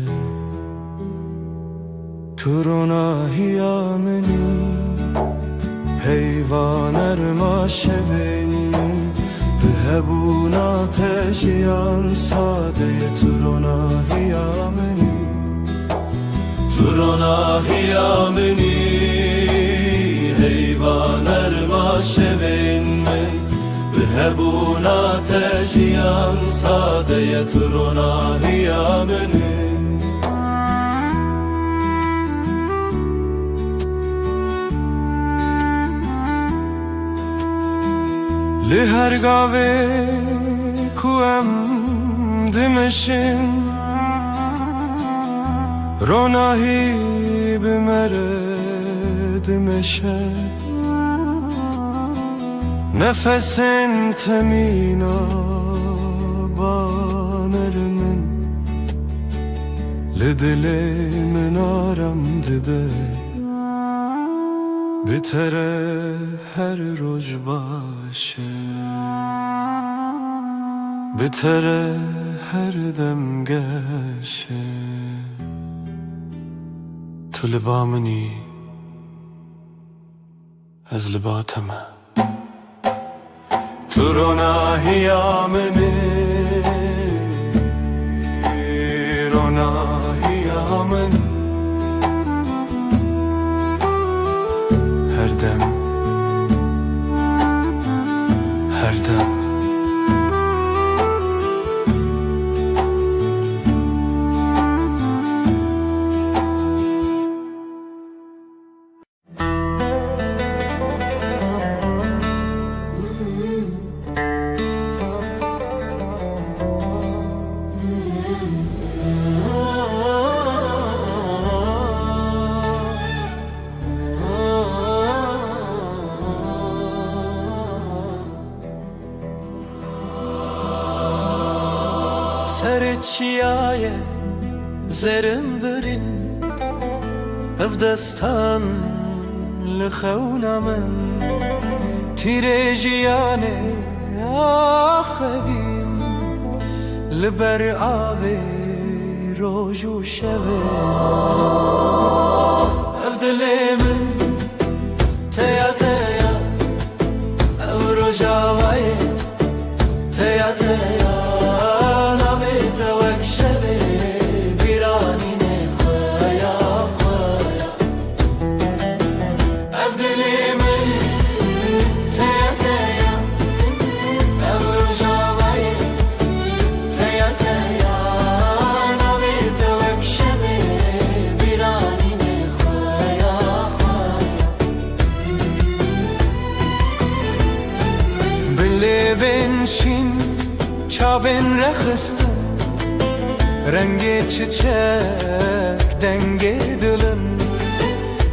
Tu ronahiya minî Heyvan erma şevin Bihebuna tejiyan sadeye Turona hiyameni Turona hiyameni Heyvan erma şevin Bihebuna tejiyan sadeye Turona hiyameni Li her gavê ku em dimeşin Ronahî bi me re dimeşe Nefesên temîna baner min Li dilê min aram dide Bitere her roj başe Bitere her dem geşe Tu li ba minî ez li ba te me Tu ronahiya minî Ronahiya min Her dem Her dem Serçiyaye zerim birin Ev destan li xewna min Tîrê jiyanê axevîn Li ber avê roj û şevê Ev dilê min teya teya Ev rojavayê teya teya Şin çavên rexistin Rengê çiçek dengê dilin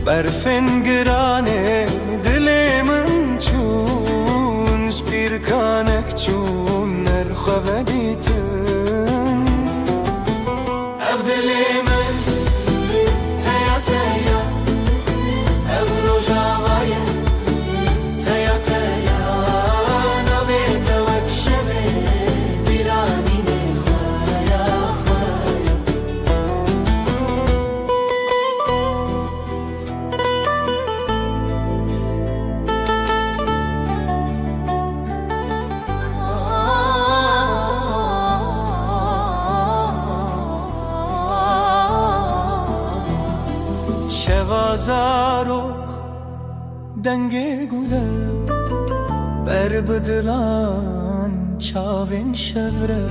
Berfên giranê dilê min çûn Spîrkanek çûn nerxwe dîtin Ev dilê min teya teya zarok denge gule Berbedilan çavin şevre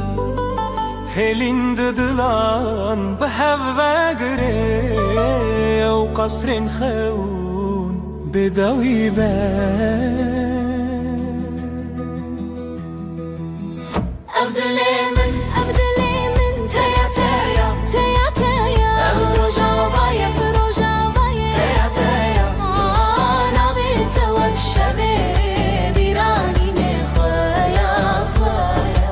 Helin didilan behevve gire Ew kasrin xewn bedawi ben Evdilemin, evdilemin Teya teya, teya teya Rojavaya, rojavaya Teya teya Navi tevek şeve Biranine khaya, khaya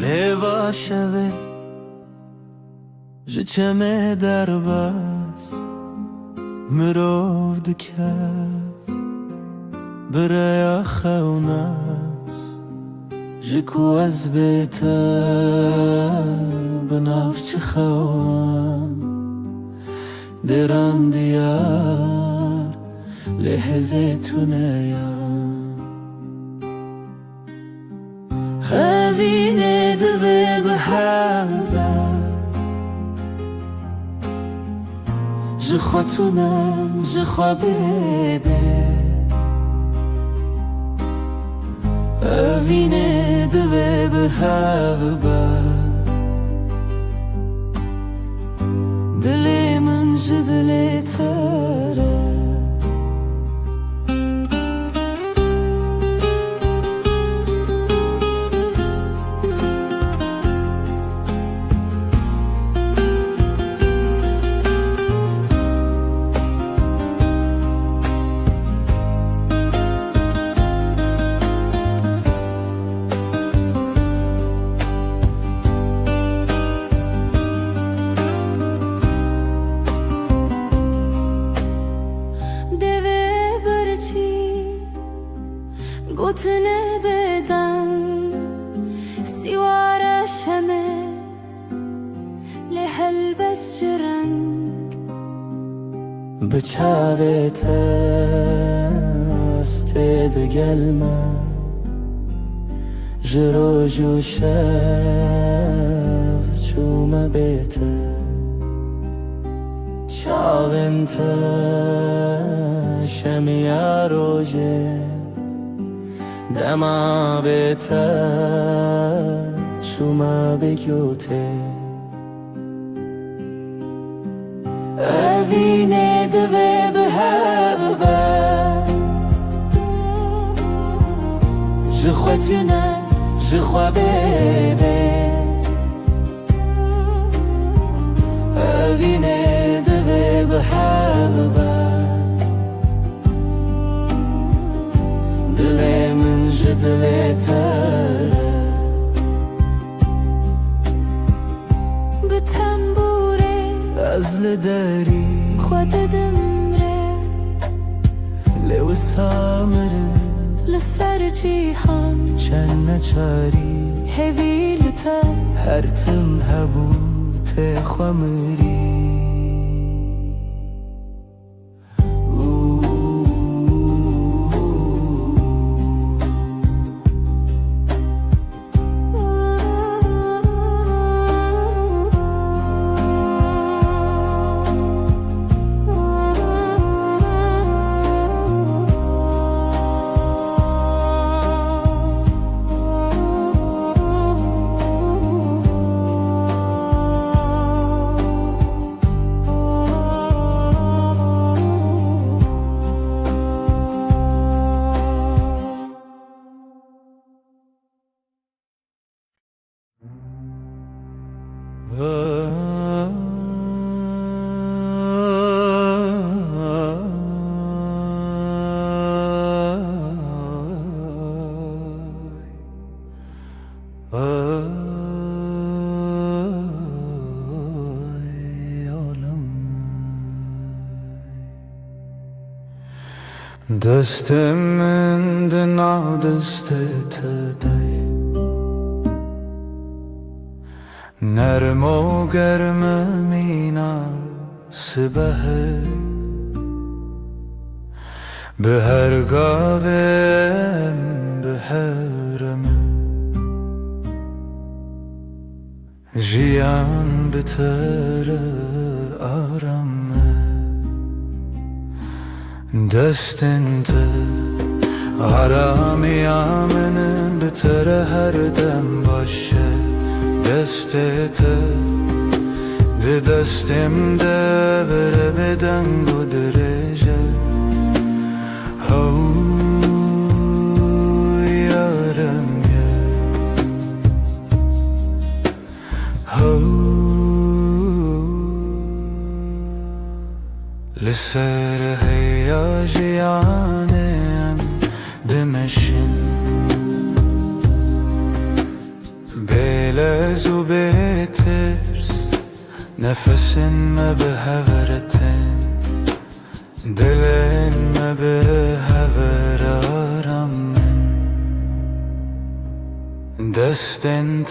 Leva şeve Jiçeme derbas Mirov dike Biraya xewnas Jiku ez bete Binavçı xewan Deran diyar Lehze tuneya Evine dive behave Jixwatunam, jixwabebe Evine dive behave Dilimin jidile tere Gotne beden Siwara şeme Lehelbes çireng Bıçavete Astede gelme Jiroju şev Çume bete Çavente Şemiya roje Dema bete Çume bekyote Evine dive behave Jixwatune, jixwabebe Evine dive behave Dilemin jidile tere Bitembure Azle deri Khwate demre Lewisamere Lser cihan Çenne çari Hevilte Her tim hebu te xwamiri دستم من دنا دستت دی نرم و گرم مینا سبه به هر گاوم به هرم جیان بتر آرامه دستنت آرامیامن بتر هر دم باشه دستت ده دستم ده بره بدنگ و درجه یارم یا لسر هیاجیانم دمشن بلز و بترس نفسن ما بهورتن دلن ما بهور آرامن دستن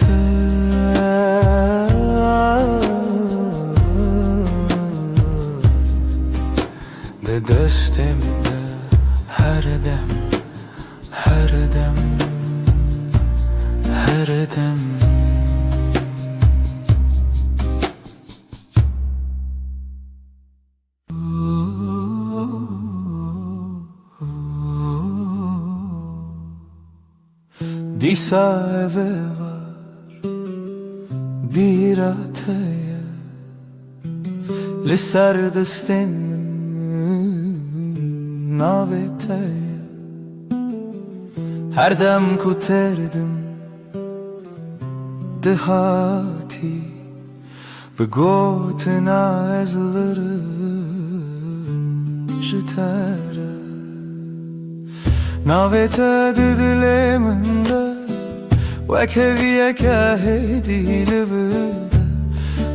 ده دستم ده هر دم هر دم هر دم Disa eve var bir ataya Lisar destin navetaya Her dem kuterdim dehati Begotena ezlerim jitara Navete didileminde Vekeviye kahedi livide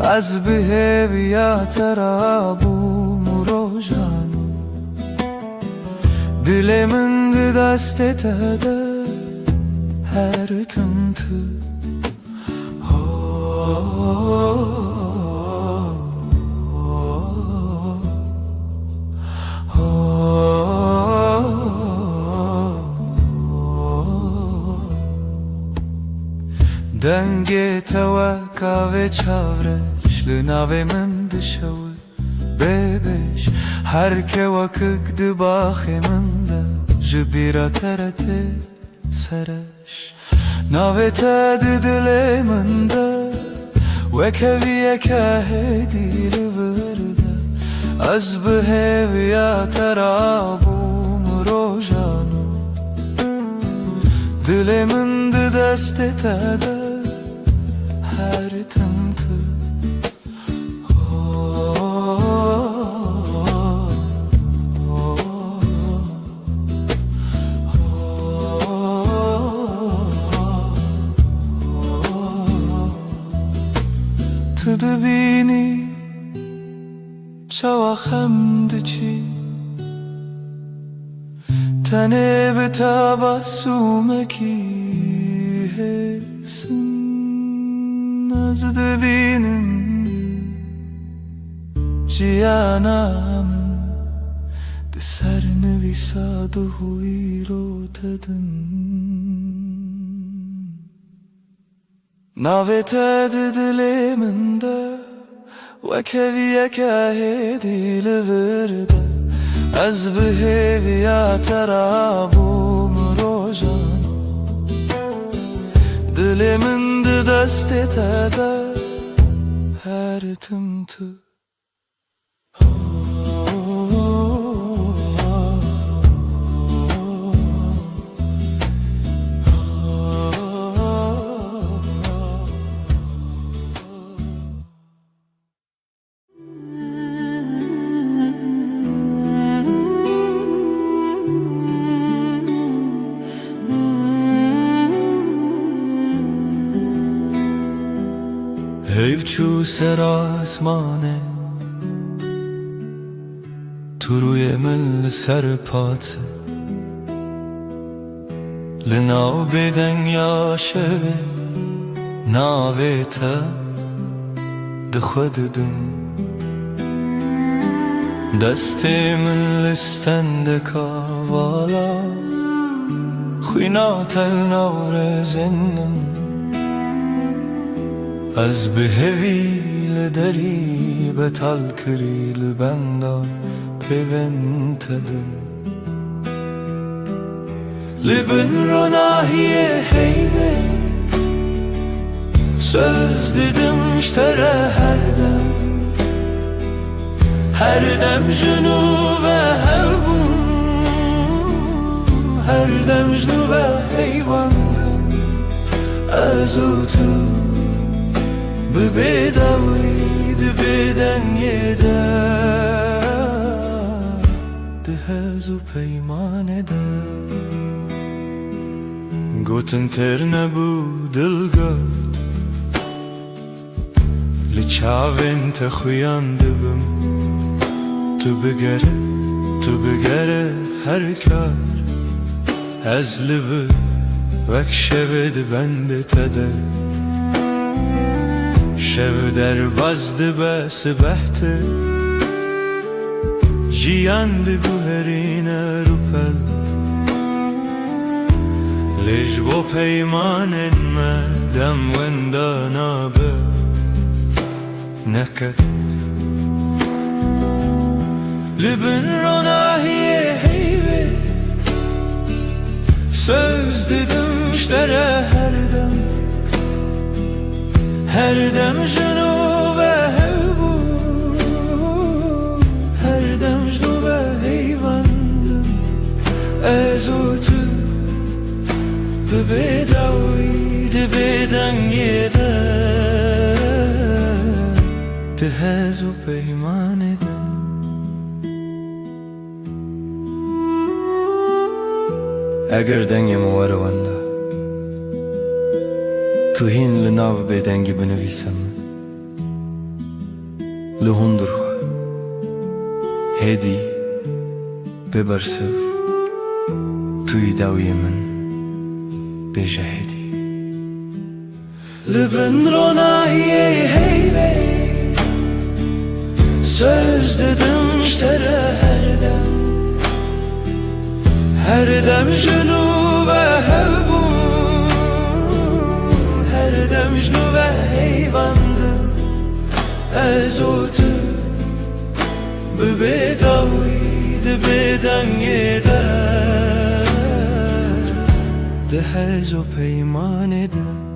Az biheviya terabu murojanu Dileminde dastetede her tımtı دنگ توکا و چاورش لناوی من دشوی ببش هر که وکک دباخی من ده جبیرا ترته سرش ناوی تا دلی من ده وکویه که هدی لورده از بهویا ترابوم روژانو دلی من ده دست تده her tımtı Tudu bini çavakhem diçi Tane betabasumeki hesin Nazdı benim ciyanamın De serni visadu huiro tedin Navete didiliminde Ve keviye kahedi livirde Az biheviya terabum rojanu Dilimin de destete her tımtı Hevçu ser asmane تو روی من سر پاته لناو بدن یا شوه ناوه تا دخوددم دستی من لستند کاوالا خوینا تل نور زنم از بهوی لدری بتال کری لبندا پیونتدم لبن رو nahiye heybe söz dedim iştere her dem junu ve hevbun her dem junu ve heyvandım azutu bebedavi de beden yeder de hezu peyman eder گوتن تر نبود دلگرد لچاوین تخویانده بم تو بگره هر کار از لبه وک شود بنده تده شو در بازده بس بحته جیانده گوهرین روپل لیج با پیمان مدم وندانا به نکت لبن رو nahiye heybe söz dedim iştere her dem junu ve hevbu her dem junu ve heyvandım ezutu bebedavi de beden yeder de hezu peyman eder اگر دنگم وارونده توهین لناو بدنگی بنویسم لهندر خو هدی ببرسف توی داوی من بجهدی لبن رو nahiye heybe söz dedim iştere her dem junu ve hevbu her dem junu ve heyvandım ezotu bebedavi de beden yeder de hezo peyman eder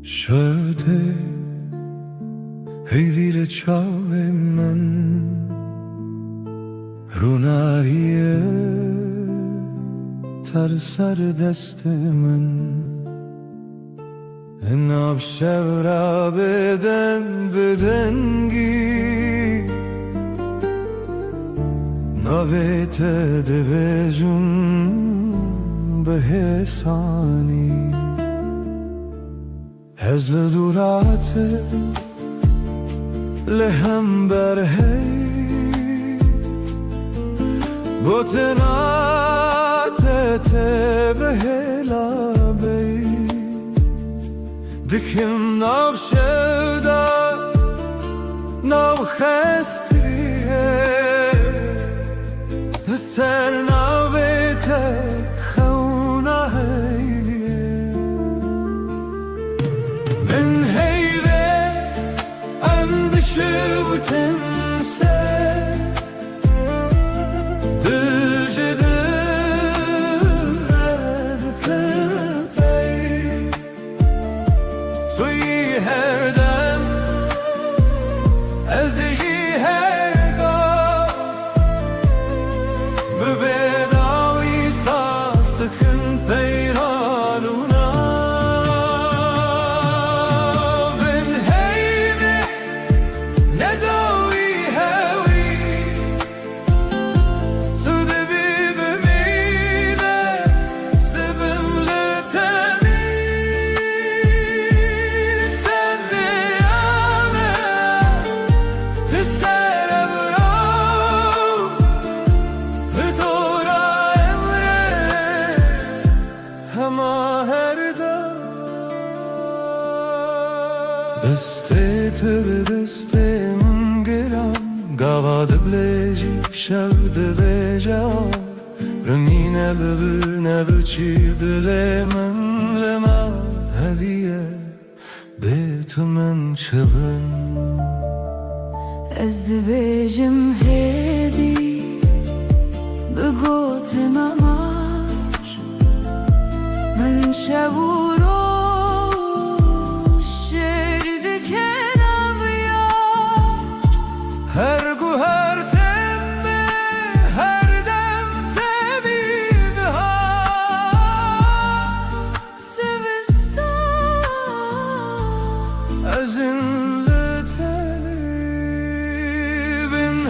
شده هیدیر چاوه من روناهیه تر سر دست من ناب شورا بدنگی نویت دویجون به حسانی هزل دورات لهم برهی بوتنات تبهلا بی دکم ناو شودا ناو خستریه سر ناویت خونه من هیوه اندشوتن سر دجدر پی سوی هر دم از هر گاه ببید دسته من گرم گواد بلیجی شود بیجا رمینه ببینه بچی دل من لما هویه بیت من چغن Ez dibêjim hêdî bi gotina mar min şev û roj şêr dikin evyar her gu her temme her dem tevi bihar Sivistan ezin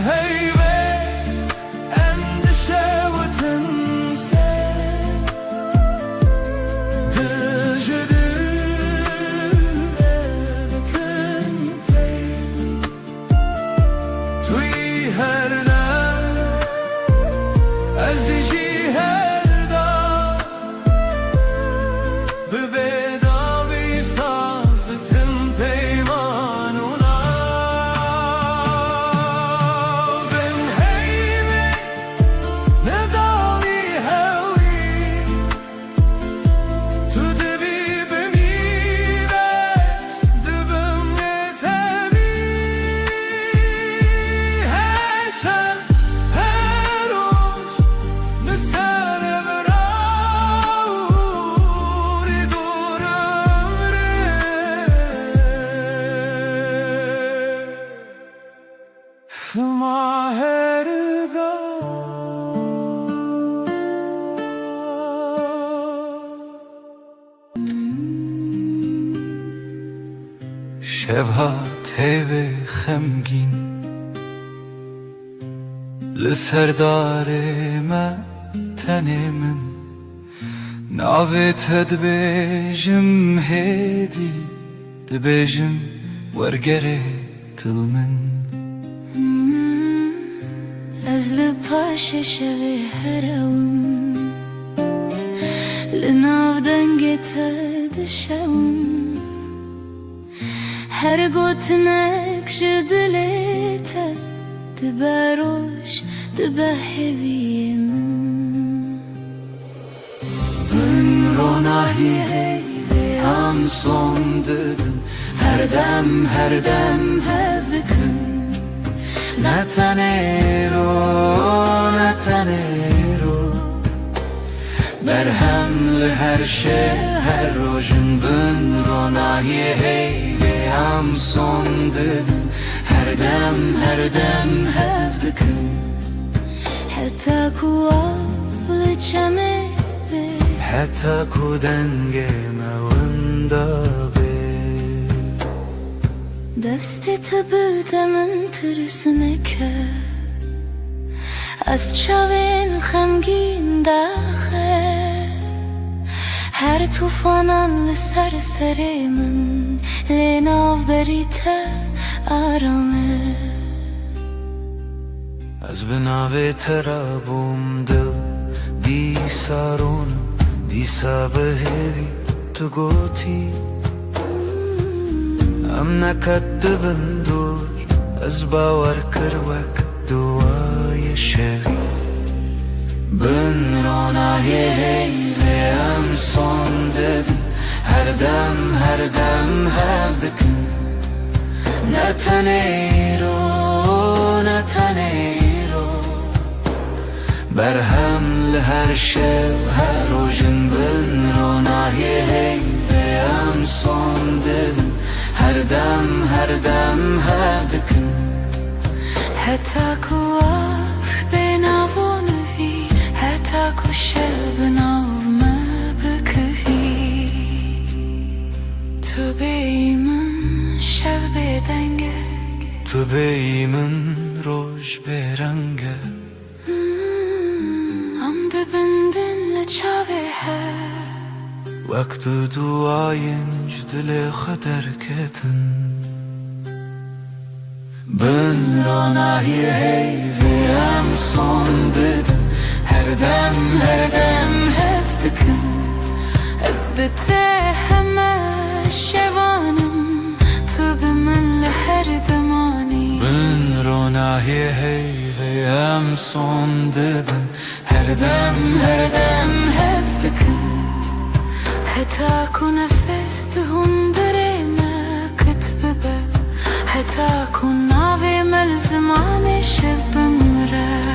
heybe endişe ve tense Gecedir edken pey Tuy her dem ezici her da Bebedavi sazlıkın peymanuna شبها تیوه خمگین لسر داره ما تنه من ناوت دبیجم هیدی دبیجم ورگره تل من Ez li paşê şevê herewim li nav dengê te dişewim her gotinek ji dilê te dibe roj dibe hêviyê min Min ronahî heyvê em son didin her dem hev dikin Ne tenêro berhem li her şê her rojin bin ronahî heyvê em son didin her dem hev dikin heta ku av li çemê bê حتی کو دنگ موندا به destê te bide min tirsineke ez çavên xemgîn daxe her tufanan li ser serê min lê navberî te arame از به ناو ترا بوم دل دی سارونم دیسا به هیوی تو گوتی ام نکدبن دور از باور کروک دوای شوی Bin ronahî heyvê em son didin her dem hev dikin Ne tenêro berhem li her şev her rojin bin ronahî heyvê em son didin her dem hev dikin heta ku af bê navonivî heta ku şev bi nav me bikivî tu bêyî min şev bêdenge تو بی من روش برنگه em dibindin li çavê her وقت duayınc dile xeder ketin Bin ronahî heyvê em son didin her dem hev dikin ez bi te heme şevanim tu bi Ronahi heyve em son dedin Her dem hep dıkın Heta ku nefes dihun dereme kitbebe Heta ku navi mel zmane şev bimre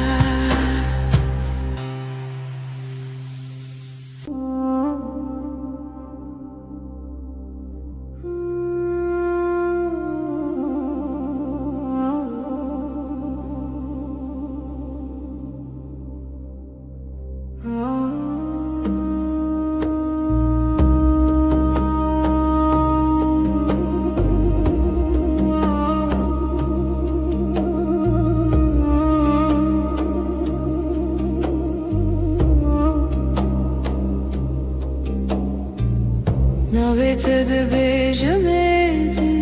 Navete de bejamedi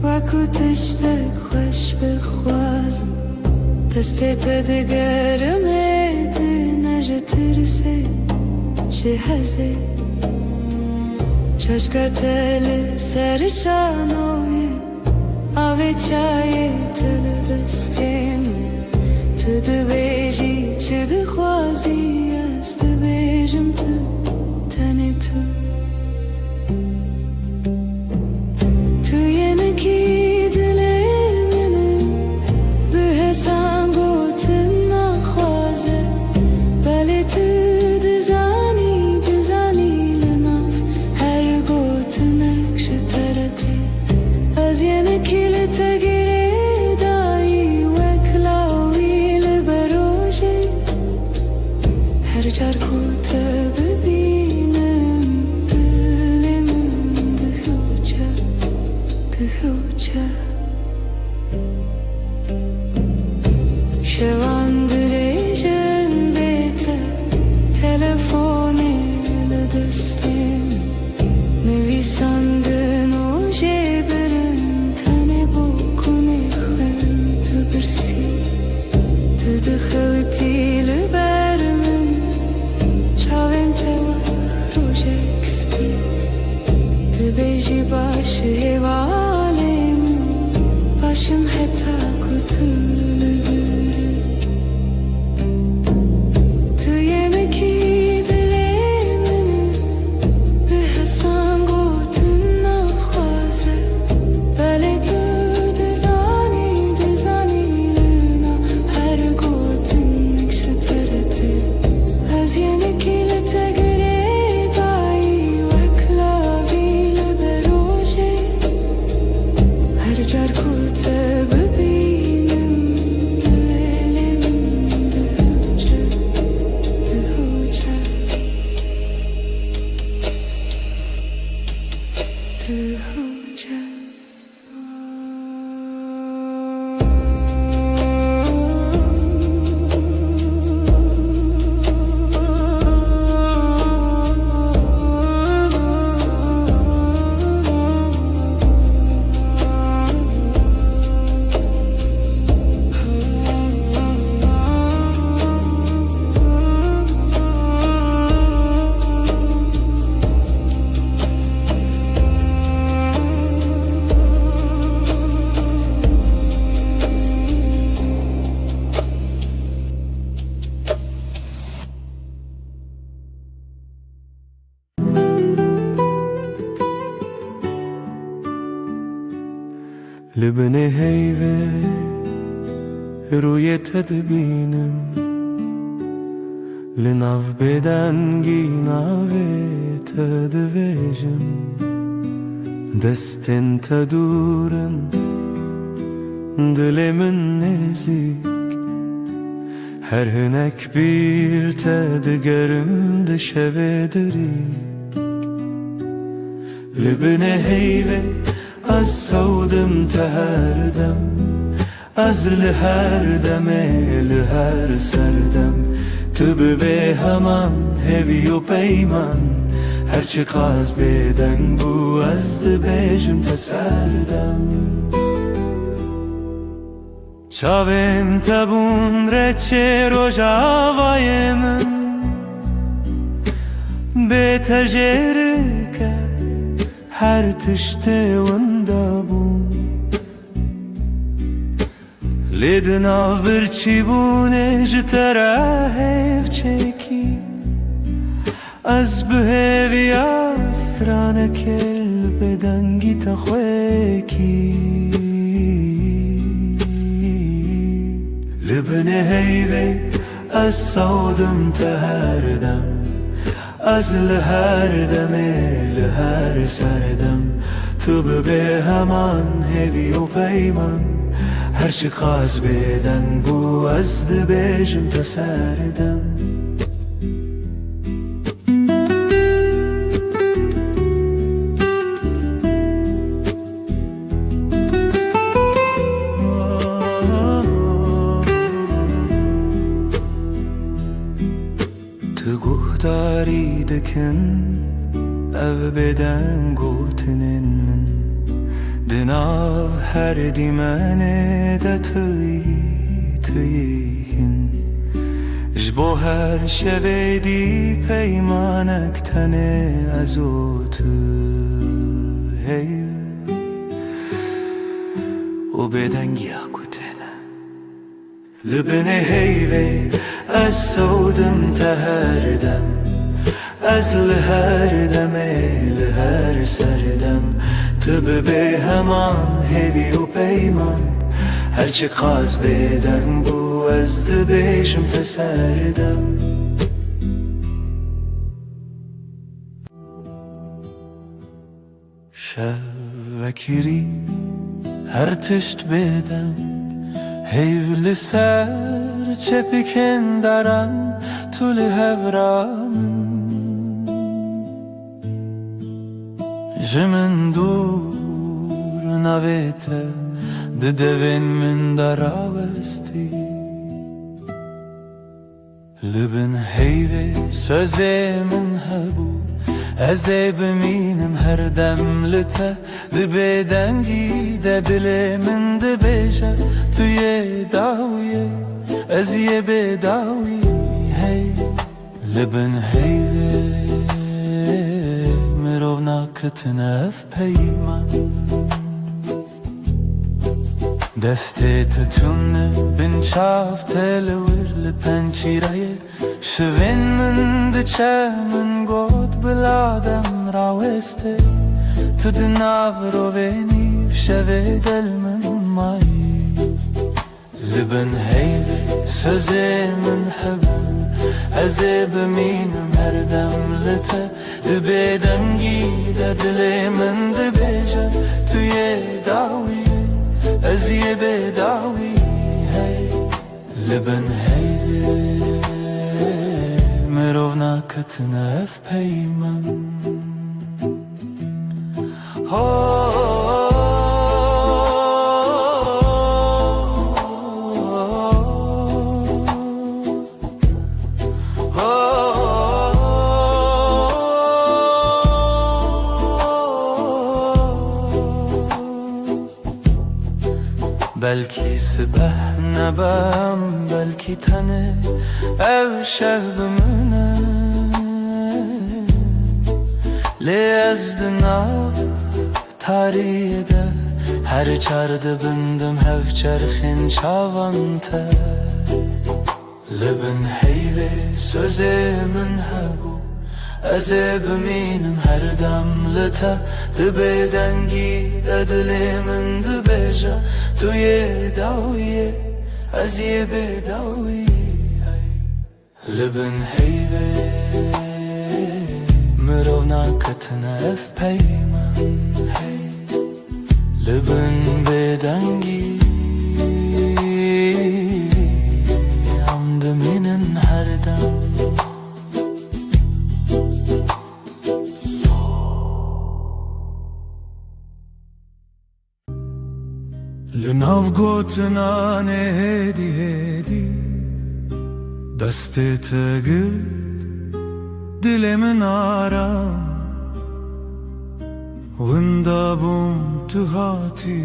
Vaku tishtek khosh bekhwazim Destete de germedi Najetirse Shehaze Chashkatele sershanoye Ave chaye tele destim Tede beji chede khwazi Az de bejim te Tane tu Şevandırıcın bete Telefonuyla destim Nevi sandın o jeberin Tane bokun ekwen tıbırsi Tıdı khıvtiyle bermi Çavin teva rojek spi Tıbeji başı hevalemi Başım heta kutulu لبن هيفه روی تدبینم لناف بدنگی ناوی تدویجم دستن تدورن دلمن نزیک her hünek bir tedgerim de şevediri Libne heyve az savdım teherdem Az liher deme liher serdem Tübü be heman hevi o peyman Herçi kaz beden bu azdı bejim teserdem Çavim tabun reçe rojavayı min Betecerike her tişte vanda bun Lidna birçi bune jitera hevçeki Az behevya strane kel bedengi takhweki Libne heyve az savdım teherdem Az lher deme lher serdem Tu be heman hevi u peyman Her çi qaz beden bu az dibêjim te serdem Tu guhdari dikin ev beden gotinin min Dinav her dimene de tüyihin Jbo her şevedi peymanek tene azotu hey O beden giyakutene Libne heyve az savdım teherdem Az lher deme lher serdem Tıbı be heman hevi u peyman Her çi qaz beden bu az dibêjim te serdem Şevvekirî her tişt beden Heyv li ser çepikin daran Tu li hevramın Jimin dur navete De devin min daravesti Libin heyve sözemin hebu Ez biminim her demlite Dibe dengi de dilimin dibêje Tu ye dawiye Ez ye bedawi hey Libin heyve Mirov nakitine ev peyman Deste tütünne bin çav telewir li pençiraye Şivin min diçe min god biladem raweste Tu dinav roveni şeve del min mayi Libin heyve söze min hebu Ez biminim her demlite Dibe dengi de dilimin dibêje Tu ye dawiye Ez ye bedawi hey Libin heyve Mirov nakitine ev peyman Belki sibeh nebem belki tane ev şevbimine Le ezdinav tarihide her çardı bindim hev çerxin çavante Libin heyve sözemin hebu Ez biminim her demlite Dibe dengi de dilimin dibêje Tu ye dawiye Ez ye bedawi Libin heyve Mirov nakitine ev peyman hey Libin bedengi Amdiminin her dem Linav gotna ne hedi hedi Deste te girt dilimin aram Winda bum tu hati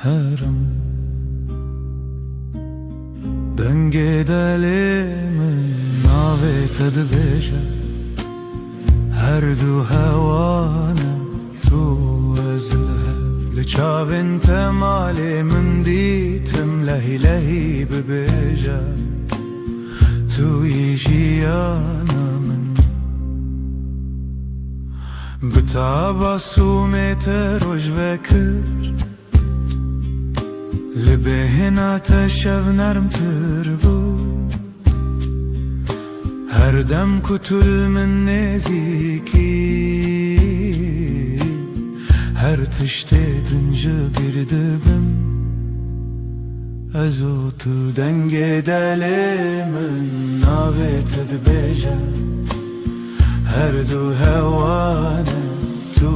herem Denge dilimin navete dibêje Her du hewane tu ez Çavên temalê min dîtim lehî lehî bibêje Tu yî jiyana min Bi tabasûmê te roj vekir Li bêhina te şev nermtir bû Her dem ku tu li min nêzîkî Her tiştê din ji bir dibim Ez û tu dengê delê min navê te dibêje Her du hewane tu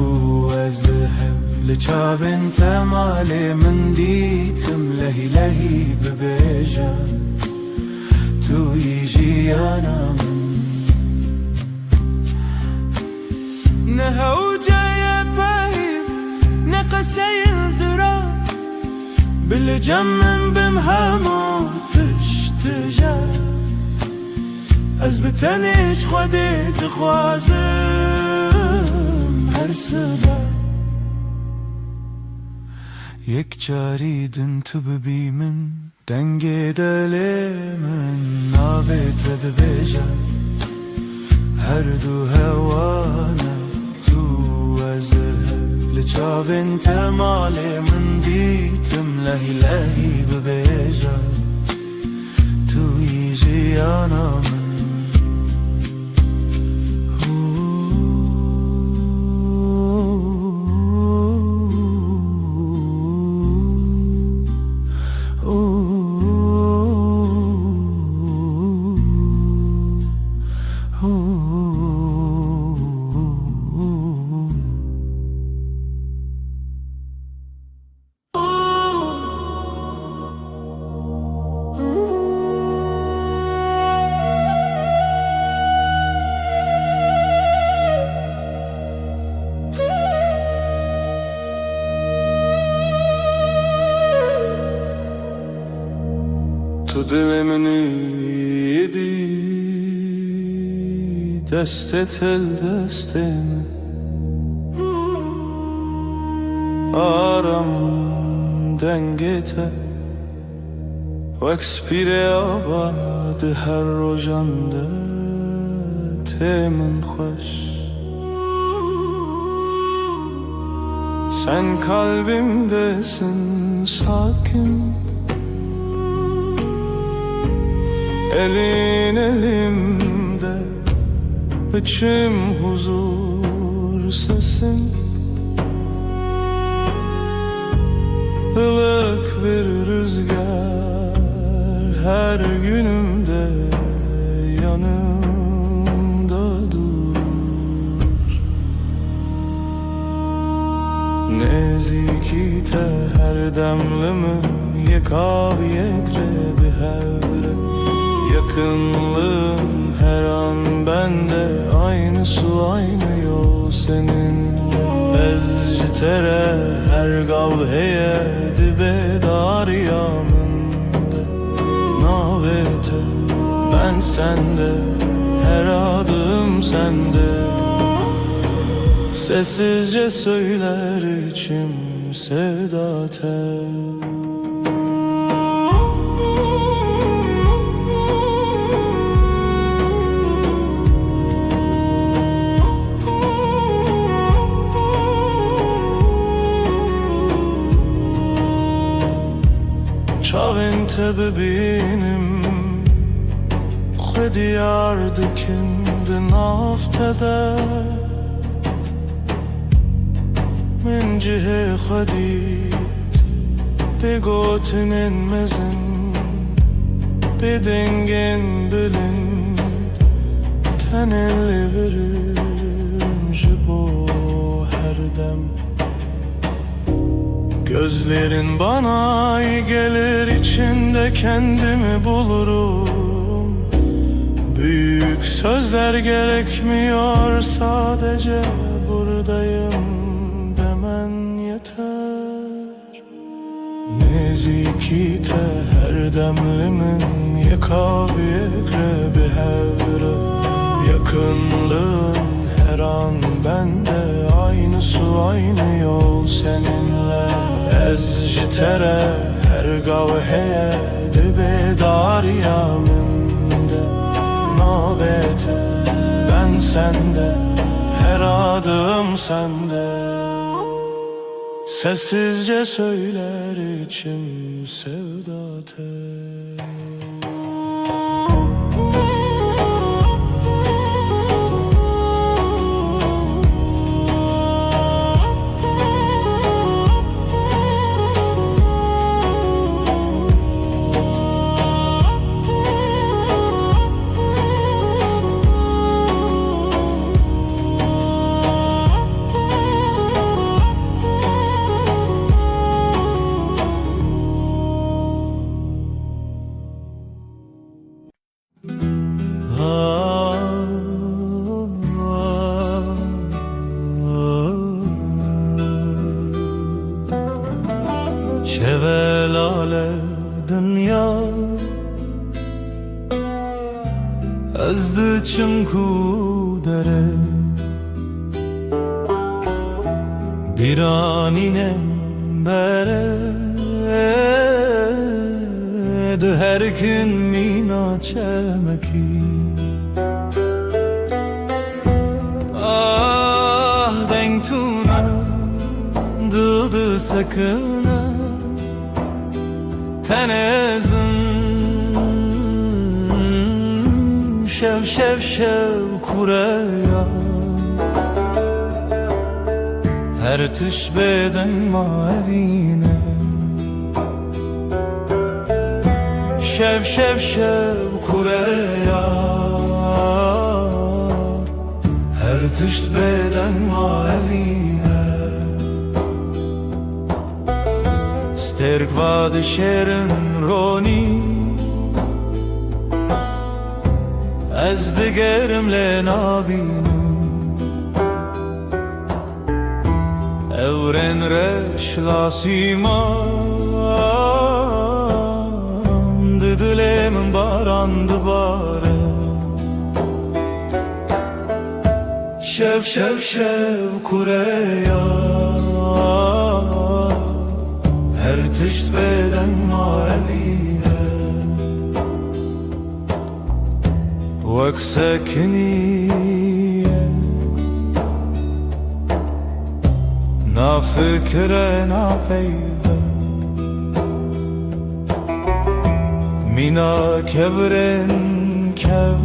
ez dihev Li çavên temalê min dîtim lehî lehî bibêje Tu yî jiyana min Ne hewceye peyv ne qeseyên zira Bilcem min bim hemû tiştije Ez bi tenê ji Xwedê dixwazim her sibe Yek carî din tu bibî min Dengê delê min navê te dibêje Her du hewane tu ez dihev Li çavên temalê min dîtim lehî lehî bibêje Tu yî jiyana min Tu dilimin yedi Destet el destemi Aram dengete Weks pire abad her rojande Temin xoş Sen kalbimdesin sakin Elin elimde, içim huzur sesin Ilık bir rüzgar her günümde yanımda dur Nezîkî te her demlimin yekav yekre bi hevre Yakınlığın her an bende Aynı su aynı yol seninle Ez ji tere her gavheye Dibe daryamında Navê te ben sende Her adım sende Sessizce söyler içim sevda tel Çavên te bibînim Xwedî yar dikin di nav te de Min cihê xwe dît Bê gotinên mezin Bê dengên bilind Tenê lê verim ji bo her dem Gözlerin bana iyi gelir içinde kendimi bulurum Büyük sözler gerekmiyor sadece buradayım demen yeter Nezîkî te her demlimin yekav yekre bi hevre Yakınlığın her an bende aynı su aynı yol seninle tere her gavheye dibe darya minde navete ben sende her adım sende sessizce söyler içim sevda tel. Şevelale dünya ezdi çimku dere biraninem bere de her gün mina çemeki ah denk tuna dıldı sakına tenezim şev şev şev kureya her tüş beden mavine şev şev şev kureya her tüş beden mavine sterk vad şerin roni ez digerimle nabinim evren reşlasimam didilemin barandı bare şev şev şev kureya her tişt beden mavine vak sekniye na fikre na peyve mina kevren kev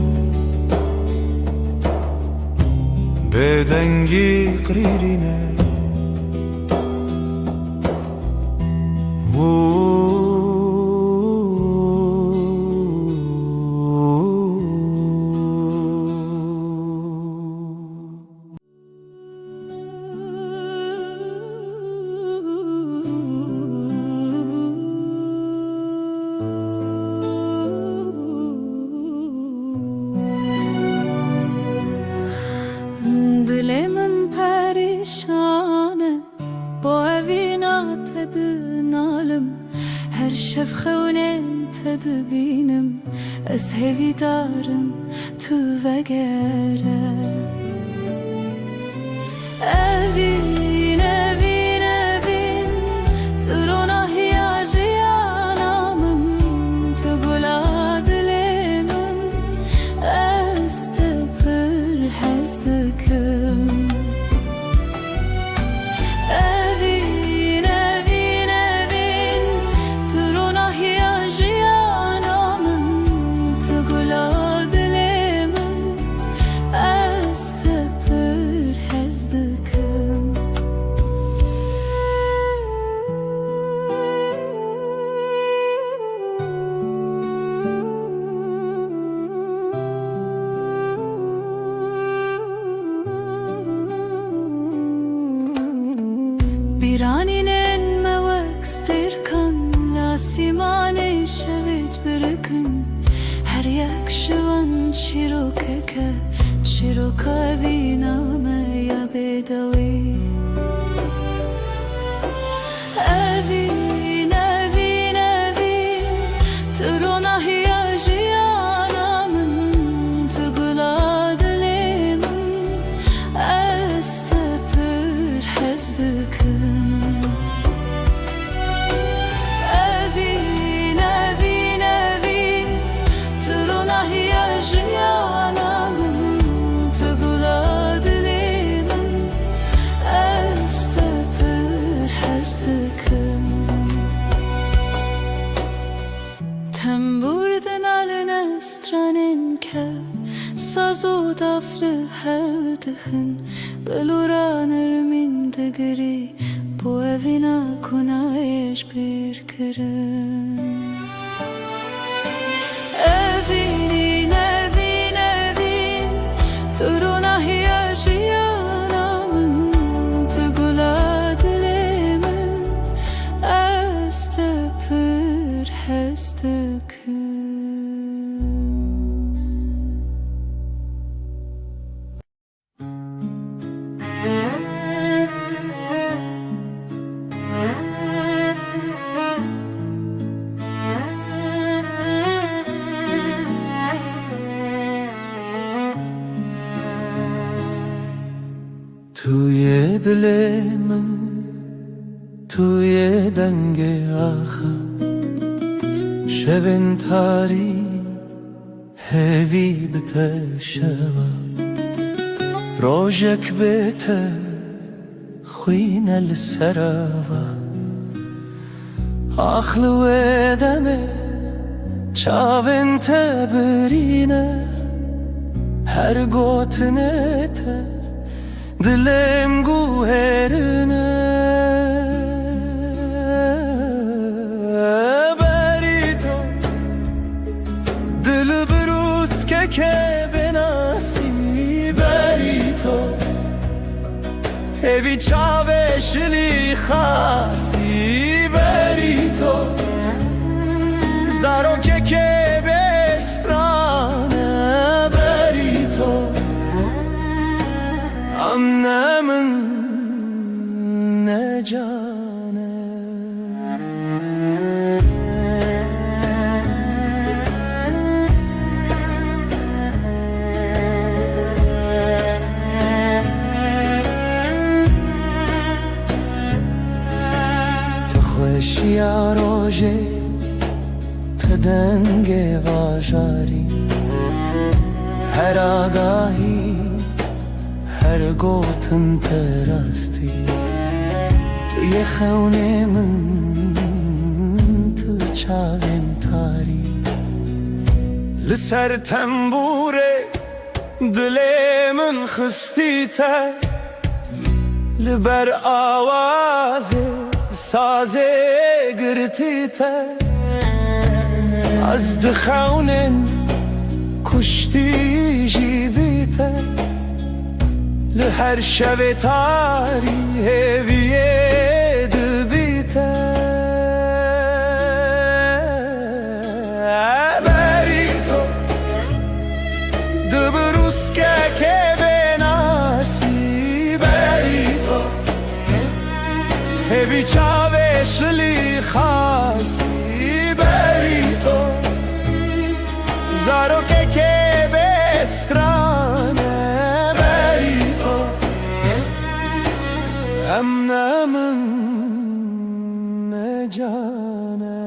bedengi kririne Dilemin perişane bu evina tedin alim her şev xewnen tedbinim ez hevidarım tu vegere evin evin evin turona hiyajiyanamın tu gula dilemin ez tepir hezdikim evin evin evin turona hiyajiyanamın tu gula dilemin ez tepir hezdikim biraninen mevak sterkan la simane şevit birikin her yak şivan şirokeke şiroka viname ya bedavi evin evin evin turona hiyajiyanamın tugula dilemin ez tepir hezdikim kev Saz o daflı hevdihın Beluranır min digri Bu evina kunayeş bir kırın Evinin evin evin Turuna hiyajiyanamın Tugula dilimin Estepir hestekın توی دل من توی دنگ آخر شبن تاری هوی بته شوا روژک بته خوین السراوا آخلو دمه چاون تبرینه هر گوتنه ته Dilim guherine berito Dil brus ke benasi berito Evi çaveşli khasi berito Zaro ke bestrane berito Annemin ne cane Te خوشیا روژه te denge vajari Her agahi هر گوتن ترستی توی خونه من تو چاوین تاری لسر تنبوره دل من خستی تر لبر آواز ساز گرتی تر از دخونن کشتی جیبی تر لهر شب تاری هویه دبیته بریتو دبروس که بناسی بریتو هوی چاوشلی خاصی بریتو زارو که بسترانه Emnemin ne cane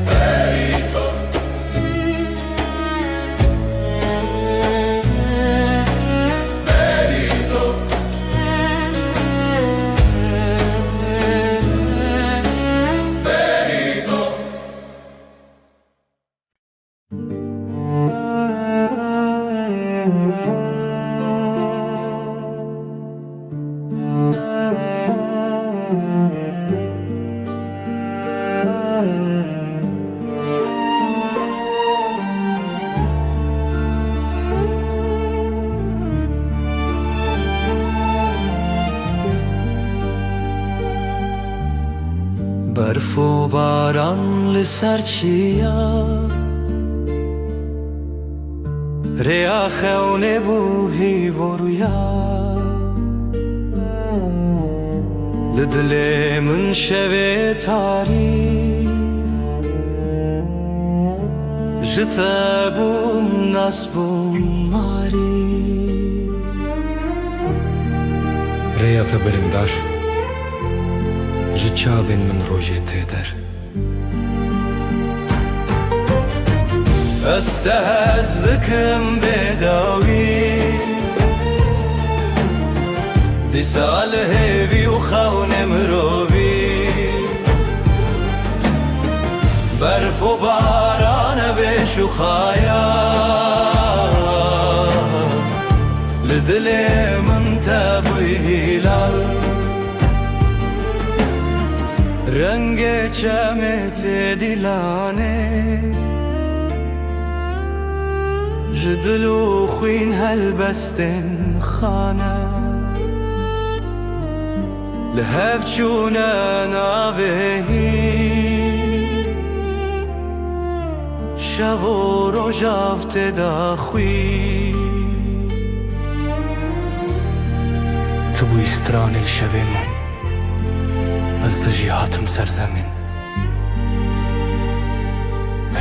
Berito Berito Berito برف و باران لسر چیا ریا خونه بوهی و رویا لدل من شوه تاری جتا بوم ناس بوم ماری ریا تبرندار ji çavên min rojê tê der Ez te hez dikim bêdawî dîsa li hêvî û xewne mirovî berf û baran e bêşuxaya شمت دلانه جدلو خوين هالبستن خانه لهف چونه ناوهی شو و روژافت دا خوی تو بوی استران الشوه من از دجی هاتم سرزمین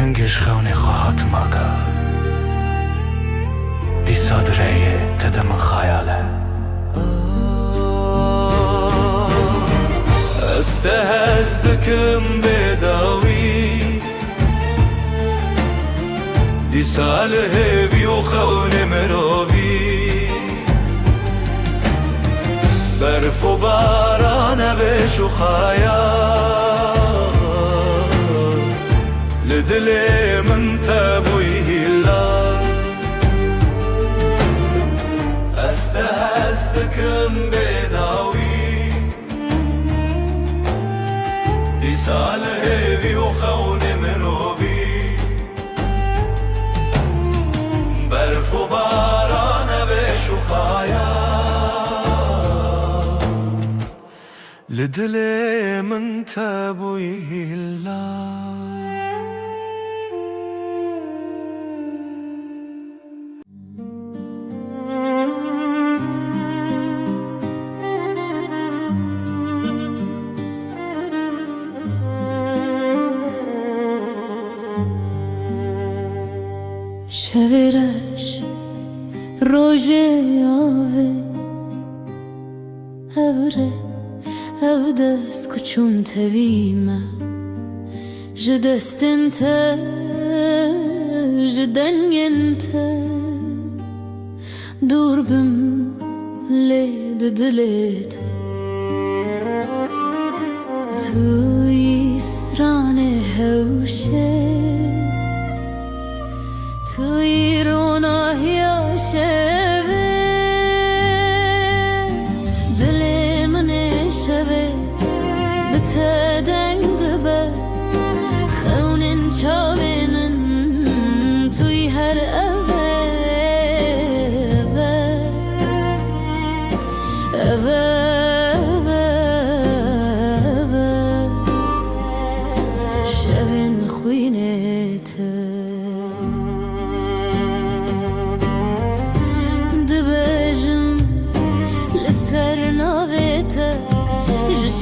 هنگش خونه خواهاتم آگا دی صادره تدم خیاله استهزدكم بداوي دي ساله بيوخون مروبي برف و باران بشو خايا لدل من تبوي الله استهزدكم بداوي ساله بيوخون مروبي برف و باران بشو خايا لدل من تبوي الله شویرش روژه آوه اوره او دست کچون تویمه جدستن ته جدنگن ته دور بم لی بدلیت توی استران هوشه توی روناهیا شوه دل من شوه بته دنگ دبه خونن چاوینن توی هر اوه اوه شوین خوینته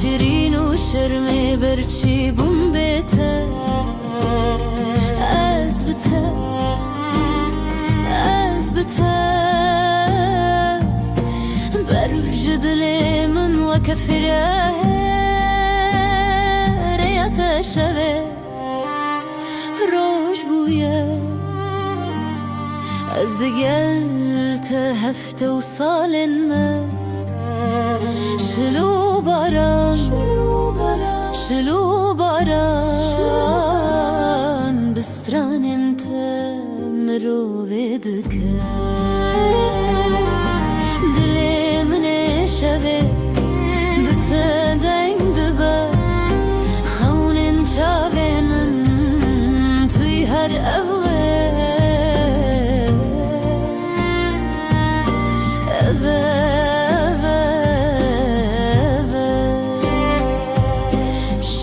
شیرین و شرمی برچی بوم بیته از بته برف جدل من و کفره ریت شوه روش بویه از دگل هفته و سالن من شلو باران بستران انت مروفدك دلي من شبه بتدين دبا خون شابين توي هر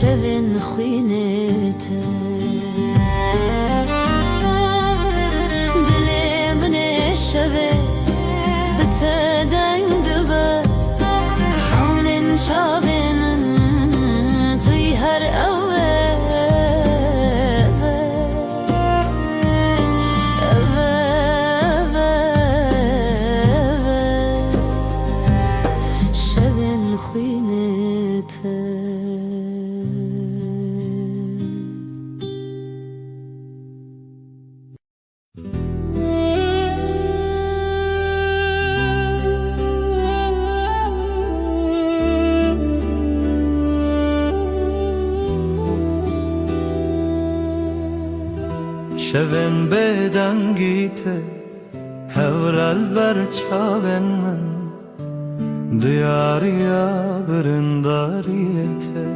شوین خوینته دل من شوه بتدنگ دبا خونن شابینن توی هر شوین خوینته شوین بدنگیته هورال برچاوین من دیاریا برنداریته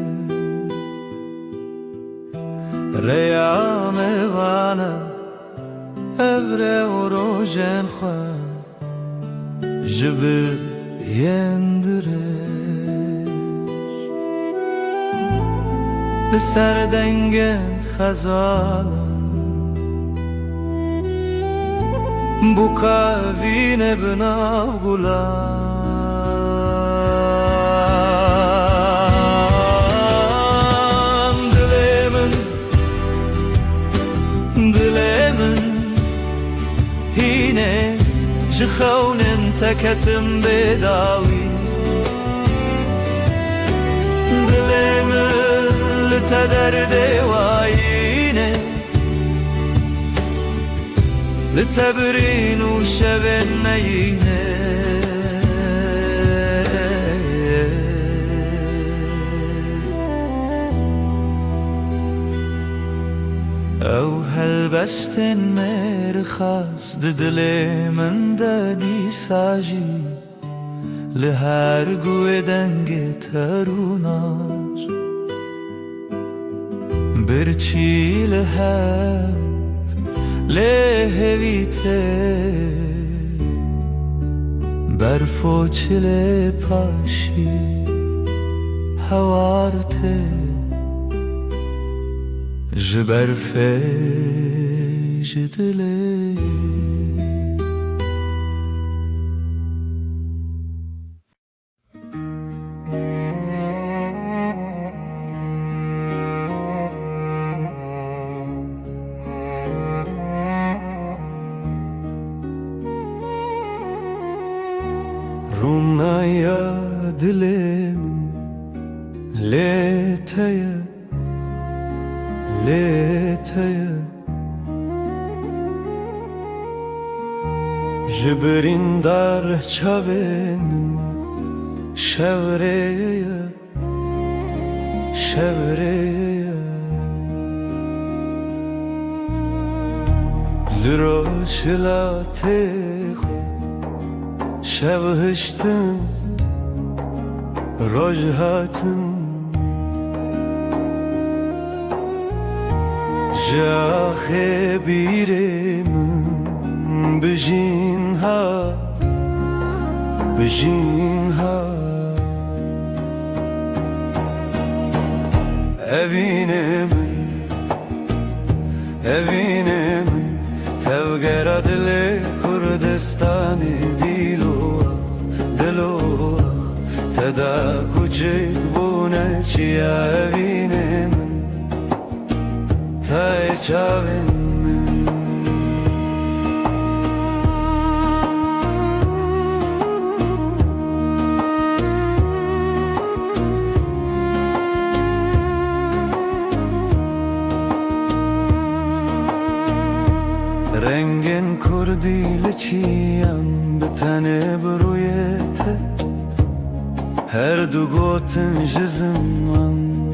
ریا میوانه evre orojen khwa jibir yendire لسر dengen خزالا bu kavine binav gulan dilemin hine jkhaunen teketim bedawi dilemin لتدرد وعينه لتبرين وشبن نينه او هلبستن مرخص ددلي من دادي ساجي لهر قوة دنگ تروناش برچی لهف لهویته برفو چله پاشی هوارته جبرفه جدله Rumnaya dilemin leteye leteye Jibrin dar çavemin şevreye şevreye Liroşla teho شبهشتن رجهاتن جاخه بیرم بجین هات بجین هات evine من تفقر دل کردستانی دلوخ تدا کوچک بونه چیا evine من تای چاوین رنگن کردی لچیم به تنه برویته هر دو گوتن جزمان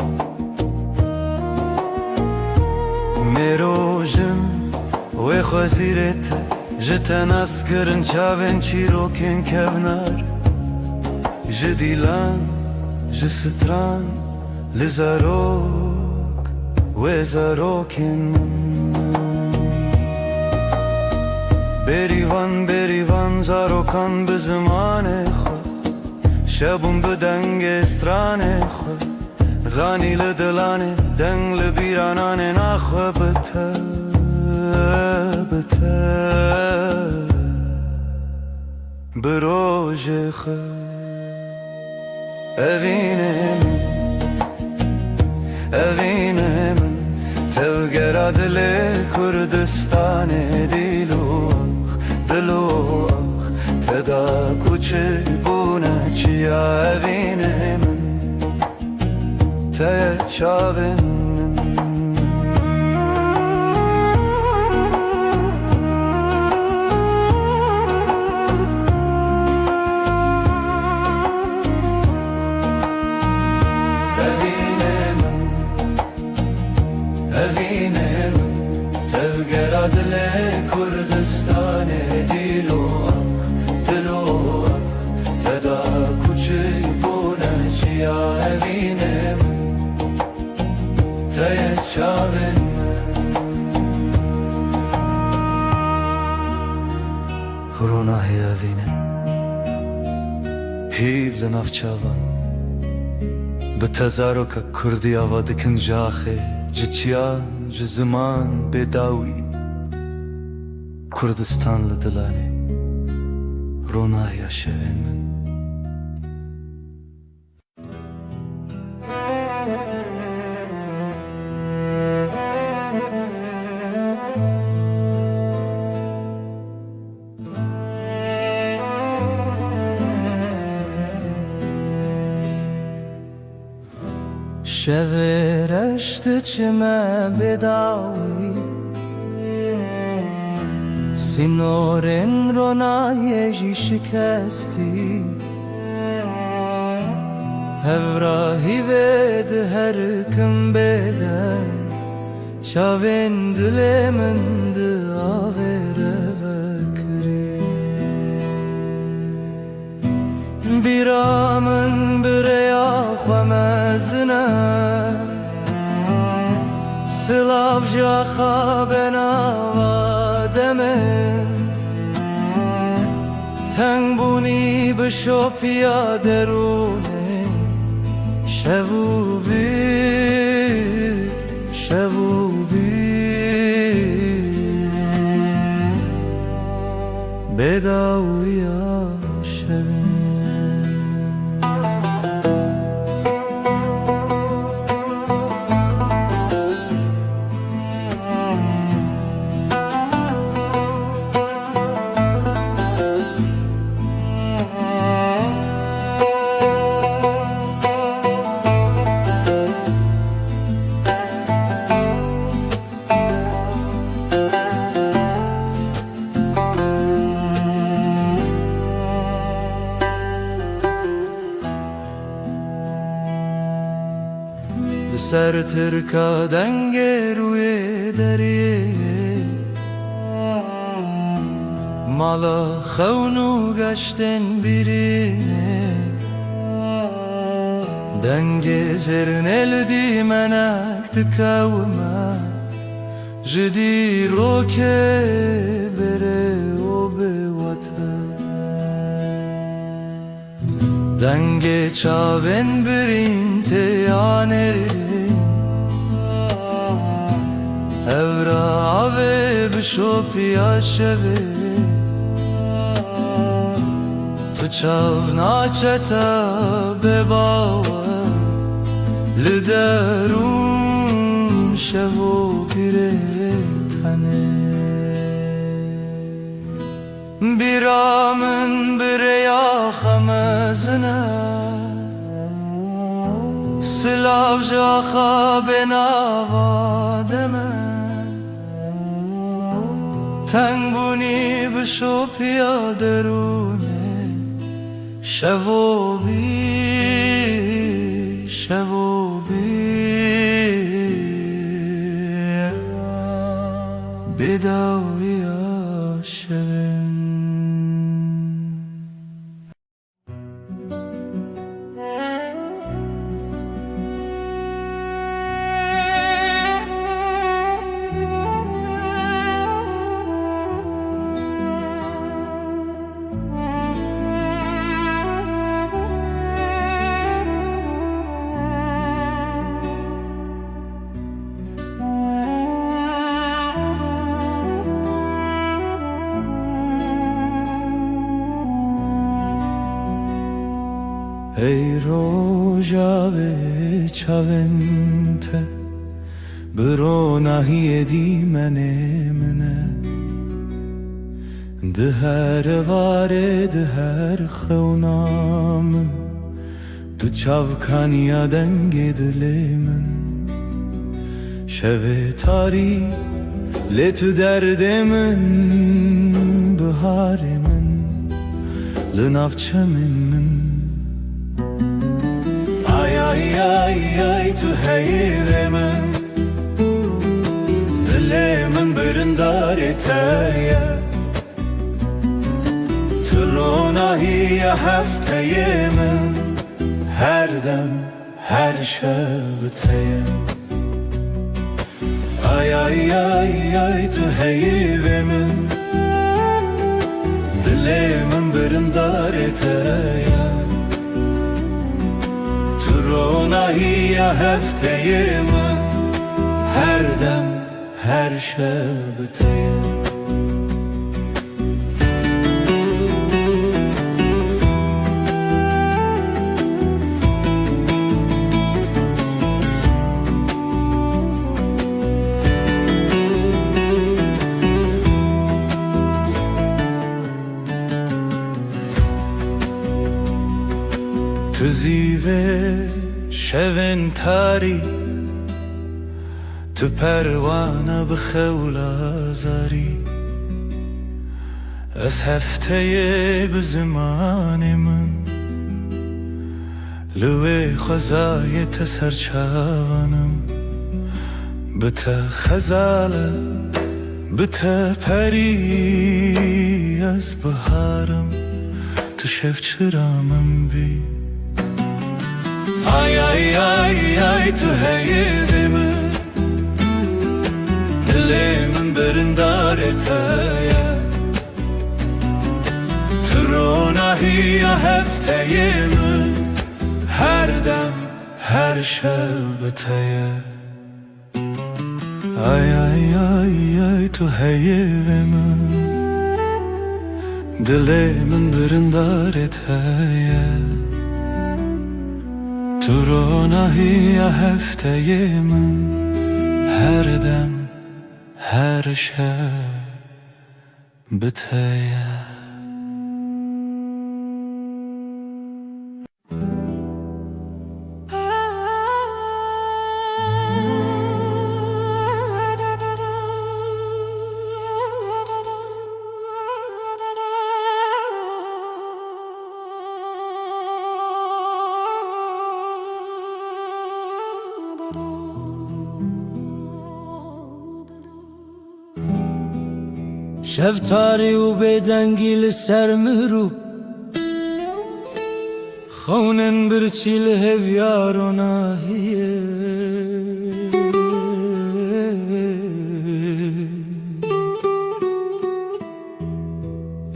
میروژن و خوزیرته جتن اسکرن چاون چیروکن کونار جدیلان جستران لزاروک و زاروکن بریوان زاروکان به زمان خود شبون به دنگ استران خود زانی لدلانه دنگ لبیرانانه نخواه بته بته بروژ خود evine من تفقر دل کردستان دلوخ تدا کوچک بونه چیا evine من ته چاون evine من تفقر دل کردستان دلوخ تدا کوچک بونه چیا evine من رونا هیوینه هیو لنافچاوان به تزارک کردی آواد کنجاخه جچیان جزمان بداوی کردستان لدلانه رونا هیا شوین من شورشت چمه بداوی سینورن رو نایجی شکستی هفراهی ود هر کم بدن چاوین دل من داوره بکری بیرامن بریا خمزنه سلاف جا خوابنا آدمه تنگ بونی بشو پیا درونه شبو بی بداویا شبه سر ترکا دنگ روی دریه مالا خونو گشتن بیرینه دنگ زرن الدی منک تکاوما جدی رو که بره و به وطن دنگ چاون برین تیانه هورا آوه بشو پیا شوه تو چاو ناچتا بباوه لدرون شوو پیره تنه بیرامن بریا خمزنه سلاف جا خوابن آوادمه تنگ بونی بشو پیا درونه شوو بی بداویا شوین ای روژا و چاونته برو نهی دی منه ده هر واره ده هر خونامن دو چاوکانیا دنگ دل من شو تاری لتو درد من بهار من لنافچه من ay tu heyre min dile min birindar eteye tu ronahiye hefteye min her dem her şebteye ay tu heyre min برندارته ترونایی هفته من هر دم هر شب تیم تو زیوه شون تاری تو پروانه بخول آزاری از هفته به زمان من لوی خزای تسرچانم بته خزاله بته پری از بهارم تو شف چرامم بی آی آی آی آی تو هیده من دلی من برندارته تو روناهی هفته من هر دم هر شب تیه آی آی آی آی تو هیده من دلی من برندارته تو روناهی هفته من هر دم هر شب بتیه شفتاری و بدنگی لسر مرو خونن برچی لهویار و ناهیه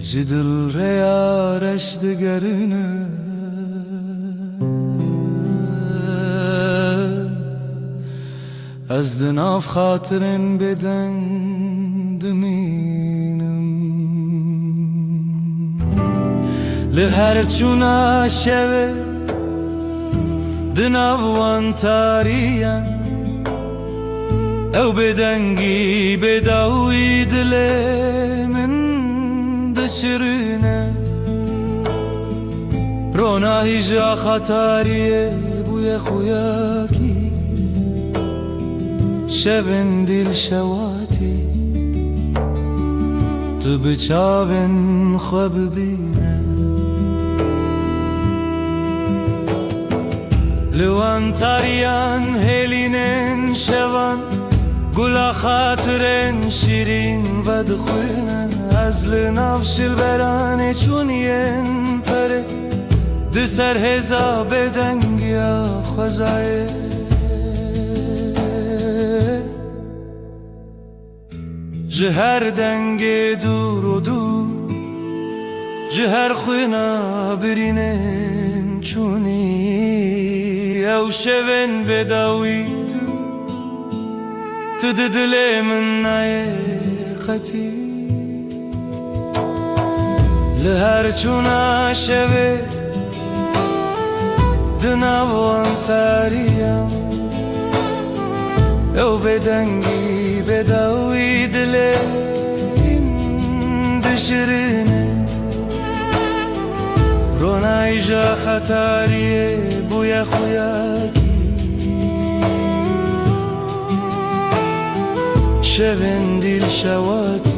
جدل ریارش دگرنه از دناف خاطرن بدن دمینم لهر چونا شوه دناوان تاریان او بدنگی بداوی دل من دشرنه روناهی جا خطاریه بوی خویاکی شبن دل شواتی تو بچاون خواب بینه لوان تاریان هلینن شوان گلا خاطرن شیرین و دخوینن از لنافش البرانه چونین پره دسر هزا بدنگیا خوزایه جهر دنگ دور و دور جهر خوینا برینن چونی او شون بداوی تو دل من نای خطی لهر چونا شوه دناوان تاریم او بدنگی بداوی دلیم دشرنه رونای جا خطاریه بوی خویاکی شون دل شواتی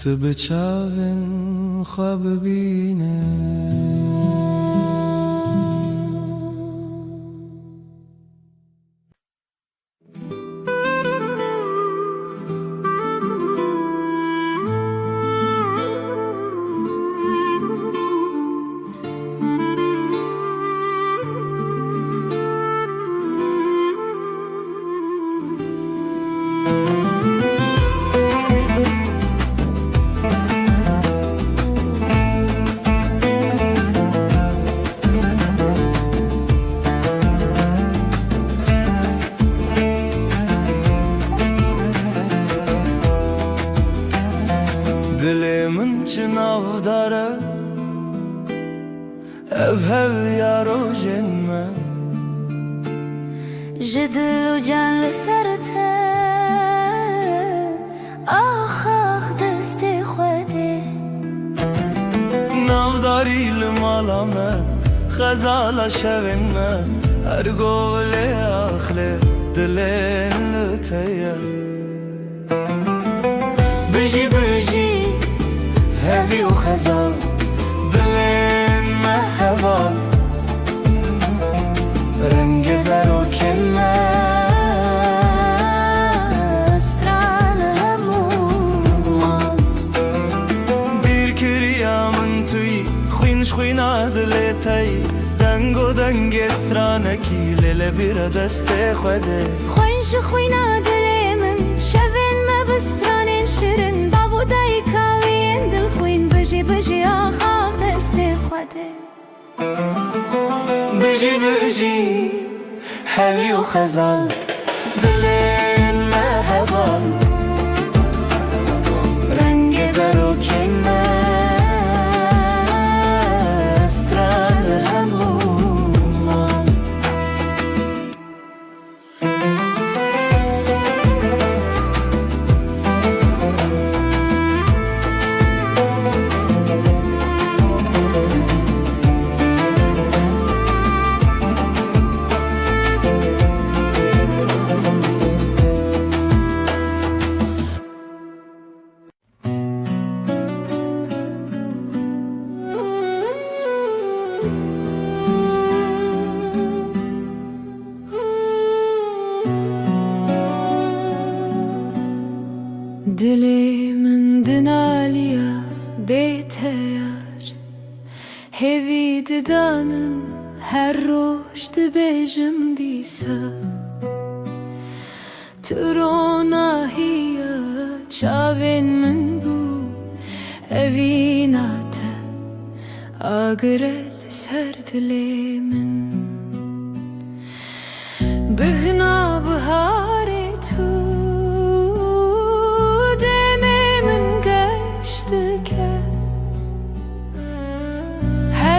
تو بچاون خواب بینه navdare ev yaro jenme جدل و جن لسرته آخ دست خوده navdari malame خزال شوینme هر گوله آخله دلین لتیه بجي بجي هذي وخزال دلين ما هبال رنگ زر و كلمة استرال هموم bir kiryamın tüy خوینش خوینا دلتای دنگو دنگ استرانکی لیل bir دست خوده خوینش خوینا دل من شوین ما بستران شیرین بابودای کاوین دل خوین بجی بجی آخا دست خوده بجي بجي هذي وخزال دلين ما هبال رنگ زر و كلمة استرال همومان Dilimin dinaliya beteyar Hevi didanım her roş dibejim disa Trona hiya çavin min bu Evinate agrel ser dilimin Bihna bahare tu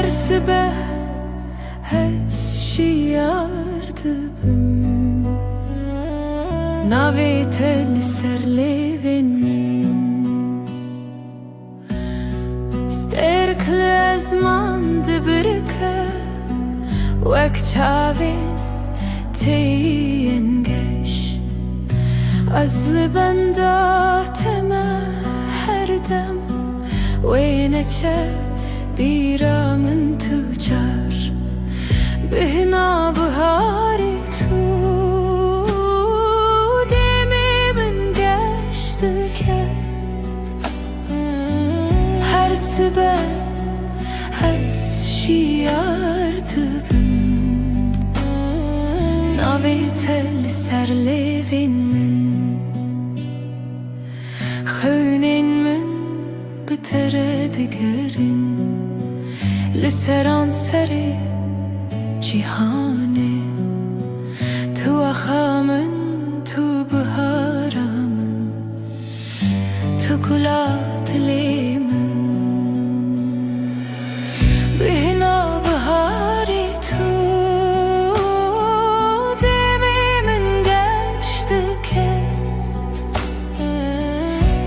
her sabah hesşiyardı bim Navetel serlevin Sterkle zman dibirke Vek çavin teyin geş Azlı benda tema her dem Ve neçe بیرامن تجار بهنا بهاری تو دمی من گشت که هر سبه از شیار دبم ناوی تل سر لیوین من خونین من بتره دگرین لسران سری جیهانه تو اخامن تو بهارامن تو گلات لیمن بهنا بهاری تو دمی من گشت که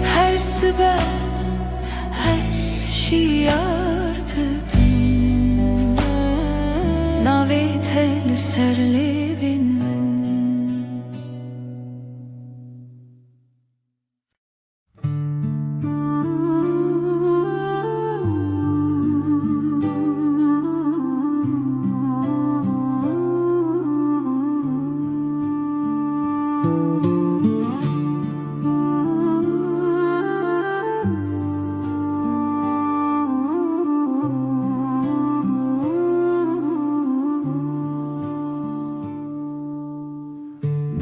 هر سبه از شیار Navetel serlevin min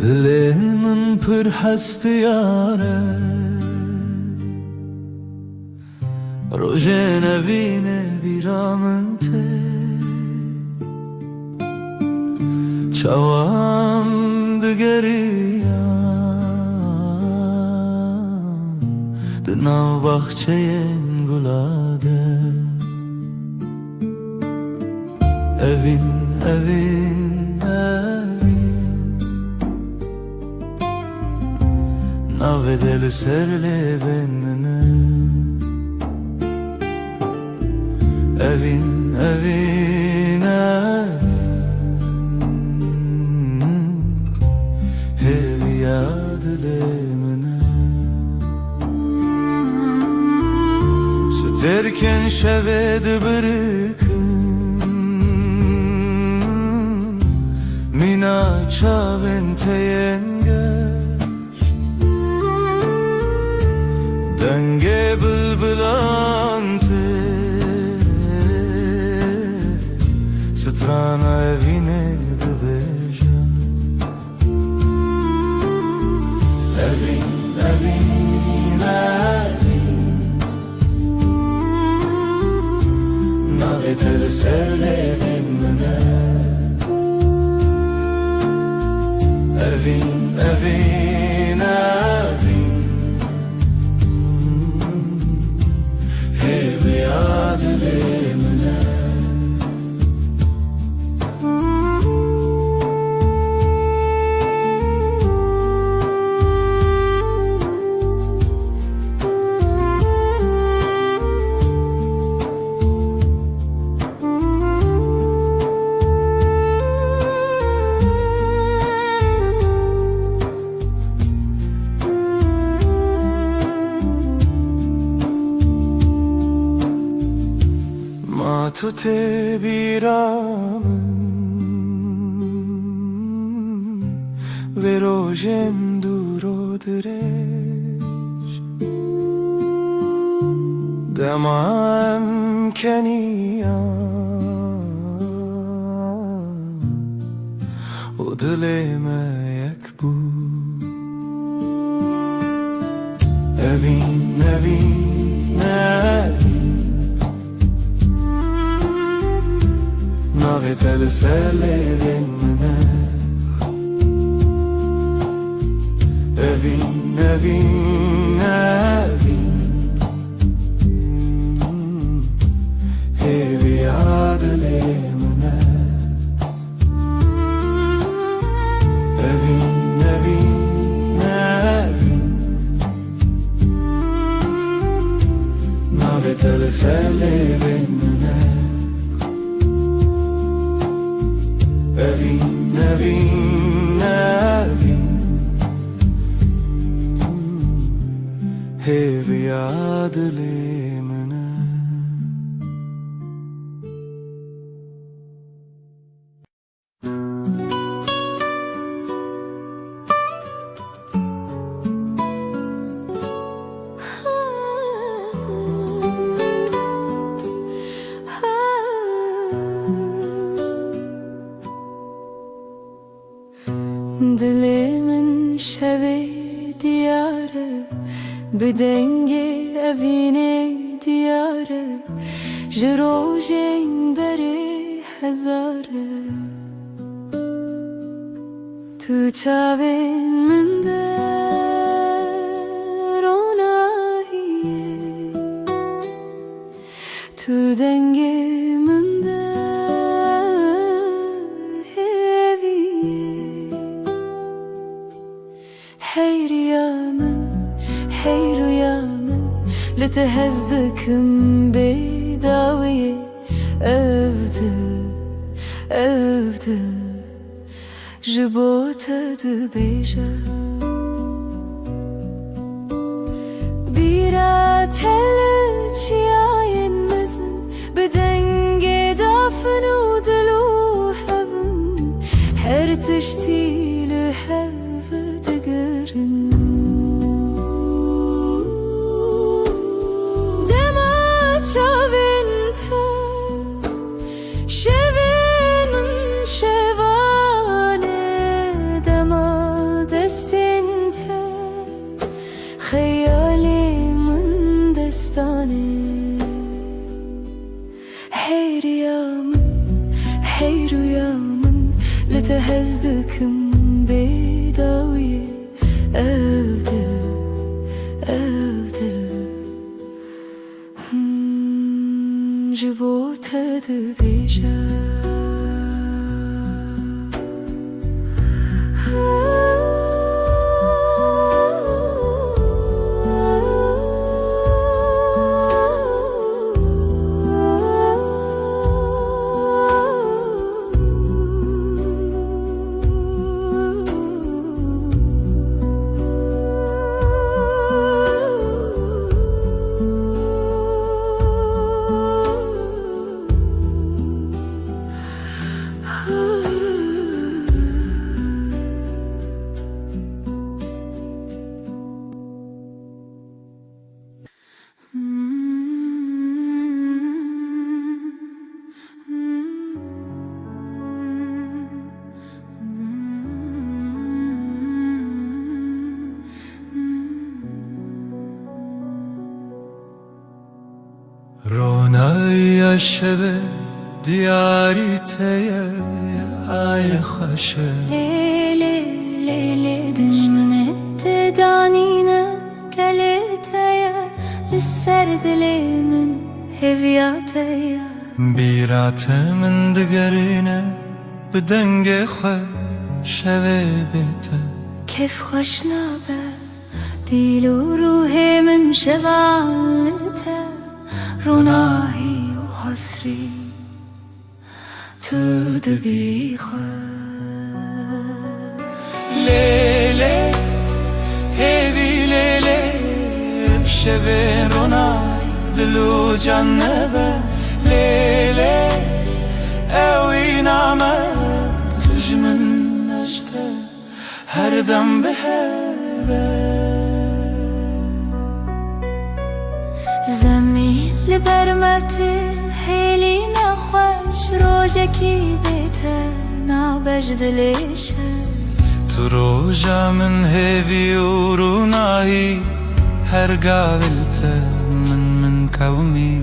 دلمن پر هست یاره روژه نوینه بیرامن ته چوام دگریم دناو بخچه گلاد evin, evin Navedeli serle benimle Evin, evin, evin Hevi yadilemine Sterken şeved bırıkın Mina çaven teyengeç Denge bılbılante Strana evine de beja Evin, evin, evin Navetel serle benimle Evin, evin, evin Hevi adilemine Matute biramın Verojen duro direş Demam keniya O dileme yek bu Evin, evin, evin Navetel serle benimle Evin, evin, evin Hevi adilemine Evin, evin, evin Navetel serle benimle Evin, evin, evin Hevi adilemine Dilimin şevi diyarı Bedenge evine diyarı Jirojen beri hezarı Tu çavin min der onahiye Tu denge min Hey rüyamın لتهزدكم بداوية أفضل جبوتة دبيجة بيرا تلج ياين مزن بدنجي دافن ودلو هفن هرتشتي لهف تقرن شاوينتا شاوين شوانه دما دستنتا خيالي من دستانه هي ريامن لتهزدكم بداوية أفضل جبوتها دبيجة شب دیاری تیه ای خوشه لیلی لیلی دجمنه تدانینه گلیتیه لسر دلی من هویاتیه بیرات من دگرینه بدنگ خواه شوه بیته كيف خوش نابه ديل وروحي من شغالته روناهي وحسري تودبي لیلی هیوی لیلی بشوه رونای دلو جنبه لیلی اوی نامه تجمن نجده هر دم به زمین لبرمتي هيلي نخوش روجكي بيته نابجد ليشه تو روژا من هیوی و رونایی هر قابلته من قومی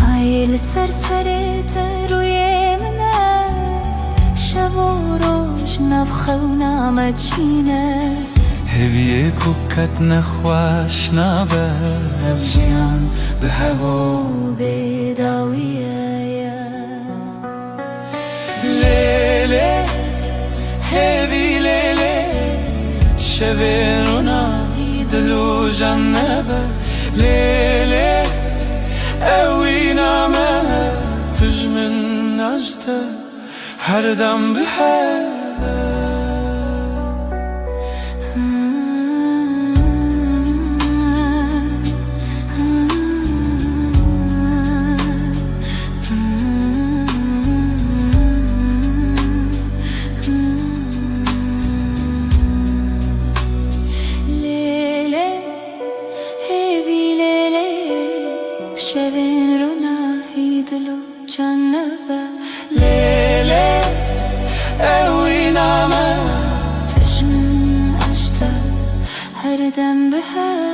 عيل سرسريته روي منه شب وروج نبخه ونامجينه هیوی کوکت نخواش نابه بجيان بهوا بداويه لیلی هیوی لیلی شوه رونای دلو جنبه لیلی اوی نامه تجمن نجده هر دم به شبين روناهي دلو جنبه لیلی اوی نامه تجمن عشته هر دم بهوا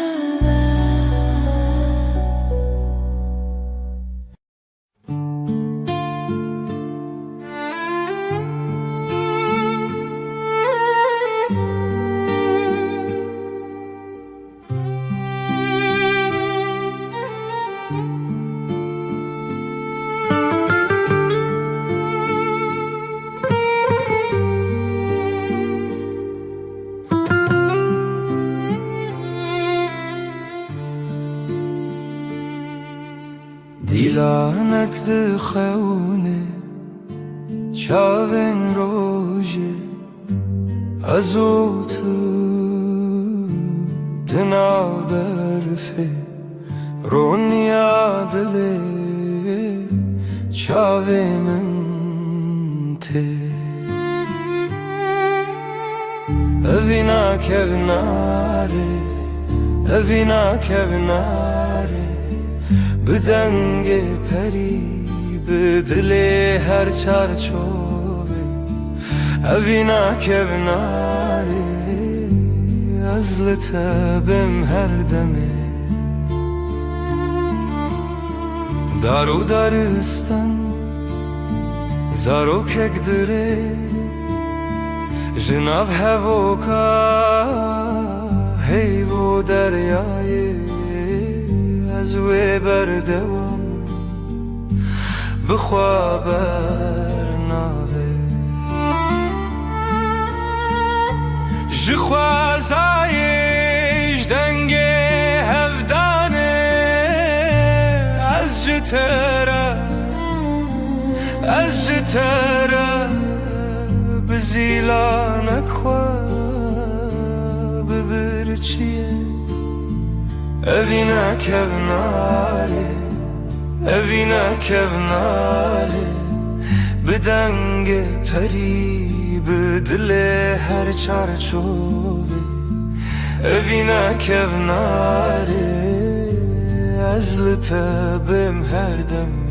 دیلانک ده خونه چاوین روژه از او تو دنا برفه رونیا دله چاوی من ته اوینا کوناره اوینا کوناره بدنگ پری بدل هر چارچوبه اوینا کوناره از لطبم هر دمه دارو دارستان زارو کک دره جناب هوکا هیو دریای از وی بردوام بخوا برناوه جخوازایش دنگ هفدانه از جتره از جتره بزیلانک خواه ببرچیه اوینا کوناره اوینا کوناره بدنگ پری بدل هر چارچوبه اوینا کوناره از لطبم هر دمه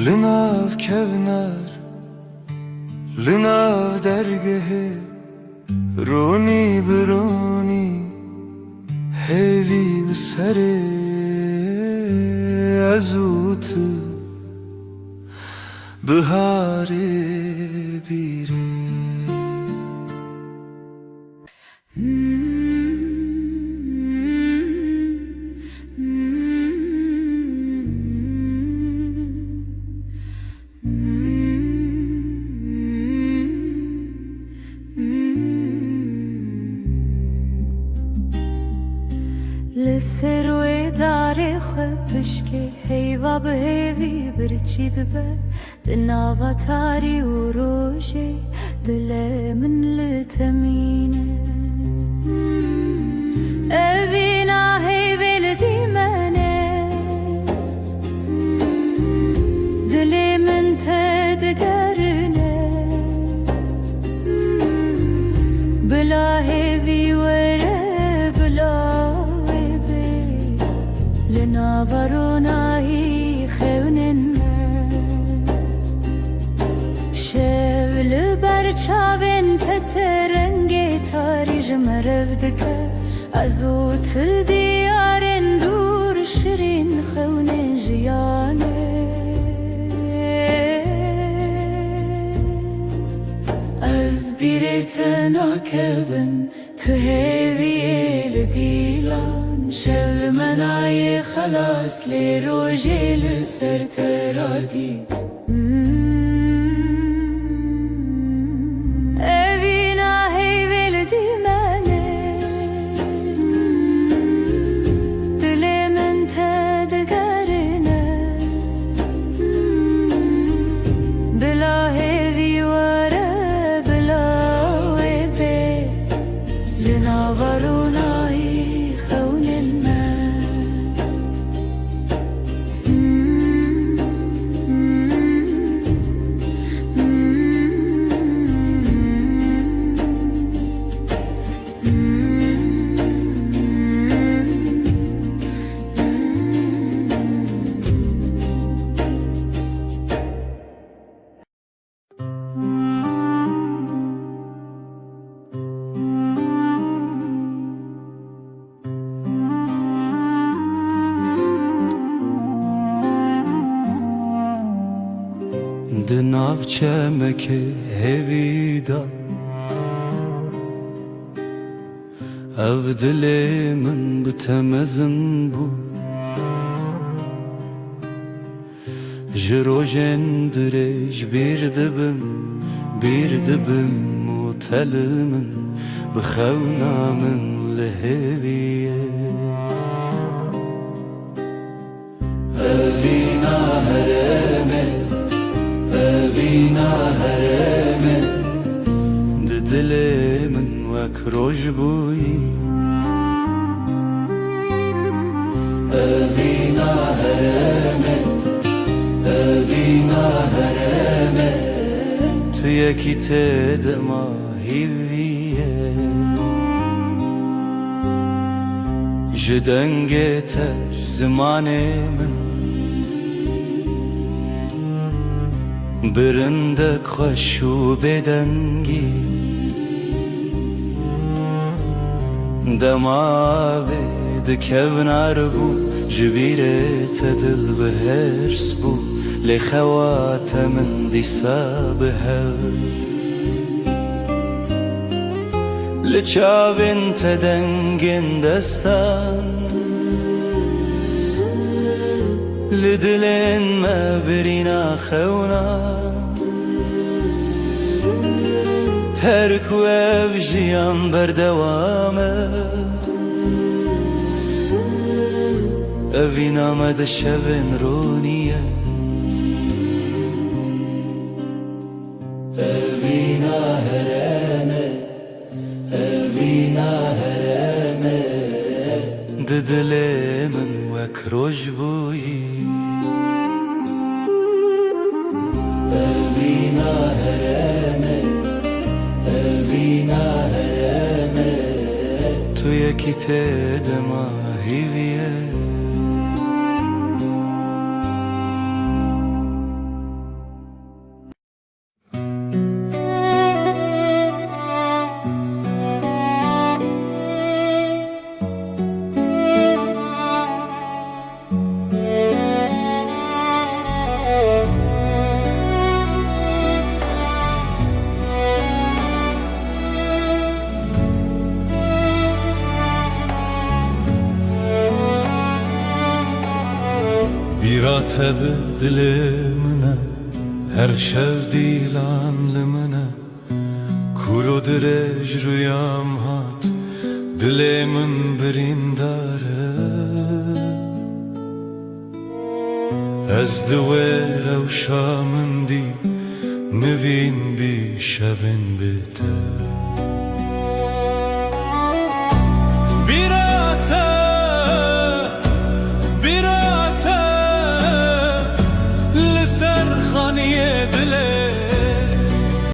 Linav kevnar, linav dergehe, roni bironi, hevi bsare azutu, bahare bire. لسروی داره خبشکه هیوا به هیوی برچید به دناوا تاری و روشی دل من لتمینه اوینا هیویل دیمنه دل من تدگرنه بلا هیوی وره بلا لناوروناهی خوننه شول برچاوین تترنگی تاریج مرفدکه ازو تل دیارن دور شرین خونه جیانه از بیرت ناکبن تو هیوی لدیلان شل منای خلاص لی روژی لسر ترادید اوینا هیویل دی منه دل من تدگرنه بلا هیوی وره بلا ویبه لناورونایی Dinav çemeke hevida Ev dilimin bitemezin bu Jirojen direj bir dibim Mutelimin bixevnamin leheviye Evina hereme Evina hereme Dilimin vek roj buyi Evina hereme Evina hereme Tu yeki tedema hiviye Jidenge tej zemanemin Birindek xoşu bedengi Demavi dikevnar bu Jibire tedil behers bu Li xewatemin disa behev Li çavin tedengin destan Li dilin me birina xewna Her ku ev jiyan berdewame Evina me de şevin roniye Evina hereme Evina hereme Didilimin vek roj buyi Evina hereme Evina hereme Tu yeki tedema hiviye Hatedi dilimine her şev dilanlımına Kuru direj rüyam hat dilimin birindare Ez divê rewşa min dî nivîn bî şevên bête